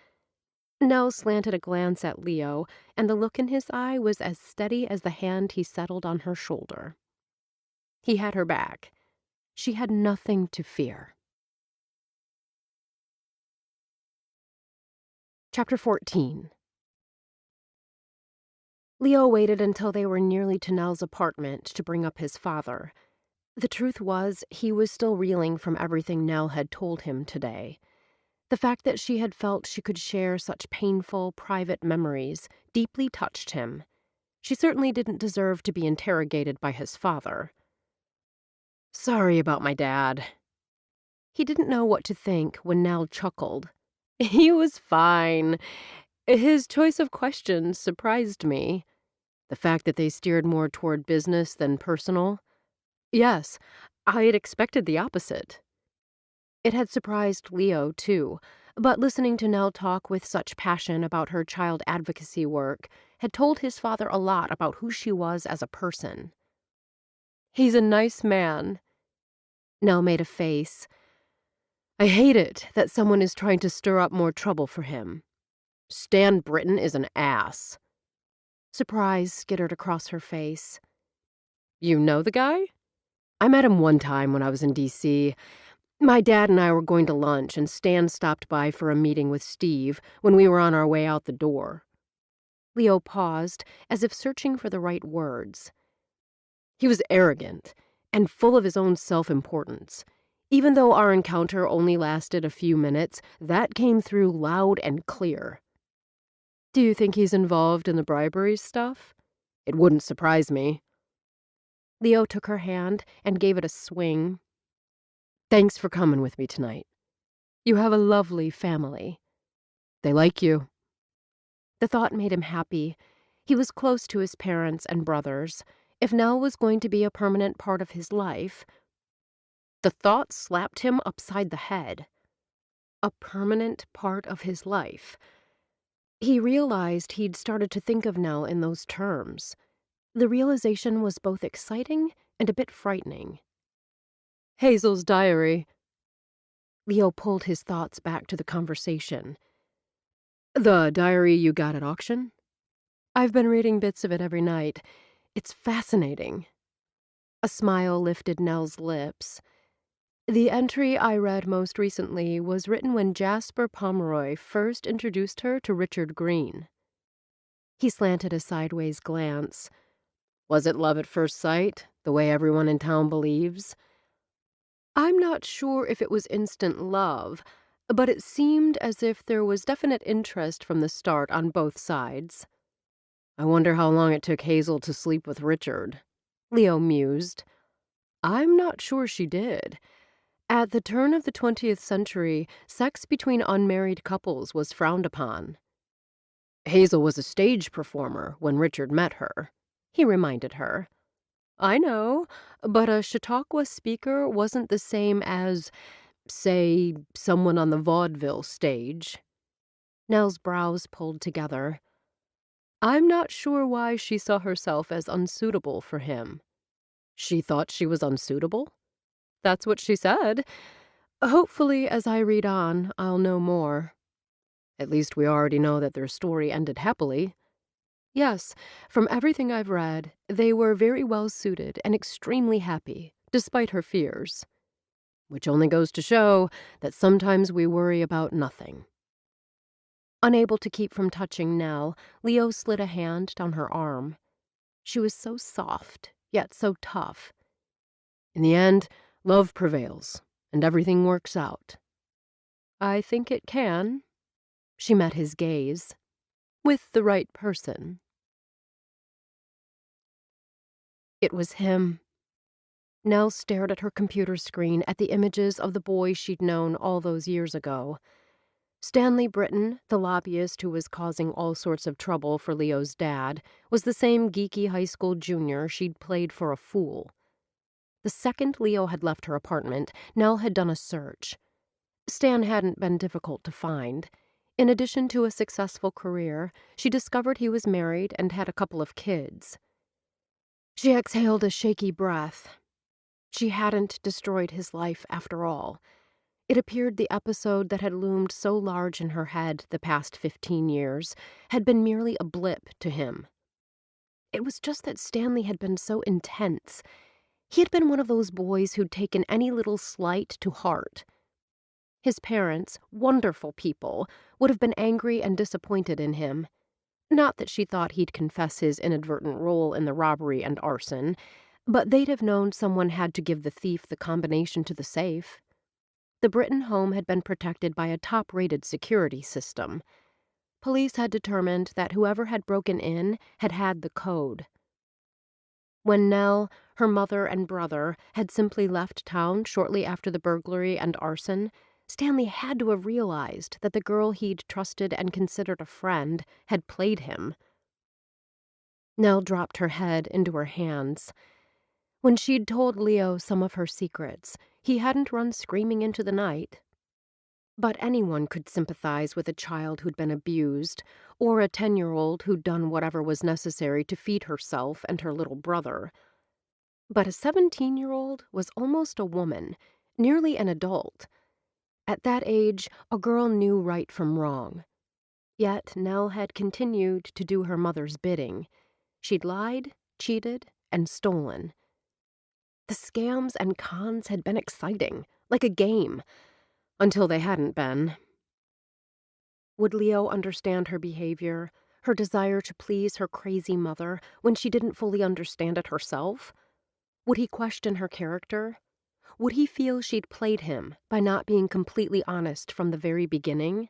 Nell slanted a glance at Leo, and the look in his eye was as steady as the hand he settled on her shoulder. He had her back. She had nothing to fear. Chapter 14. Leo waited until they were nearly to Nell's apartment to bring up his father. The truth was, he was still reeling from everything Nell had told him today. The fact that she had felt she could share such painful, private memories deeply touched him. She certainly didn't deserve to be interrogated by his father. "Sorry about my dad." He didn't know what to think when Nell chuckled. "He was fine. His choice of questions surprised me. The fact that they steered more toward business than personal. Yes, I had expected the opposite." It had surprised Leo, too, but listening to Nell talk with such passion about her child advocacy work had told his father a lot about who she was as a person. "He's a nice man." Nell made a face. "I hate it that someone is trying to stir up more trouble for him. Stan Britton is an ass." Surprise skittered across her face. "You know the guy?" "I met him one time when I was in D.C. My dad and I were going to lunch, and Stan stopped by for a meeting with Steve when we were on our way out the door." Leo paused, as if searching for the right words. "He was arrogant and full of his own self-importance. Even though our encounter only lasted a few minutes, that came through loud and clear." "Do you think he's involved in the bribery stuff?" "It wouldn't surprise me." Leo took her hand and gave it a swing. "Thanks for coming with me tonight. You have a lovely family. They like you." The thought made him happy. He was close to his parents and brothers. If Nell was going to be a permanent part of his life, the thought slapped him upside the head. A permanent part of his life. He realized he'd started to think of Nell in those terms. The realization was both exciting and a bit frightening. Hazel's diary. Leo pulled his thoughts back to the conversation. The diary you got at auction? I've been reading bits of it every night. It's fascinating. A smile lifted Nell's lips. The entry I read most recently was written when Jasper Pomeroy first introduced her to Richard Green. He slanted a sideways glance. Was it love at first sight, the way everyone in town believes? I'm not sure if it was instant love, but it seemed as if there was definite interest from the start on both sides. I wonder how long it took Hazel to sleep with Richard, Leo mused. I'm not sure she did. At the turn of the 20th century, sex between unmarried couples was frowned upon. Hazel was a stage performer when Richard met her, he reminded her. I know, but a Chautauqua speaker wasn't the same as, say, someone on the vaudeville stage. Nell's brows pulled together. I'm not sure why she saw herself as unsuitable for him. She thought she was unsuitable? That's what she said. Hopefully, as I read on, I'll know more. At least we already know that their story ended happily. Yes, from everything I've read, they were very well suited and extremely happy, despite her fears. Which only goes to show that sometimes we worry about nothing. Unable to keep from touching Nell, Leo slid a hand down her arm. She was so soft, yet so tough. In the end, love prevails, and everything works out. I think it can. She met his gaze. With the right person. It was him. Nell stared at her computer screen at the images of the boy she'd known all those years ago. Stanley Britton, the lobbyist who was causing all sorts of trouble for Leo's dad, was the same geeky high school junior she'd played for a fool. The second Leo had left her apartment, Nell had done a search. Stan hadn't been difficult to find. In addition to a successful career, she discovered he was married and had a couple of kids. She exhaled a shaky breath. She hadn't destroyed his life after all. It appeared the episode that had loomed so large in her head the past 15 years had been merely a blip to him. It was just that Stanley had been so intense. He had been one of those boys who'd taken any little slight to heart. His parents, wonderful people, would have been angry and disappointed in him. Not that she thought he'd confess his inadvertent role in the robbery and arson, but they'd have known someone had to give the thief the combination to the safe. The Britton home had been protected by a top-rated security system. Police had determined that whoever had broken in had had the code. When Nell, her mother, and brother had simply left town shortly after the burglary and arson, Stanley had to have realized that the girl he'd trusted and considered a friend had played him. Nell dropped her head into her hands. When she'd told Leo some of her secrets, he hadn't run screaming into the night. But anyone could sympathize with a child who'd been abused, or a 10-year-old who'd done whatever was necessary to feed herself and her little brother. But a 17-year-old was almost a woman, nearly an adult. At that age, a girl knew right from wrong. Yet Nell had continued to do her mother's bidding. She'd lied, cheated, and stolen. The scams and cons had been exciting, like a game, until they hadn't been. Would Leo understand her behavior, her desire to please her crazy mother, when she didn't fully understand it herself? Would he question her character? Would he feel she'd played him by not being completely honest from the very beginning?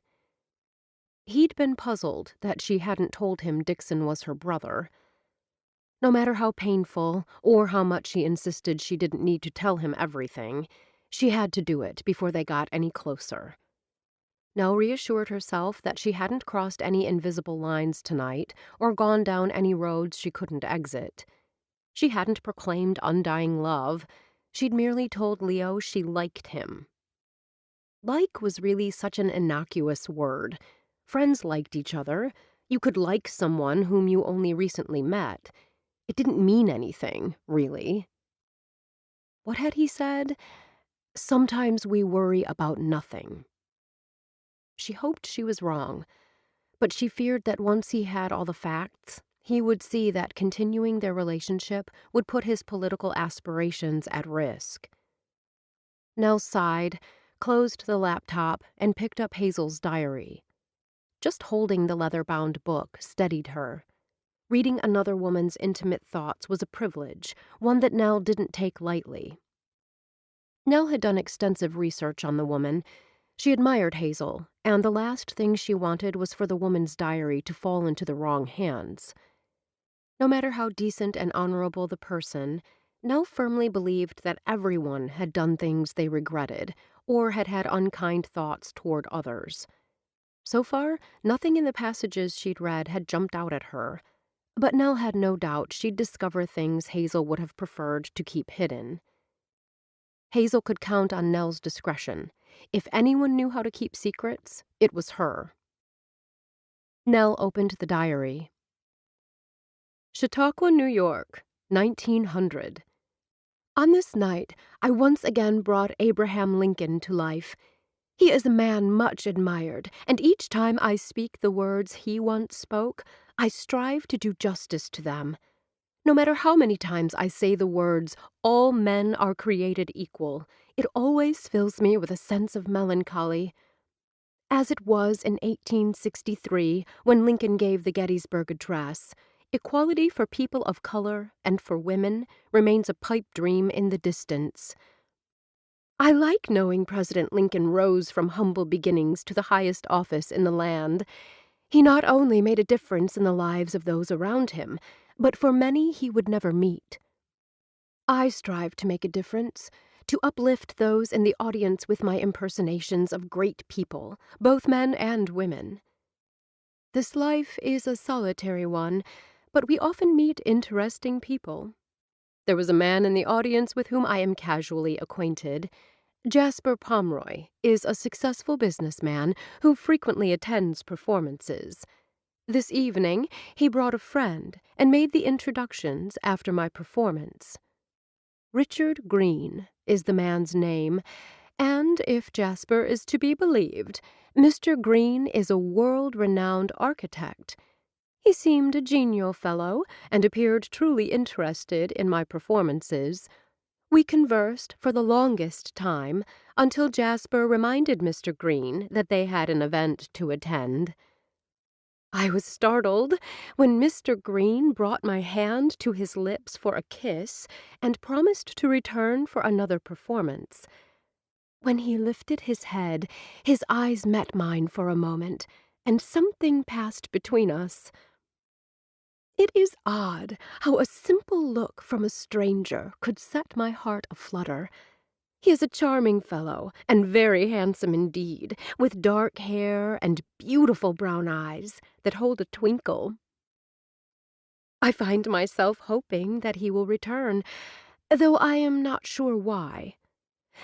He'd been puzzled that she hadn't told him Dixon was her brother. No matter how painful, or how much she insisted she didn't need to tell him everything, she had to do it before they got any closer. Nell reassured herself that she hadn't crossed any invisible lines tonight, or gone down any roads she couldn't exit. She hadn't proclaimed undying love. She'd merely told Leo she liked him. Like was really such an innocuous word. Friends liked each other. You could like someone whom you only recently met. It didn't mean anything, really. What had he said? Sometimes we worry about nothing. She hoped she was wrong, but she feared that once he had all the facts, he would see that continuing their relationship would put his political aspirations at risk. Nell sighed, closed the laptop, and picked up Hazel's diary. Just holding the leather-bound book steadied her. Reading another woman's intimate thoughts was a privilege, one that Nell didn't take lightly. Nell had done extensive research on the woman. She admired Hazel, and the last thing she wanted was for the woman's diary to fall into the wrong hands. No matter how decent and honorable the person, Nell firmly believed that everyone had done things they regretted or had had unkind thoughts toward others. So far, nothing in the passages she'd read had jumped out at her, but Nell had no doubt she'd discover things Hazel would have preferred to keep hidden. Hazel could count on Nell's discretion. If anyone knew how to keep secrets, it was her. Nell opened the diary. Chautauqua, New York, 1900. On this night, I once again brought Abraham Lincoln to life. He is a man much admired, and each time I speak the words he once spoke, I strive to do justice to them. No matter how many times I say the words, "All men are created equal," it always fills me with a sense of melancholy. As it was in 1863, when Lincoln gave the Gettysburg Address, equality for people of color and for women remains a pipe dream in the distance. I like knowing President Lincoln rose from humble beginnings to the highest office in the land. He not only made a difference in the lives of those around him, but for many he would never meet. I strive to make a difference, to uplift those in the audience with my impersonations of great people, both men and women. This life is a solitary one, but we often meet interesting people. There was a man in the audience with whom I am casually acquainted. Jasper Pomeroy is a successful businessman who frequently attends performances. This evening, he brought a friend and made the introductions after my performance. Richard Green is the man's name, and if Jasper is to be believed, Mr. Green is a world-renowned architect. He seemed a genial fellow and appeared truly interested in my performances. We conversed for the longest time until Jasper reminded Mr. Green that they had an event to attend. I was startled when Mr. Green brought my hand to his lips for a kiss and promised to return for another performance. When he lifted his head, his eyes met mine for a moment, and something passed between us. It is odd how a simple look from a stranger could set my heart aflutter. He is a charming fellow, and very handsome indeed, with dark hair and beautiful brown eyes that hold a twinkle. I find myself hoping that he will return, though I am not sure why.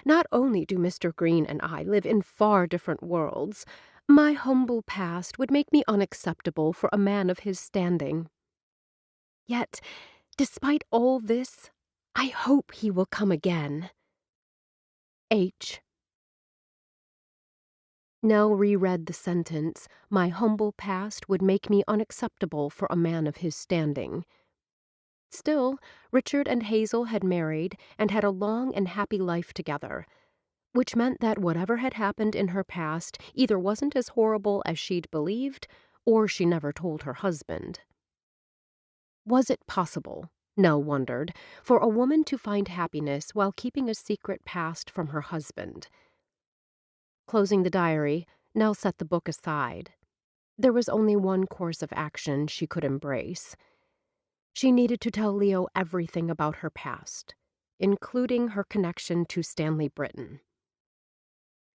Not only do Mr. Green and I live in far different worlds, my humble past would make me unacceptable for a man of his standing. Yet, despite all this, I hope he will come again. H. Nell reread the sentence, "My humble past would make me unacceptable for a man of his standing." Still, Richard and Hazel had married and had a long and happy life together, which meant that whatever had happened in her past either wasn't as horrible as she'd believed, or she never told her husband. Was it possible, Nell wondered, for a woman to find happiness while keeping a secret past from her husband? Closing the diary, Nell set the book aside. There was only one course of action she could embrace. She needed to tell Leo everything about her past, including her connection to Stanley Britton.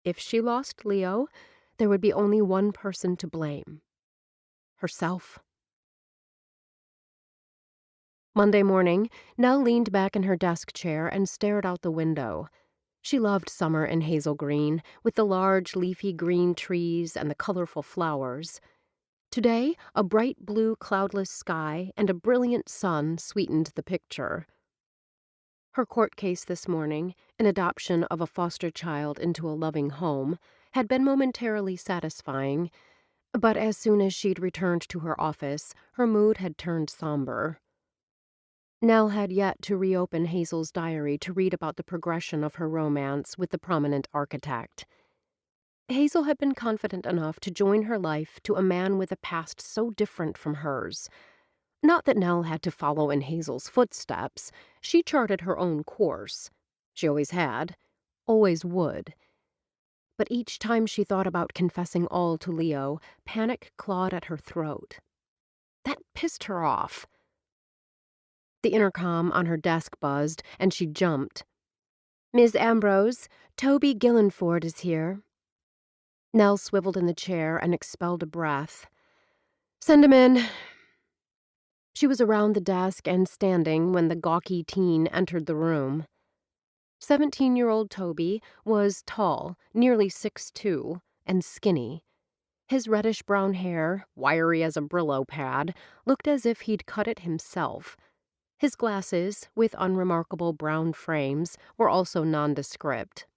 If she lost Leo, there would be only one person to blame: herself. Monday morning, Nell leaned back in her desk chair and stared out the window. She loved summer in Hazel Green, with the large leafy green trees and the colorful flowers. Today, a bright blue cloudless sky and a brilliant sun sweetened the picture. Her court case this morning, an adoption of a foster child into a loving home, had been momentarily satisfying, but as soon as she'd returned to her office, her mood had turned somber. Nell had yet to reopen Hazel's diary to read about the progression of her romance with the prominent architect. Hazel had been confident enough to join her life to a man with a past so different from hers. Not that Nell had to follow in Hazel's footsteps. She charted her own course. She always had, always would. But each time she thought about confessing all to Leo, panic clawed at her throat. That pissed her off. The intercom on her desk buzzed, and she jumped. "Ms. Ambrose, Toby Gillenford is here." Nell swiveled in the chair and expelled a breath. "Send him in." She was around the desk and standing when the gawky teen entered the room. 17-year-old Toby was tall, nearly 6'2", and skinny. His reddish-brown hair, wiry as a Brillo pad, looked as if he'd cut it himself. His glasses, with unremarkable brown frames, were also nondescript.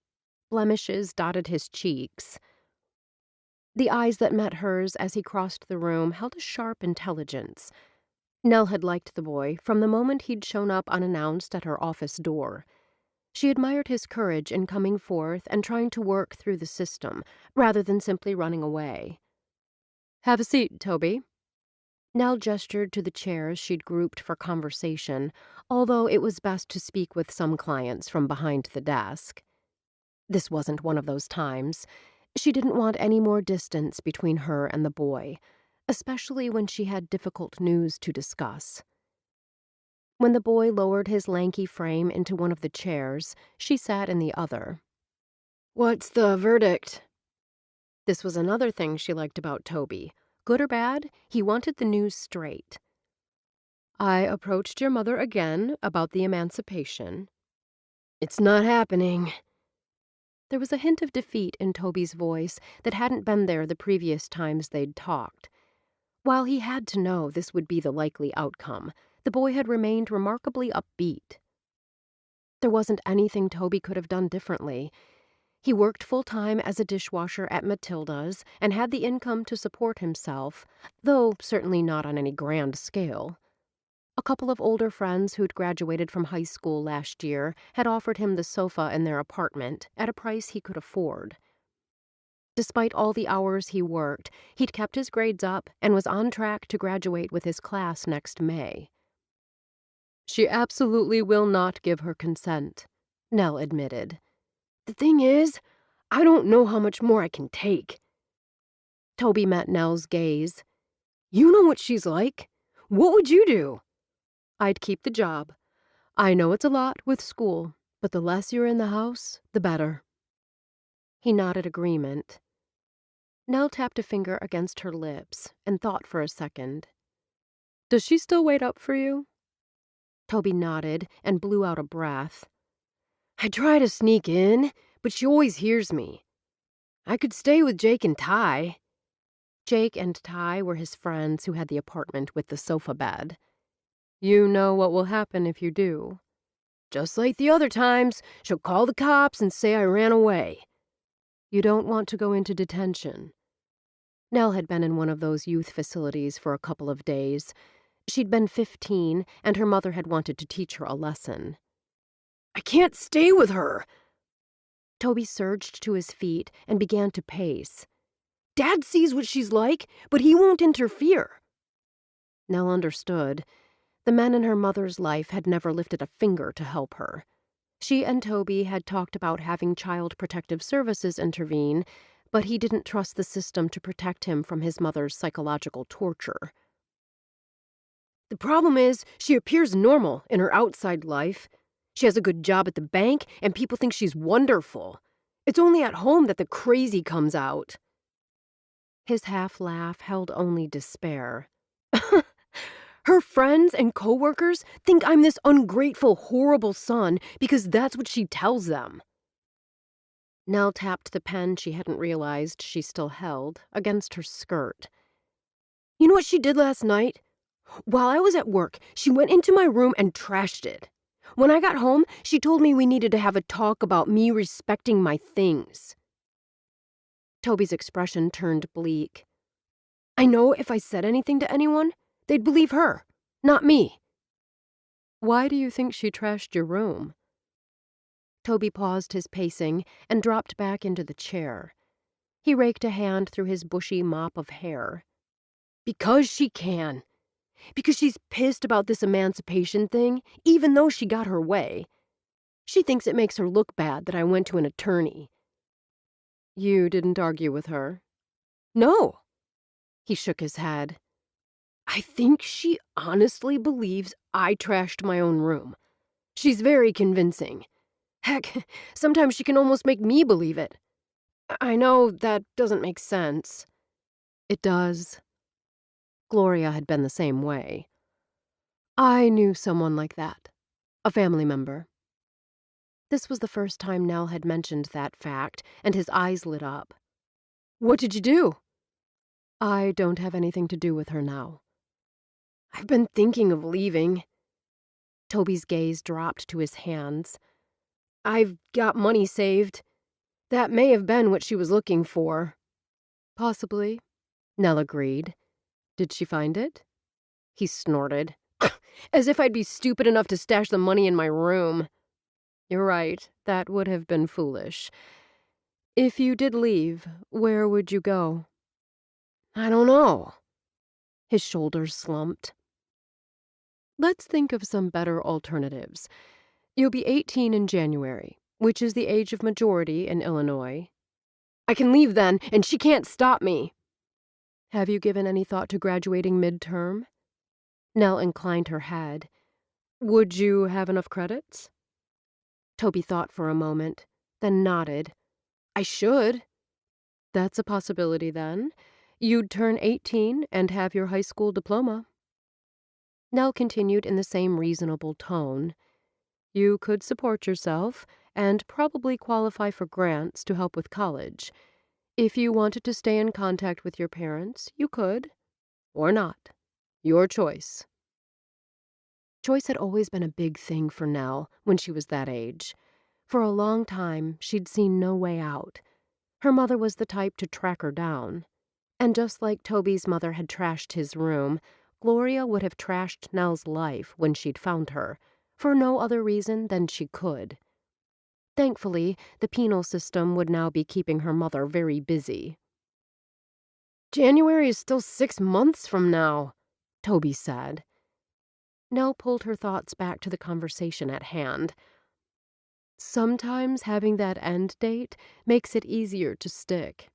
Blemishes dotted his cheeks. The eyes that met hers as he crossed the room held a sharp intelligence. Nell had liked the boy from the moment he'd shown up unannounced at her office door. She admired his courage in coming forth and trying to work through the system, rather than simply running away. "Have a seat, Toby." Nell gestured to the chairs she'd grouped for conversation, although it was best to speak with some clients from behind the desk. This wasn't one of those times. She didn't want any more distance between her and the boy, especially when she had difficult news to discuss. When the boy lowered his lanky frame into one of the chairs, she sat in the other. "What's the verdict?" This was another thing she liked about Toby. Good or bad, he wanted the news straight. "I approached your mother again about the emancipation." "It's not happening." There was a hint of defeat in Toby's voice that hadn't been there the previous times they'd talked. While he had to know this would be the likely outcome, the boy had remained remarkably upbeat. There wasn't anything Toby could have done differently. He worked full-time as a dishwasher at Matilda's and had the income to support himself, though certainly not on any grand scale. A couple of older friends who'd graduated from high school last year had offered him the sofa in their apartment at a price he could afford. Despite all the hours he worked, he'd kept his grades up and was on track to graduate with his class next May. "She absolutely will not give her consent," Nell admitted. "The thing is, I don't know how much more I can take." Toby met Nell's gaze. "You know what she's like. What would you do?" "I'd keep the job. I know it's a lot with school, but the less you're in the house, the better." He nodded agreement. Nell tapped a finger against her lips and thought for a second. "Does she still wait up for you?" Toby nodded and blew out a breath. "I try to sneak in, but she always hears me. I could stay with Jake and Ty." Jake and Ty were his friends who had the apartment with the sofa bed. "You know what will happen if you do." "Just like the other times, she'll call the cops and say I ran away." "You don't want to go into detention." Nell had been in one of those youth facilities for a couple of days. She'd been 15, and her mother had wanted to teach her a lesson. "I can't stay with her." Toby surged to his feet and began to pace. "Dad sees what she's like, but he won't interfere." Nell understood. The men in her mother's life had never lifted a finger to help her. She and Toby had talked about having Child Protective Services intervene, but he didn't trust the system to protect him from his mother's psychological torture. "The problem is, she appears normal in her outside life. She has a good job at the bank, and people think she's wonderful. It's only at home that the crazy comes out." His half-laugh held only despair. "Her friends and coworkers think I'm this ungrateful, horrible son because that's what she tells them." Nell tapped the pen she hadn't realized she still held against her skirt. "You know what she did last night? While I was at work, she went into my room and trashed it. When I got home, she told me we needed to have a talk about me respecting my things. Toby's expression turned bleak. I know if I said anything to anyone, they'd believe her, not me. Why do you think she trashed your room? Toby paused his pacing and dropped back into the chair. He raked a hand through his bushy mop of hair. Because she can. Because she's pissed about this emancipation thing, even though she got her way. She thinks it makes her look bad that I went to an attorney. You didn't argue with her? No. He shook his head. I think she honestly believes I trashed my own room. She's very convincing. Heck, sometimes she can almost make me believe it. I know that doesn't make sense. It does. Gloria had been the same way. I knew someone like that. A family member. This was the first time Nell had mentioned that fact, and his eyes lit up. What did you do? I don't have anything to do with her now. I've been thinking of leaving. Toby's gaze dropped to his hands. I've got money saved. That may have been what she was looking for. Possibly, Nell agreed. Did she find it? He snorted. As if I'd be stupid enough to stash the money in my room. You're right, that would have been foolish. If you did leave, where would you go? I don't know. His shoulders slumped. Let's think of some better alternatives. You'll be 18 in January, which is the age of majority in Illinois. I can leave then, and she can't stop me. Have you given any thought to graduating midterm? Nell inclined her head. Would you have enough credits? Toby thought for a moment, then nodded. I should. That's a possibility, then. You'd turn 18 and have your high school diploma. Nell continued in the same reasonable tone. You could support yourself and probably qualify for grants to help with college. If you wanted to stay in contact with your parents, you could. Or not. Your choice. Choice had always been a big thing for Nell when she was that age. For a long time, she'd seen no way out. Her mother was the type to track her down. And just like Toby's mother had trashed his room, Gloria would have trashed Nell's life when she'd found her, for no other reason than she could. Thankfully, the penal system would now be keeping her mother very busy. January is still 6 months from now, Toby said. Nell pulled her thoughts back to the conversation at hand. Sometimes having that end date makes it easier to stick.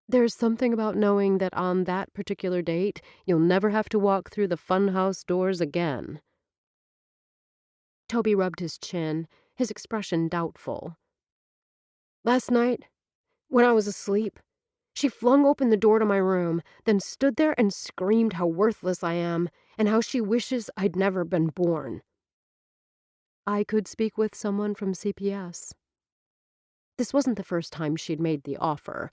There's something about knowing that on that particular date, you'll never have to walk through the funhouse doors again. Toby rubbed his chin, his expression doubtful. Last night, when I was asleep, she flung open the door to my room, then stood there and screamed how worthless I am and how she wishes I'd never been born. I could speak with someone from CPS. This wasn't the first time she'd made the offer.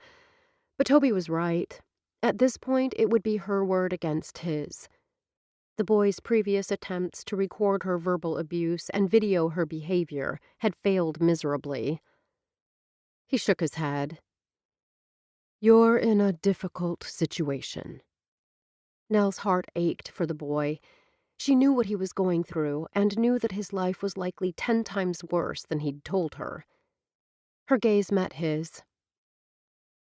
But Toby was right. At this point, it would be her word against his. The boy's previous attempts to record her verbal abuse and video her behavior had failed miserably. He shook his head. You're in a difficult situation. Nell's heart ached for the boy. She knew what he was going through and knew that his life was likely 10 times worse than he'd told her. Her gaze met his.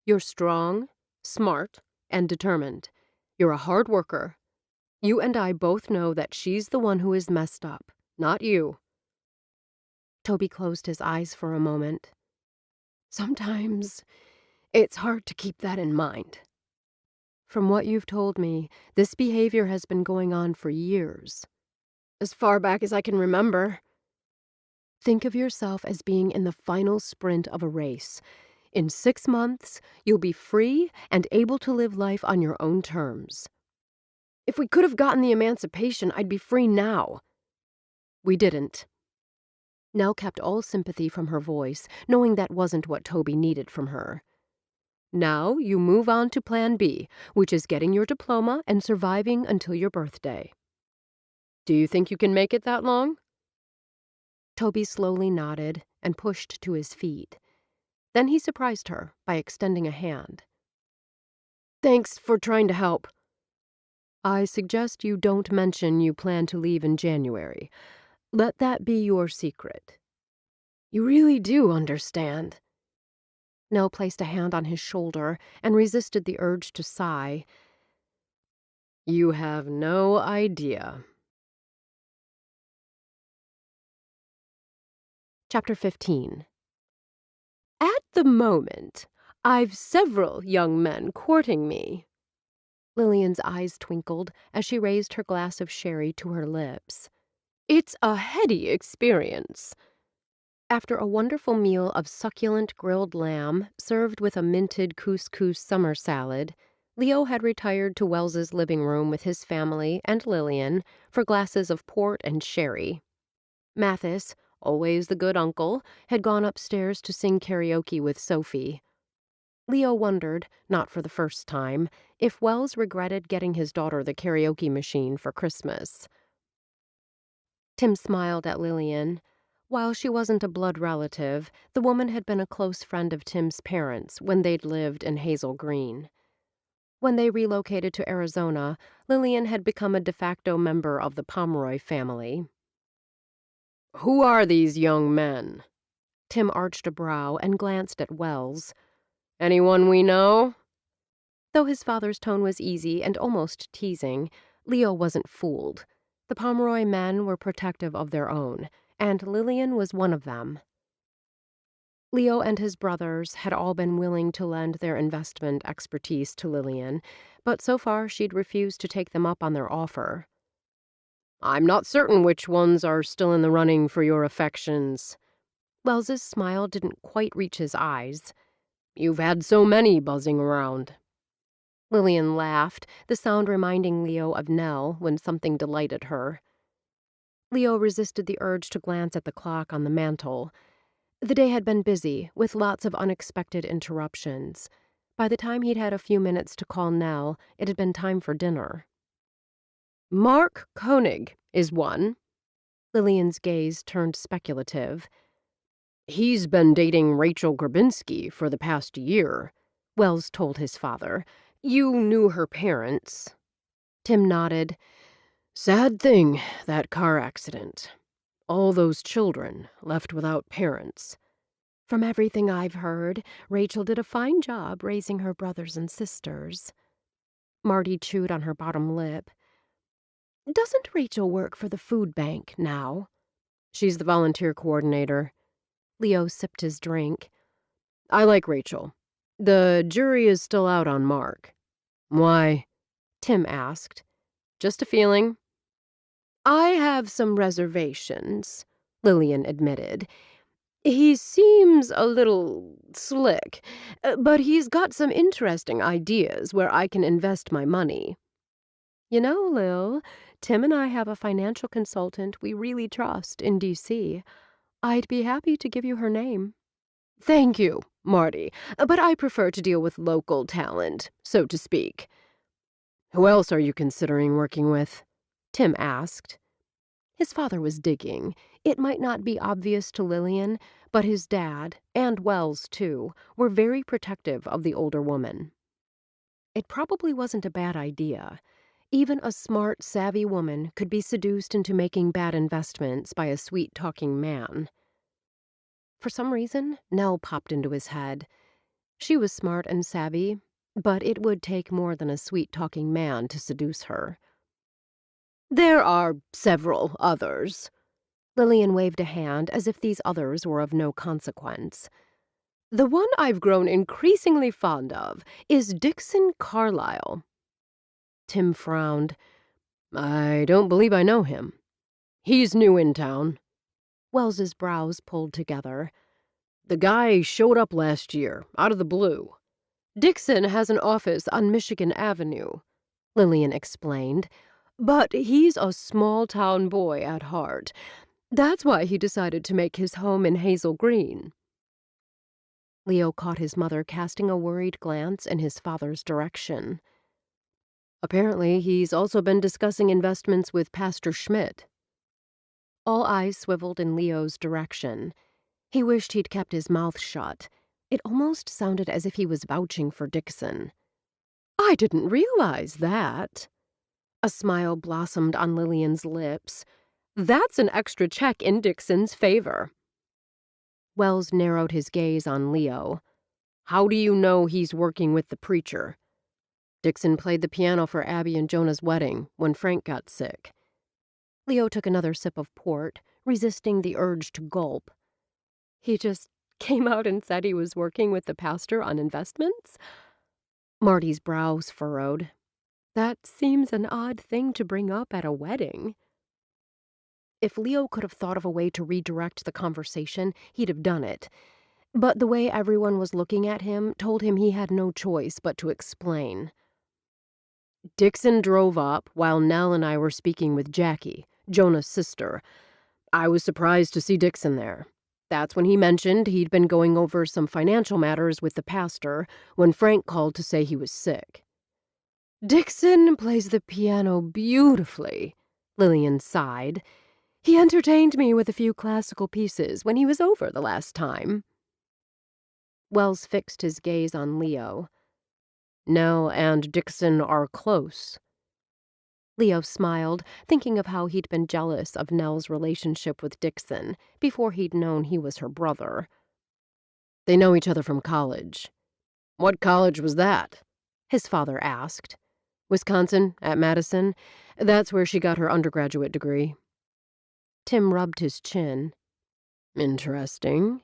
You're strong, smart, and determined. You're a hard worker. You and I both know that she's the one who is messed up, not you. Toby closed his eyes for a moment. Sometimes it's hard to keep that in mind. From what you've told me, this behavior has been going on for years. As far back as I can remember. Think of yourself as being in the final sprint of a race. In 6 months, you'll be free and able to live life on your own terms. If we could have gotten the emancipation, I'd be free now. We didn't. Nell kept all sympathy from her voice, knowing that wasn't what Toby needed from her. Now you move on to Plan B, which is getting your diploma and surviving until your birthday. Do you think you can make it that long? Toby slowly nodded and pushed to his feet. Then he surprised her by extending a hand. "Thanks for trying to help. I suggest you don't mention you plan to leave in January. Let that be your secret." "You really do understand." Nell placed a hand on his shoulder and resisted the urge to sigh. "You have no idea." Chapter 15. At the moment, I've several young men courting me. Lillian's eyes twinkled as she raised her glass of sherry to her lips. It's a heady experience. After a wonderful meal of succulent grilled lamb served with a minted couscous summer salad, Leo had retired to Wells's living room with his family and Lillian for glasses of port and sherry. Mathis, always the good uncle, had gone upstairs to sing karaoke with Sophie. Leo wondered, not for the first time, if Wells regretted getting his daughter the karaoke machine for Christmas. Tim smiled at Lillian. While she wasn't a blood relative, the woman had been a close friend of Tim's parents when they'd lived in Hazel Green. When they relocated to Arizona, Lillian had become a de facto member of the Pomeroy family. "Who are these young men?" Tim arched a brow and glanced at Wells. "Anyone we know?" Though his father's tone was easy and almost teasing, Leo wasn't fooled. The Pomeroy men were protective of their own, and Lillian was one of them. Leo and his brothers had all been willing to lend their investment expertise to Lillian, but so far she'd refused to take them up on their offer. "I'm not certain which ones are still in the running for your affections." Wells's smile didn't quite reach his eyes. "You've had so many buzzing around." Lillian laughed, the sound reminding Leo of Nell when something delighted her. Leo resisted the urge to glance at the clock on the mantel. The day had been busy, with lots of unexpected interruptions. By the time he'd had a few minutes to call Nell, it had been time for dinner. "Mark Koenig is one." Lillian's gaze turned speculative. "He's been dating Rachel Grabinski for the past year," Wells told his father. "You knew her parents." Tim nodded. "Sad thing, that car accident. All those children left without parents." "From everything I've heard, Rachel did a fine job raising her brothers and sisters." Marty chewed on her bottom lip. "Doesn't Rachel work for the food bank now?" "She's the volunteer coordinator." Leo sipped his drink. "I like Rachel. The jury is still out on Mark." "Why?" Tim asked. "Just a feeling." "I have some reservations," Lillian admitted. "He seems a little slick, but he's got some interesting ideas where I can invest my money." "You know, Lil, Tim and I have a financial consultant we really trust in D.C. I'd be happy to give you her name." "Thank you, Marty, but I prefer to deal with local talent, so to speak." "Who else are you considering working with?" Tim asked. His father was digging. It might not be obvious to Lillian, but his dad, and Wells too, were very protective of the older woman. It probably wasn't a bad idea. Even a smart, savvy woman could be seduced into making bad investments by a sweet-talking man. For some reason, Nell popped into his head. She was smart and savvy, but it would take more than a sweet-talking man to seduce her. "There are several others." Lillian waved a hand as if these others were of no consequence. "The one I've grown increasingly fond of is Dixon Carlyle." Tim frowned. "I don't believe I know him." "He's new in town." Wells's brows pulled together. "The guy showed up last year, out of the blue." "Dixon has an office on Michigan Avenue," Lillian explained. "But he's a small-town boy at heart. That's why he decided to make his home in Hazel Green." Leo caught his mother casting a worried glance in his father's direction. "Apparently, he's also been discussing investments with Pastor Schmidt." All eyes swiveled in Leo's direction. He wished he'd kept his mouth shut. It almost sounded as if he was vouching for Dixon. "I didn't realize that." A smile blossomed on Lillian's lips. "That's an extra check in Dixon's favor." Wells narrowed his gaze on Leo. "How do you know he's working with the preacher?" "Dixon played the piano for Abby and Jonah's wedding when Frank got sick." Leo took another sip of port, resisting the urge to gulp. "He just came out and said he was working with the pastor on investments?" Marty's brows furrowed. "That seems an odd thing to bring up at a wedding." If Leo could have thought of a way to redirect the conversation, he'd have done it. But the way everyone was looking at him told him he had no choice but to explain. "Dixon drove up while Nell and I were speaking with Jackie, Jonah's sister. I was surprised to see Dixon there. That's when he mentioned he'd been going over some financial matters with the pastor when Frank called to say he was sick." "Dixon plays the piano beautifully," Lillian sighed. "He entertained me with a few classical pieces when he was over the last time." Wells fixed his gaze on Leo. "Nell and Dixon are close." Leo smiled, thinking of how he'd been jealous of Nell's relationship with Dixon before he'd known he was her brother. "They know each other from college." "What college was that?" his father asked. "Wisconsin, at Madison. That's where she got her undergraduate degree." Tim rubbed his chin. "Interesting."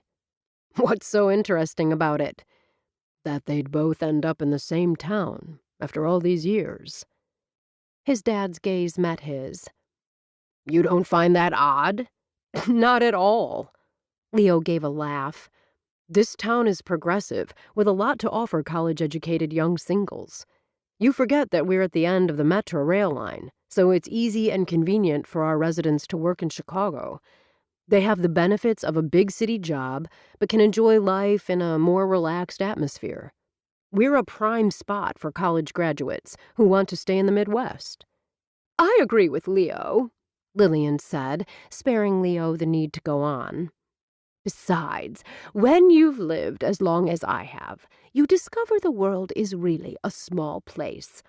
"What's so interesting about it?" "That they'd both end up in the same town, after all these years." His dad's gaze met his. "You don't find that odd?" "Not at all." Leo gave a laugh. "This town is progressive, with a lot to offer college-educated young singles. You forget that we're at the end of the Metro rail line, so it's easy and convenient for our residents to work in Chicago. They have the benefits of a big city job, but can enjoy life in a more relaxed atmosphere. We're a prime spot for college graduates who want to stay in the Midwest." "I agree with Leo," Lillian said, sparing Leo the need to go on. "Besides, when you've lived as long as I have, you discover the world is really a small place.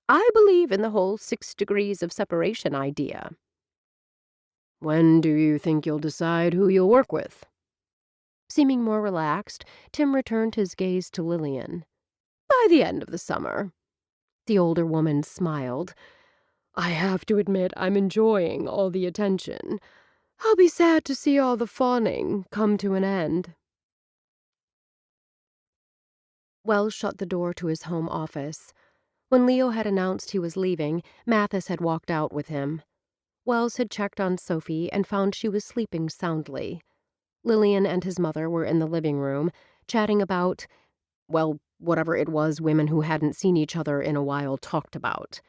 I believe in the whole 6 degrees of separation idea." "When do you think you'll decide who you'll work with?" Seeming more relaxed, Tim returned his gaze to Lillian. "By the end of the summer." The older woman smiled. "I have to admit I'm enjoying all the attention. I'll be sad to see all the fawning come to an end." Wells shut the door to his home office. When Leo had announced he was leaving, Mathis had walked out with him. Wells had checked on Sophie and found she was sleeping soundly. Lillian and his mother were in the living room, chatting about, well, whatever it was women who hadn't seen each other in a while talked about.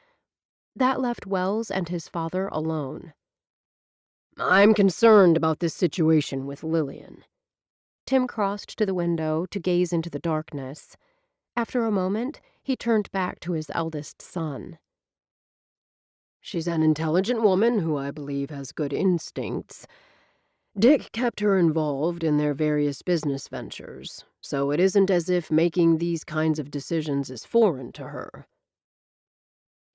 That left Wells and his father alone. "I'm concerned about this situation with Lillian." Tim crossed to the window to gaze into the darkness. After a moment, he turned back to his eldest son. "She's an intelligent woman who I believe has good instincts. Dick kept her involved in their various business ventures, so it isn't as if making these kinds of decisions is foreign to her.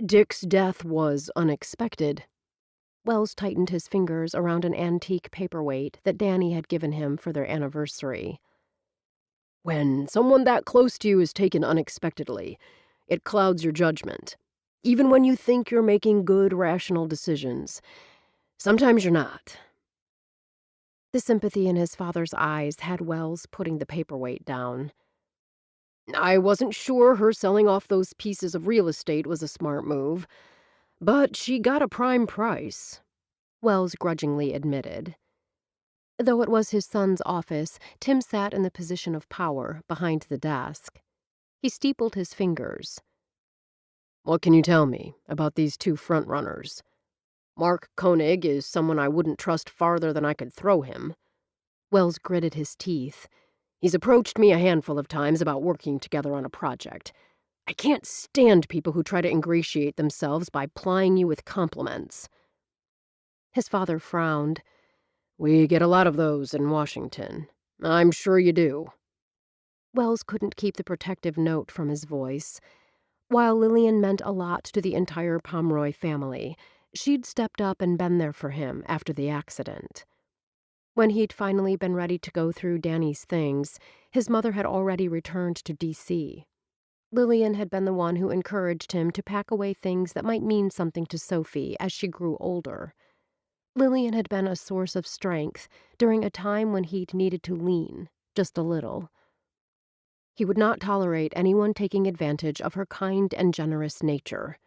Dick's death was unexpected." Wells tightened his fingers around an antique paperweight that Danny had given him for their anniversary. "When someone that close to you is taken unexpectedly, it clouds your judgment. Even when you think you're making good, rational decisions, sometimes you're not." The sympathy in his father's eyes had Wells putting the paperweight down. "I wasn't sure her selling off those pieces of real estate was a smart move, but she got a prime price," Wells grudgingly admitted. Though it was his son's office, Tim sat in the position of power behind the desk. He steepled his fingers. "What can you tell me about these two front-runners? Mark Koenig is someone I wouldn't trust farther than I could throw him." Wells gritted his teeth. "He's approached me a handful of times about working together on a project. I can't stand people who try to ingratiate themselves by plying you with compliments." His father frowned. "We get a lot of those in Washington. I'm sure you do." Wells couldn't keep the protective note from his voice. While Lillian meant a lot to the entire Pomeroy family, she'd stepped up and been there for him after the accident. When he'd finally been ready to go through Danny's things, his mother had already returned to D.C. Lillian had been the one who encouraged him to pack away things that might mean something to Sophie as she grew older. Lillian had been a source of strength during a time when he'd needed to lean, just a little. He would not tolerate anyone taking advantage of her kind and generous nature.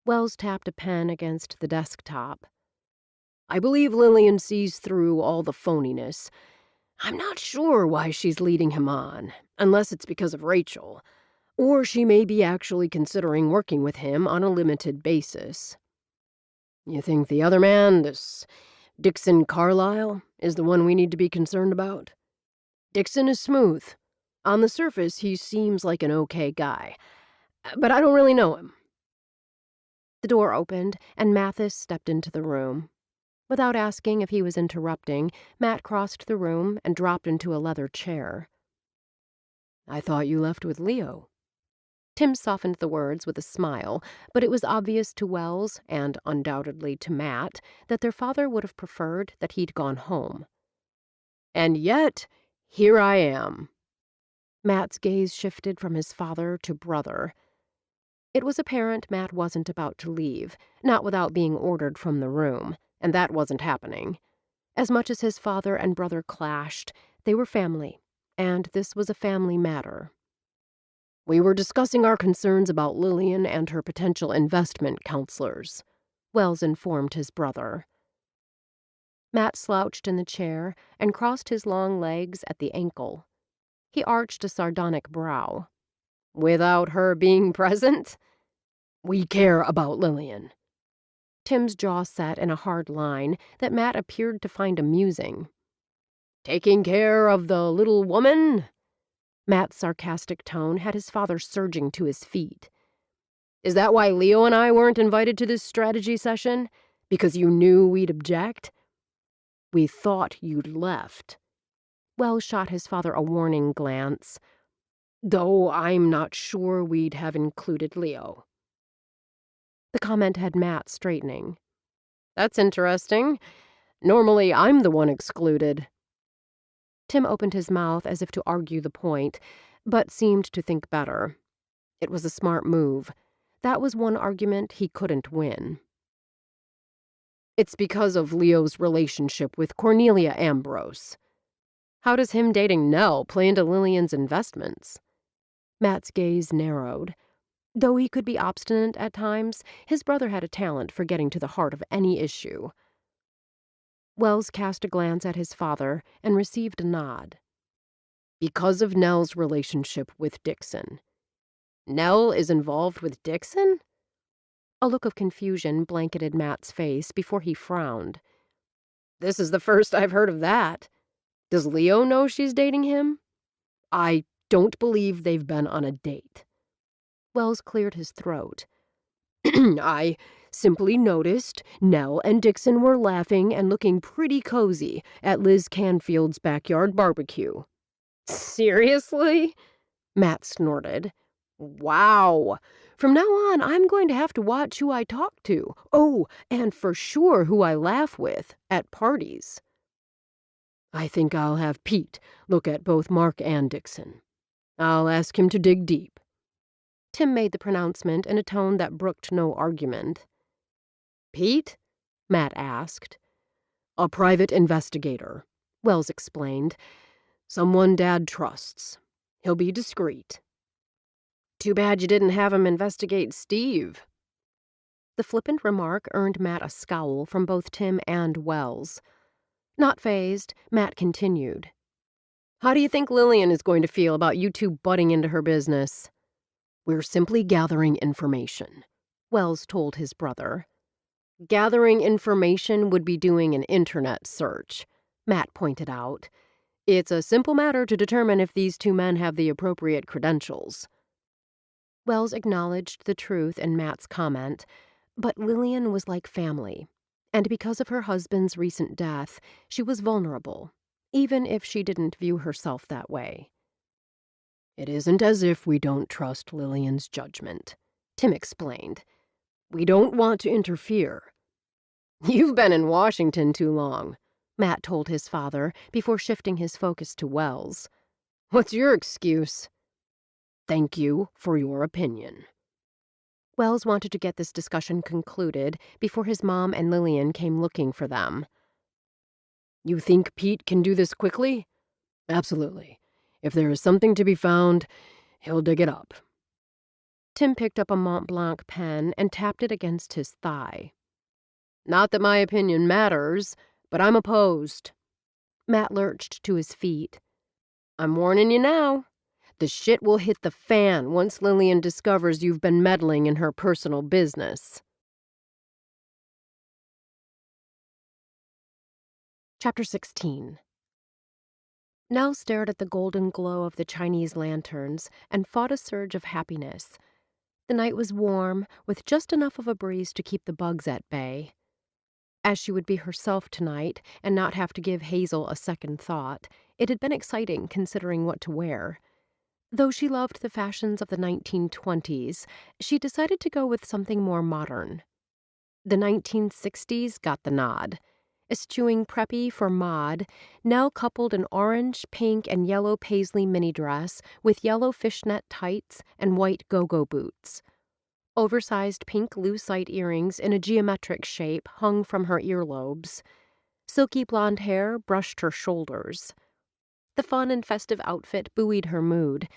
Wells tapped a pen against the desktop. "I believe Lillian sees through all the phoniness. I'm not sure why she's leading him on, unless it's because of Rachel, or she may be actually considering working with him on a limited basis. You think the other man, this Dixon Carlisle, is the one we need to be concerned about? Dixon is smooth. On the surface, he seems like an okay guy, but I don't really know him." The door opened, and Mathis stepped into the room. Without asking if he was interrupting, Matt crossed the room and dropped into a leather chair. "I thought you left with Leo." Tim softened the words with a smile, but it was obvious to Wells, and undoubtedly to Matt, that their father would have preferred that he'd gone home. "And yet, here I am." Matt's gaze shifted from his father to brother. It was apparent Matt wasn't about to leave, not without being ordered from the room, and that wasn't happening. As much as his father and brother clashed, they were family, and this was a family matter. "We were discussing our concerns about Lillian and her potential investment counselors," Wells informed his brother. Matt slouched in the chair and crossed his long legs at the ankle. He arched a sardonic brow. "Without her being present? We care about Lillian." Tim's jaw set in a hard line that Matt appeared to find amusing. "Taking care of the little woman?" Matt's sarcastic tone had his father surging to his feet. "Is that why Leo and I weren't invited to this strategy session? Because you knew we'd object?" "We thought you'd left." Wells shot his father a warning glance. "Though I'm not sure we'd have included Leo." The comment had Matt straightening. "That's interesting. Normally I'm the one excluded." Tim opened his mouth as if to argue the point, but seemed to think better. It was a smart move. That was one argument he couldn't win. "It's because of Leo's relationship with Cornelia Ambrose." "How does him dating Nell play into Lillian's investments?" Matt's gaze narrowed. Though he could be obstinate at times, his brother had a talent for getting to the heart of any issue. Wells cast a glance at his father and received a nod. "Because of Nell's relationship with Dixon." "Nell is involved with Dixon?" A look of confusion blanketed Matt's face before he frowned. "This is the first I've heard of that. Does Leo know she's dating him?" "I don't believe they've been on a date." Wells cleared his throat. "I simply noticed Nell and Dixon were laughing and looking pretty cozy at Liz Canfield's backyard barbecue." "Seriously?" Matt snorted. "Wow. From now on, I'm going to have to watch who I talk to. Oh, and for sure who I laugh with at parties." "I think I'll have Pete look at both Mark and Dixon. I'll ask him to dig deep." Tim made the pronouncement in a tone that brooked no argument. "Pete?" Matt asked. "A private investigator," Wells explained. "Someone Dad trusts. He'll be discreet." "Too bad you didn't have him investigate Steve." The flippant remark earned Matt a scowl from both Tim and Wells. Not fazed, Matt continued. "How do you think Lillian is going to feel about you two butting into her business?" "We're simply gathering information," Wells told his brother. "Gathering information would be doing an internet search," Matt pointed out. "It's a simple matter to determine if these two men have the appropriate credentials." Wells acknowledged the truth in Matt's comment, but Lillian was like family. And because of her husband's recent death, she was vulnerable, even if she didn't view herself that way. "It isn't as if we don't trust Lillian's judgment," Tim explained. "We don't want to interfere." "You've been in Washington too long," Matt told his father before shifting his focus to Wells. "What's your excuse?" "Thank you for your opinion." Wells wanted to get this discussion concluded before his mom and Lillian came looking for them. "You think Pete can do this quickly?" "Absolutely. If there is something to be found, he'll dig it up." Tim picked up a Mont Blanc pen and tapped it against his thigh. "Not that my opinion matters, but I'm opposed." Matt lurched to his feet. "I'm warning you now. The shit will hit the fan once Lillian discovers you've been meddling in her personal business." Chapter 16. Nell stared at the golden glow of the Chinese lanterns and fought a surge of happiness. The night was warm, with just enough of a breeze to keep the bugs at bay. As she would be herself tonight and not have to give Hazel a second thought, it had been exciting considering what to wear. Though she loved the fashions of the 1920s, she decided to go with something more modern. The 1960s got the nod. Eschewing preppy for mod, Nell coupled an orange, pink, and yellow paisley mini dress with yellow fishnet tights and white go-go boots. Oversized pink lucite earrings in a geometric shape hung from her earlobes. Silky blonde hair brushed her shoulders. The fun and festive outfit buoyed her mood.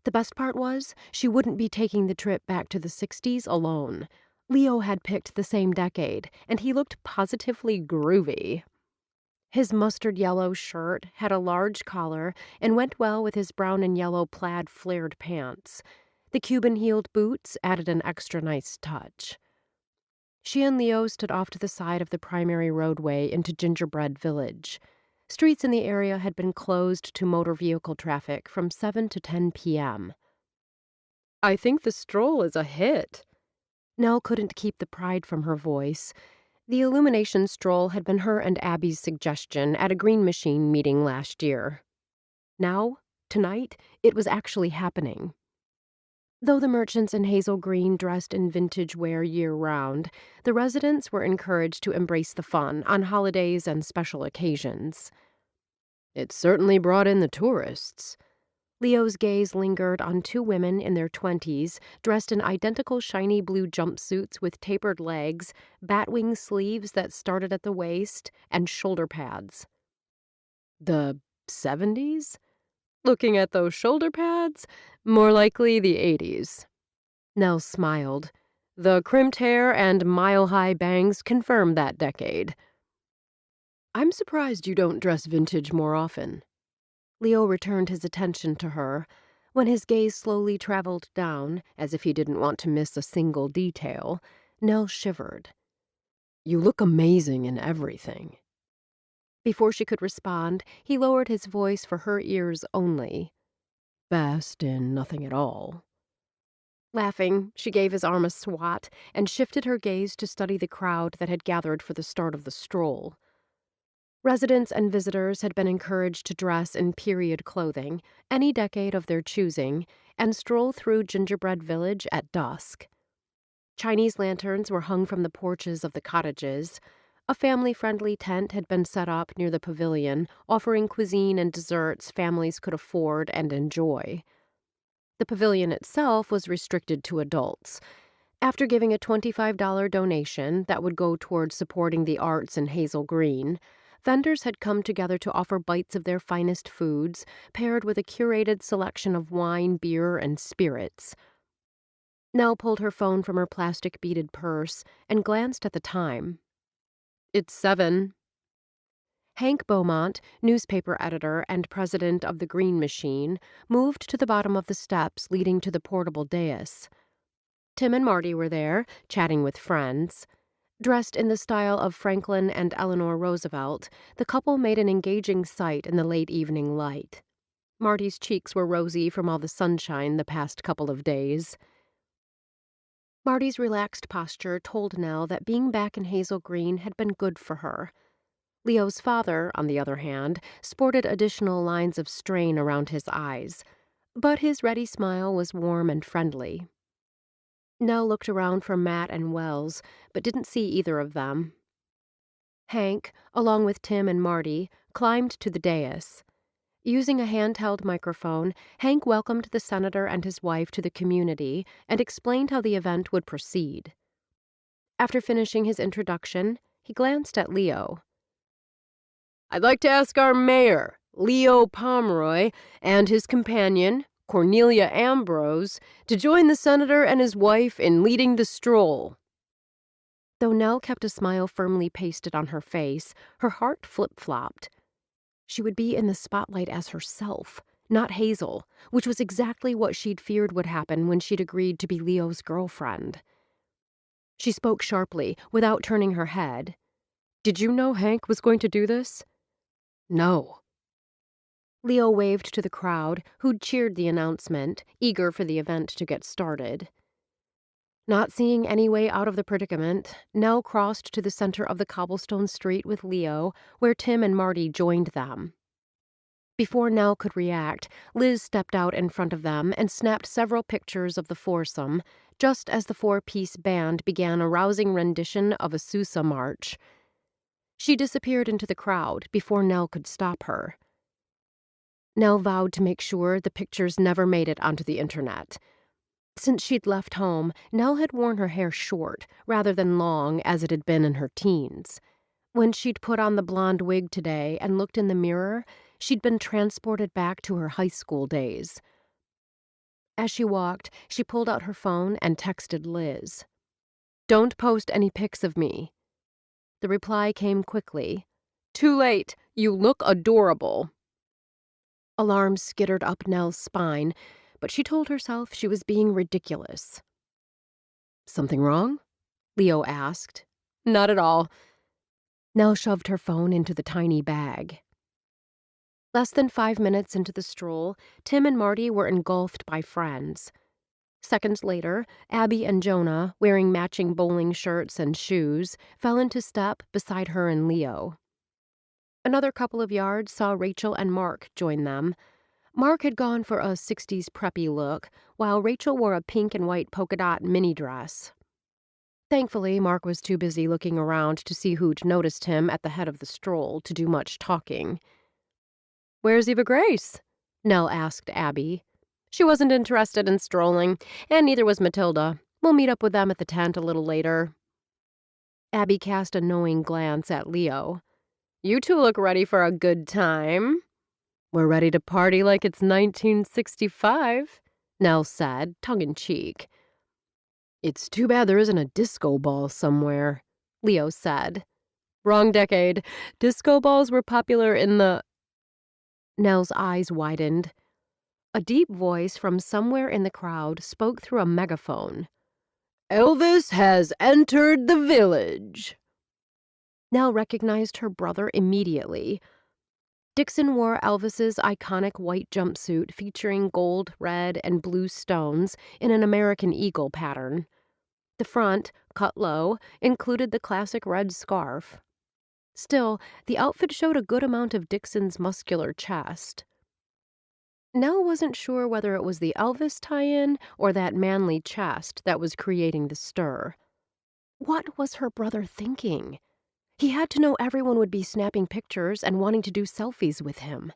The best part was, she wouldn't be taking the trip back to the 60s alone. Leo had picked the same decade, and he looked positively groovy. His mustard yellow shirt had a large collar and went well with his brown and yellow plaid flared pants. The Cuban-heeled boots added an extra nice touch. She and Leo stood off to the side of the primary roadway into Gingerbread Village. Streets in the area had been closed to motor vehicle traffic from 7 to 10 p.m. "I think the stroll is a hit." Nell couldn't keep the pride from her voice. The illumination stroll had been her and Abby's suggestion at a Green Machine meeting last year. Now, tonight, it was actually happening. Though the merchants in Hazel Green dressed in vintage wear year-round, the residents were encouraged to embrace the fun on holidays and special occasions. "It certainly brought in the tourists." Leo's gaze lingered on two women in their 20s, dressed in identical shiny blue jumpsuits with tapered legs, batwing sleeves that started at the waist, and shoulder pads. The 70s? Looking at those shoulder pads, more likely the 80s. Nell smiled. The crimped hair and mile-high bangs confirmed that decade. "I'm surprised you don't dress vintage more often." Leo returned his attention to her. When his gaze slowly traveled down, as if he didn't want to miss a single detail, Nell shivered. "You look amazing in everything." Before she could respond, he lowered his voice for her ears only. "Best in nothing at all." Laughing, she gave his arm a swat and shifted her gaze to study the crowd that had gathered for the start of the stroll. Residents and visitors had been encouraged to dress in period clothing, any decade of their choosing, and stroll through Gingerbread Village at dusk. Chinese lanterns were hung from the porches of the cottages. A family-friendly tent had been set up near the pavilion, offering cuisine and desserts families could afford and enjoy. The pavilion itself was restricted to adults. After giving a $25 donation that would go towards supporting the arts in Hazel Green, vendors had come together to offer bites of their finest foods, paired with a curated selection of wine, beer, and spirits. Nell pulled her phone from her plastic beaded purse and glanced at the time. "It's 7. Hank Beaumont, newspaper editor and president of the Green Machine, moved to the bottom of the steps leading to the portable dais. Tim and Marty were there, chatting with friends. Dressed in the style of Franklin and Eleanor Roosevelt, the couple made an engaging sight in the late evening light. Marty's cheeks were rosy from all the sunshine the past couple of days. Marty's relaxed posture told Nell that being back in Hazel Green had been good for her. Leo's father, on the other hand, sported additional lines of strain around his eyes, but his ready smile was warm and friendly. Nell looked around for Matt and Wells, but didn't see either of them. Hank, along with Tim and Marty, climbed to the dais. Using a handheld microphone, Hank welcomed the senator and his wife to the community and explained how the event would proceed. After finishing his introduction, he glanced at Leo. "I'd like to ask our mayor, Leo Pomeroy, and his companion, Cornelia Ambrose, to join the senator and his wife in leading the stroll." Though Nell kept a smile firmly pasted on her face, her heart flip-flopped. She would be in the spotlight as herself, not Hazel, which was exactly what she'd feared would happen when she'd agreed to be Leo's girlfriend. She spoke sharply, without turning her head. "Did you know Hank was going to do this?" "No." Leo waved to the crowd, who'd cheered the announcement, eager for the event to get started. Not seeing any way out of the predicament, Nell crossed to the center of the cobblestone street with Leo, where Tim and Marty joined them. Before Nell could react, Liz stepped out in front of them and snapped several pictures of the foursome, just as the four-piece band began a rousing rendition of a Sousa march. She disappeared into the crowd before Nell could stop her. Nell vowed to make sure the pictures never made it onto the internet. Since she'd left home, Nell had worn her hair short, rather than long as it had been in her teens. When she'd put on the blonde wig today and looked in the mirror, she'd been transported back to her high school days. As she walked, she pulled out her phone and texted Liz. "Don't post any pics of me." The reply came quickly. "Too late. You look adorable." Alarm skittered up Nell's spine, but she told herself she was being ridiculous. "Something wrong?" Leo asked. "Not at all." Nell shoved her phone into the tiny bag. Less than 5 minutes into the stroll, Tim and Marty were engulfed by friends. Seconds later, Abby and Jonah, wearing matching bowling shirts and shoes, fell into step beside her and Leo. Another couple of yards saw Rachel and Mark join them. Mark had gone for a 60s preppy look, while Rachel wore a pink and white polka dot mini dress. Thankfully, Mark was too busy looking around to see who'd noticed him at the head of the stroll to do much talking. "Where's Eva Grace?" Nell asked Abby. "She wasn't interested in strolling, and neither was Matilda. We'll meet up with them at the tent a little later." Abby cast a knowing glance at Leo. "You two look ready for a good time." "We're ready to party like it's 1965, Nell said, tongue-in-cheek. "It's too bad there isn't a disco ball somewhere," Leo said. "Wrong decade. Disco balls were popular in the—" Nell's eyes widened. A deep voice from somewhere in the crowd spoke through a megaphone. "Elvis has entered the village." Nell recognized her brother immediately. Dixon wore Elvis's iconic white jumpsuit featuring gold, red, and blue stones in an American Eagle pattern. The front, cut low, included the classic red scarf. Still, the outfit showed a good amount of Dixon's muscular chest. Nell wasn't sure whether it was the Elvis tie-in or that manly chest that was creating the stir. What was her brother thinking? He had to know everyone would be snapping pictures and wanting to do selfies with him.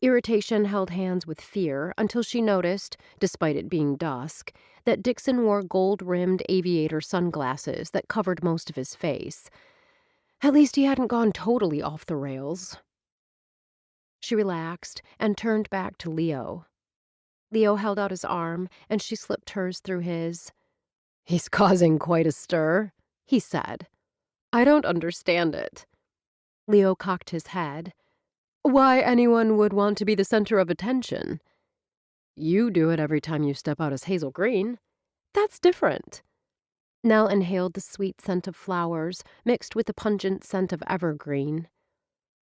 Irritation held hands with fear until she noticed, despite it being dusk, that Dixon wore gold-rimmed aviator sunglasses that covered most of his face. At least he hadn't gone totally off the rails. She relaxed and turned back to Leo. Leo held out his arm, and she slipped hers through his. "He's causing quite a stir," he said. "I don't understand it." Leo cocked his head. "Why anyone would want to be the center of attention. You do it every time you step out as Hazel Green. That's different." Nell inhaled the sweet scent of flowers mixed with the pungent scent of evergreen.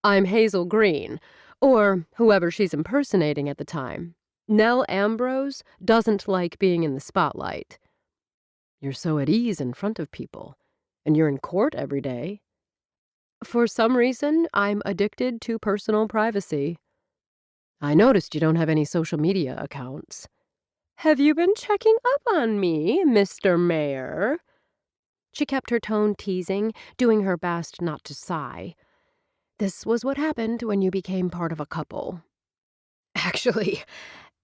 "I'm Hazel Green, or whoever she's impersonating at the time. Nell Ambrose doesn't like being in the spotlight." You're so at ease in front of people, and you're in court every day. For some reason, I'm addicted to personal privacy. I noticed you don't have any social media accounts. Have you been checking up on me, Mr. Mayor? She kept her tone teasing, doing her best not to sigh. This was what happened when you became part of a couple. Actually,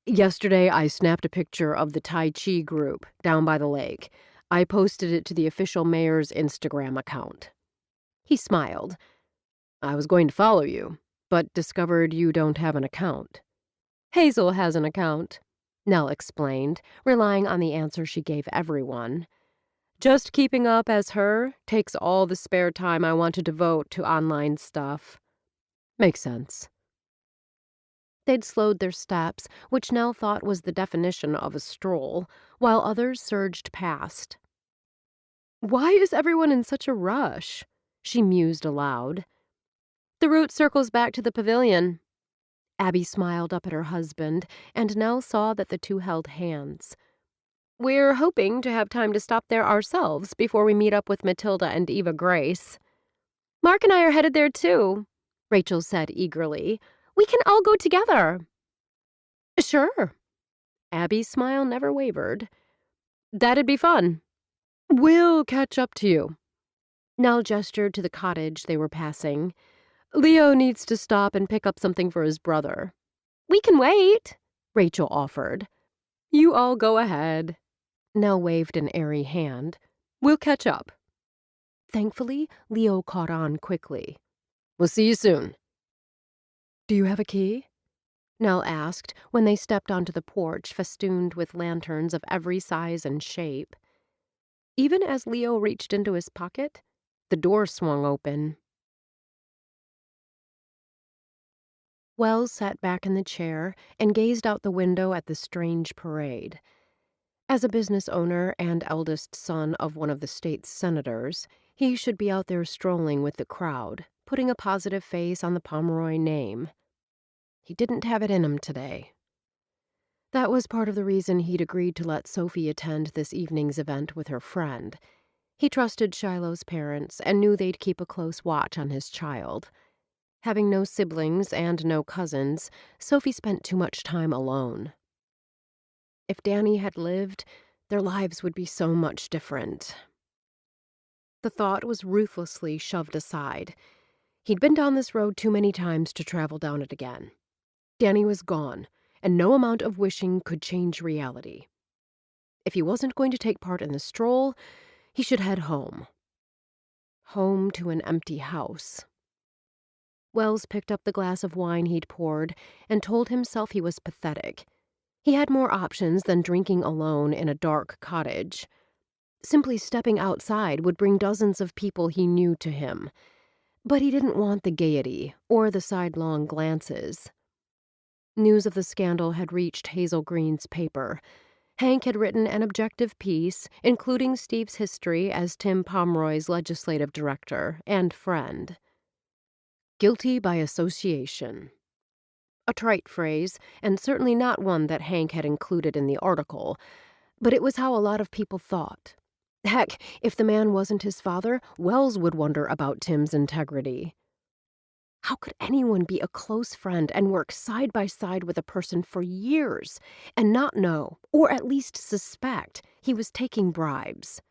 yesterday I snapped a picture of the Tai Chi group down by the lake. I posted it to the official mayor's Instagram account. He smiled. I was going to follow you, but discovered you don't have an account. Hazel has an account, Nell explained, relying on the answer she gave everyone. Just keeping up as her takes all the spare time I want to devote to online stuff. Makes sense. They'd slowed their steps, which Nell thought was the definition of a stroll, while others surged past. Why is everyone in such a rush? She mused aloud. The route circles back to the pavilion. Abby smiled up at her husband, and Nell saw that the two held hands. We're hoping to have time to stop there ourselves before we meet up with Matilda and Eva Grace. Mark and I are headed there too, Rachel said eagerly. We can all go together. Sure. Abby's smile never wavered. That'd be fun. We'll catch up to you. Nell gestured to the cottage they were passing. Leo needs to stop and pick up something for his brother. We can wait, Rachel offered. You all go ahead. Nell waved an airy hand. We'll catch up. Thankfully, Leo caught on quickly. We'll see you soon. Do you have a key? Nell asked when they stepped onto the porch festooned with lanterns of every size and shape. Even as Leo reached into his pocket, the door swung open. Wells sat back in the chair and gazed out the window at the strange parade. As a business owner and eldest son of one of the state's senators, he should be out there strolling with the crowd, putting a positive face on the Pomeroy name. He didn't have it in him today. That was part of the reason he'd agreed to let Sophie attend this evening's event with her friend. He trusted Shiloh's parents and knew they'd keep a close watch on his child. Having no siblings and no cousins, Sophie spent too much time alone. If Danny had lived, their lives would be so much different. The thought was ruthlessly shoved aside. He'd been down this road too many times to travel down it again. Danny was gone, and no amount of wishing could change reality. If he wasn't going to take part in the stroll, he should head home. Home to an empty house. Wells picked up the glass of wine he'd poured and told himself he was pathetic. He had more options than drinking alone in a dark cottage. Simply stepping outside would bring dozens of people he knew to him. But he didn't want the gaiety or the sidelong glances. News of the scandal had reached Hazel Green's paper. Hank had written an objective piece, including Steve's history as Tim Pomeroy's legislative director and friend. Guilty by association. A trite phrase, and certainly not one that Hank had included in the article, but it was how a lot of people thought. Heck, if the man wasn't his father, Wells would wonder about Tim's integrity. How could anyone be a close friend and work side by side with a person for years and not know, or at least suspect, he was taking bribes?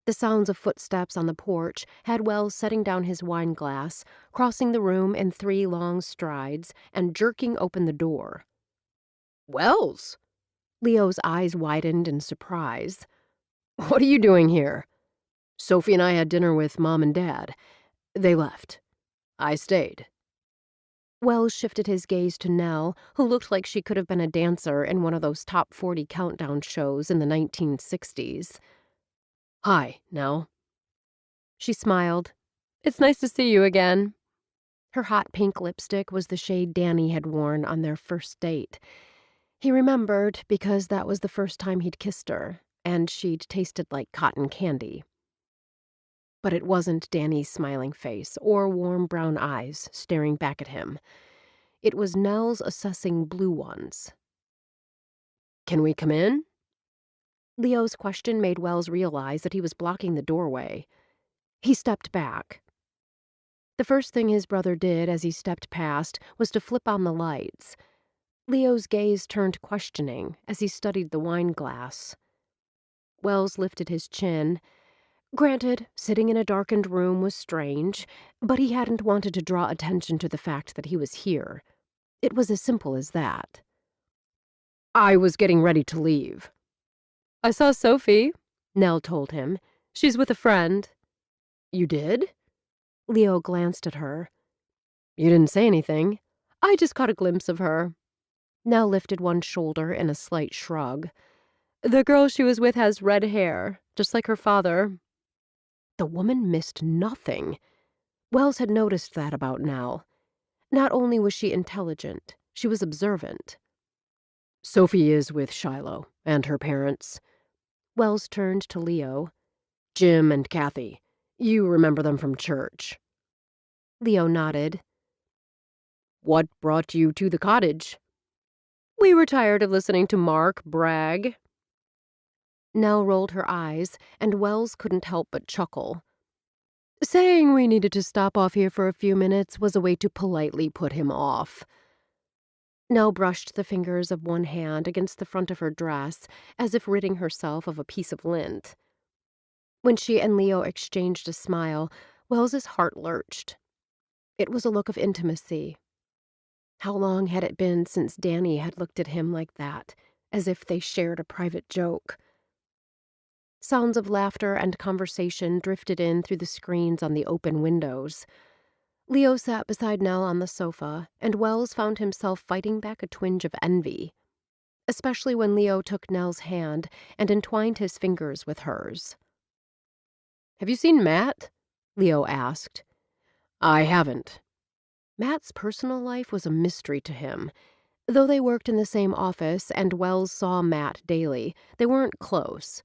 The sounds of footsteps on the porch had Wells setting down his wine glass, crossing the room in 3 long strides, and jerking open the door. Wells! Leo's eyes widened in surprise. What are you doing here? Sophie and I had dinner with Mom and Dad. They left. I stayed. Wells shifted his gaze to Nell, who looked like she could have been a dancer in one of those top 40 countdown shows in the 1960s. Hi, Nell. She smiled. It's nice to see you again. Her hot pink lipstick was the shade Danny had worn on their first date. He remembered because that was the first time he'd kissed her, and she'd tasted like cotton candy. But it wasn't Danny's smiling face or warm brown eyes staring back at him. It was Nell's assessing blue ones. Can we come in? Leo's question made Wells realize that he was blocking the doorway. He stepped back. The first thing his brother did as he stepped past was to flip on the lights. Leo's gaze turned questioning as he studied the wine glass. Wells lifted his chin. Granted, sitting in a darkened room was strange, but he hadn't wanted to draw attention to the fact that he was here. It was as simple as that. I was getting ready to leave. I saw Sophie, Nell told him. She's with a friend. You did? Leo glanced at her. You didn't say anything. I just caught a glimpse of her. Nell lifted one shoulder in a slight shrug. The girl she was with has red hair, just like her father. The woman missed nothing. Wells had noticed that about Nell. Not only was she intelligent, she was observant. Sophie is with Shiloh and her parents. Wells turned to Leo. Jim and Kathy. You remember them from church. Leo nodded. What brought you to the cottage? We were tired of listening to Mark brag. Nell rolled her eyes, and Wells couldn't help but chuckle. Saying we needed to stop off here for a few minutes was a way to politely put him off. Nell brushed the fingers of one hand against the front of her dress, as if ridding herself of a piece of lint. When she and Leo exchanged a smile, Wells's heart lurched. It was a look of intimacy. How long had it been since Danny had looked at him like that, as if they shared a private joke? Sounds of laughter and conversation drifted in through the screens on the open windows. Leo sat beside Nell on the sofa, and Wells found himself fighting back a twinge of envy, especially when Leo took Nell's hand and entwined his fingers with hers. Have you seen Matt? Leo asked. I haven't. Matt's personal life was a mystery to him. Though they worked in the same office and Wells saw Matt daily, they weren't close.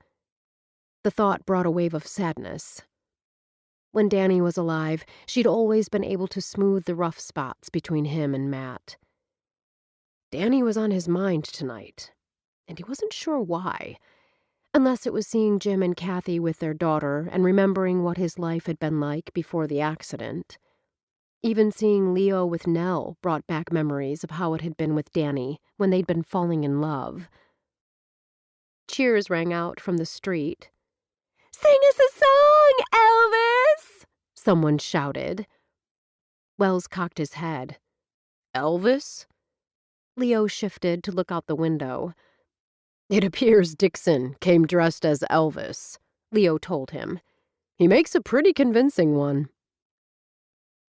The thought brought a wave of sadness. When Danny was alive, she'd always been able to smooth the rough spots between him and Matt. Danny was on his mind tonight, and he wasn't sure why, unless it was seeing Jim and Kathy with their daughter and remembering what his life had been like before the accident. Even seeing Leo with Nell brought back memories of how it had been with Danny when they'd been falling in love. Cheers rang out from the street. Sing us a song, Elvis! Someone shouted. Wells cocked his head. Elvis? Leo shifted to look out the window. It appears Dixon came dressed as Elvis, Leo told him. He makes a pretty convincing one.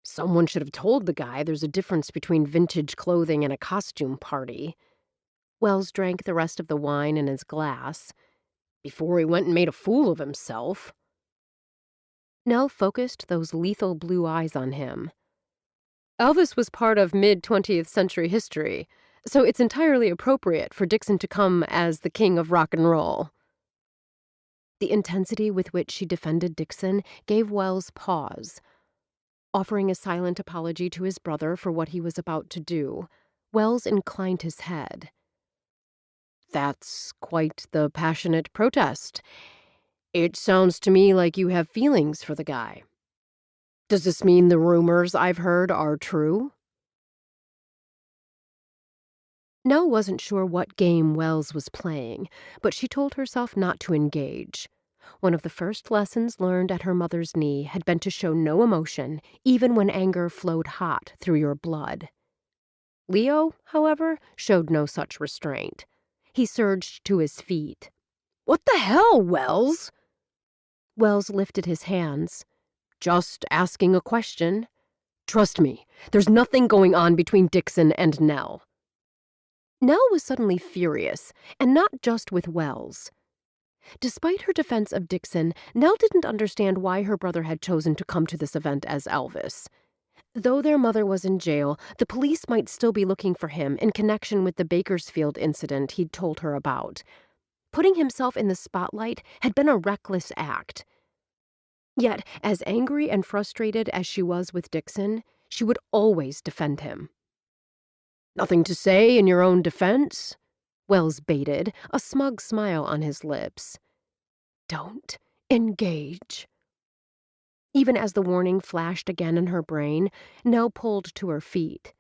Someone should have told the guy there's a difference between vintage clothing and a costume party. Wells drank the rest of the wine in his glass. Before he went and made a fool of himself. Nell focused those lethal blue eyes on him. Elvis was part of mid-20th century history, so it's entirely appropriate for Dixon to come as the king of rock and roll. The intensity with which she defended Dixon gave Wells pause. Offering a silent apology to his brother for what he was about to do, Wells inclined his head. That's quite the passionate protest. It sounds to me like you have feelings for the guy. Does this mean the rumors I've heard are true? Nell wasn't sure what game Wells was playing, but she told herself not to engage. One of the first lessons learned at her mother's knee had been to show no emotion, even when anger flowed hot through your blood. Leo, however, showed no such restraint. He surged to his feet. What the hell, Wells? Wells lifted his hands. Just asking a question. Trust me, there's nothing going on between Dixon and Nell. Nell was suddenly furious, and not just with Wells. Despite her defense of Dixon, Nell didn't understand why her brother had chosen to come to this event as Elvis. Though their mother was in jail, the police might still be looking for him in connection with the Bakersfield incident he'd told her about. Putting himself in the spotlight had been a reckless act. Yet, as angry and frustrated as she was with Dixon, she would always defend him. Nothing to say in your own defense? Wells baited, a smug smile on his lips. Don't engage. Even as the warning flashed again in her brain, Nell pulled to her feet.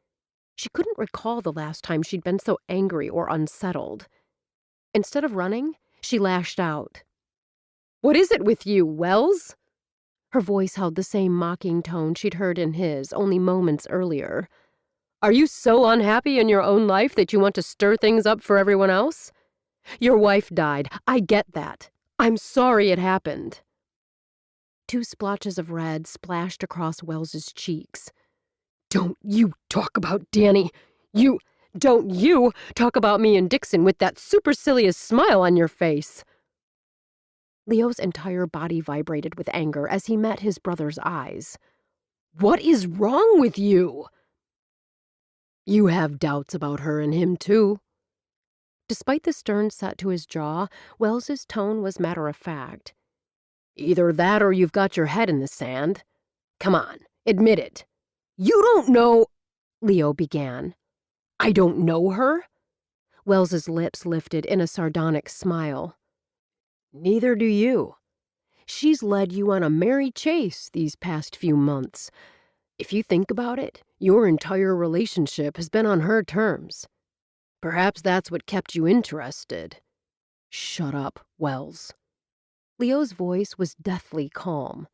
She couldn't recall the last time she'd been so angry or unsettled. Instead of running, she lashed out. "What is it with you, Wells?" Her voice held the same mocking tone she'd heard in his only moments earlier. "Are you so unhappy in your own life that you want to stir things up for everyone else? Your wife died. I get that. I'm sorry it happened." Two splotches of red splashed across Wells's cheeks. "Don't you talk about Danny. Don't you talk about me and Dixon with that supercilious smile on your face." Leo's entire body vibrated with anger as he met his brother's eyes. "What is wrong with you?" "You have doubts about her and him, too." Despite the stern set to his jaw, Wells's tone was matter-of-fact. "Either that or you've got your head in the sand. Come on, admit it. You don't know—" Leo began. "I don't know her?" Wells's lips lifted in a sardonic smile. "Neither do you. She's led you on a merry chase these past few months. If you think about it, your entire relationship has been on her terms. Perhaps that's what kept you interested." "Shut up, Wells." Leo's voice was deathly calm.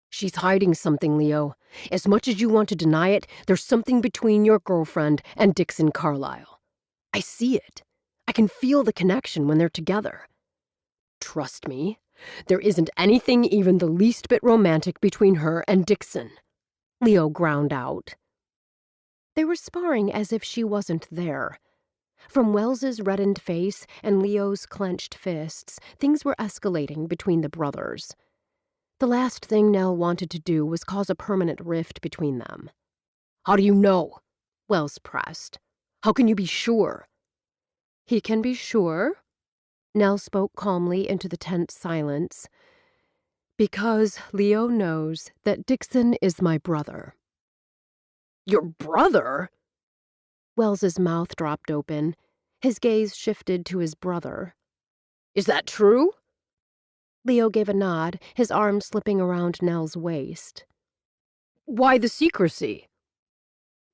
"She's hiding something, Leo. As much as you want to deny it, there's something between your girlfriend and Dixon Carlisle. I see it. I can feel the connection when they're together. Trust me, there isn't anything even the least bit romantic between her and Dixon," Leo ground out. They were sparring as if she wasn't there. From Wells's reddened face and Leo's clenched fists, things were escalating between the brothers. The last thing Nell wanted to do was cause a permanent rift between them. "How do you know?" Wells pressed. "How can you be sure?" "He can be sure," Nell spoke calmly into the tense silence, "because Leo knows that Dixon is my brother." "Your brother?" Wells's mouth dropped open. His gaze shifted to his brother. "Is that true?" Leo gave a nod, his arm slipping around Nell's waist. "Why the secrecy?"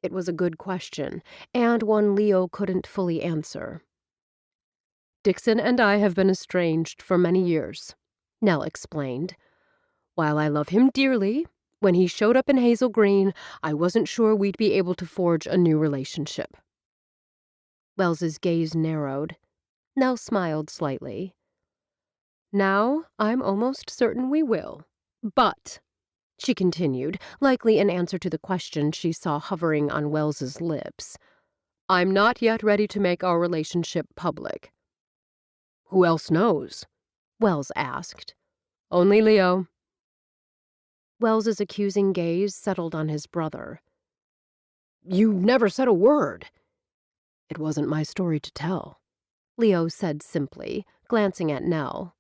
It was a good question, and one Leo couldn't fully answer. "Dixon and I have been estranged for many years," Nell explained. "While I love him dearly, when he showed up in Hazel Green, I wasn't sure we'd be able to forge a new relationship." Wells's gaze narrowed. Nell smiled slightly. "Now I'm almost certain we will. But," she continued, likely in answer to the question she saw hovering on Wells's lips, "I'm not yet ready to make our relationship public." "Who else knows?" Wells asked. "Only Leo." Wells's accusing gaze settled on his brother. "You never said a word." "It wasn't my story to tell," Leo said simply, glancing at Nell.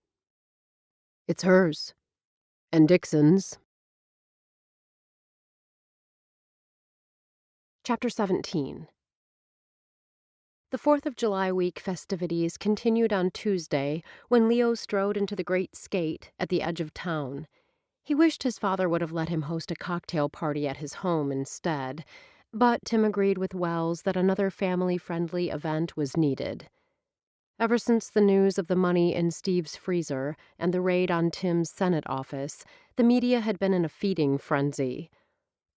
"It's hers. And Dixon's." Chapter 17. The 4th of July week festivities continued on Tuesday when Leo strode into the great skate at the edge of town. He wished his father would have let him host a cocktail party at his home instead, but Tim agreed with Wells that another family-friendly event was needed. Ever since the news of the money in Steve's freezer and the raid on Tim's Senate office, the media had been in a feeding frenzy.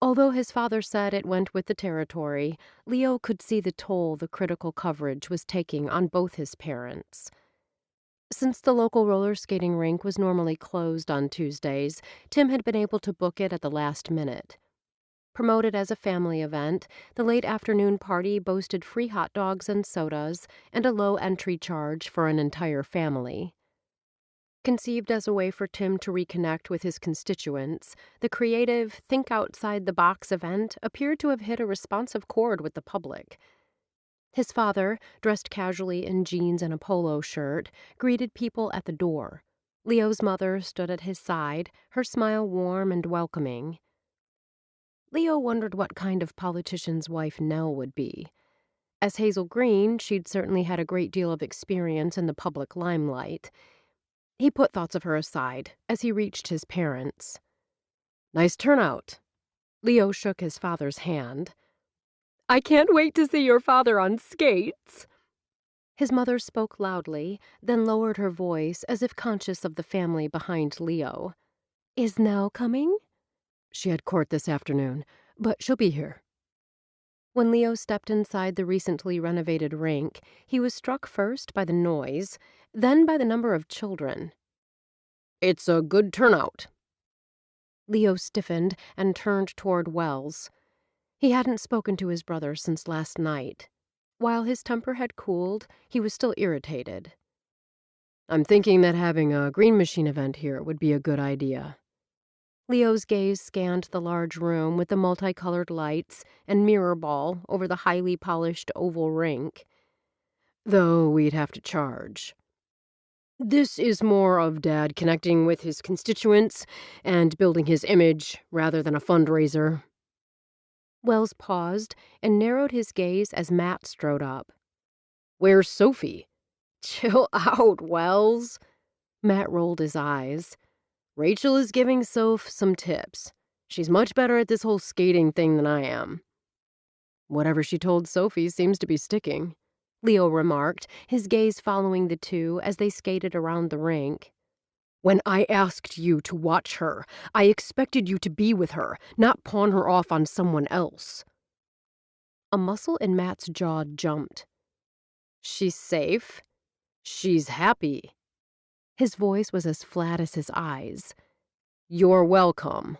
Although his father said it went with the territory, Leo could see the toll the critical coverage was taking on both his parents. Since the local roller skating rink was normally closed on Tuesdays, Tim had been able to book it at the last minute. Promoted as a family event, the late afternoon party boasted free hot dogs and sodas and a low entry charge for an entire family. Conceived as a way for Tim to reconnect with his constituents, the creative, think-outside-the-box event appeared to have hit a responsive chord with the public. His father, dressed casually in jeans and a polo shirt, greeted people at the door. Leo's mother stood at his side, her smile warm and welcoming. Leo wondered what kind of politician's wife Nell would be. As Hazel Green, she'd certainly had a great deal of experience in the public limelight. He put thoughts of her aside as he reached his parents. "Nice turnout." Leo shook his father's hand. "I can't wait to see your father on skates." His mother spoke loudly, then lowered her voice as if conscious of the family behind Leo. "Is Nell coming?" "She had court this afternoon, but she'll be here." When Leo stepped inside the recently renovated rink, he was struck first by the noise, then by the number of children. "It's a good turnout." Leo stiffened and turned toward Wells. He hadn't spoken to his brother since last night. While his temper had cooled, he was still irritated. "I'm thinking that having a green machine event here would be a good idea." Leo's gaze scanned the large room with the multicolored lights and mirror ball over the highly polished oval rink. "Though we'd have to charge." "This is more of Dad connecting with his constituents and building his image rather than a fundraiser." Wells paused and narrowed his gaze as Matt strode up. "Where's Sophie?" "Chill out, Wells." Matt rolled his eyes. "Rachel is giving Soph some tips. She's much better at this whole skating thing than I am." "Whatever she told Sophie seems to be sticking," Leo remarked, his gaze following the two as they skated around the rink. "When I asked you to watch her, I expected you to be with her, not pawn her off on someone else." A muscle in Matt's jaw jumped. "She's safe. She's happy." His voice was as flat as his eyes. "You're welcome."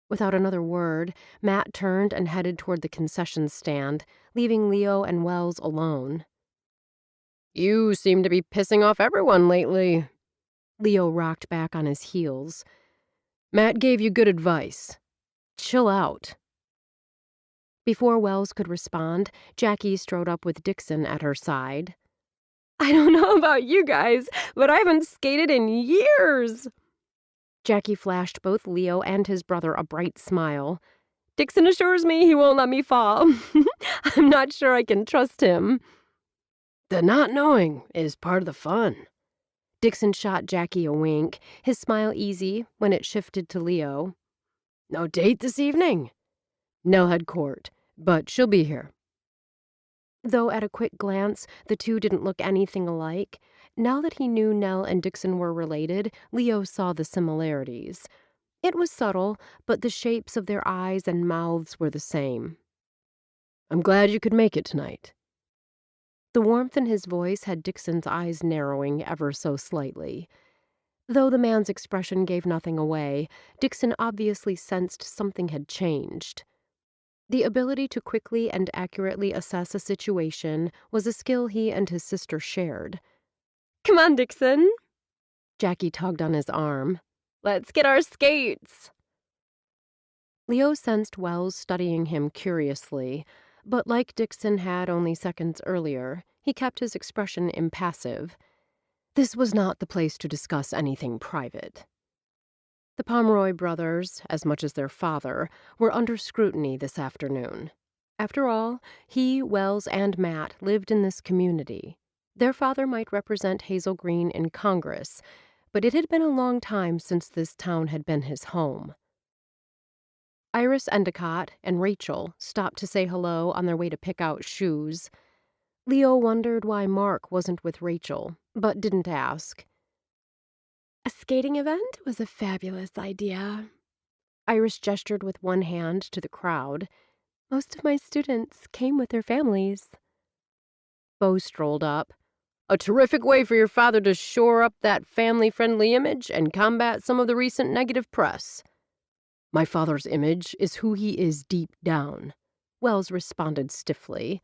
Without another word, Matt turned and headed toward the concession stand, leaving Leo and Wells alone. "You seem to be pissing off everyone lately." Leo rocked back on his heels. "Matt gave you good advice. Chill out." Before Wells could respond, Jackie strode up with Dixon at her side. "I don't know about you guys, but I haven't skated in years." Jackie flashed both Leo and his brother a bright smile. "Dixon assures me he won't let me fall. I'm not sure I can trust him." "The not knowing is part of the fun." Dixon shot Jackie a wink, his smile easy when it shifted to Leo. "No date this evening?" "Nell had court, but she'll be here." Though at a quick glance, the two didn't look anything alike, now that he knew Nell and Dixon were related, Leo saw the similarities. It was subtle, but the shapes of their eyes and mouths were the same. "I'm glad you could make it tonight." The warmth in his voice had Dixon's eyes narrowing ever so slightly. Though the man's expression gave nothing away, Dixon obviously sensed something had changed. The ability to quickly and accurately assess a situation was a skill he and his sister shared. "Come on, Dixon." Jackie tugged on his arm. "Let's get our skates." Leo sensed Wells studying him curiously, but like Dixon had only seconds earlier, he kept his expression impassive. This was not the place to discuss anything private. The Pomeroy brothers, as much as their father, were under scrutiny this afternoon. After all, he, Wells, and Matt lived in this community. Their father might represent Hazel Green in Congress, but it had been a long time since this town had been his home. Iris Endicott and Rachel stopped to say hello on their way to pick out shoes. Leo wondered why Mark wasn't with Rachel, but didn't ask. "A skating event was a fabulous idea." Iris gestured with one hand to the crowd. "Most of my students came with their families." Bo strolled up. "A terrific way for your father to shore up that family-friendly image and combat some of the recent negative press." "My father's image is who he is deep down," Wells responded stiffly.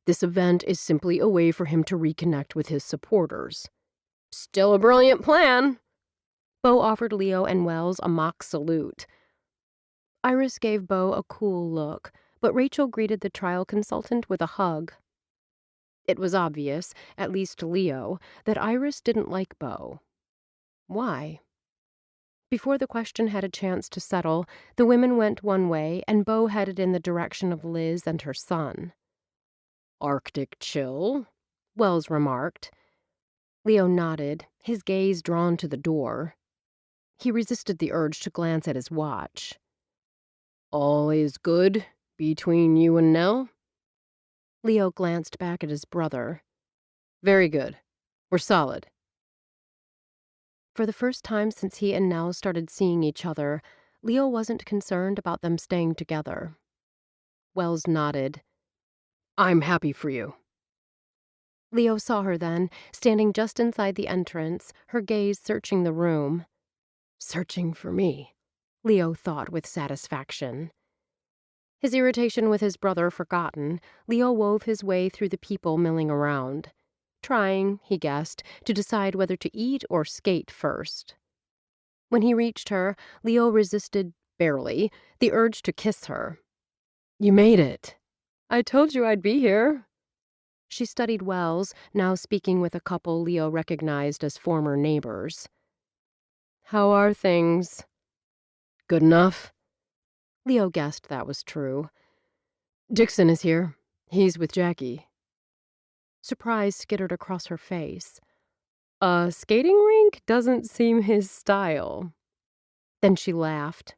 "This event is simply a way for him to reconnect with his supporters." "Still a brilliant plan." Bo offered Leo and Wells a mock salute. Iris gave Bo a cool look, but Rachel greeted the trial consultant with a hug. It was obvious, at least to Leo, that Iris didn't like Bo. Why? Before the question had a chance to settle, the women went one way and Bo headed in the direction of Liz and her son. Arctic chill, Wells remarked. Leo nodded, his gaze drawn to the door. He resisted the urge to glance at his watch. All is good between you and Nell? Leo glanced back at his brother. Very good. We're solid. For the first time since he and Nell started seeing each other, Leo wasn't concerned about them staying together. Wells nodded. I'm happy for you. Leo saw her then, standing just inside the entrance, her gaze searching the room. Searching for me, Leo thought with satisfaction. His irritation with his brother forgotten, Leo wove his way through the people milling around, trying, he guessed, to decide whether to eat or skate first. When he reached her, Leo resisted, barely, the urge to kiss her. You made it. I told you I'd be here. She studied Wells, now speaking with a couple Leo recognized as former neighbors. How are things? Good enough? Leo guessed that was true. Dixon is here. He's with Jackie. Surprise skittered across her face. A skating rink doesn't seem his style. Then she laughed.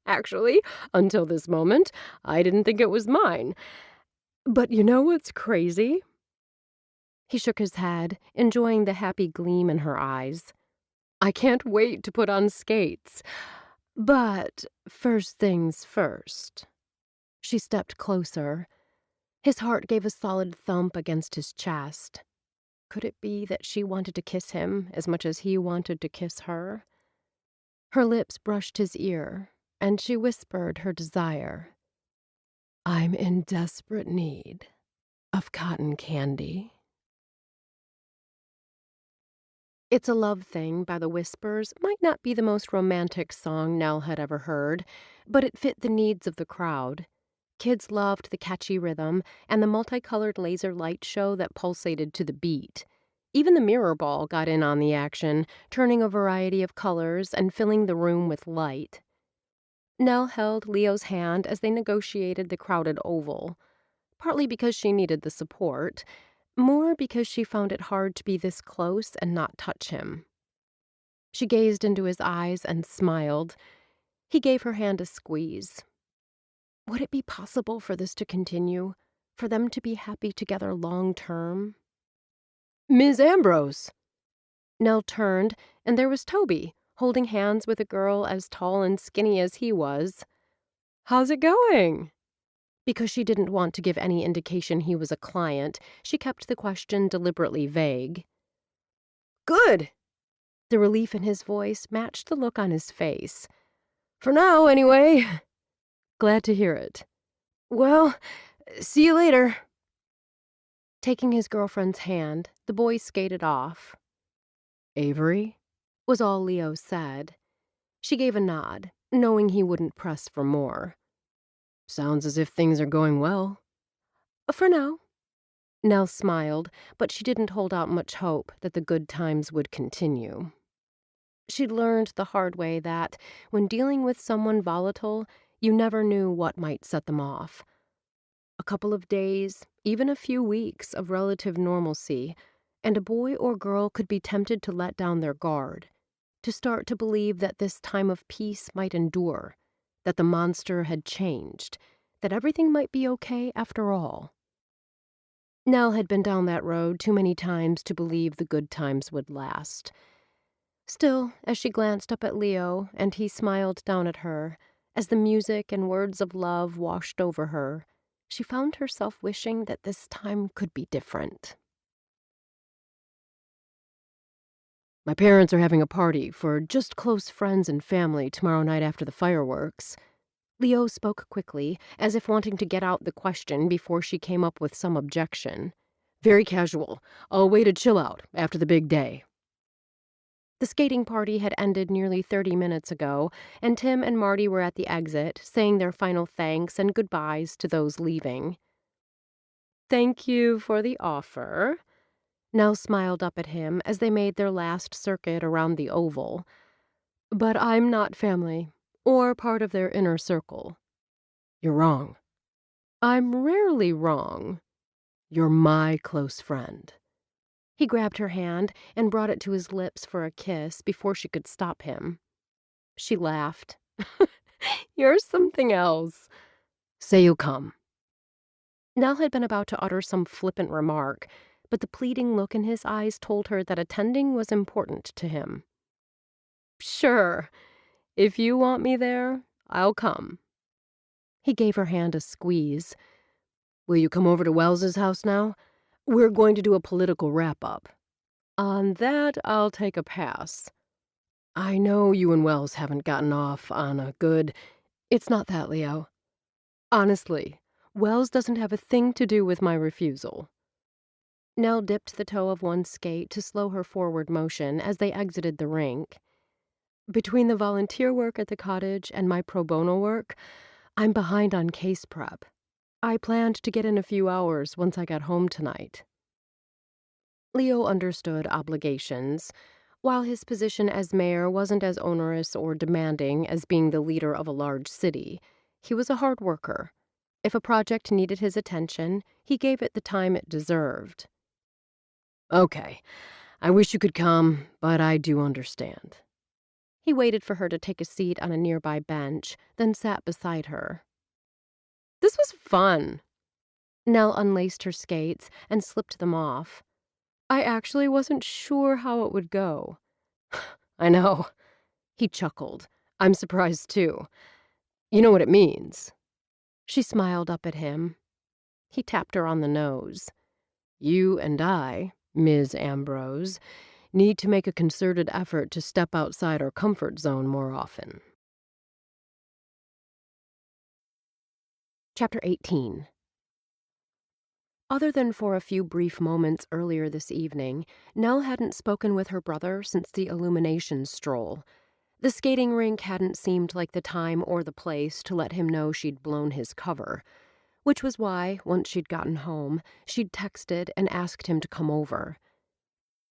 Actually, until this moment, I didn't think it was mine. But you know what's crazy? He shook his head, enjoying the happy gleam in her eyes. I can't wait to put on skates. But first things first. She stepped closer. His heart gave a solid thump against his chest. Could it be that she wanted to kiss him as much as he wanted to kiss her? Her lips brushed his ear, and she whispered her desire. I'm in desperate need of cotton candy. It's a Love Thing by the Whispers might not be the most romantic song Nell had ever heard, but it fit the needs of the crowd. Kids loved the catchy rhythm and the multicolored laser light show that pulsated to the beat. Even the mirror ball got in on the action, turning a variety of colors and filling the room with light. Nell held Leo's hand as they negotiated the crowded oval, partly because she needed the support, more because she found it hard to be this close and not touch him. She gazed into his eyes and smiled. He gave her hand a squeeze. Would it be possible for this to continue, for them to be happy together long term? Ms. Ambrose! Nell turned, and there was Toby, holding hands with a girl as tall and skinny as he was. How's it going? Because she didn't want to give any indication he was a client, she kept the question deliberately vague. Good! The relief in his voice matched the look on his face. For now, anyway. Glad to hear it. Well, see you later. Taking his girlfriend's hand, the boy skated off. Avery? Was all Leo said. She gave a nod, knowing he wouldn't press for more. Sounds as if things are going well. For now. Nell smiled, but she didn't hold out much hope that the good times would continue. She'd learned the hard way that, when dealing with someone volatile, you never knew what might set them off. A couple of days, even a few weeks of relative normalcy, and a boy or girl could be tempted to let down their guard, to start to believe that this time of peace might endure, that the monster had changed, that everything might be okay after all. Nell had been down that road too many times to believe the good times would last. Still, as she glanced up at Leo and he smiled down at her, as the music and words of love washed over her, she found herself wishing that this time could be different. My parents are having a party for just close friends and family tomorrow night after the fireworks. Leo spoke quickly, as if wanting to get out the question before she came up with some objection. Very casual. A way to chill out after the big day. The skating party had ended nearly 30 minutes ago, and Tim and Marty were at the exit, saying their final thanks and goodbyes to those leaving. Thank you for the offer. Nell smiled up at him as they made their last circuit around the oval. But I'm not family, or part of their inner circle. You're wrong. I'm rarely wrong. You're my close friend." He grabbed her hand and brought it to his lips for a kiss before she could stop him. She laughed. "You're something else." "Say you'll come." Nell had been about to utter some flippant remark, but the pleading look in his eyes told her that attending was important to him. "Sure. If you want me there, I'll come." He gave her hand a squeeze. "Will you come over to Wells's house now? We're going to do a political wrap-up." "On that, I'll take a pass." "I know you and Wells haven't gotten off on a good—" "It's not that, Leo. Honestly, Wells doesn't have a thing to do with my refusal." Nell dipped the toe of one skate to slow her forward motion as they exited the rink. "Between the volunteer work at the cottage and my pro bono work, I'm behind on case prep. I planned to get in a few hours once I got home tonight." Leo understood obligations. While his position as mayor wasn't as onerous or demanding as being the leader of a large city, he was a hard worker. If a project needed his attention, he gave it the time it deserved. "Okay, I wish you could come, but I do understand." He waited for her to take a seat on a nearby bench, then sat beside her. "This was fun." Nell unlaced her skates and slipped them off. "I actually wasn't sure how it would go." "I know." He chuckled. "I'm surprised, too. You know what it means." She smiled up at him. He tapped her on the nose. "You and I, Ms. Ambrose, need to make a concerted effort to step outside our comfort zone more often." Chapter 18. Other than for a few brief moments earlier this evening, Nell hadn't spoken with her brother since the illumination stroll. The skating rink hadn't seemed like the time or the place to let him know she'd blown his cover, which was why, once she'd gotten home, she'd texted and asked him to come over.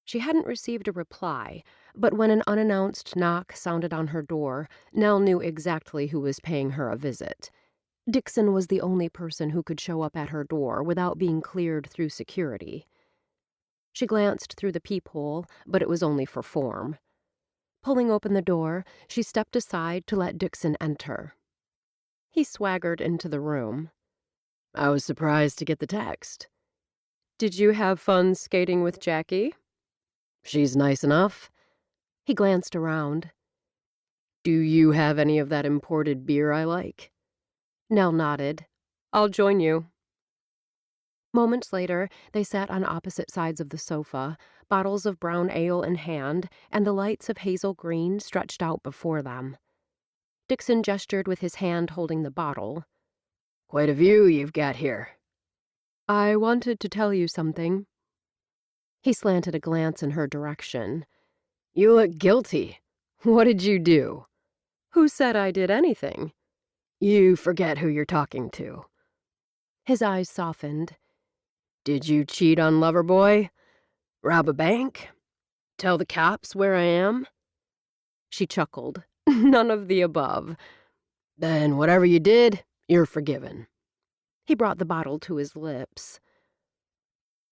She hadn't received a reply, but when an unannounced knock sounded on her door, Nell knew exactly who was paying her a visit. Dixon was the only person who could show up at her door without being cleared through security. She glanced through the peephole, but it was only for form. Pulling open the door, she stepped aside to let Dixon enter. He swaggered into the room. "I was surprised to get the text." "Did you have fun skating with Jackie?" "She's nice enough." He glanced around. "Do you have any of that imported beer I like?" Nell nodded. "I'll join you." Moments later, they sat on opposite sides of the sofa, bottles of brown ale in hand, and the lights of Hazel Green stretched out before them. Dixon gestured with his hand holding the bottle. "Quite a view you've got here." "I wanted to tell you something." He slanted a glance in her direction. "You look guilty. What did you do?" "Who said I did anything?" "You forget who you're talking to." His eyes softened. "Did you cheat on Loverboy? Rob a bank? Tell the cops where I am?" She chuckled. "None of the above." "Then whatever you did, you're forgiven." He brought the bottle to his lips.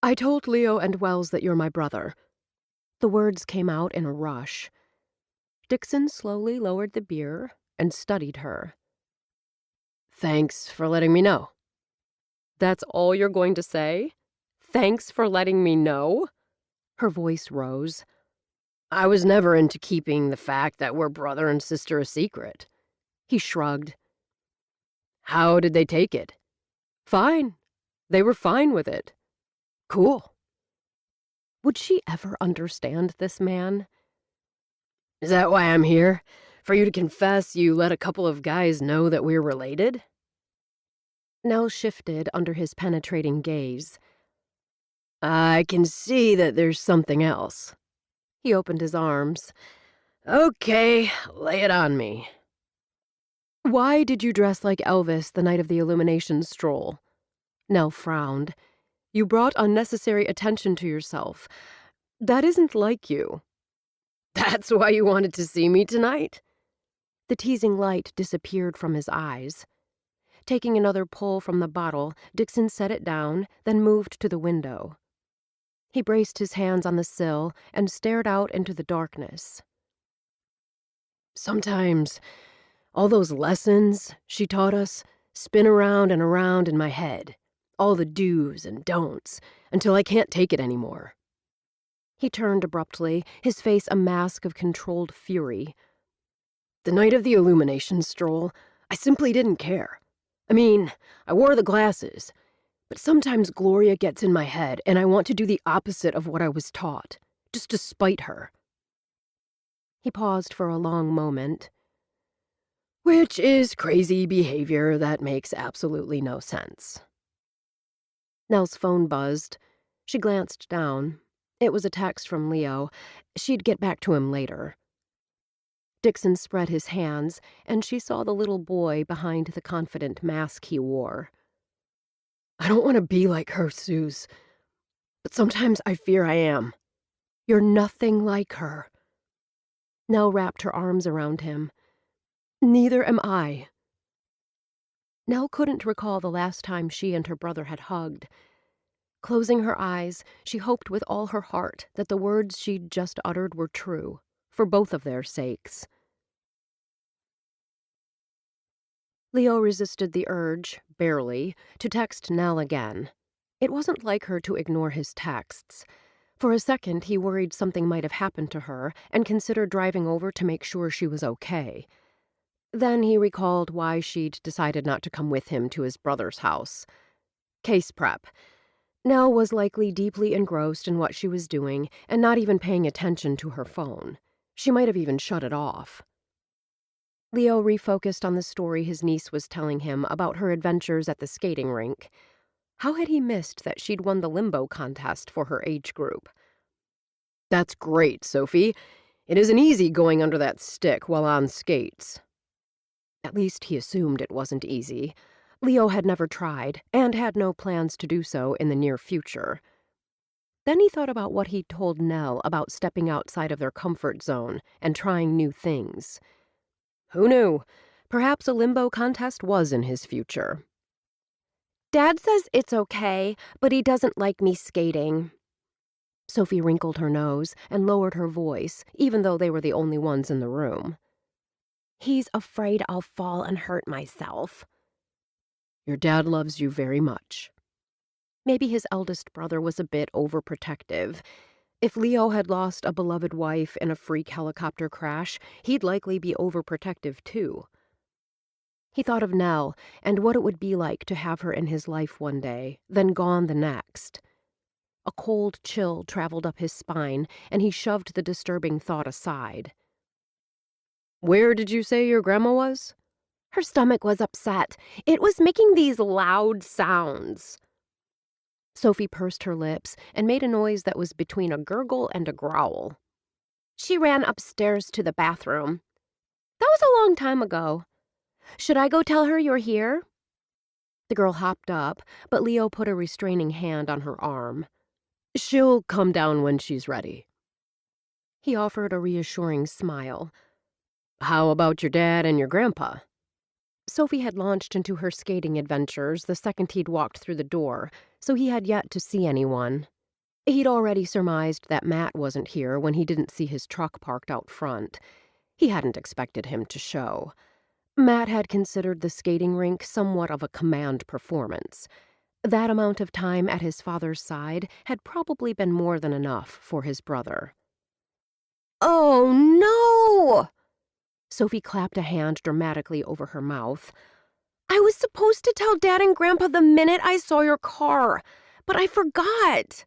"I told Leo and Wells that you're my brother." The words came out in a rush. Dixon slowly lowered the beer and studied her. "Thanks for letting me know." "That's all you're going to say? Thanks for letting me know?" Her voice rose. "I was never into keeping the fact that we're brother and sister a secret." He shrugged. "How did they take it?" "Fine. They were fine with it." "Cool." Would she ever understand this man? "Is that why I'm here? For you to confess you let a couple of guys know that we're related?" Nell shifted under his penetrating gaze. "I can see that there's something else." He opened his arms. "Okay, lay it on me." "Why did you dress like Elvis the night of the illumination stroll?" Nell frowned. "You brought unnecessary attention to yourself. That isn't like you." "That's why you wanted to see me tonight?" The teasing light disappeared from his eyes. Taking another pull from the bottle, Dixon set it down, then moved to the window. He braced his hands on the sill and stared out into the darkness. Sometimes all those lessons she taught us spin around and around in my head, all the do's and don'ts, until I can't take it anymore. He turned abruptly, his face a mask of controlled fury. The night of the illumination stroll, I simply didn't care. I mean, I wore the glasses, but sometimes Gloria gets in my head and I want to do the opposite of what I was taught, just to spite her. He paused for a long moment. Which is crazy behavior that makes absolutely no sense. Nell's phone buzzed. She glanced down. It was a text from Leo. She'd get back to him later. Dixon spread his hands, and she saw the little boy behind the confident mask he wore. I don't want to be like her, Suze, but sometimes I fear I am. You're nothing like her. Nell wrapped her arms around him. Neither am I. Nell couldn't recall the last time she and her brother had hugged. Closing her eyes, she hoped with all her heart that the words she'd just uttered were true, for both of their sakes. Leo resisted the urge, barely, to text Nell again. It wasn't like her to ignore his texts. For a second, he worried something might have happened to her and considered driving over to make sure she was okay. Then he recalled why she'd decided not to come with him to his brother's house. Case prep. Nell was likely deeply engrossed in what she was doing and not even paying attention to her phone. She might have even shut it off. Leo refocused on the story his niece was telling him about her adventures at the skating rink. How had he missed that she'd won the limbo contest for her age group? That's great, Sophie. It isn't easy going under that stick while on skates. At least he assumed it wasn't easy. Leo had never tried, and had no plans to do so in the near future. Then he thought about what he'd told Nell about stepping outside of their comfort zone and trying new things. Who knew? Perhaps a limbo contest was in his future. Dad says it's okay, but he doesn't like me skating. Sophie wrinkled her nose and lowered her voice, even though they were the only ones in the room. He's afraid I'll fall and hurt myself. Your dad loves you very much. Maybe his eldest brother was a bit overprotective. If Leo had lost a beloved wife in a freak helicopter crash, he'd likely be overprotective too. He thought of Nell and what it would be like to have her in his life one day, then gone the next. A cold chill traveled up his spine, and he shoved the disturbing thought aside. Where did you say your grandma was? Her stomach was upset. It was making these loud sounds. Sophie pursed her lips and made a noise that was between a gurgle and a growl. She ran upstairs to the bathroom. That was a long time ago. Should I go tell her you're here? The girl hopped up, but Leo put a restraining hand on her arm. She'll come down when she's ready. He offered a reassuring smile. How about your dad and your grandpa? Sophie had launched into her skating adventures the second he'd walked through the door, so he had yet to see anyone. He'd already surmised that Matt wasn't here when he didn't see his truck parked out front. He hadn't expected him to show. Matt had considered the skating rink somewhat of a command performance. That amount of time at his father's side had probably been more than enough for his brother. Oh, no! Sophie clapped a hand dramatically over her mouth. I was supposed to tell Dad and Grandpa the minute I saw your car, but I forgot.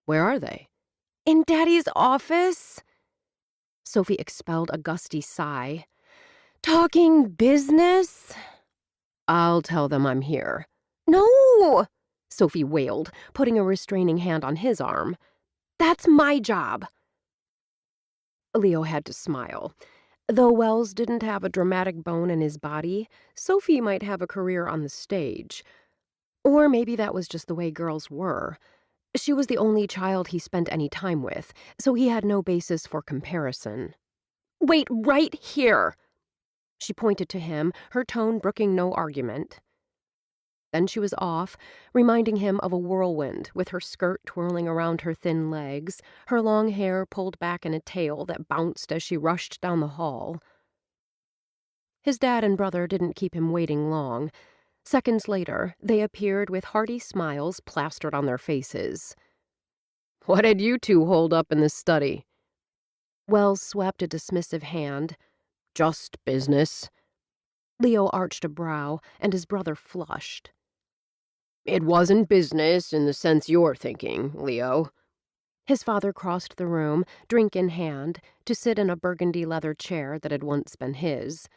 Where are they? In Daddy's office. Sophie expelled a gusty sigh. Talking business? I'll tell them I'm here. No! Sophie wailed, putting a restraining hand on his arm. That's my job. Leo had to smile. Though Wells didn't have a dramatic bone in his body, Sophie might have a career on the stage. Or maybe that was just the way girls were. She was the only child he spent any time with, so he had no basis for comparison. Wait right here! She pointed to him, her tone brooking no argument. Then she was off, reminding him of a whirlwind, with her skirt twirling around her thin legs, her long hair pulled back in a tail that bounced as she rushed down the hall. His dad and brother didn't keep him waiting long. Seconds later, they appeared with hearty smiles plastered on their faces. "What had you two holed up in the study?" Wells swept a dismissive hand. "Just business." Leo arched a brow, and his brother flushed. "It wasn't business in the sense you're thinking, Leo." His father crossed the room, drink in hand, to sit in a burgundy leather chair that had once been his.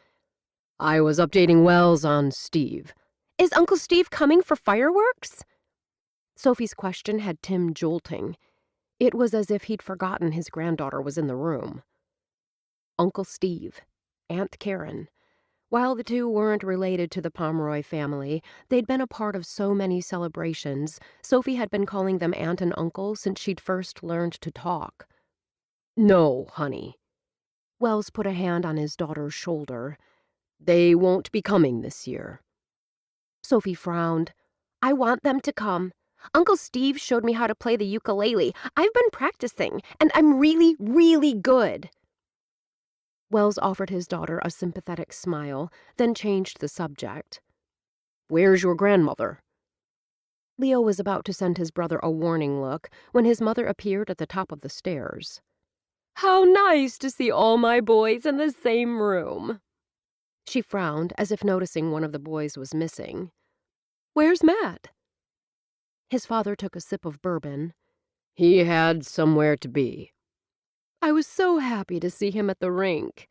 "I was updating Wells on Steve." "Is Uncle Steve coming for fireworks?" Sophie's question had Tim jolting. It was as if he'd forgotten his granddaughter was in the room. Uncle Steve, Aunt Karen. While the two weren't related to the Pomeroy family, they'd been a part of so many celebrations. Sophie had been calling them aunt and uncle since she'd first learned to talk. "No, honey." Wells put a hand on his daughter's shoulder. "They won't be coming this year." Sophie frowned. "I want them to come. Uncle Steve showed me how to play the ukulele. I've been practicing, and I'm really, really good." Wells offered his daughter a sympathetic smile, then changed the subject. "Where's your grandmother?" Leo was about to send his brother a warning look when his mother appeared at the top of the stairs. "How nice to see all my boys in the same room." She frowned as if noticing one of the boys was missing. "Where's Matt?" His father took a sip of bourbon. "He had somewhere to be." "I was so happy to see him at the rink."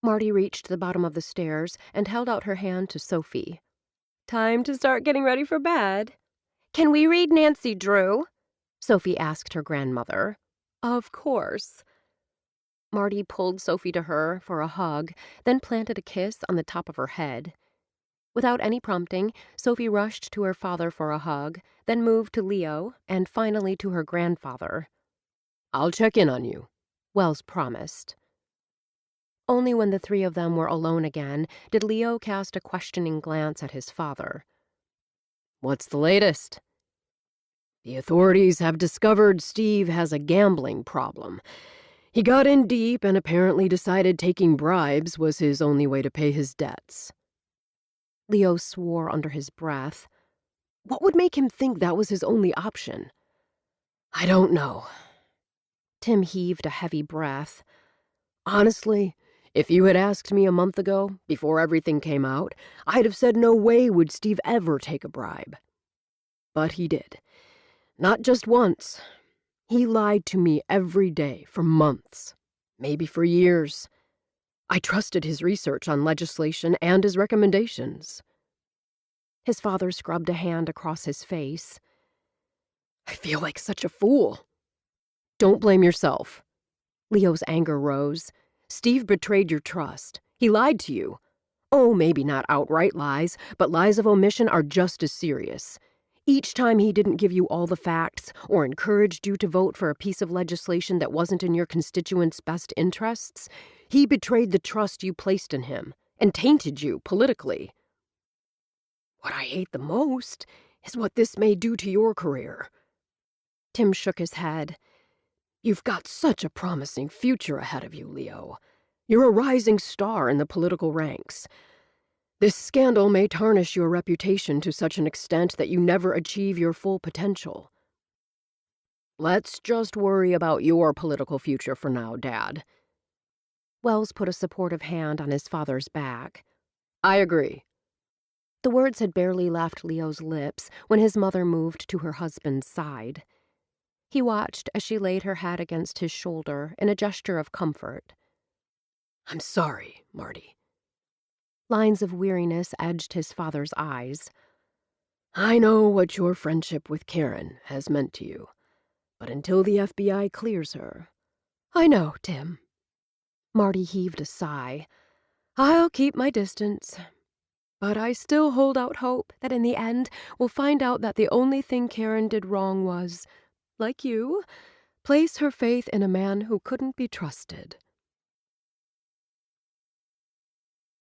Marty reached the bottom of the stairs and held out her hand to Sophie. "Time to start getting ready for bed." "Can we read Nancy Drew?" Sophie asked her grandmother. "Of course." Marty pulled Sophie to her for a hug, then planted a kiss on the top of her head. Without any prompting, Sophie rushed to her father for a hug, then moved to Leo, and finally to her grandfather. "I'll check in on you," Wells promised. Only when the three of them were alone again did Leo cast a questioning glance at his father. "What's the latest?" "The authorities have discovered Steve has a gambling problem. He got in deep and apparently decided taking bribes was his only way to pay his debts." Leo swore under his breath. What would make him think that was his only option? "I don't know." Tim heaved a heavy breath. "Honestly, if you had asked me a month ago, before everything came out, I'd have said no way would Steve ever take a bribe. But he did. Not just once. He lied to me every day for months, maybe for years. I trusted his research on legislation and his recommendations." His father scrubbed a hand across his face. "I feel like such a fool." "Don't blame yourself." Leo's anger rose. "Steve betrayed your trust. He lied to you. Oh, maybe not outright lies, but lies of omission are just as serious. Each time he didn't give you all the facts or encouraged you to vote for a piece of legislation that wasn't in your constituents' best interests, he betrayed the trust you placed in him and tainted you politically. What I hate the most is what this may do to your career." Tim shook his head. "You've got such a promising future ahead of you, Leo. You're a rising star in the political ranks. This scandal may tarnish your reputation to such an extent that you never achieve your full potential. Let's just worry about your political future for now, Dad." Wells put a supportive hand on his father's back. "I agree." The words had barely left Leo's lips when his mother moved to her husband's side. He watched as she laid her head against his shoulder in a gesture of comfort. "I'm sorry, Marty." Lines of weariness edged his father's eyes. "I know what your friendship with Karen has meant to you, but until the FBI clears her—" "I know, Tim." Marty heaved a sigh. "I'll keep my distance. But I still hold out hope that in the end we'll find out that the only thing Karen did wrong was, like you, place her faith in a man who couldn't be trusted."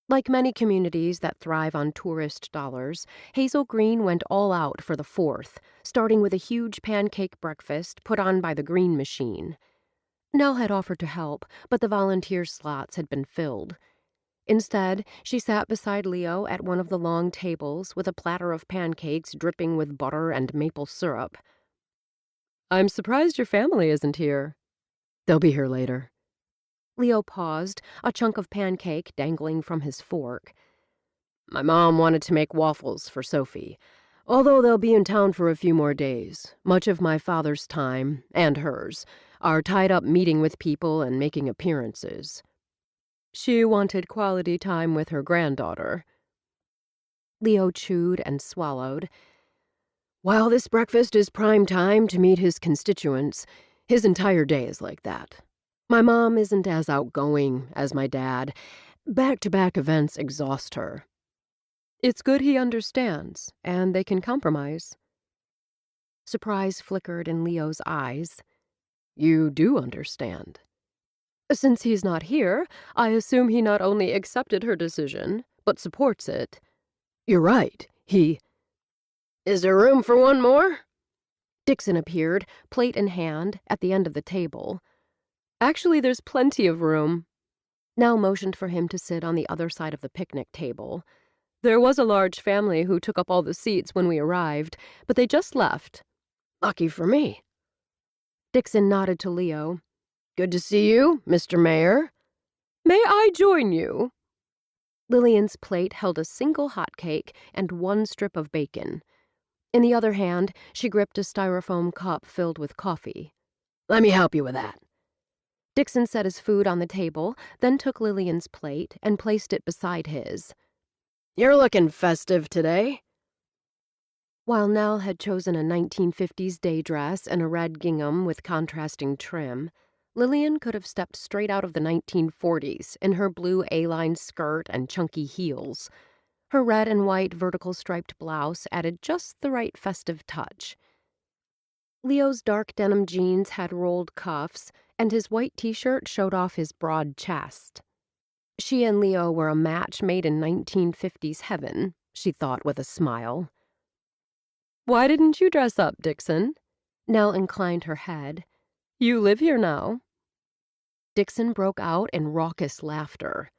Like many communities that thrive on tourist dollars, Hazel Green went all out for the 4th, starting with a huge pancake breakfast put on by the Green Machine. Nell had offered to help, but the volunteer slots had been filled. Instead, she sat beside Leo at one of the long tables with a platter of pancakes dripping with butter and maple syrup. "I'm surprised your family isn't here." "They'll be here later." Leo paused, a chunk of pancake dangling from his fork. "My mom wanted to make waffles for Sophie. Although they'll be in town for a few more days, much of my father's time, and hers, are tied up meeting with people and making appearances. She wanted quality time with her granddaughter." Leo chewed and swallowed. "While this breakfast is prime time to meet his constituents, his entire day is like that. My mom isn't as outgoing as my dad. Back-to-back events exhaust her. It's good he understands, and they can compromise." Surprise flickered in Leo's eyes. "You do understand." "Since he's not here, I assume he not only accepted her decision, but supports it." "You're right. Is there room for one more?" Dixon appeared, plate in hand, at the end of the table. "Actually, there's plenty of room." Nell motioned for him to sit on the other side of the picnic table. "There was a large family who took up all the seats when we arrived, but they just left." "Lucky for me." Dixon nodded to Leo. "Good to see you, Mr. Mayor." "May I join you?" Lillian's plate held a single hot cake and one strip of bacon. In the other hand, she gripped a styrofoam cup filled with coffee. "Let me help you with that." Dixon set his food on the table, then took Lillian's plate and placed it beside his. "You're looking festive today." While Nell had chosen a 1950s day dress and a red gingham with contrasting trim, Lillian could have stepped straight out of the 1940s in her blue A-line skirt and chunky heels. Her red and white vertical striped blouse added just the right festive touch. Leo's dark denim jeans had rolled cuffs, and his white t-shirt showed off his broad chest. She and Leo were a match made in 1950s heaven, she thought with a smile. "Why didn't you dress up, Dixon?" Nell inclined her head. "You live here now." Dixon broke out in raucous laughter.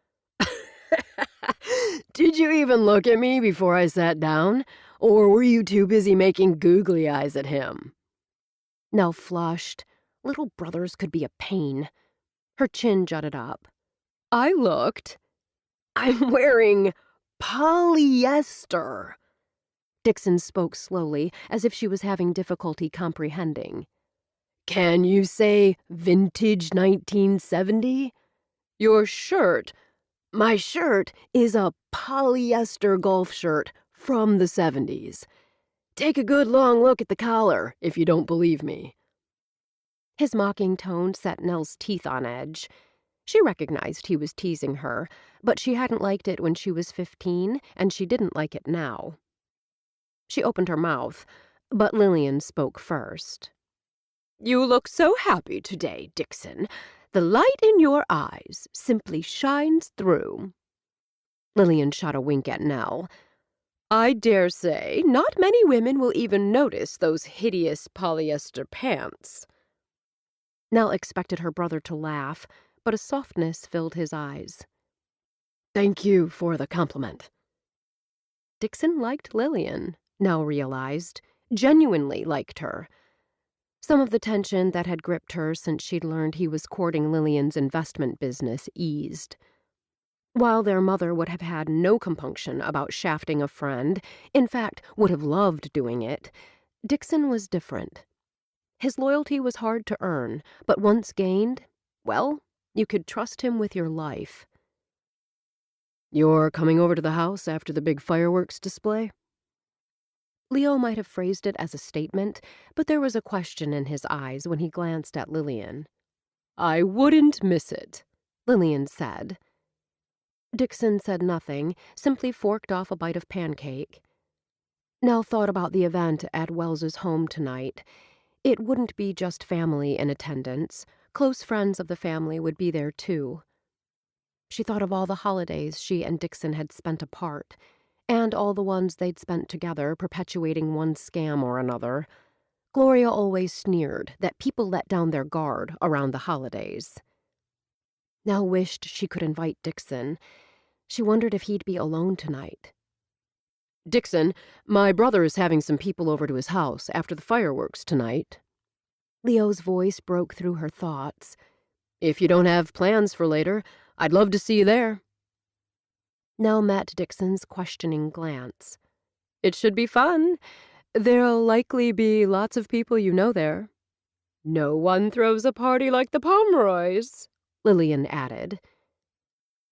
"Did you even look at me before I sat down? Or were you too busy making googly eyes at him?" Nell flushed. Little brothers could be a pain. Her chin jutted up. "I looked." "I'm wearing polyester." Dixon spoke slowly, as if she was having difficulty comprehending. "Can you say vintage 1970? Your shirt. My shirt is a polyester golf shirt from the 70s. Take a good long look at the collar, if you don't believe me." His mocking tone set Nell's teeth on edge. She recognized he was teasing her, but she hadn't liked it when she was 15, and she didn't like it now. She opened her mouth, but Lillian spoke first. "You look so happy today, Dixon. The light in your eyes simply shines through." Lillian shot a wink at Nell. "I dare say not many women will even notice those hideous polyester pants." Nell expected her brother to laugh, but a softness filled his eyes. "Thank you for the compliment." Dixon liked Lillian, Nell realized, genuinely liked her. Some of the tension that had gripped her since she'd learned he was courting Lillian's investment business eased. While their mother would have had no compunction about shafting a friend, in fact, would have loved doing it, Dixon was different. His loyalty was hard to earn, but once gained, well, you could trust him with your life. "You're coming over to the house after the big fireworks display?" Leo might have phrased it as a statement, but there was a question in his eyes when he glanced at Lillian. "I wouldn't miss it," Lillian said. Dixon said nothing, simply forked off a bite of pancake. Nell thought about the event at Wells's home tonight. It wouldn't be just family in attendance. Close friends of the family would be there, too. She thought of all the holidays she and Dixon had spent apart, and all the ones they'd spent together perpetuating one scam or another. Gloria always sneered that people let down their guard around the holidays. Nell wished she could invite Dixon. She wondered if he'd be alone tonight. "Dixon, my brother is having some people over to his house after the fireworks tonight." Leo's voice broke through her thoughts. "If you don't have plans for later, I'd love to see you there." Nell met Dixon's questioning glance. "It should be fun. There'll likely be lots of people you know there." "No one throws a party like the Pomeroys," Lillian added.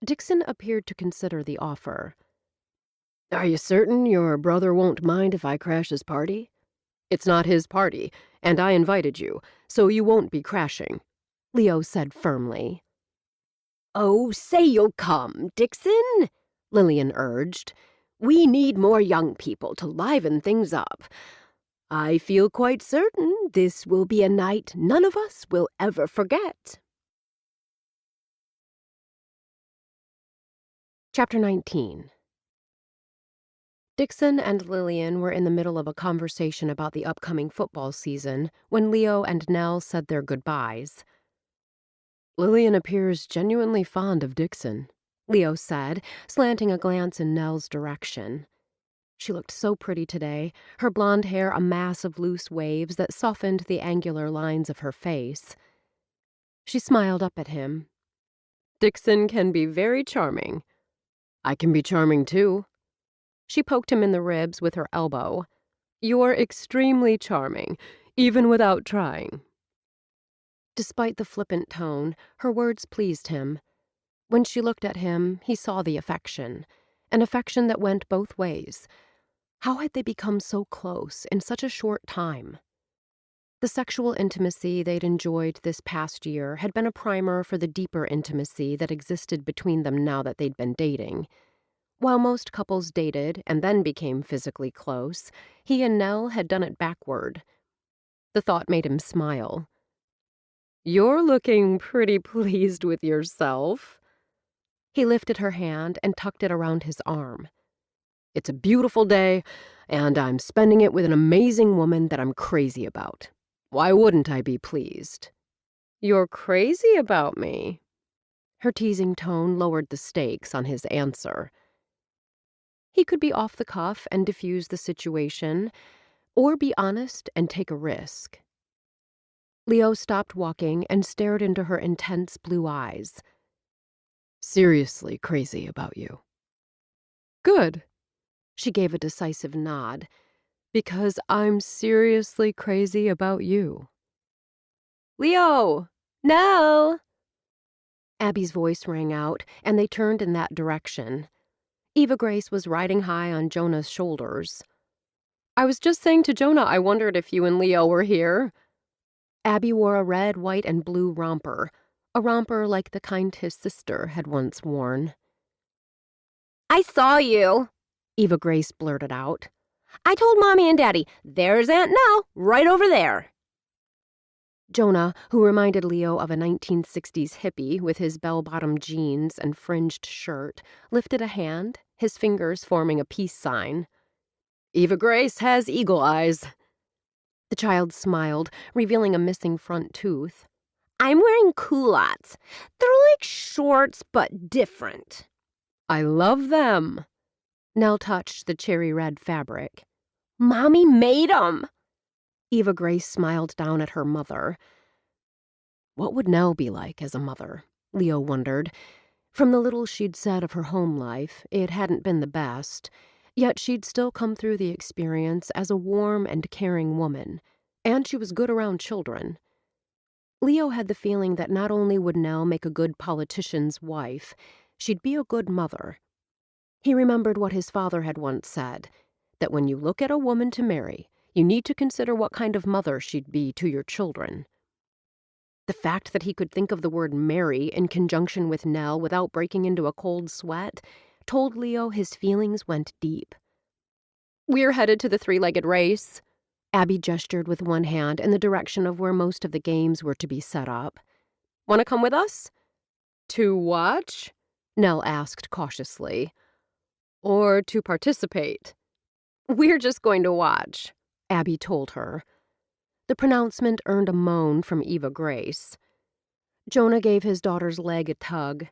Dixon appeared to consider the offer. "Are you certain your brother won't mind if I crash his party?" "It's not his party, and I invited you, so you won't be crashing," Leo said firmly. "Oh, say you'll come, Dixon," Lillian urged. "We need more young people to liven things up. I feel quite certain this will be a night none of us will ever forget." Chapter 19. Dixon and Lillian were in the middle of a conversation about the upcoming football season when Leo and Nell said their goodbyes. "Lillian appears genuinely fond of Dixon," Leo said, slanting a glance in Nell's direction. She looked so pretty today, her blonde hair a mass of loose waves that softened the angular lines of her face. She smiled up at him. "Dixon can be very charming." "I can be charming, too." She poked him in the ribs with her elbow. "You're extremely charming, even without trying." Despite the flippant tone, her words pleased him. When she looked at him, he saw the affection, an affection that went both ways. How had they become so close in such a short time? The sexual intimacy they'd enjoyed this past year had been a primer for the deeper intimacy that existed between them now that they'd been dating. While most couples dated and then became physically close, he and Nell had done it backward. The thought made him smile. "You're looking pretty pleased with yourself." He lifted her hand and tucked it around his arm. "It's a beautiful day, and I'm spending it with an amazing woman that I'm crazy about. Why wouldn't I be pleased?" "You're crazy about me." Her teasing tone lowered the stakes on his answer. He could be off the cuff and diffuse the situation, or be honest and take a risk. Leo stopped walking and stared into her intense blue eyes. "Seriously crazy about you." "Good." She gave a decisive nod. "Because I'm seriously crazy about you." "Leo! Nell!" Abby's voice rang out, and they turned in that direction. Eva Grace was riding high on Jonah's shoulders. "I was just saying to Jonah I wondered if you and Leo were here." Abby wore a red, white, and blue romper, a romper like the kind his sister had once worn. "I saw you," Eva Grace blurted out. "I told Mommy and Daddy, there's Aunt Nell, right over there." Jonah, who reminded Leo of a 1960s hippie with his bell-bottom jeans and fringed shirt, lifted a hand, his fingers forming a peace sign. "Eva Grace has eagle eyes." The child smiled, revealing a missing front tooth. "I'm wearing culottes. They're like shorts, but different." "I love them." Nell touched the cherry red fabric. "Mommy made 'em." Eva Grace smiled down at her mother. What would Nell be like as a mother? Leo wondered. From the little she'd said of her home life, it hadn't been the best, yet she'd still come through the experience as a warm and caring woman, and she was good around children. Leo had the feeling that not only would Nell make a good politician's wife, she'd be a good mother. He remembered what his father had once said, that when you look at a woman to marry, you need to consider what kind of mother she'd be to your children. The fact that he could think of the word marry in conjunction with Nell without breaking into a cold sweat told Leo his feelings went deep. "We're headed to the three-legged race." Abby gestured with one hand in the direction of where most of the games were to be set up. "Want to come with us?" "To watch?" Nell asked cautiously. Or to participate. We're just going to watch, Abby told her. The pronouncement earned a moan from Eva Grace. Jonah gave his daughter's leg a tug.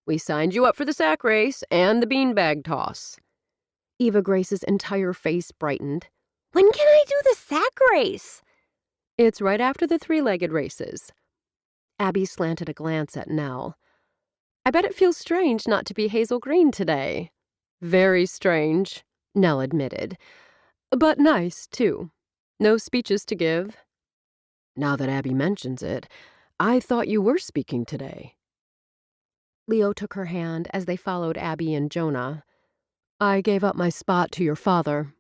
We signed you up for the sack race and the beanbag toss. Eva Grace's entire face brightened. When can I do the sack race? It's right after the three-legged races. Abby slanted a glance at Nell. I bet it feels strange not to be Hazel Green today. Very strange, Nell admitted. But nice, too. No speeches to give. Now that Abby mentions it, I thought you were speaking today. Leo took her hand as they followed Abby and Jonah. I gave up my spot to your father.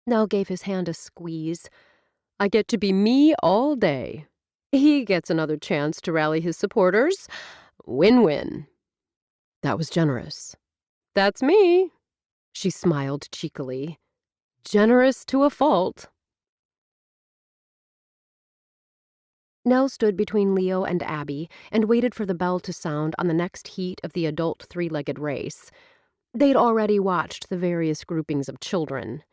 Nell gave his hand a squeeze. I get to be me all day. He gets another chance to rally his supporters. Win-win. That was generous. That's me. She smiled cheekily. Generous to a fault. Nell stood between Leo and Abby and waited for the bell to sound on the next heat of the adult three-legged race. They'd already watched the various groupings of children.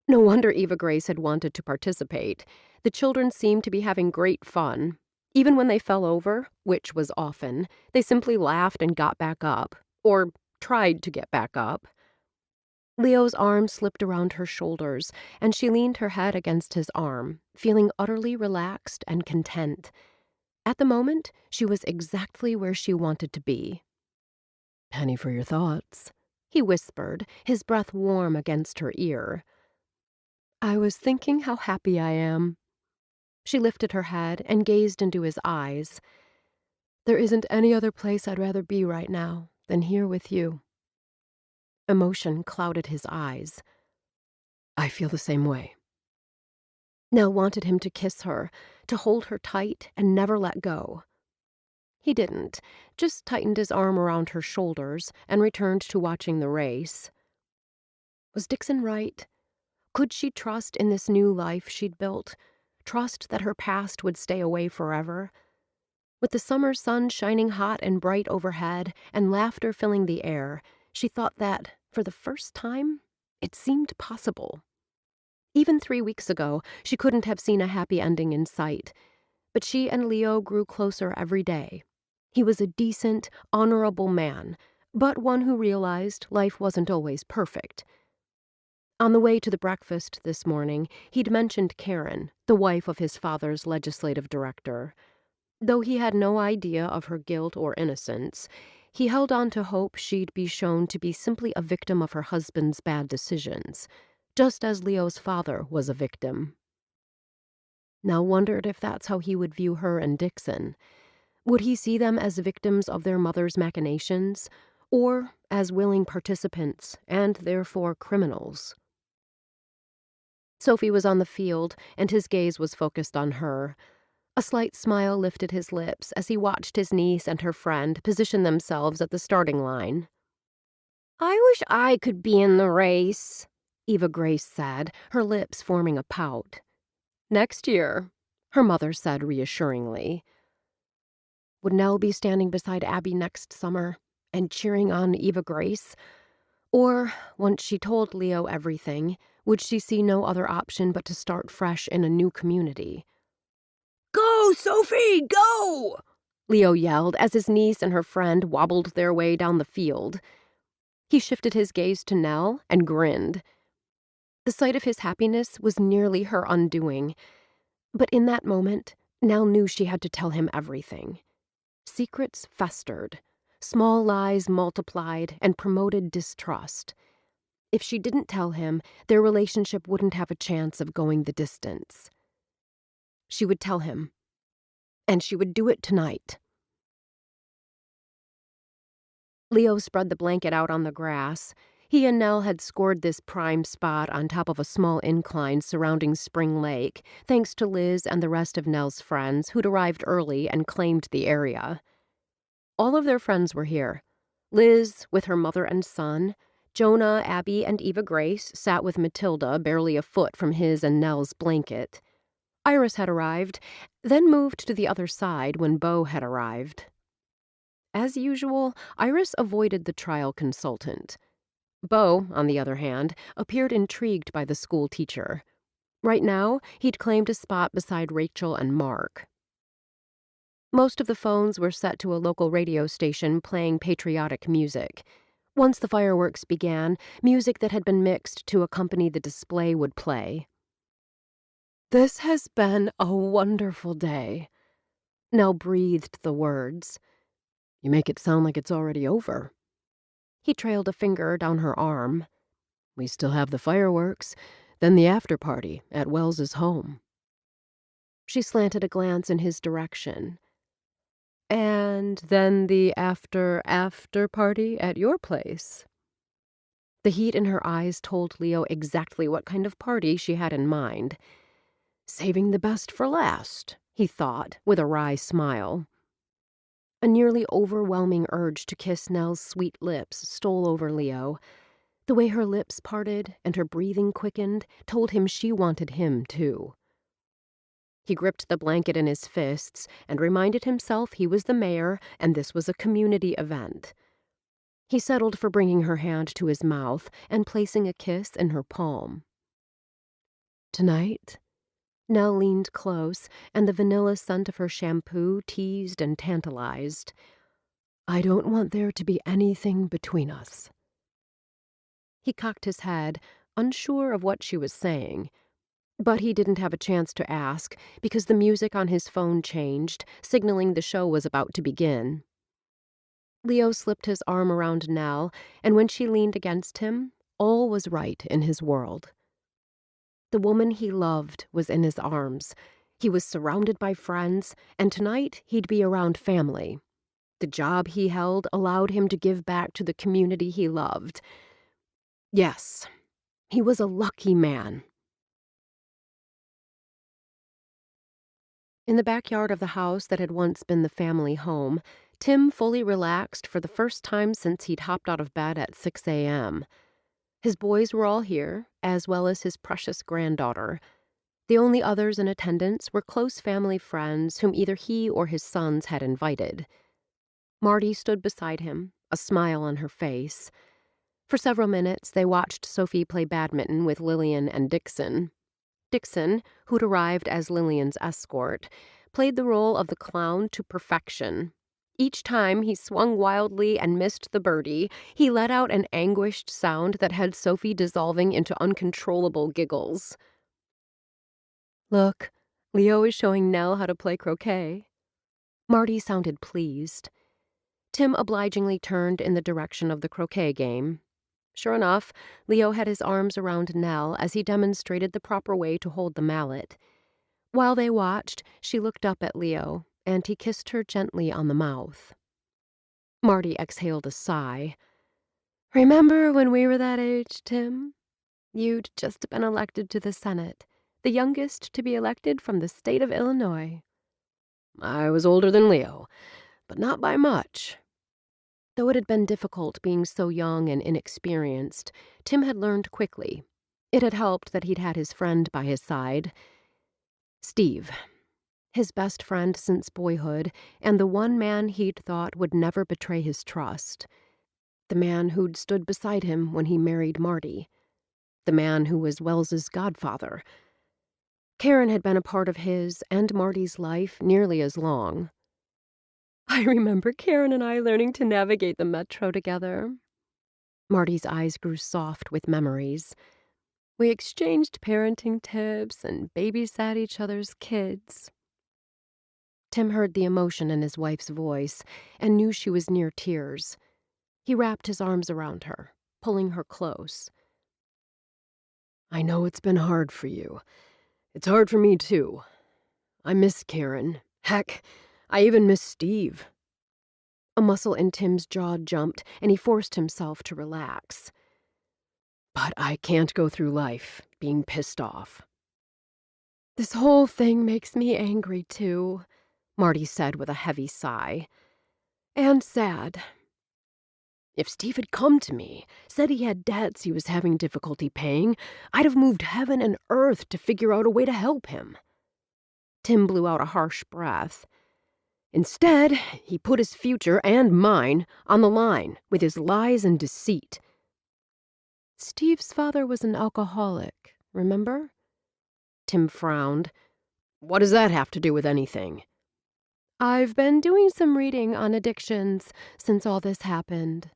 No wonder Eva Grace had wanted to participate. The children seemed to be having great fun. Even when they fell over, which was often, they simply laughed and got back up, or tried to get back up. Leo's arm slipped around her shoulders, and she leaned her head against his arm, feeling utterly relaxed and content. At the moment, she was exactly where she wanted to be. Penny for your thoughts, he whispered, his breath warm against her ear. I was thinking how happy I am. She lifted her head and gazed into his eyes. There isn't any other place I'd rather be right now than here with you. Emotion clouded his eyes. I feel the same way. Nell wanted him to kiss her, to hold her tight and never let go. He didn't, just tightened his arm around her shoulders and returned to watching the race. Was Dixon right? Could she trust in this new life she'd built? Trust that her past would stay away forever? With the summer sun shining hot and bright overhead and laughter filling the air, she thought that, for the first time, it seemed possible. Even 3 weeks ago, she couldn't have seen a happy ending in sight. But she and Leo grew closer every day. He was a decent, honorable man, but one who realized life wasn't always perfect. On the way to the breakfast this morning, he'd mentioned Karen, the wife of his father's legislative director. Though he had no idea of her guilt or innocence, he held on to hope she'd be shown to be simply a victim of her husband's bad decisions, just as Leo's father was a victim. Nell wondered if that's how he would view her and Dixon. Would he see them as victims of their mother's machinations, or as willing participants and therefore criminals? Sophie was on the field, and his gaze was focused on her. A slight smile lifted his lips as he watched his niece and her friend position themselves at the starting line. I wish I could be in the race, Eva Grace said, her lips forming a pout. Next year, her mother said reassuringly. Would Nell be standing beside Abby next summer and cheering on Eva Grace? Or, once she told Leo everything, would she see no other option but to start fresh in a new community? Go, Sophie, go! Leo yelled as his niece and her friend wobbled their way down the field. He shifted his gaze to Nell and grinned. The sight of his happiness was nearly her undoing. But in that moment, Nell knew she had to tell him everything. Secrets festered. Small lies multiplied and promoted distrust. If she didn't tell him, their relationship wouldn't have a chance of going the distance. She would tell him, and she would do it tonight. Leo spread the blanket out on the grass. He and Nell had scored this prime spot on top of a small incline surrounding Spring Lake, thanks to Liz and the rest of Nell's friends who'd arrived early and claimed the area. All of their friends were here. Liz, with her mother and son. Jonah, Abby, and Eva Grace sat with Matilda barely a foot from his and Nell's blanket. Iris had arrived, then moved to the other side when Beau had arrived. As usual, Iris avoided the trial consultant. Beau, on the other hand, appeared intrigued by the school teacher. Right now, he'd claimed a spot beside Rachel and Mark. Most of the phones were set to a local radio station playing patriotic music. Once the fireworks began, music that had been mixed to accompany the display would play. "This has been a wonderful day." Nell breathed the words. "You make it sound like it's already over." He trailed a finger down her arm. "We still have the fireworks, then the after-party at Wells's home." She slanted a glance in his direction. "And then the after-party at your place." The heat in her eyes told Leo exactly what kind of party she had in mind. Saving the best for last, he thought, with a wry smile. A nearly overwhelming urge to kiss Nell's sweet lips stole over Leo. The way her lips parted and her breathing quickened told him she wanted him, too. He gripped the blanket in his fists and reminded himself he was the mayor and this was a community event. He settled for bringing her hand to his mouth and placing a kiss in her palm. "Tonight?" Nell leaned close, and the vanilla scent of her shampoo teased and tantalized. "I don't want there to be anything between us." He cocked his head, unsure of what she was saying. But he didn't have a chance to ask, because the music on his phone changed, signaling the show was about to begin. Leo slipped his arm around Nell, and when she leaned against him, all was right in his world. The woman he loved was in his arms. He was surrounded by friends, and tonight he'd be around family. The job he held allowed him to give back to the community he loved. Yes, he was a lucky man. In the backyard of the house that had once been the family home, Tim fully relaxed for the first time since he'd hopped out of bed at 6 a.m. His boys were all here, as well as his precious granddaughter. The only others in attendance were close family friends whom either he or his sons had invited. Marty stood beside him, a smile on her face. For several minutes, they watched Sophie play badminton with Lillian and Dixon. Dixon, who'd arrived as Lillian's escort, played the role of the clown to perfection. Each time he swung wildly and missed the birdie, he let out an anguished sound that had Sophie dissolving into uncontrollable giggles. "Look, Leo is showing Nell how to play croquet." Marty sounded pleased. Tim obligingly turned in the direction of the croquet game. Sure enough, Leo had his arms around Nell as he demonstrated the proper way to hold the mallet. While they watched, she looked up at Leo, and he kissed her gently on the mouth. Marty exhaled a sigh. "Remember when we were that age, Tim? You'd just been elected to the Senate, the youngest to be elected from the state of Illinois." "I was older than Leo, but not by much." Though it had been difficult being so young and inexperienced, Tim had learned quickly. It had helped that he'd had his friend by his side. Steve, his best friend since boyhood, and the one man he'd thought would never betray his trust. The man who'd stood beside him when he married Marty. The man who was Wells's godfather. Karen had been a part of his and Marty's life nearly as long. "I remember Karen and I learning to navigate the metro together." Marty's eyes grew soft with memories. "We exchanged parenting tips and babysat each other's kids." Tim heard the emotion in his wife's voice and knew she was near tears. He wrapped his arms around her, pulling her close. "I know it's been hard for you. It's hard for me, too. I miss Karen. Heck, I even miss Steve." A muscle in Tim's jaw jumped, and he forced himself to relax. "But I can't go through life being pissed off." "This whole thing makes me angry, too," Marty said with a heavy sigh. "And sad." "If Steve had come to me, said he had debts he was having difficulty paying, I'd have moved heaven and earth to figure out a way to help him." Tim blew out a harsh breath. Instead, he put his future and mine on the line with his lies and deceit. Steve's father was an alcoholic, remember? Tim frowned. What does that have to do with anything? I've been doing some reading on addictions since all this happened.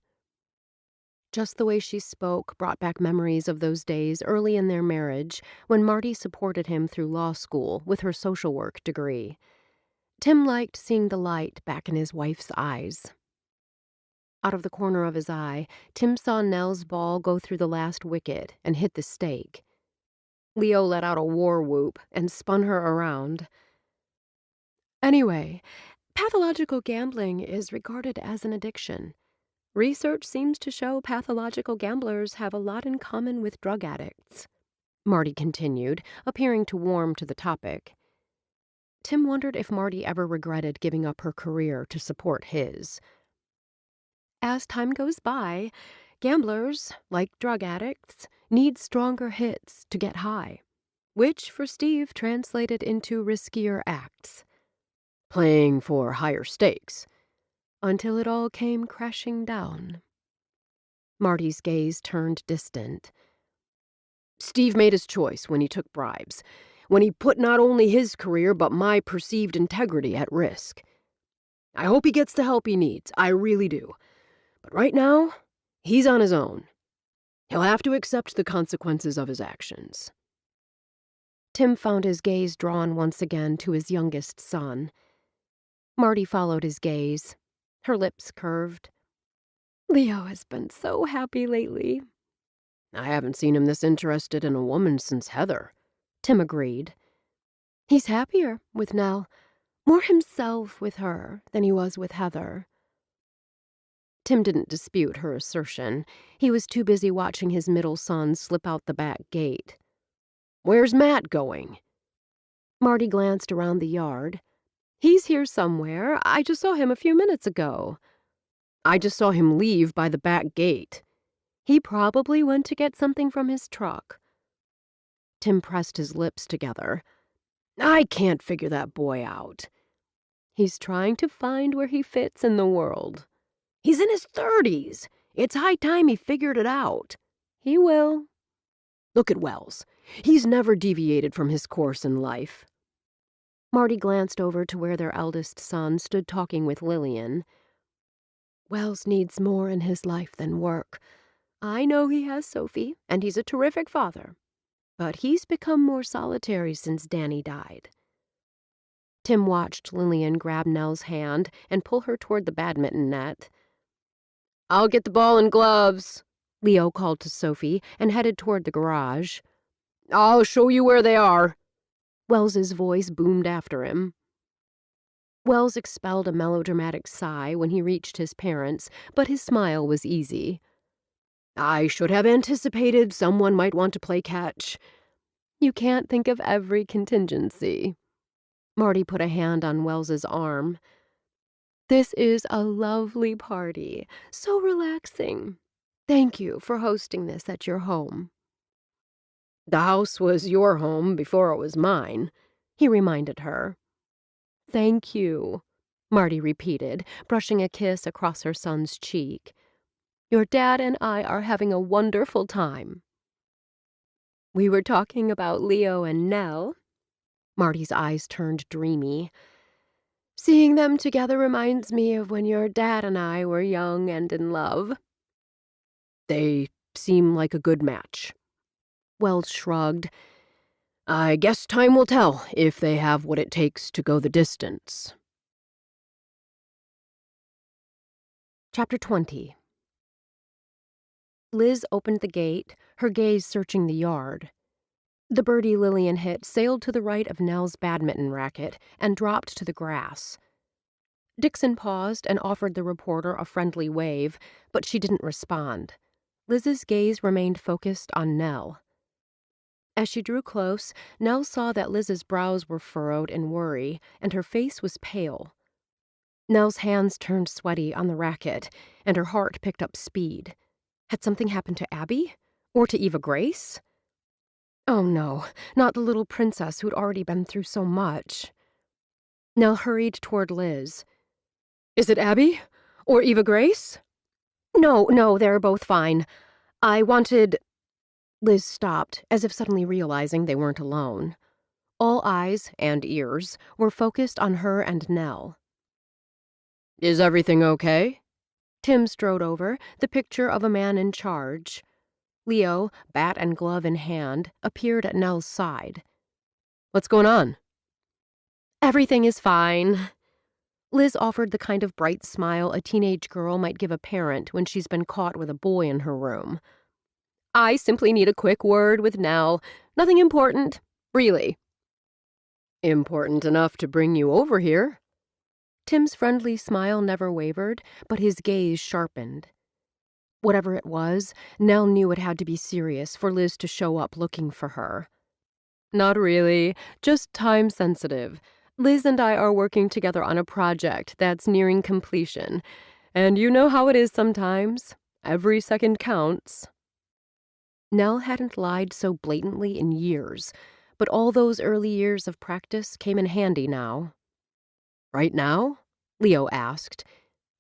Just the way she spoke brought back memories of those days early in their marriage when Marty supported him through law school with her social work degree. Tim liked seeing the light back in his wife's eyes. Out of the corner of his eye, Tim saw Nell's ball go through the last wicket and hit the stake. Leo let out a war whoop and spun her around. Anyway, pathological gambling is regarded as an addiction. Research seems to show pathological gamblers have a lot in common with drug addicts. Marty continued, appearing to warm to the topic. Tim wondered if Marty ever regretted giving up her career to support his. As time goes by, gamblers, like drug addicts, need stronger hits to get high, which for Steve translated into riskier acts. Playing for higher stakes, until it all came crashing down. Marty's gaze turned distant. Steve made his choice when he took bribes, when he put not only his career but my perceived integrity at risk. I hope he gets the help he needs, I really do. But right now, he's on his own. He'll have to accept the consequences of his actions. Tim found his gaze drawn once again to his youngest son. Marty followed his gaze. Her lips curved. Leo has been so happy lately. I haven't seen him this interested in a woman since Heather, Tim agreed. He's happier with Nell, more himself with her than he was with Heather. Tim didn't dispute her assertion. He was too busy watching his middle son slip out the back gate. Where's Matt going? Marty glanced around the yard. He's here somewhere. I just saw him a few minutes ago. I just saw him leave by the back gate. He probably went to get something from his truck. Tim pressed his lips together. I can't figure that boy out. He's trying to find where he fits in the world. He's in his 30s. It's high time he figured it out. He will. Look at Wells. He's never deviated from his course in life. Marty glanced over to where their eldest son stood talking with Lillian. Wells needs more in his life than work. I know he has Sophie, and he's a terrific father. But he's become more solitary since Danny died. Tim watched Lillian grab Nell's hand and pull her toward the badminton net. I'll get the ball and gloves, Leo called to Sophie and headed toward the garage. I'll show you where they are. Wells's voice boomed after him. Wells expelled a melodramatic sigh when he reached his parents, but his smile was easy. I should have anticipated someone might want to play catch. You can't think of every contingency. Marty put a hand on Wells's arm. This is a lovely party, so relaxing. Thank you for hosting this at your home. The house was your home before it was mine, he reminded her. Thank you, Marty repeated, brushing a kiss across her son's cheek. Your dad and I are having a wonderful time. We were talking about Leo and Nell. Marty's eyes turned dreamy. Seeing them together reminds me of when your dad and I were young and in love. They seem like a good match. Wells shrugged. I guess time will tell if they have what it takes to go the distance. Chapter 20. Liz opened the gate, her gaze searching the yard. The birdie Lillian hit sailed to the right of Nell's badminton racket and dropped to the grass. Dixon paused and offered the reporter a friendly wave, but she didn't respond. Liz's gaze remained focused on Nell. As she drew close, Nell saw that Liz's brows were furrowed in worry, and her face was pale. Nell's hands turned sweaty on the racket, and her heart picked up speed. Had something happened to Abby? Or to Eva Grace? Oh no, not the little princess who'd already been through so much. Nell hurried toward Liz. Is it Abby? Or Eva Grace? No, they're both fine. I wanted. Liz stopped, as if suddenly realizing they weren't alone. All eyes and ears were focused on her and Nell. Is everything okay? Tim strode over, the picture of a man in charge. Leo, bat and glove in hand, appeared at Nell's side. What's going on? Everything is fine. Liz offered the kind of bright smile a teenage girl might give a parent when she's been caught with a boy in her room. I simply need a quick word with Nell. Nothing important, really. Important enough to bring you over here. Tim's friendly smile never wavered, but his gaze sharpened. Whatever it was, Nell knew it had to be serious for Liz to show up looking for her. Not really, just time-sensitive. Liz and I are working together on a project that's nearing completion, and you know how it is sometimes. Every second counts. Nell hadn't lied so blatantly in years, but all those early years of practice came in handy now. Right now? Leo asked.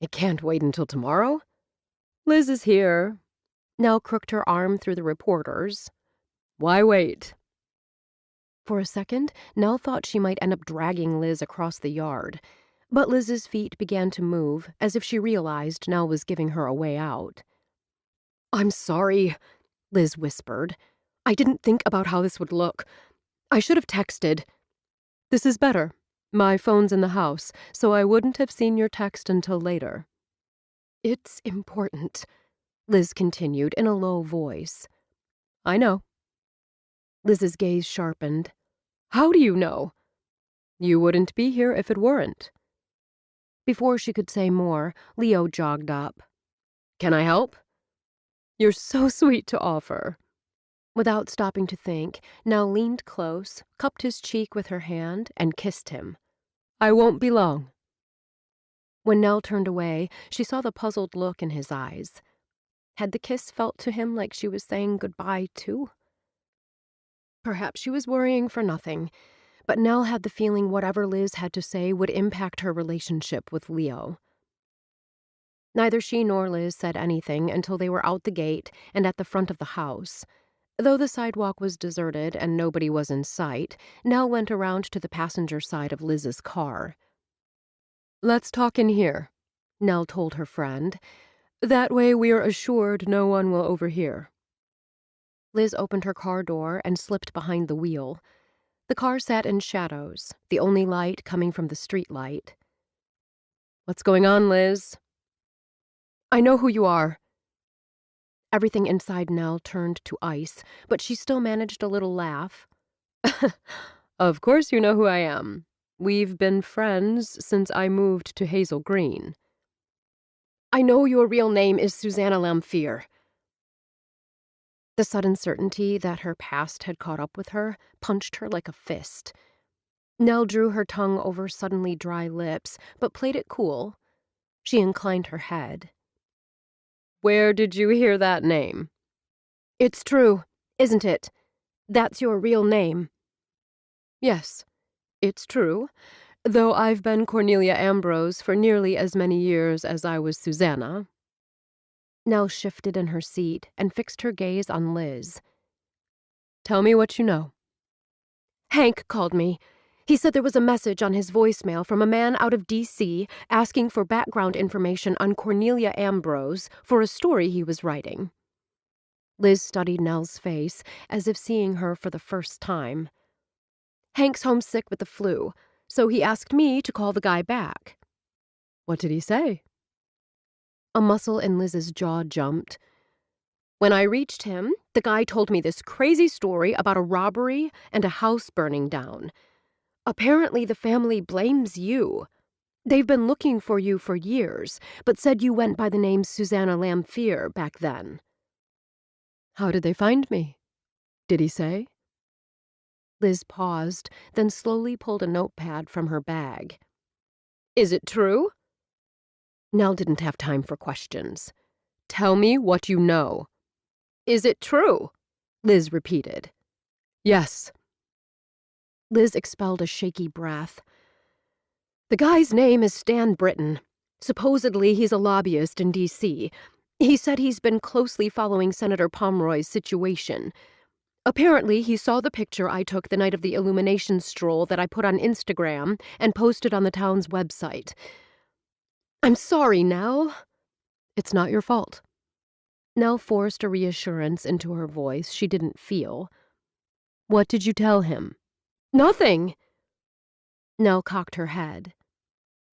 It can't wait until tomorrow? Liz is here. Nell crooked her arm through the reporters. Why wait? For a second, Nell thought she might end up dragging Liz across the yard, but Liz's feet began to move as if she realized Nell was giving her a way out. I'm sorry, Liz whispered. I didn't think about how this would look. I should have texted. This is better. My phone's in the house, so I wouldn't have seen your text until later. It's important, Liz continued in a low voice. I know. Liz's gaze sharpened. How do you know? You wouldn't be here if it weren't. Before she could say more, Leo jogged up. Can I help? You're so sweet to offer. Without stopping to think, Nell leaned close, cupped his cheek with her hand, and kissed him. I won't be long. When Nell turned away, she saw the puzzled look in his eyes. Had the kiss felt to him like she was saying goodbye, too? Perhaps she was worrying for nothing, but Nell had the feeling whatever Liz had to say would impact her relationship with Leo. Neither she nor Liz said anything until they were out the gate and at the front of the house. Though the sidewalk was deserted and nobody was in sight, Nell went around to the passenger side of Liz's car. Let's talk in here, Nell told her friend. That way we're assured no one will overhear. Liz opened her car door and slipped behind the wheel. The car sat in shadows, the only light coming from the street light. What's going on, Liz? I know who you are. Everything inside Nell turned to ice, but she still managed a little laugh. Of course you know who I am. We've been friends since I moved to Hazel Green. I know your real name is Susanna Lamphere. The sudden certainty that her past had caught up with her punched her like a fist. Nell drew her tongue over suddenly dry lips, but played it cool. She inclined her head. Where did you hear that name? It's true, isn't it? That's your real name. Yes, it's true, though I've been Cornelia Ambrose for nearly as many years as I was Susanna. Nell shifted in her seat and fixed her gaze on Liz. Tell me what you know. Hank called me. He said there was a message on his voicemail from a man out of D.C. asking for background information on Cornelia Ambrose for a story he was writing. Liz studied Nell's face, as if seeing her for the first time. Hank's homesick with the flu, so he asked me to call the guy back. What did he say? A muscle in Liz's jaw jumped. When I reached him, the guy told me this crazy story about a robbery and a house burning down. Apparently the family blames you. They've been looking for you for years, but said you went by the name Susanna Lamphere back then. How did they find me? Did he say? Liz paused, then slowly pulled a notepad from her bag. Is it true? Nell didn't have time for questions. Tell me what you know. Is it true? Liz repeated. Yes. Liz expelled a shaky breath. The guy's name is Stan Britton. Supposedly, he's a lobbyist in D.C. He said he's been closely following Senator Pomeroy's situation. Apparently, he saw the picture I took the night of the illumination stroll that I put on Instagram and posted on the town's website. I'm sorry, Nell. It's not your fault. Nell forced a reassurance into her voice she didn't feel. What did you tell him? Nothing. Nell cocked her head.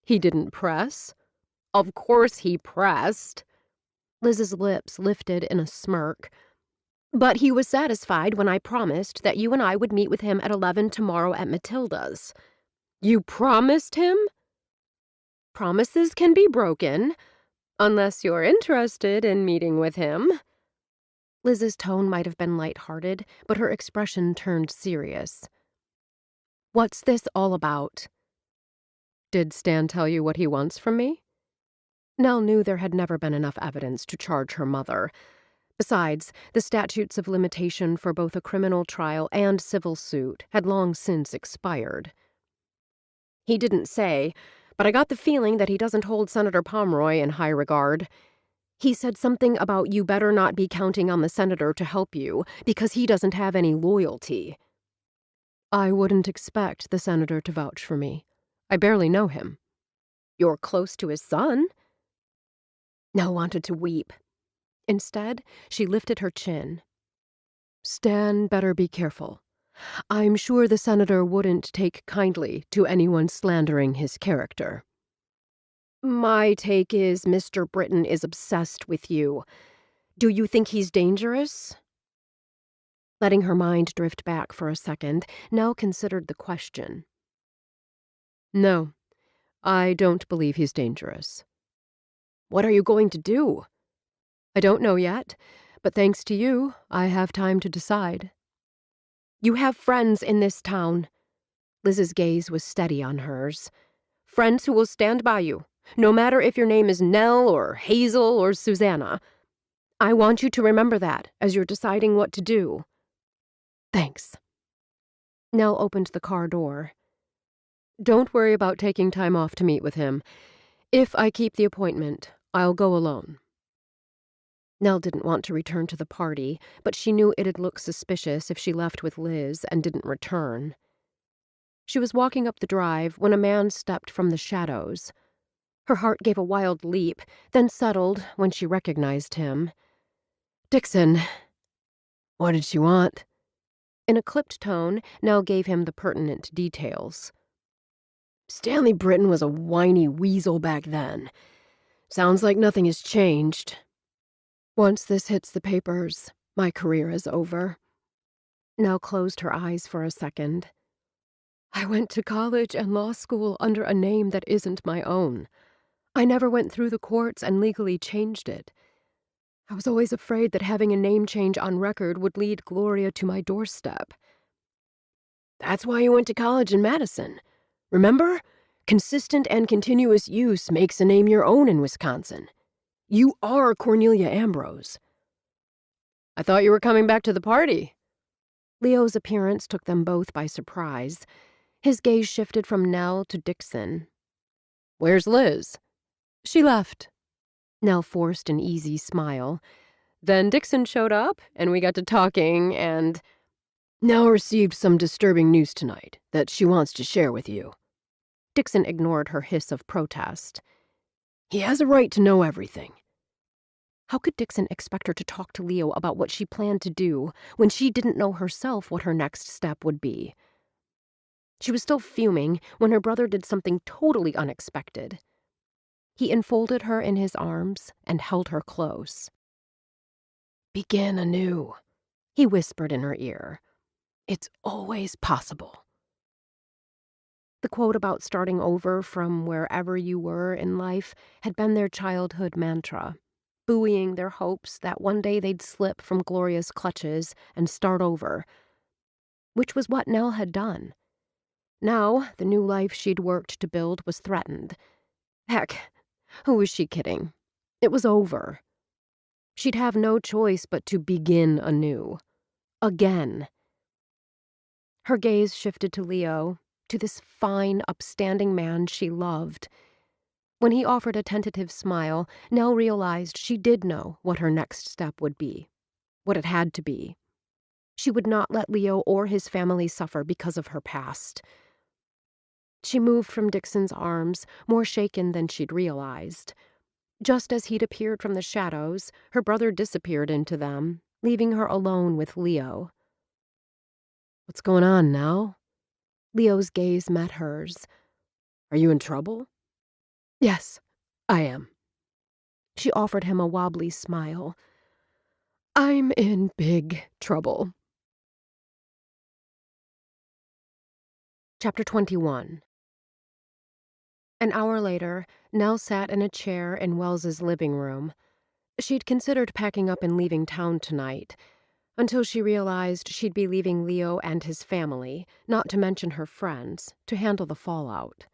He didn't press? Of course he pressed. Liz's lips lifted in a smirk. But he was satisfied when I promised that you and I would meet with him at 11 tomorrow at Matilda's. You promised him? Promises can be broken, unless you're interested in meeting with him. Liz's tone might have been light-hearted, but her expression turned serious. What's this all about? Did Stan tell you what he wants from me? Nell knew there had never been enough evidence to charge her mother. Besides, the statutes of limitation for both a criminal trial and civil suit had long since expired. He didn't say, but I got the feeling that he doesn't hold Senator Pomeroy in high regard. He said something about you better not be counting on the senator to help you, because he doesn't have any loyalty. I wouldn't expect the senator to vouch for me. I barely know him. You're close to his son? Nell wanted to weep. Instead, she lifted her chin. Stan better be careful. I'm sure the senator wouldn't take kindly to anyone slandering his character. My take is Mr. Britton is obsessed with you. Do you think he's dangerous? Letting her mind drift back for a second, Nell considered the question. No, I don't believe he's dangerous. What are you going to do? I don't know yet, but thanks to you, I have time to decide. You have friends in this town. Liz's gaze was steady on hers. Friends who will stand by you, no matter if your name is Nell or Hazel or Susanna. I want you to remember that as you're deciding what to do. Thanks. Nell opened the car door. Don't worry about taking time off to meet with him. If I keep the appointment, I'll go alone. Nell didn't want to return to the party, but she knew it'd look suspicious if she left with Liz and didn't return. She was walking up the drive when a man stepped from the shadows. Her heart gave a wild leap, then settled when she recognized him. Dixon. What did she want? In a clipped tone, Nell gave him the pertinent details. Stanley Britton was a whiny weasel back then. Sounds like nothing has changed. Once this hits the papers, my career is over. Nell closed her eyes for a second. I went to college and law school under a name that isn't my own. I never went through the courts and legally changed it. I was always afraid that having a name change on record would lead Gloria to my doorstep. That's why you went to college in Madison. Remember? Consistent and continuous use makes a name your own in Wisconsin. You are Cornelia Ambrose. I thought you were coming back to the party. Leo's appearance took them both by surprise. His gaze shifted from Nell to Dixon. Where's Liz? She left. Nell forced an easy smile. Then Dixon showed up, and we got to talking, and... Nell received some disturbing news tonight that she wants to share with you. Dixon ignored her hiss of protest. He has a right to know everything. How could Dixon expect her to talk to Leo about what she planned to do when she didn't know herself what her next step would be? She was still fuming when her brother did something totally unexpected. He enfolded her in his arms and held her close. Begin anew, he whispered in her ear. It's always possible. The quote about starting over from wherever you were in life had been their childhood mantra, buoying their hopes that one day they'd slip from Gloria's clutches and start over, which was what Nell had done. Now, the new life she'd worked to build was threatened. Heck, who was she kidding? It was over. She'd have no choice but to begin anew. Again. Her gaze shifted to Leo, to this fine, upstanding man she loved. When he offered a tentative smile, Nell realized she did know what her next step would be, what it had to be. She would not let Leo or his family suffer because of her past. She moved from Dixon's arms, more shaken than she'd realized. Just as he'd appeared from the shadows, her brother disappeared into them, leaving her alone with Leo. "What's going on now?" Leo's gaze met hers. "Are you in trouble?" "Yes, I am." She offered him a wobbly smile. "I'm in big trouble." Chapter 21. An hour later, Nell sat in a chair in Wells's living room. She'd considered packing up and leaving town tonight, until she realized she'd be leaving Leo and his family, not to mention her friends, to handle the fallout.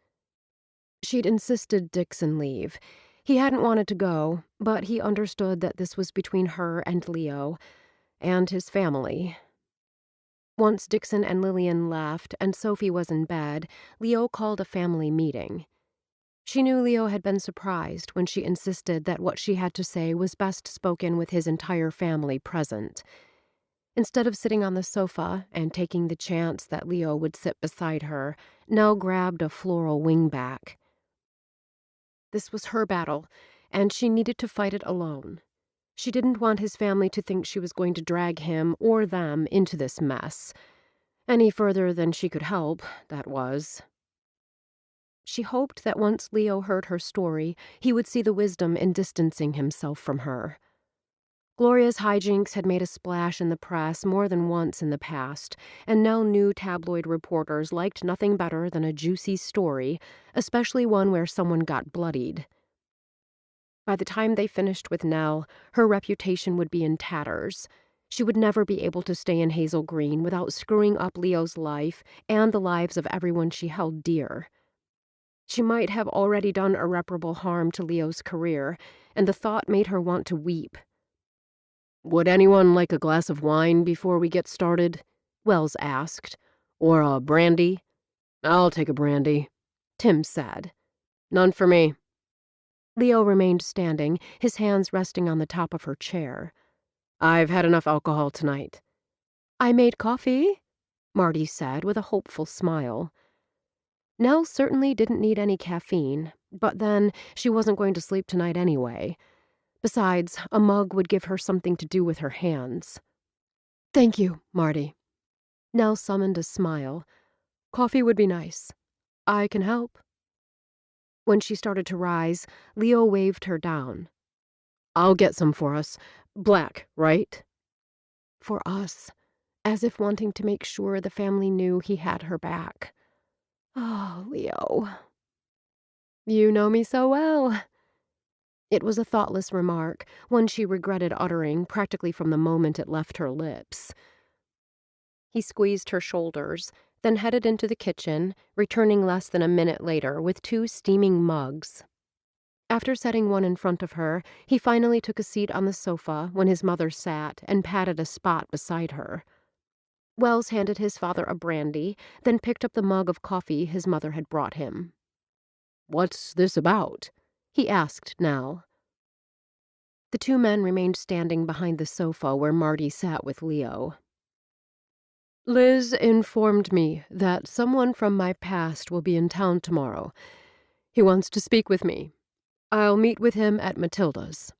She'd insisted Dixon leave. He hadn't wanted to go, but he understood that this was between her and Leo, and his family. Once Dixon and Lillian left and Sophie was in bed, Leo called a family meeting. She knew Leo had been surprised when she insisted that what she had to say was best spoken with his entire family present. Instead of sitting on the sofa and taking the chance that Leo would sit beside her, Nell grabbed a floral wingback. This was her battle, and she needed to fight it alone. She didn't want his family to think she was going to drag him or them into this mess. Any further than she could help, that was. She hoped that once Leo heard her story, he would see the wisdom in distancing himself from her. Gloria's hijinks had made a splash in the press more than once in the past, and Nell knew tabloid reporters liked nothing better than a juicy story, especially one where someone got bloodied. By the time they finished with Nell, her reputation would be in tatters. She would never be able to stay in Hazel Green without screwing up Leo's life and the lives of everyone she held dear. She might have already done irreparable harm to Leo's career, and the thought made her want to weep. "Would anyone like a glass of wine before we get started?" Wells asked. "Or a brandy?" "I'll take a brandy," Tim said. "None for me." Leo remained standing, his hands resting on the top of her chair. "I've had enough alcohol tonight." "I made coffee," Marty said with a hopeful smile. Nell certainly didn't need any caffeine, but then she wasn't going to sleep tonight anyway. Besides, a mug would give her something to do with her hands. "Thank you, Marty." Nell summoned a smile. "Coffee would be nice. I can help." When she started to rise, Leo waved her down. "I'll get some for us. Black, right?" For us, as if wanting to make sure the family knew he had her back. Oh, Leo. You know me so well. It was a thoughtless remark, one she regretted uttering practically from the moment it left her lips. He squeezed her shoulders, then headed into the kitchen, returning less than a minute later with 2 steaming mugs. After setting one in front of her, he finally took a seat on the sofa when his mother sat and patted a spot beside her. Wells handed his father a brandy, then picked up the mug of coffee his mother had brought him. "What's this about?" he asked Nell. The 2 men remained standing behind the sofa where Marty sat with Leo. "Liz informed me that someone from my past will be in town tomorrow. He wants to speak with me. I'll meet with him at Matilda's."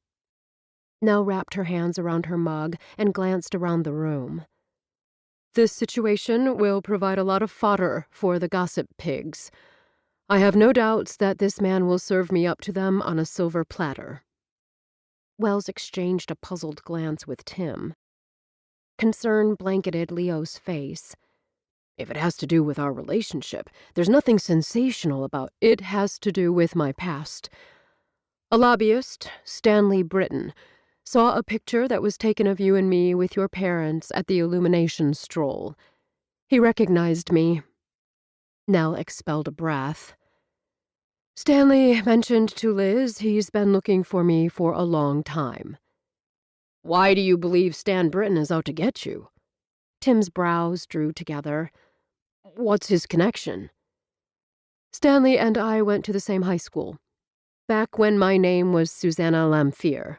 Nell wrapped her hands around her mug and glanced around the room. "This situation will provide a lot of fodder for the gossip pigs. I have no doubts that this man will serve me up to them on a silver platter." Wells exchanged a puzzled glance with Tim. Concern blanketed Leo's face. "If it has to do with our relationship, there's nothing sensational about it. Has to do with my past. A lobbyist, Stanley Britton, saw a picture that was taken of you and me with your parents at the illumination stroll. He recognized me." Nell expelled a breath. "Stanley mentioned to Liz he's been looking for me for a long time." "Why do you believe Stan Britton is out to get you?" Tim's brows drew together. "What's his connection?" Stanley and I went to the same high school, back when my name was Susanna Lamphere.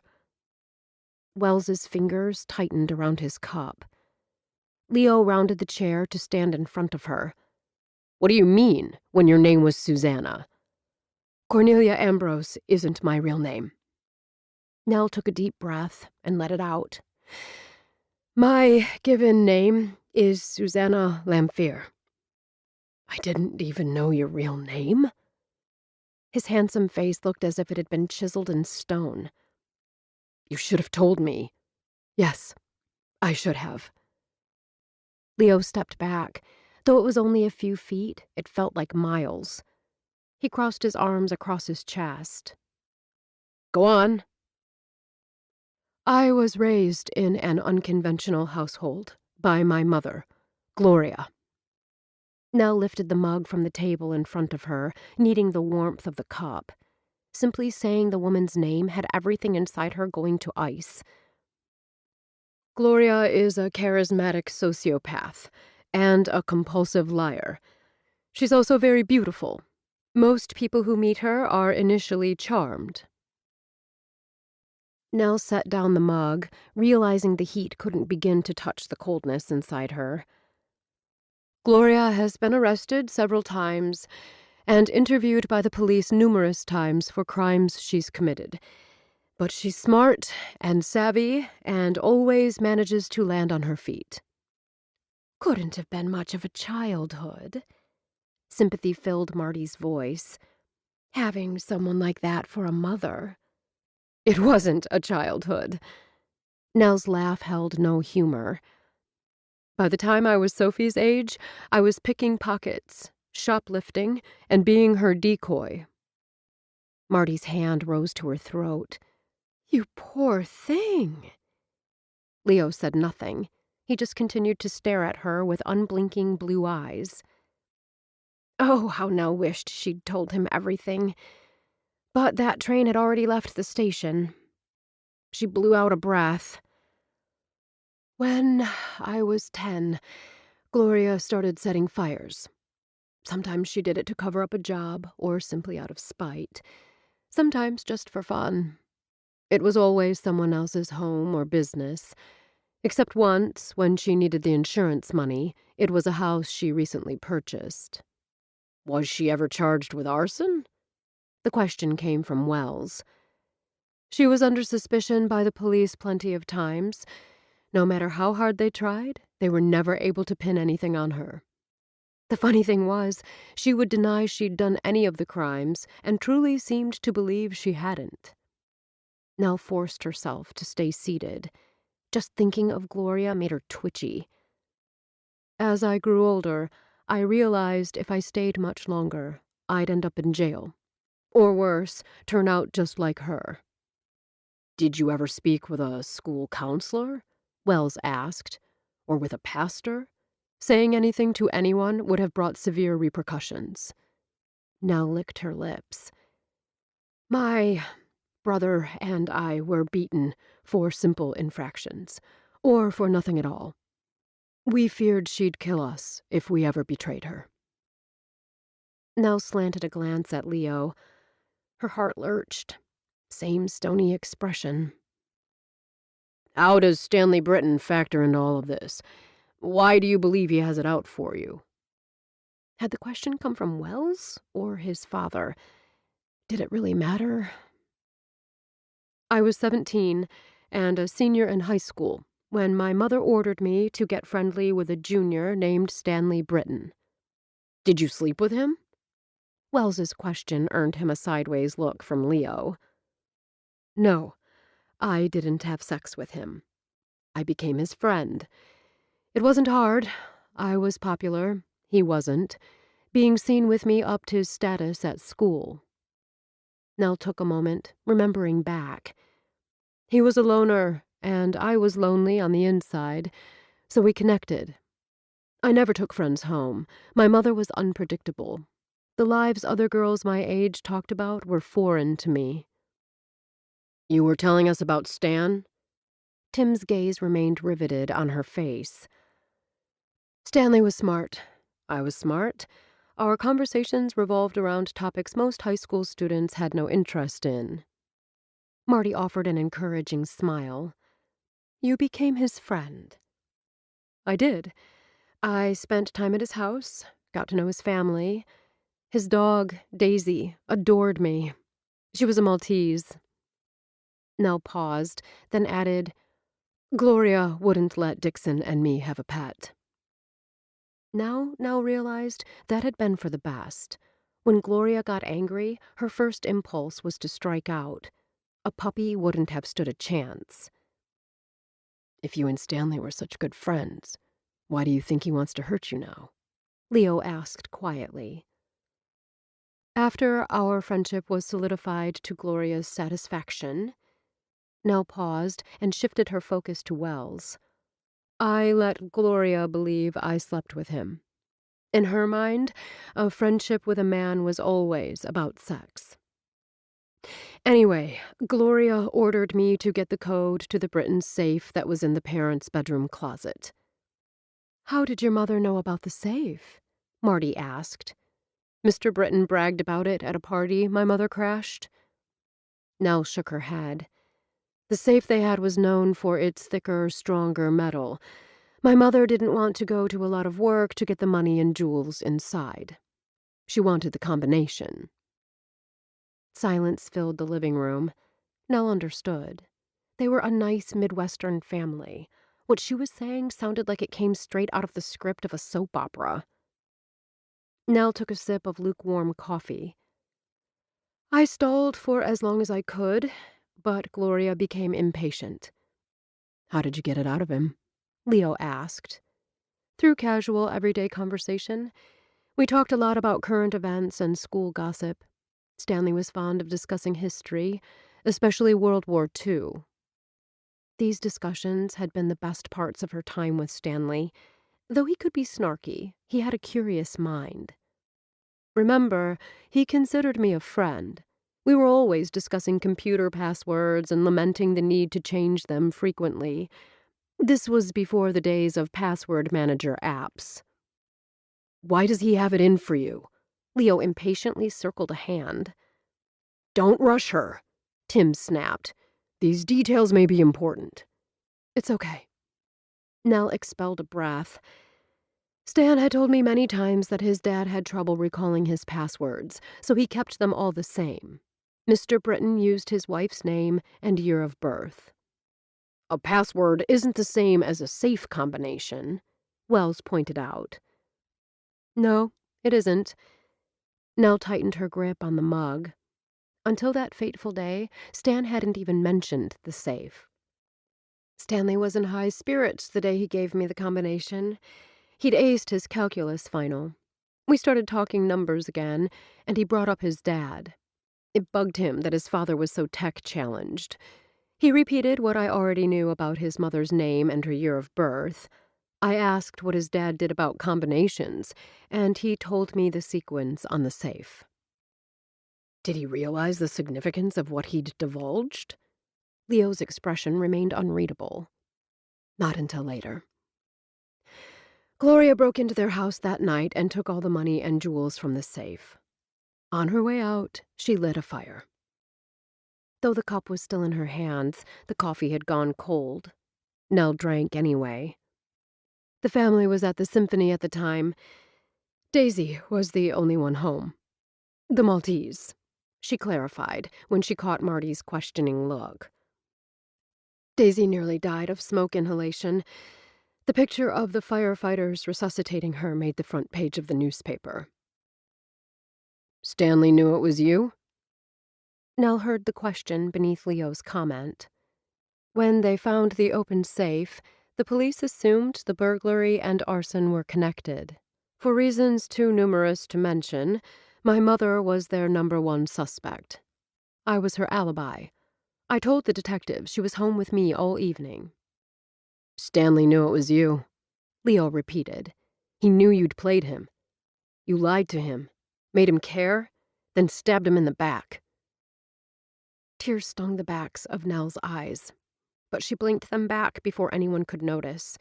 Wells's fingers tightened around his cup. Leo rounded the chair to stand in front of her. What do you mean, when your name was Susanna? Cornelia Ambrose isn't my real name. Nell took a deep breath and let it out. My given name is Susanna Lamphere. I didn't even know your real name? His handsome face looked as if it had been chiseled in stone. You should have told me. Yes, I should have. Leo stepped back. Though it was only a few feet, it felt like miles. He crossed his arms across his chest. Go on. I was raised in an unconventional household by my mother, Gloria. Nell lifted the mug from the table in front of her, needing the warmth of the cup. Simply saying the woman's name had everything inside her going to ice. Gloria is a charismatic sociopath and a compulsive liar. She's also very beautiful. Most people who meet her are initially charmed. Nell set down the mug, realizing the heat couldn't begin to touch the coldness inside her. Gloria has been arrested several times and interviewed by the police numerous times for crimes she's committed. But she's smart and savvy and always manages to land on her feet. Couldn't have been much of a childhood. Sympathy filled Marty's voice. Having someone like that for a mother. It wasn't a childhood. Nell's laugh held no humor. By the time I was Sophie's age, I was picking pockets, shoplifting, and being her decoy. Marty's hand rose to her throat. You poor thing. Leo said nothing. He just continued to stare at her with unblinking blue eyes. Oh, how Nell wished she'd told him everything. But that train had already left the station. She blew out a breath. When I was 10, Gloria started setting fires. Sometimes she did it to cover up a job or simply out of spite. Sometimes just for fun. It was always someone else's home or business. Except once, when she needed the insurance money, it was a house she recently purchased. Was she ever charged with arson? The question came from Wells. She was under suspicion by the police plenty of times. No matter how hard they tried, they were never able to pin anything on her. The funny thing was, she would deny she'd done any of the crimes and truly seemed to believe she hadn't. Nell forced herself to stay seated. Just thinking of Gloria made her twitchy. As I grew older, I realized if I stayed much longer, I'd end up in jail. Or worse, turn out just like her. Did you ever speak with a school counselor? Wells asked. Or with a pastor? Saying anything to anyone would have brought severe repercussions. Nell licked her lips. My brother and I were beaten for simple infractions, or for nothing at all. We feared she'd kill us if we ever betrayed her. Nell slanted a glance at Leo. Her heart lurched. Same stony expression. How does Stanley Britton factor into all of this? Why do you believe he has it out for you? Had the question come from Wells or his father? Did it really matter? I was 17 and a senior in high school when my mother ordered me to get friendly with a junior named Stanley Britton. Did you sleep with him? Wells's question earned him a sideways look from Leo. No, I didn't have sex with him. I became his friend. It wasn't hard. I was popular. He wasn't. Being seen with me upped his status at school. Nell took a moment, remembering back. He was a loner, and I was lonely on the inside, so we connected. I never took friends home. My mother was unpredictable. The lives other girls my age talked about were foreign to me. You were telling us about Stan? Tim's gaze remained riveted on her face. Stanley was smart. I was smart. Our conversations revolved around topics most high school students had no interest in. Marty offered an encouraging smile. You became his friend. I did. I spent time at his house, got to know his family. His dog, Daisy, adored me. She was a Maltese. Nell paused, then added, Gloria wouldn't let Dixon and me have a pet. Now Nell realized that had been for the best. When Gloria got angry, her first impulse was to strike out. A puppy wouldn't have stood a chance. If you and Stanley were such good friends, why do you think he wants to hurt you now? Leo asked quietly. After our friendship was solidified to Gloria's satisfaction, Nell paused and shifted her focus to Wells. I let Gloria believe I slept with him. In her mind, a friendship with a man was always about sex. Anyway, Gloria ordered me to get the code to the Britton's safe that was in the parents' bedroom closet. How did your mother know about the safe? Marty asked. Mr. Britton bragged about it at a party my mother crashed. Nell shook her head. The safe they had was known for its thicker, stronger metal. My mother didn't want to go to a lot of work to get the money and jewels inside. She wanted the combination. Silence filled the living room. Nell understood. They were a nice Midwestern family. What she was saying sounded like it came straight out of the script of a soap opera. Nell took a sip of lukewarm coffee. I stalled for as long as I could, but Gloria became impatient. How did you get it out of him? Leo asked. Through casual, everyday conversation. We talked a lot about current events and school gossip. Stanley was fond of discussing history, especially World War II. These discussions had been the best parts of her time with Stanley. Though he could be snarky, he had a curious mind. Remember, he considered me a friend. We were always discussing computer passwords and lamenting the need to change them frequently. This was before the days of password manager apps. Why does he have it in for you? Leo impatiently circled a hand. Don't rush her, Tim snapped. These details may be important. It's okay. Nell expelled a breath. Stan had told me many times that his dad had trouble recalling his passwords, so he kept them all the same. Mr. Britton used his wife's name and year of birth. A password isn't the same as a safe combination, Wells pointed out. No, it isn't. Nell tightened her grip on the mug. Until that fateful day, Stan hadn't even mentioned the safe. Stanley was in high spirits the day he gave me the combination. He'd aced his calculus final. We started talking numbers again, and he brought up his dad. It bugged him that his father was so tech-challenged. He repeated what I already knew about his mother's name and her year of birth. I asked what his dad did about combinations, and he told me the sequence on the safe. Did he realize the significance of what he'd divulged? Leo's expression remained unreadable. Not until later. Gloria broke into their house that night and took all the money and jewels from the safe. On her way out, she lit a fire. Though the cup was still in her hands, the coffee had gone cold. Nell drank anyway. The family was at the symphony at the time. Daisy was the only one home. The Maltese, she clarified when she caught Marty's questioning look. Daisy nearly died of smoke inhalation. The picture of the firefighters resuscitating her made the front page of the newspaper. Stanley knew it was you? Nell heard the question beneath Leo's comment. When they found the open safe, the police assumed the burglary and arson were connected. For reasons too numerous to mention, my mother was their #1 suspect. I was her alibi. I told the detectives she was home with me all evening. Stanley knew it was you, Leo repeated. He knew you'd played him. You lied to him, made him care, then stabbed him in the back. Tears stung the backs of Nell's eyes, but she blinked them back before anyone could notice.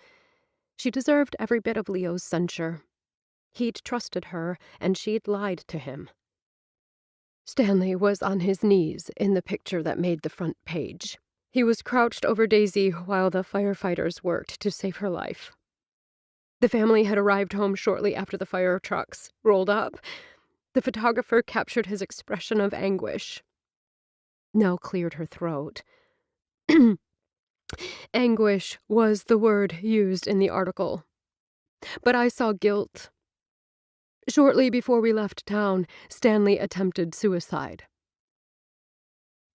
She deserved every bit of Leo's censure. He'd trusted her, and she'd lied to him. Stanley was on his knees in the picture that made the front page. He was crouched over Daisy while the firefighters worked to save her life. The family had arrived home shortly after the fire trucks rolled up. The photographer captured his expression of anguish. Nell cleared her throat. Anguish was the word used in the article. But I saw guilt. Shortly before we left town, Stanley attempted suicide.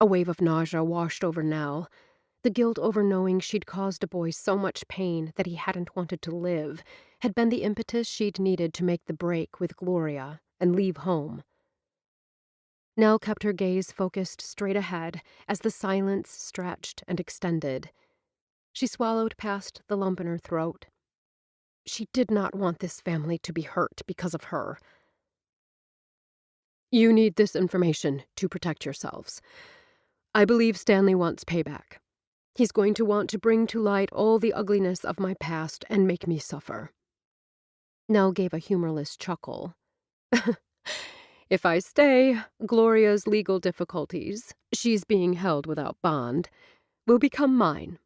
A wave of nausea washed over Nell. The guilt over knowing she'd caused a boy so much pain that he hadn't wanted to live had been the impetus she'd needed to make the break with Gloria and leave home. Nell kept her gaze focused straight ahead as the silence stretched and extended. She swallowed past the lump in her throat. She did not want this family to be hurt because of her. You need this information to protect yourselves. I believe Stanley wants payback. He's going to want to bring to light all the ugliness of my past and make me suffer. Nell gave a humorless chuckle. If I stay, Gloria's legal difficulties, she's being held without bond, will become mine.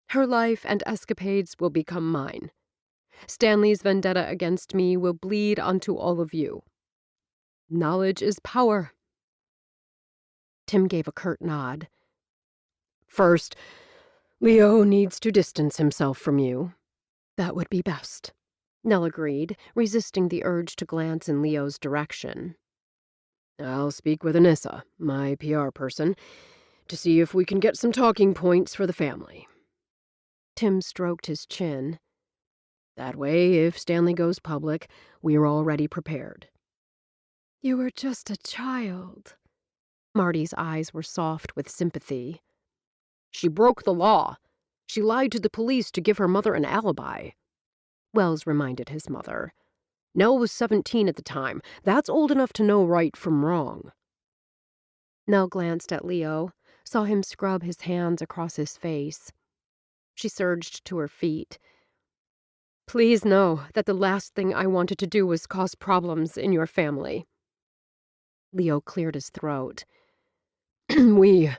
Her life and escapades will become mine. Stanley's vendetta against me will bleed onto all of you. Knowledge is power. Tim gave a curt nod. First, Leo needs to distance himself from you. That would be best. Nell agreed, resisting the urge to glance in Leo's direction. I'll speak with Anissa, my PR person, to see if we can get some talking points for the family. Tim stroked his chin. That way, if Stanley goes public, we're already prepared. You were just a child. Marty's eyes were soft with sympathy. She broke the law. She lied to the police to give her mother an alibi. Wells reminded his mother. Nell was 17 at the time. That's old enough to know right from wrong. Nell glanced at Leo, saw him scrub his hands across his face. She surged to her feet. Please know that the last thing I wanted to do was cause problems in your family. Leo cleared his throat. We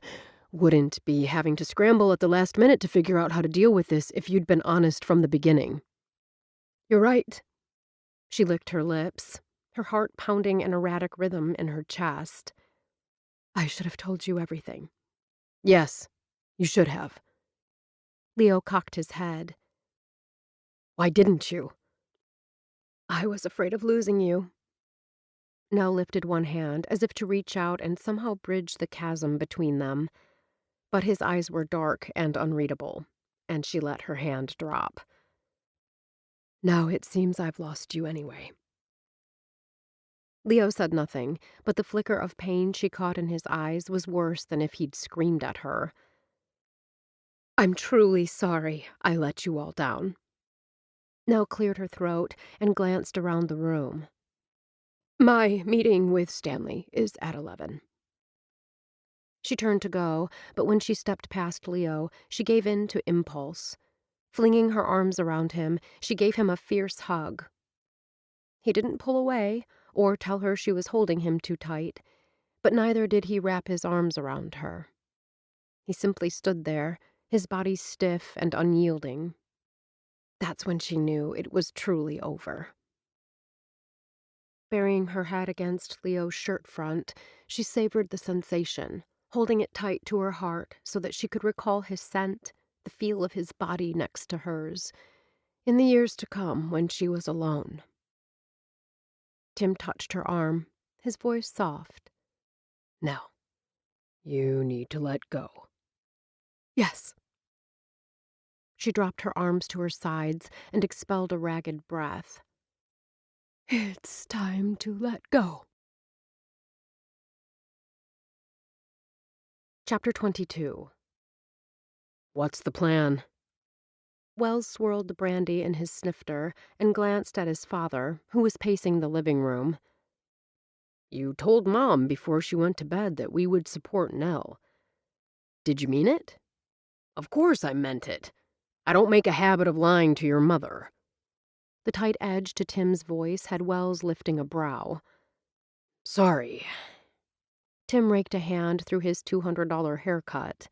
wouldn't be having to scramble at the last minute to figure out how to deal with this if you'd been honest from the beginning. You're right. She licked her lips, her heart pounding an erratic rhythm in her chest. I should have told you everything. Yes, you should have. Leo cocked his head. Why didn't you? I was afraid of losing you. Nell lifted one hand as if to reach out and somehow bridge the chasm between them. But his eyes were dark and unreadable, and she let her hand drop. Now it seems I've lost you anyway. Leo said nothing, but the flicker of pain she caught in his eyes was worse than if he'd screamed at her. I'm truly sorry I let you all down. Nell cleared her throat and glanced around the room. My meeting with Stanley is at 11. She turned to go, but when she stepped past Leo, she gave in to impulse. Flinging her arms around him, she gave him a fierce hug. He didn't pull away or tell her she was holding him too tight, but neither did he wrap his arms around her. He simply stood there, his body stiff and unyielding. That's when she knew it was truly over. Burying her head against Leo's shirt front, she savored the sensation, holding it tight to her heart so that she could recall his scent, the feel of his body next to hers, in the years to come when she was alone. Tim touched her arm, his voice soft. Now, you need to let go. Yes. She dropped her arms to her sides and expelled a ragged breath. It's time to let go. Chapter 22. What's the plan? Wells swirled the brandy in his snifter and glanced at his father, who was pacing the living room. You told Mom before she went to bed that we would support Nell. Did you mean it? Of course I meant it. I don't make a habit of lying to your mother. The tight edge to Tim's voice had Wells lifting a brow. "Sorry." Tim raked a hand through his $200 haircut.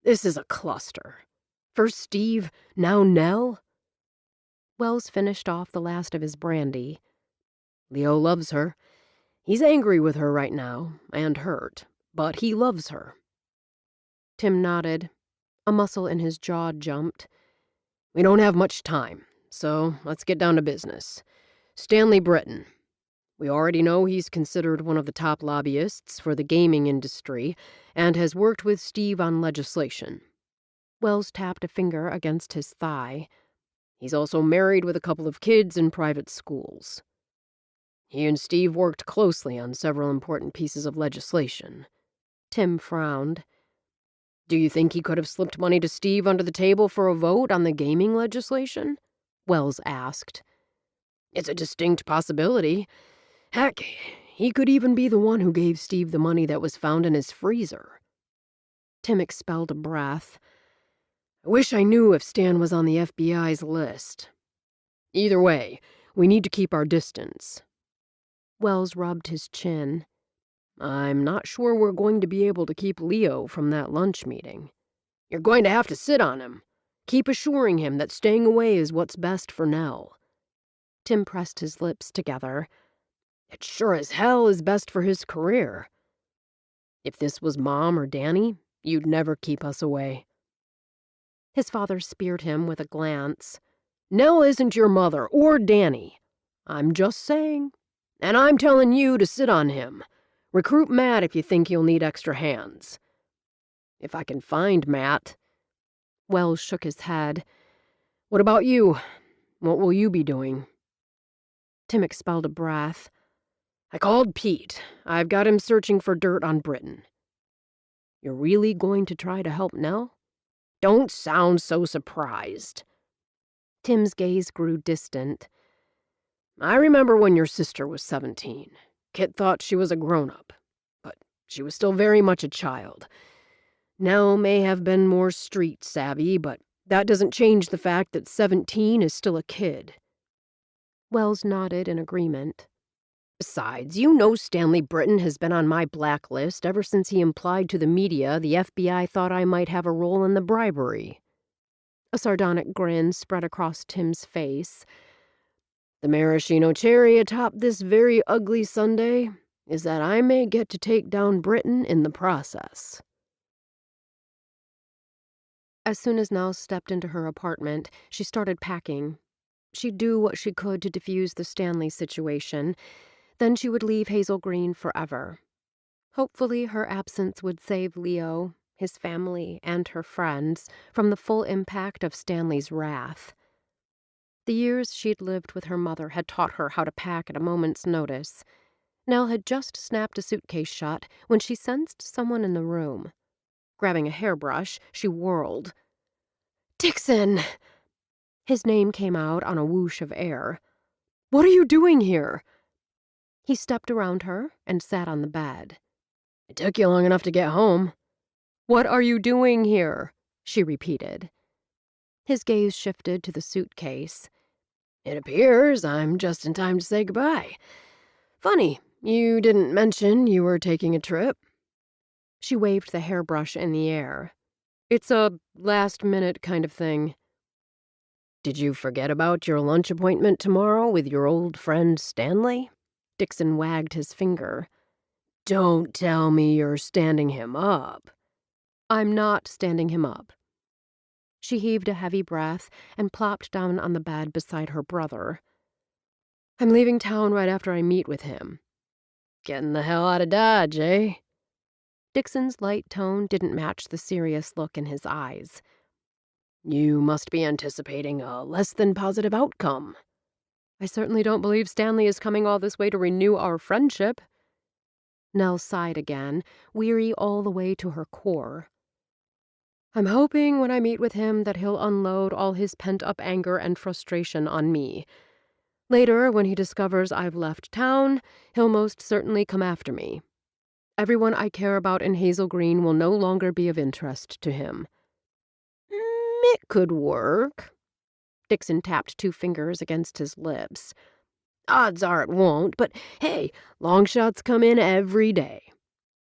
"This is a cluster. First Steve, now Nell." Wells finished off the last of his brandy. "Leo loves her. He's angry with her right now, and hurt, but he loves her." Tim nodded. A muscle in his jaw jumped. "We don't have much time, so let's get down to business. Stanley Britton. We already know he's considered one of the top lobbyists for the gaming industry and has worked with Steve on legislation." Wells tapped a finger against his thigh. "He's also married with a couple of kids in private schools. He and Steve worked closely on several important pieces of legislation." Tim frowned. "Do you think he could have slipped money to Steve under the table for a vote on the gaming legislation?" Wells asked. "It's a distinct possibility. Heck, he could even be the one who gave Steve the money that was found in his freezer." Tim expelled a breath. "I wish I knew if Stan was on the FBI's list. Either way, we need to keep our distance." Wells rubbed his chin. "I'm not sure we're going to be able to keep Leo from that lunch meeting." "You're going to have to sit on him. Keep assuring him that staying away is what's best for Nell." Tim pressed his lips together. "It sure as hell is best for his career. If this was Mom or Danny, you'd never keep us away." His father speared him with a glance. "Nell isn't your mother or Danny. I'm just saying. And I'm telling you to sit on him. Recruit Matt if you think you'll need extra hands." "If I can find Matt." Wells shook his head. "What about you? What will you be doing?" Tim expelled a breath. "I called Pete. I've got him searching for dirt on Britton." "You're really going to try to help Nell?" "Don't sound so surprised." Tim's gaze grew distant. "I remember when your sister was 17. Kit thought she was a grown-up, but she was still very much a child. Nell may have been more street savvy, but that doesn't change the fact that 17 is still a kid." Wells nodded in agreement. "Besides, you know Stanley Britton has been on my blacklist ever since he implied to the media the FBI thought I might have a role in the bribery." A sardonic grin spread across Tim's face. "The maraschino cherry atop this very ugly sundae is that I may get to take down Britton in the process." As soon as Nell stepped into her apartment, she started packing. She'd do what she could to defuse the Stanley situation. Then she would leave Hazel Green forever. Hopefully her absence would save Leo, his family, and her friends from the full impact of Stanley's wrath. The years she'd lived with her mother had taught her how to pack at a moment's notice. Nell had just snapped a suitcase shut when she sensed someone in the room. Grabbing a hairbrush, she whirled. "Dixon!" His name came out on a whoosh of air. "What are you doing here?" He stepped around her and sat on the bed. "It took you long enough to get home." "What are you doing here?" she repeated. His gaze shifted to the suitcase. "It appears I'm just in time to say goodbye. Funny, you didn't mention you were taking a trip." She waved the hairbrush in the air. "It's a last-minute kind of thing." "Did you forget about your lunch appointment tomorrow with your old friend Stanley?" Dixon wagged his finger. "Don't tell me you're standing him up." "I'm not standing him up." She heaved a heavy breath and plopped down on the bed beside her brother. "I'm leaving town right after I meet with him." "Getting the hell out of Dodge, eh?" Dixon's light tone didn't match the serious look in his eyes. "You must be anticipating a less than positive outcome." "I certainly don't believe Stanley is coming all this way to renew our friendship." Nell sighed again, weary all the way to her core. "I'm hoping when I meet with him that he'll unload all his pent-up anger and frustration on me. Later, when he discovers I've left town, he'll most certainly come after me. Everyone I care about in Hazel Green will no longer be of interest to him." "It could work." Dixon tapped 2 fingers against his lips. Odds are it won't, but hey, long shots come in every day.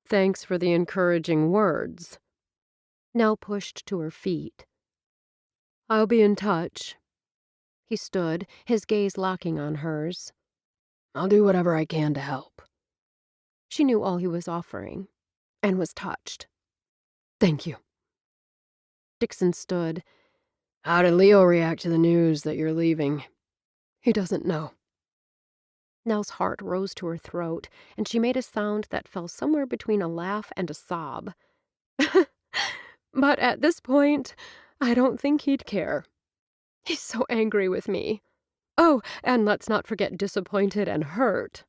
Thanks for the encouraging words. Nell pushed to her feet. I'll be in touch. He stood, his gaze locking on hers. I'll do whatever I can to help. She knew all he was offering, and was touched. Thank you. Dixon stood. How did Leo react to the news that you're leaving? He doesn't know. Nell's heart rose to her throat, and she made a sound that fell somewhere between a laugh and a sob. But at this point, I don't think he'd care. He's so angry with me. Oh, and let's not forget disappointed and hurt.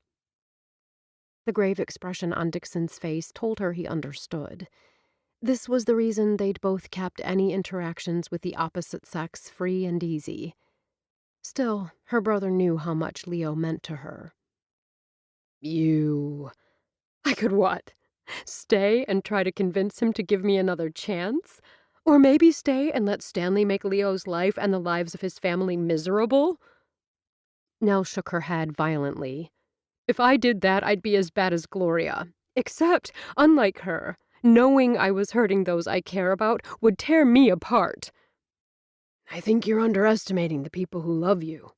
The grave expression on Dixon's face told her he understood. This was the reason they'd both kept any interactions with the opposite sex free and easy. Still, her brother knew how much Leo meant to her. I could what? Stay and try to convince him to give me another chance? Or maybe stay and let Stanley make Leo's life and the lives of his family miserable? Nell shook her head violently. If I did that, I'd be as bad as Gloria. Except, unlike her, knowing I was hurting those I care about would tear me apart. I think you're underestimating the people who love you.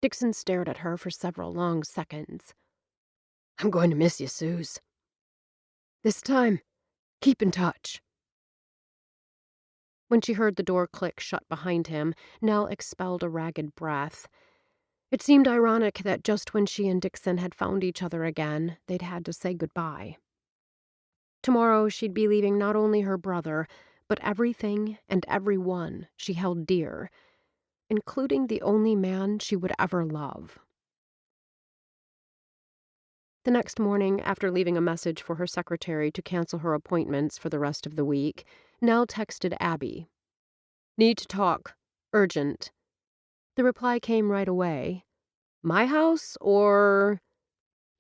Dixon stared at her for several long seconds. I'm going to miss you, Suze. This time, keep in touch. When she heard the door click shut behind him, Nell expelled a ragged breath. It seemed ironic that just when she and Dixon had found each other again, they'd had to say goodbye. Tomorrow she'd be leaving not only her brother, but everything and everyone she held dear, including the only man she would ever love. The next morning, after leaving a message for her secretary to cancel her appointments for the rest of the week, Nell texted Abby. Need to talk. Urgent. The reply came right away. My house or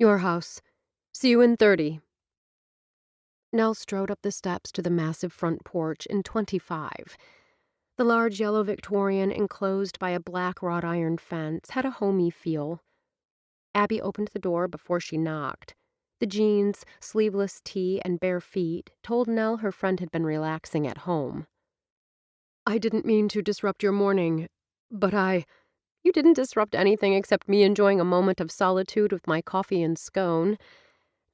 your house? See you in 30. Nell strode up the steps to the massive front porch in 25. The large yellow Victorian enclosed by a black wrought iron fence had a homey feel. Abby opened the door before she knocked. The jeans, sleeveless tee, and bare feet told Nell her friend had been relaxing at home. I didn't mean to disrupt your morning, but You didn't disrupt anything except me enjoying a moment of solitude with my coffee and scone.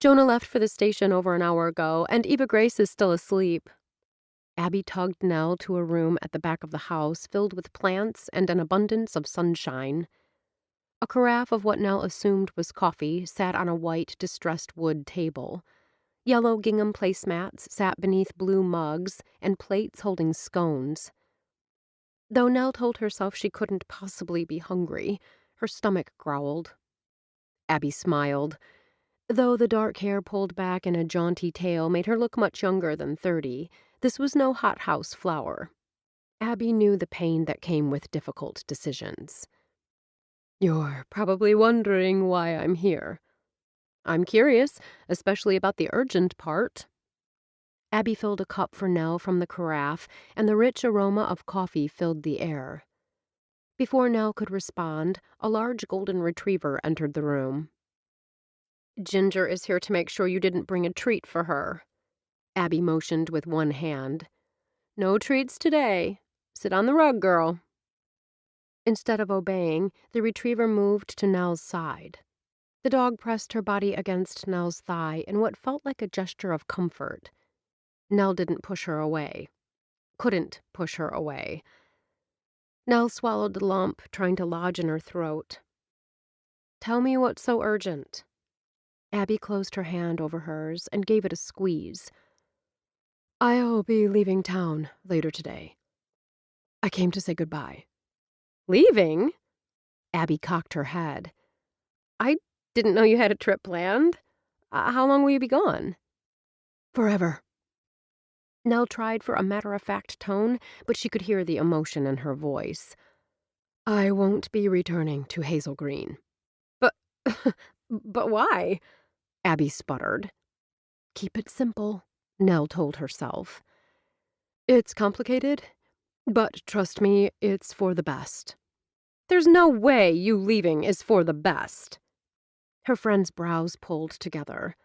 Jonah left for the station over an hour ago, and Eva Grace is still asleep. Abby tugged Nell to a room at the back of the house filled with plants and an abundance of sunshine. A carafe of what Nell assumed was coffee sat on a white, distressed wood table. Yellow gingham placemats sat beneath blue mugs and plates holding scones. Though Nell told herself she couldn't possibly be hungry, her stomach growled. Abby smiled. Though the dark hair pulled back in a jaunty tail made her look much younger than 30, this was no hothouse flower. Abby knew the pain that came with difficult decisions. You're probably wondering why I'm here. I'm curious, especially about the urgent part. Abby filled a cup for Nell from the carafe, and the rich aroma of coffee filled the air. Before Nell could respond, a large golden retriever entered the room. Ginger is here to make sure you didn't bring a treat for her. Abby motioned with one hand. No treats today. Sit on the rug, girl. Instead of obeying, the retriever moved to Nell's side. The dog pressed her body against Nell's thigh in what felt like a gesture of comfort. Nell didn't push her away. Couldn't push her away. Nell swallowed the lump, trying to lodge in her throat. Tell me what's so urgent. Abby closed her hand over hers and gave it a squeeze. I'll be leaving town later today. I came to say goodbye. Leaving? Abby cocked her head. I didn't know you had a trip planned. How long will you be gone? Forever. Nell tried for a matter-of-fact tone, but she could hear the emotion in her voice. I won't be returning to Hazel Green. But, but why? Abby sputtered. Keep it simple, Nell told herself. It's complicated, But trust me, it's for the best. There's no way you leaving is for the best. Her friend's brows pulled together.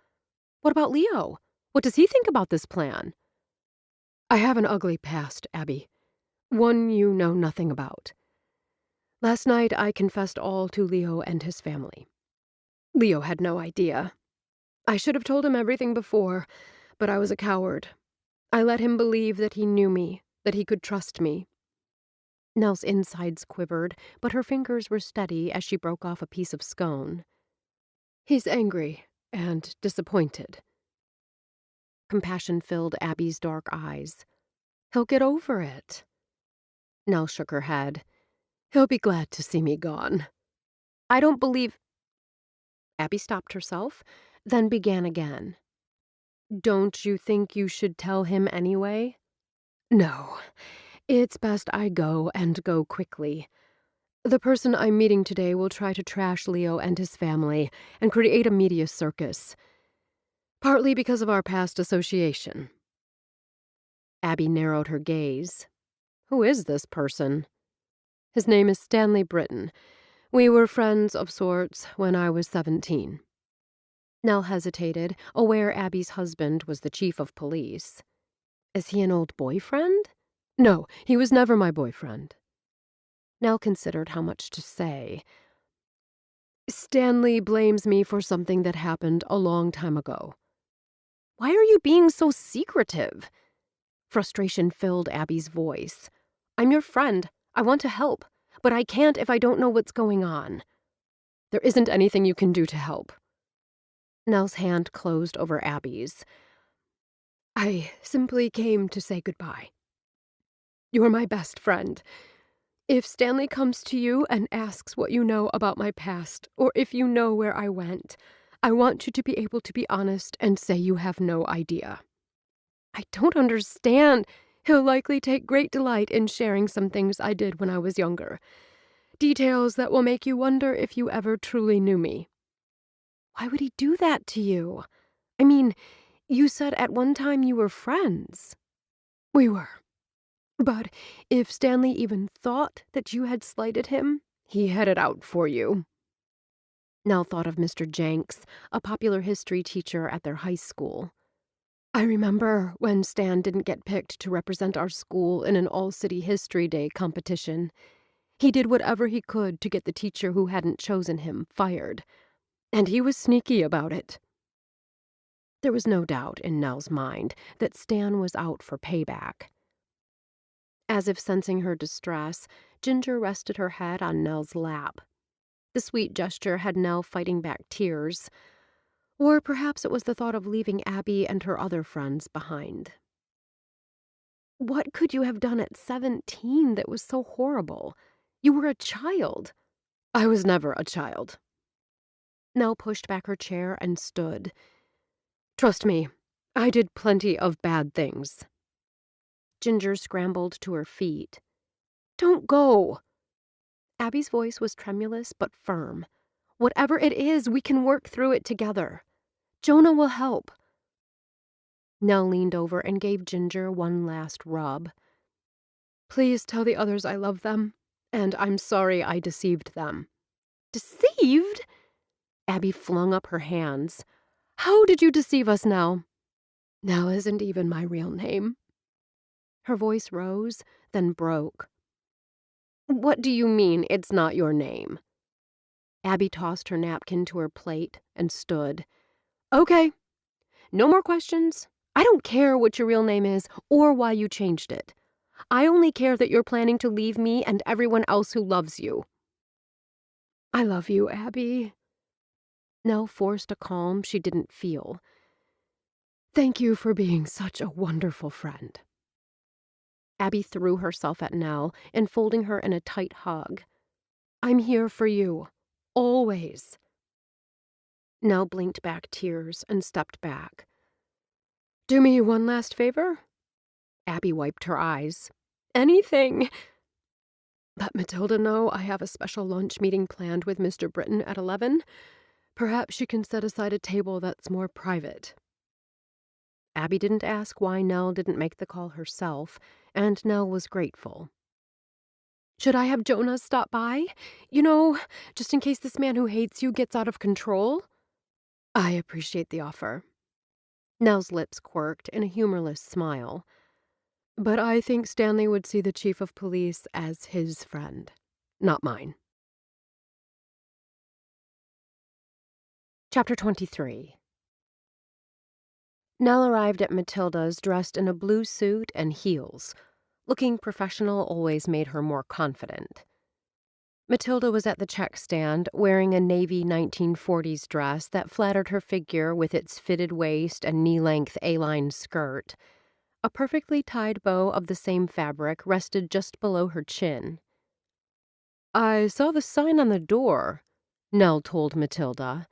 What about Leo? What does he think about this plan? I have an ugly past, Abby. One you know nothing about. Last night I confessed all to Leo and his family. Leo had no idea. I should have told him everything before, but I was a coward. I let him believe that he knew me, that he could trust me. Nell's insides quivered, but her fingers were steady as she broke off a piece of scone. He's angry and disappointed. Compassion filled Abby's dark eyes. He'll get over it. Nell shook her head. He'll be glad to see me gone. I don't believe... Abby stopped herself, then began again. Don't you think you should tell him anyway? No. It's best I go and go quickly. The person I'm meeting today will try to trash Leo and his family and create a media circus. Partly because of our past association. Abby narrowed her gaze. Who is this person? His name is Stanley Britton. We were friends of sorts when I was 17. Nell hesitated, aware Abby's husband was the chief of police. Is he an old boyfriend? No, he was never my boyfriend. Nell considered how much to say. Stanley blames me for something that happened a long time ago. Why are you being so secretive? Frustration filled Abby's voice. I'm your friend. I want to help, but I can't if I don't know what's going on. There isn't anything you can do to help. Nell's hand closed over Abby's. I simply came to say goodbye. You're my best friend. If Stanley comes to you and asks what you know about my past, or if you know where I went, I want you to be able to be honest and say you have no idea. I don't understand. He'll likely take great delight in sharing some things I did when I was younger. Details that will make you wonder if you ever truly knew me. Why would he do that to you? I mean, you said at one time you were friends. We were. But if Stanley even thought that you had slighted him, he had it out for you. Nell thought of Mr. Jenks, a popular history teacher at their high school. I remember when Stan didn't get picked to represent our school in an all-city History Day competition. He did whatever he could to get the teacher who hadn't chosen him fired. And he was sneaky about it. There was no doubt in Nell's mind that Stan was out for payback. As if sensing her distress, Ginger rested her head on Nell's lap. The sweet gesture had Nell fighting back tears. Or perhaps it was the thought of leaving Abby and her other friends behind. What could you have done at 17 that was so horrible? You were a child. I was never a child. Nell pushed back her chair and stood. Trust me, I did plenty of bad things. Ginger scrambled to her feet. Don't go. Abby's voice was tremulous but firm. Whatever it is, we can work through it together. Jonah will help. Nell leaned over and gave Ginger one last rub. Please tell the others I love them, and I'm sorry I deceived them. Deceived? Abby flung up her hands. How did you deceive us, Nell? Nell isn't even my real name. Her voice rose, then broke. What do you mean it's not your name? Abby tossed her napkin to her plate and stood. Okay. No more questions. I don't care what your real name is or why you changed it. I only care that you're planning to leave me and everyone else who loves you. I love you, Abby. Nell forced a calm she didn't feel. Thank you for being such a wonderful friend. Abby threw herself at Nell, enfolding her in a tight hug. I'm here for you. Always. Nell blinked back tears and stepped back. Do me one last favor? Abby wiped her eyes. Anything. Let Matilda know I have a special lunch meeting planned with Mr. Britton at 11. Perhaps she can set aside a table that's more private. Abby didn't ask why Nell didn't make the call herself, and Nell was grateful. "Should I have Jonah stop by? You know, just in case this man who hates you gets out of control?" "I appreciate the offer." Nell's lips quirked in a humorless smile. "But I think Stanley would see the chief of police as his friend, not mine." Chapter 23. Nell arrived at Matilda's dressed in a blue suit and heels. Looking professional always made her more confident. Matilda was at the check stand, wearing a navy 1940s dress that flattered her figure with its fitted waist and knee-length A-line skirt. A perfectly tied bow of the same fabric rested just below her chin. "I saw the sign on the door," Nell told Matilda.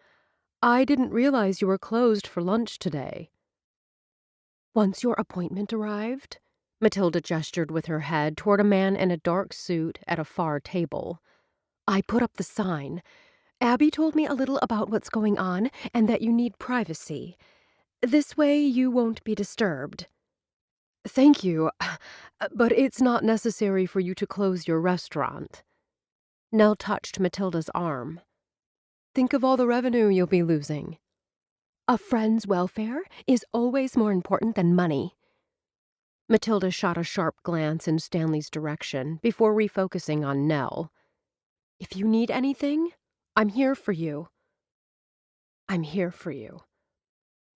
"I didn't realize you were closed for lunch today." "Once your appointment arrived?" Matilda gestured with her head toward a man in a dark suit at a far table. "I put up the sign. Abby told me a little about what's going on and that you need privacy. This way you won't be disturbed." "Thank you, but it's not necessary for you to close your restaurant." Nell touched Matilda's arm. "Think of all the revenue you'll be losing." "A friend's welfare is always more important than money." Matilda shot a sharp glance in Stanley's direction before refocusing on Nell. "If you need anything, I'm here for you." "I'm here for you."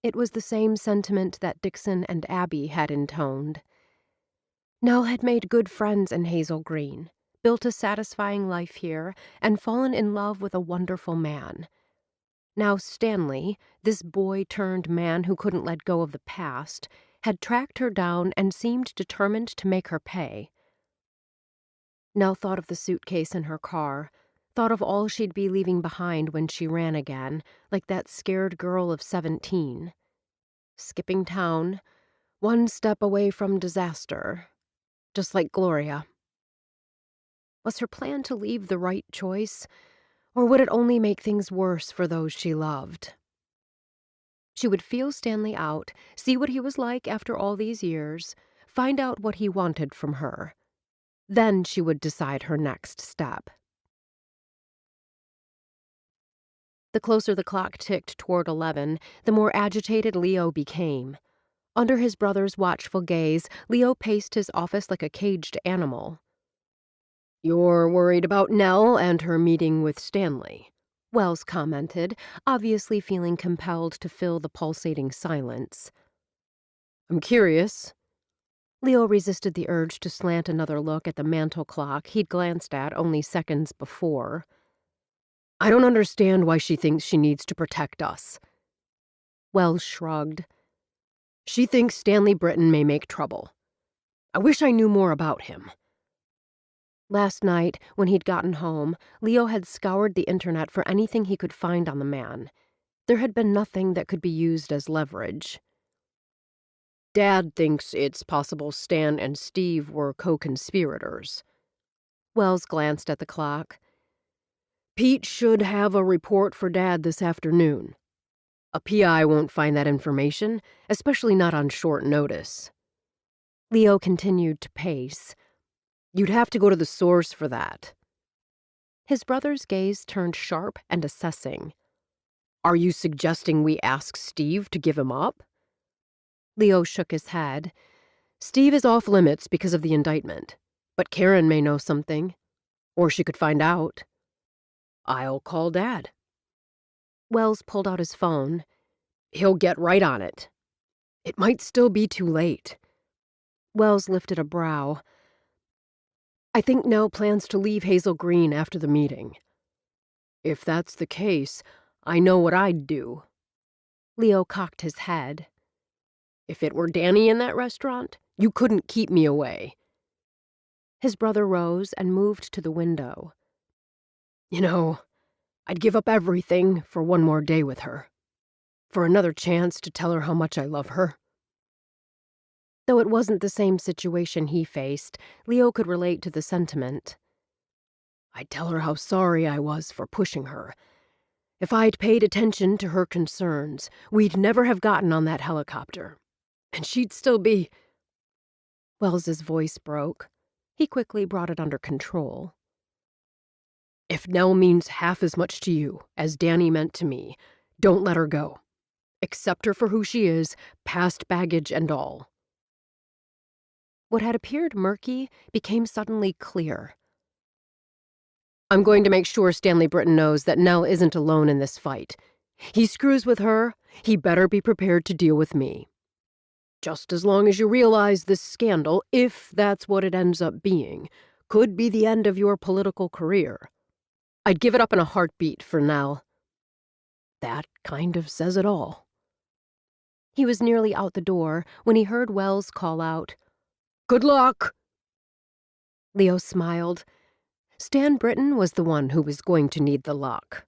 It was the same sentiment that Dixon and Abby had intoned. Nell had made good friends in Hazel Green, built a satisfying life here, and fallen in love with a wonderful man. Now Stanley, this boy-turned-man who couldn't let go of the past, had tracked her down and seemed determined to make her pay. Nell thought of the suitcase in her car, thought of all she'd be leaving behind when she ran again, like that scared girl of 17. Skipping town, one step away from disaster, just like Gloria. Was her plan to leave the right choice, or would it only make things worse for those she loved? She would feel Stanley out, see what he was like after all these years, find out what he wanted from her. Then she would decide her next step. The closer the clock ticked toward 11, the more agitated Leo became. Under his brother's watchful gaze, Leo paced his office like a caged animal. "You're worried about Nell and her meeting with Stanley," Wells commented, obviously feeling compelled to fill the pulsating silence. "I'm curious." Leo resisted the urge to slant another look at the mantel clock he'd glanced at only seconds before. "I don't understand why she thinks she needs to protect us." Wells shrugged. "She thinks Stanley Britton may make trouble. I wish I knew more about him." Last night, when he'd gotten home, Leo had scoured the internet for anything he could find on the man. There had been nothing that could be used as leverage. "Dad thinks it's possible Stan and Steve were co-conspirators." Wells glanced at the clock. "Pete should have a report for Dad this afternoon. A PI won't find that information, especially not on short notice." Leo continued to pace. "You'd have to go to the source for that." His brother's gaze turned sharp and assessing. "Are you suggesting we ask Steve to give him up?" Leo shook his head. "Steve is off limits because of the indictment, but Karen may know something, or she could find out." "I'll call Dad." Wells pulled out his phone. "He'll get right on it. It might still be too late." Wells lifted a brow. "I think Nell plans to leave Hazel Green after the meeting. If that's the case, I know what I'd do." Leo cocked his head. "If it were Danny in that restaurant, you couldn't keep me away." His brother rose and moved to the window. "You know, I'd give up everything for one more day with her. For another chance to tell her how much I love her." Though it wasn't the same situation he faced, Leo could relate to the sentiment. "I'd tell her how sorry I was for pushing her. If I'd paid attention to her concerns, we'd never have gotten on that helicopter. and she'd still be—" Wells's voice broke. He quickly brought it under control. "If Nell means half as much to you as Danny meant to me, don't let her go. Accept her for who she is, past baggage and all." What had appeared murky became suddenly clear. "I'm going to make sure Stanley Britton knows that Nell isn't alone in this fight. He screws with her, he better be prepared to deal with me. Just as long as you realize this scandal, if that's what it ends up being, could be the end of your political career. I'd give it up in a heartbeat for Nell." That kind of says it all. He was nearly out the door when he heard Wells call out, "Good luck!" Leo smiled. Stan Britton was the one who was going to need the luck.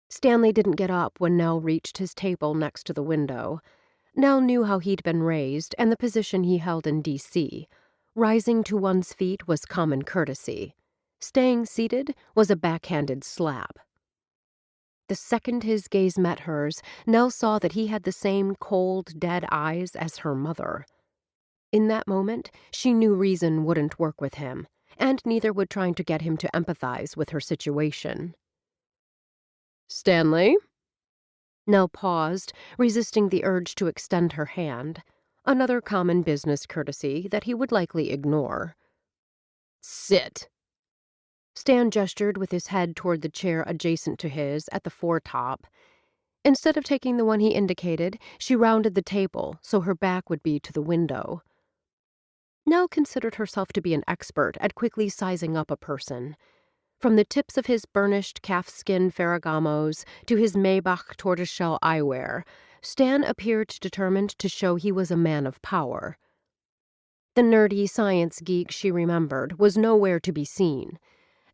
Stanley didn't get up when Nell reached his table next to the window. Nell knew how he'd been raised and the position he held in D.C. Rising to one's feet was common courtesy. Staying seated was a backhanded slap. The second his gaze met hers, Nell saw that he had the same cold, dead eyes as her mother. In that moment, she knew reason wouldn't work with him, and neither would trying to get him to empathize with her situation. "Stanley?" Nell paused, resisting the urge to extend her hand, another common business courtesy that he would likely ignore. "Sit." Stan gestured with his head toward the chair adjacent to his at the foretop. Instead of taking the one he indicated, she rounded the table so her back would be to the window. Nell considered herself to be an expert at quickly sizing up a person. From the tips of his burnished calfskin Ferragamos to his Maybach tortoiseshell eyewear, Stan appeared determined to show he was a man of power. The nerdy science geek she remembered was nowhere to be seen.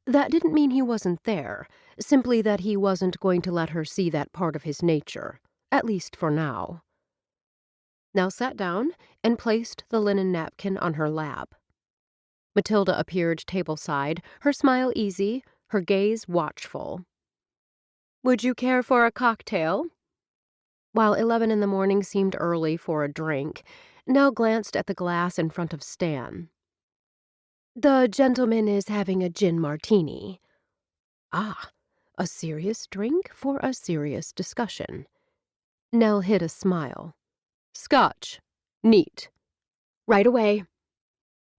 That didn't mean he wasn't there, simply that he wasn't going to let her see that part of his nature, at least for now. Nell sat down and placed the linen napkin on her lap. Matilda appeared tableside, her smile easy, her gaze watchful. "Would you care for a cocktail?" While 11 in the morning seemed early for a drink, Nell glanced at the glass in front of Stan. "The gentleman is having a gin martini." Ah, a serious drink for a serious discussion. Nell hid a smile. "Scotch. Neat. Right away."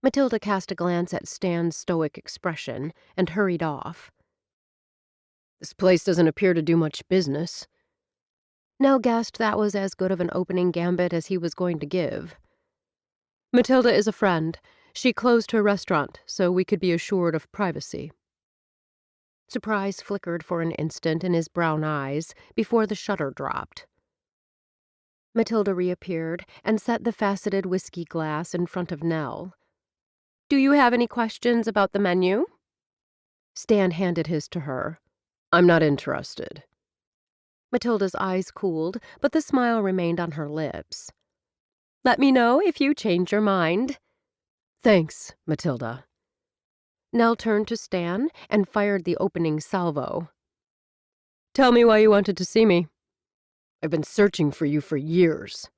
Matilda cast a glance at Stan's stoic expression and hurried off. "This place doesn't appear to do much business." Nell guessed that was as good of an opening gambit as he was going to give. "Matilda is a friend. She closed her restaurant so we could be assured of privacy." Surprise flickered for an instant in his brown eyes before the shutter dropped. Matilda reappeared and set the faceted whiskey glass in front of Nell. "Do you have any questions about the menu?" Stan handed his to her. "I'm not interested." Matilda's eyes cooled, but the smile remained on her lips. "Let me know if you change your mind." "Thanks, Matilda." Nell turned to Stan and fired the opening salvo. "Tell me why you wanted to see me." "I've been searching for you for years."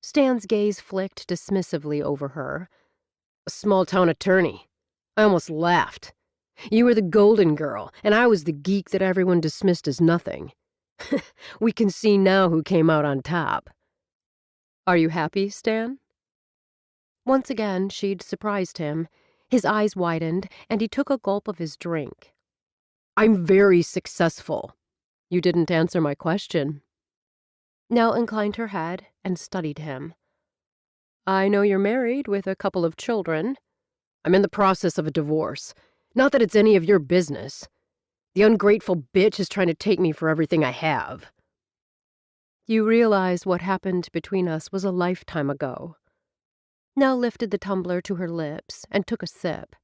Stan's gaze flicked dismissively over her. "A small-town attorney. I almost laughed. You were the golden girl, and I was the geek that everyone dismissed as nothing. We can see now who came out on top." "Are you happy, Stan?" Once again, she'd surprised him. His eyes widened, and he took a gulp of his drink. "I'm very successful." "You didn't answer my question." Nell inclined her head and studied him. "I know you're married with a couple of children." "I'm in the process of a divorce. Not that it's any of your business. The ungrateful bitch is trying to take me for everything I have." "You realize what happened between us was a lifetime ago." Nell lifted the tumbler to her lips and took a sip.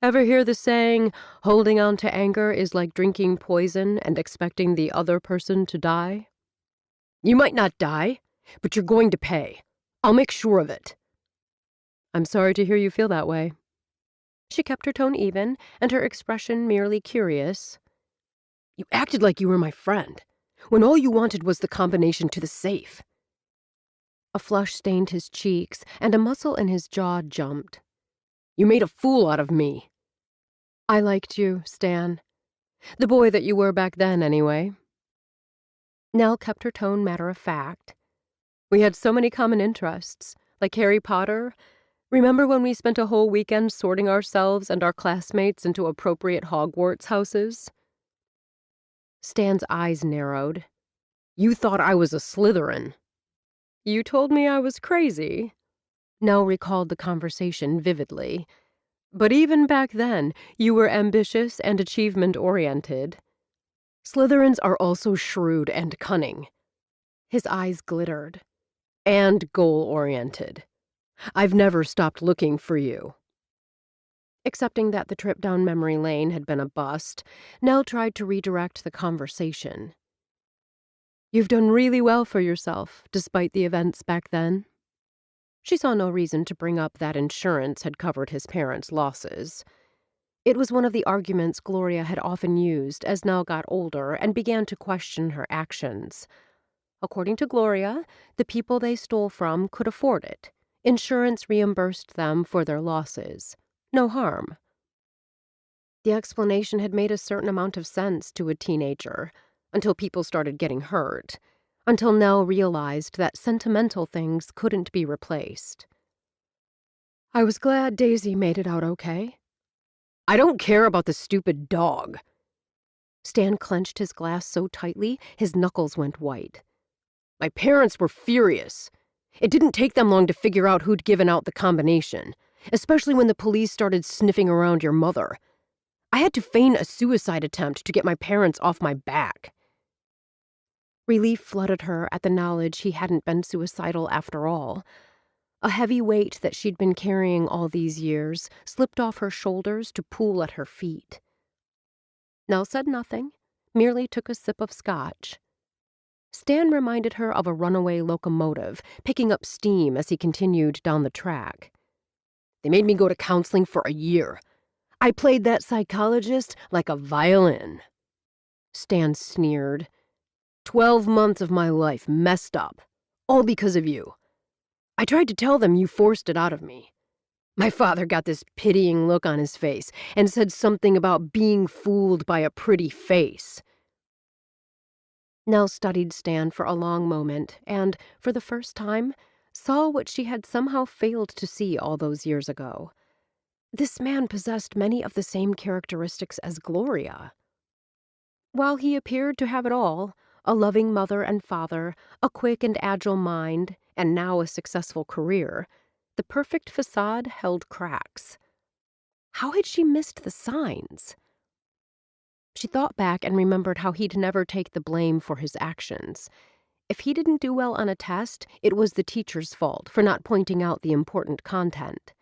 "Ever hear the saying, holding on to anger is like drinking poison and expecting the other person to die?" "You might not die, but you're going to pay. I'll make sure of it." "I'm sorry to hear you feel that way." She kept her tone even and her expression merely curious. "You acted like you were my friend. when all you wanted was the combination to the safe. A flush stained his cheeks, and a muscle in his jaw jumped. You made a fool out of me. I liked you, Stan. The boy that you were back then, anyway. Nell kept her tone matter-of-fact. We had so many common interests, like Harry Potter. Remember when we spent a whole weekend sorting ourselves and our classmates into appropriate Hogwarts houses? Stan's eyes narrowed. You thought I was a Slytherin. You told me I was crazy. Nell recalled the conversation vividly. But even back then, you were ambitious and achievement-oriented. Slytherins are also shrewd and cunning. His eyes glittered. And goal-oriented. I've never stopped looking for you. Accepting that the trip down memory lane had been a bust, Nell tried to redirect the conversation. You've done really well for yourself, despite the events back then. She saw no reason to bring up that insurance had covered his parents' losses. It was one of the arguments Gloria had often used as Nell got older and began to question her actions. According to Gloria, the people they stole from could afford it. Insurance reimbursed them for their losses. No harm. The explanation had made a certain amount of sense to a teenager, until people started getting hurt, until Nell realized that sentimental things couldn't be replaced. I was glad Daisy made it out okay. I don't care about the stupid dog. Stan clenched his glass so tightly his knuckles went white. My parents were furious. It didn't take them long to figure out who'd given out the combination, especially when the police started sniffing around your mother. I had to feign a suicide attempt to get my parents off my back. Relief flooded her at the knowledge he hadn't been suicidal after all. A heavy weight that she'd been carrying all these years slipped off her shoulders to pool at her feet. Nell said nothing, merely took a sip of scotch. Stan reminded her of a runaway locomotive, picking up steam as he continued down the track. They made me go to counseling for a year. I played that psychologist like a violin. Stan sneered. 12 months of my life messed up, all because of you. I tried to tell them you forced it out of me. My father got this pitying look on his face and said something about being fooled by a pretty face. Nell studied Stan for a long moment and, for the first time, saw what she had somehow failed to see all those years ago. This man possessed many of the same characteristics as Gloria. While he appeared to have it all, a loving mother and father, a quick and agile mind, and now a successful career, the perfect facade held cracks. How had she missed the signs? She thought back and remembered how he'd never take the blame for his actions. If he didn't do well on a test, it was the teacher's fault for not pointing out the important content.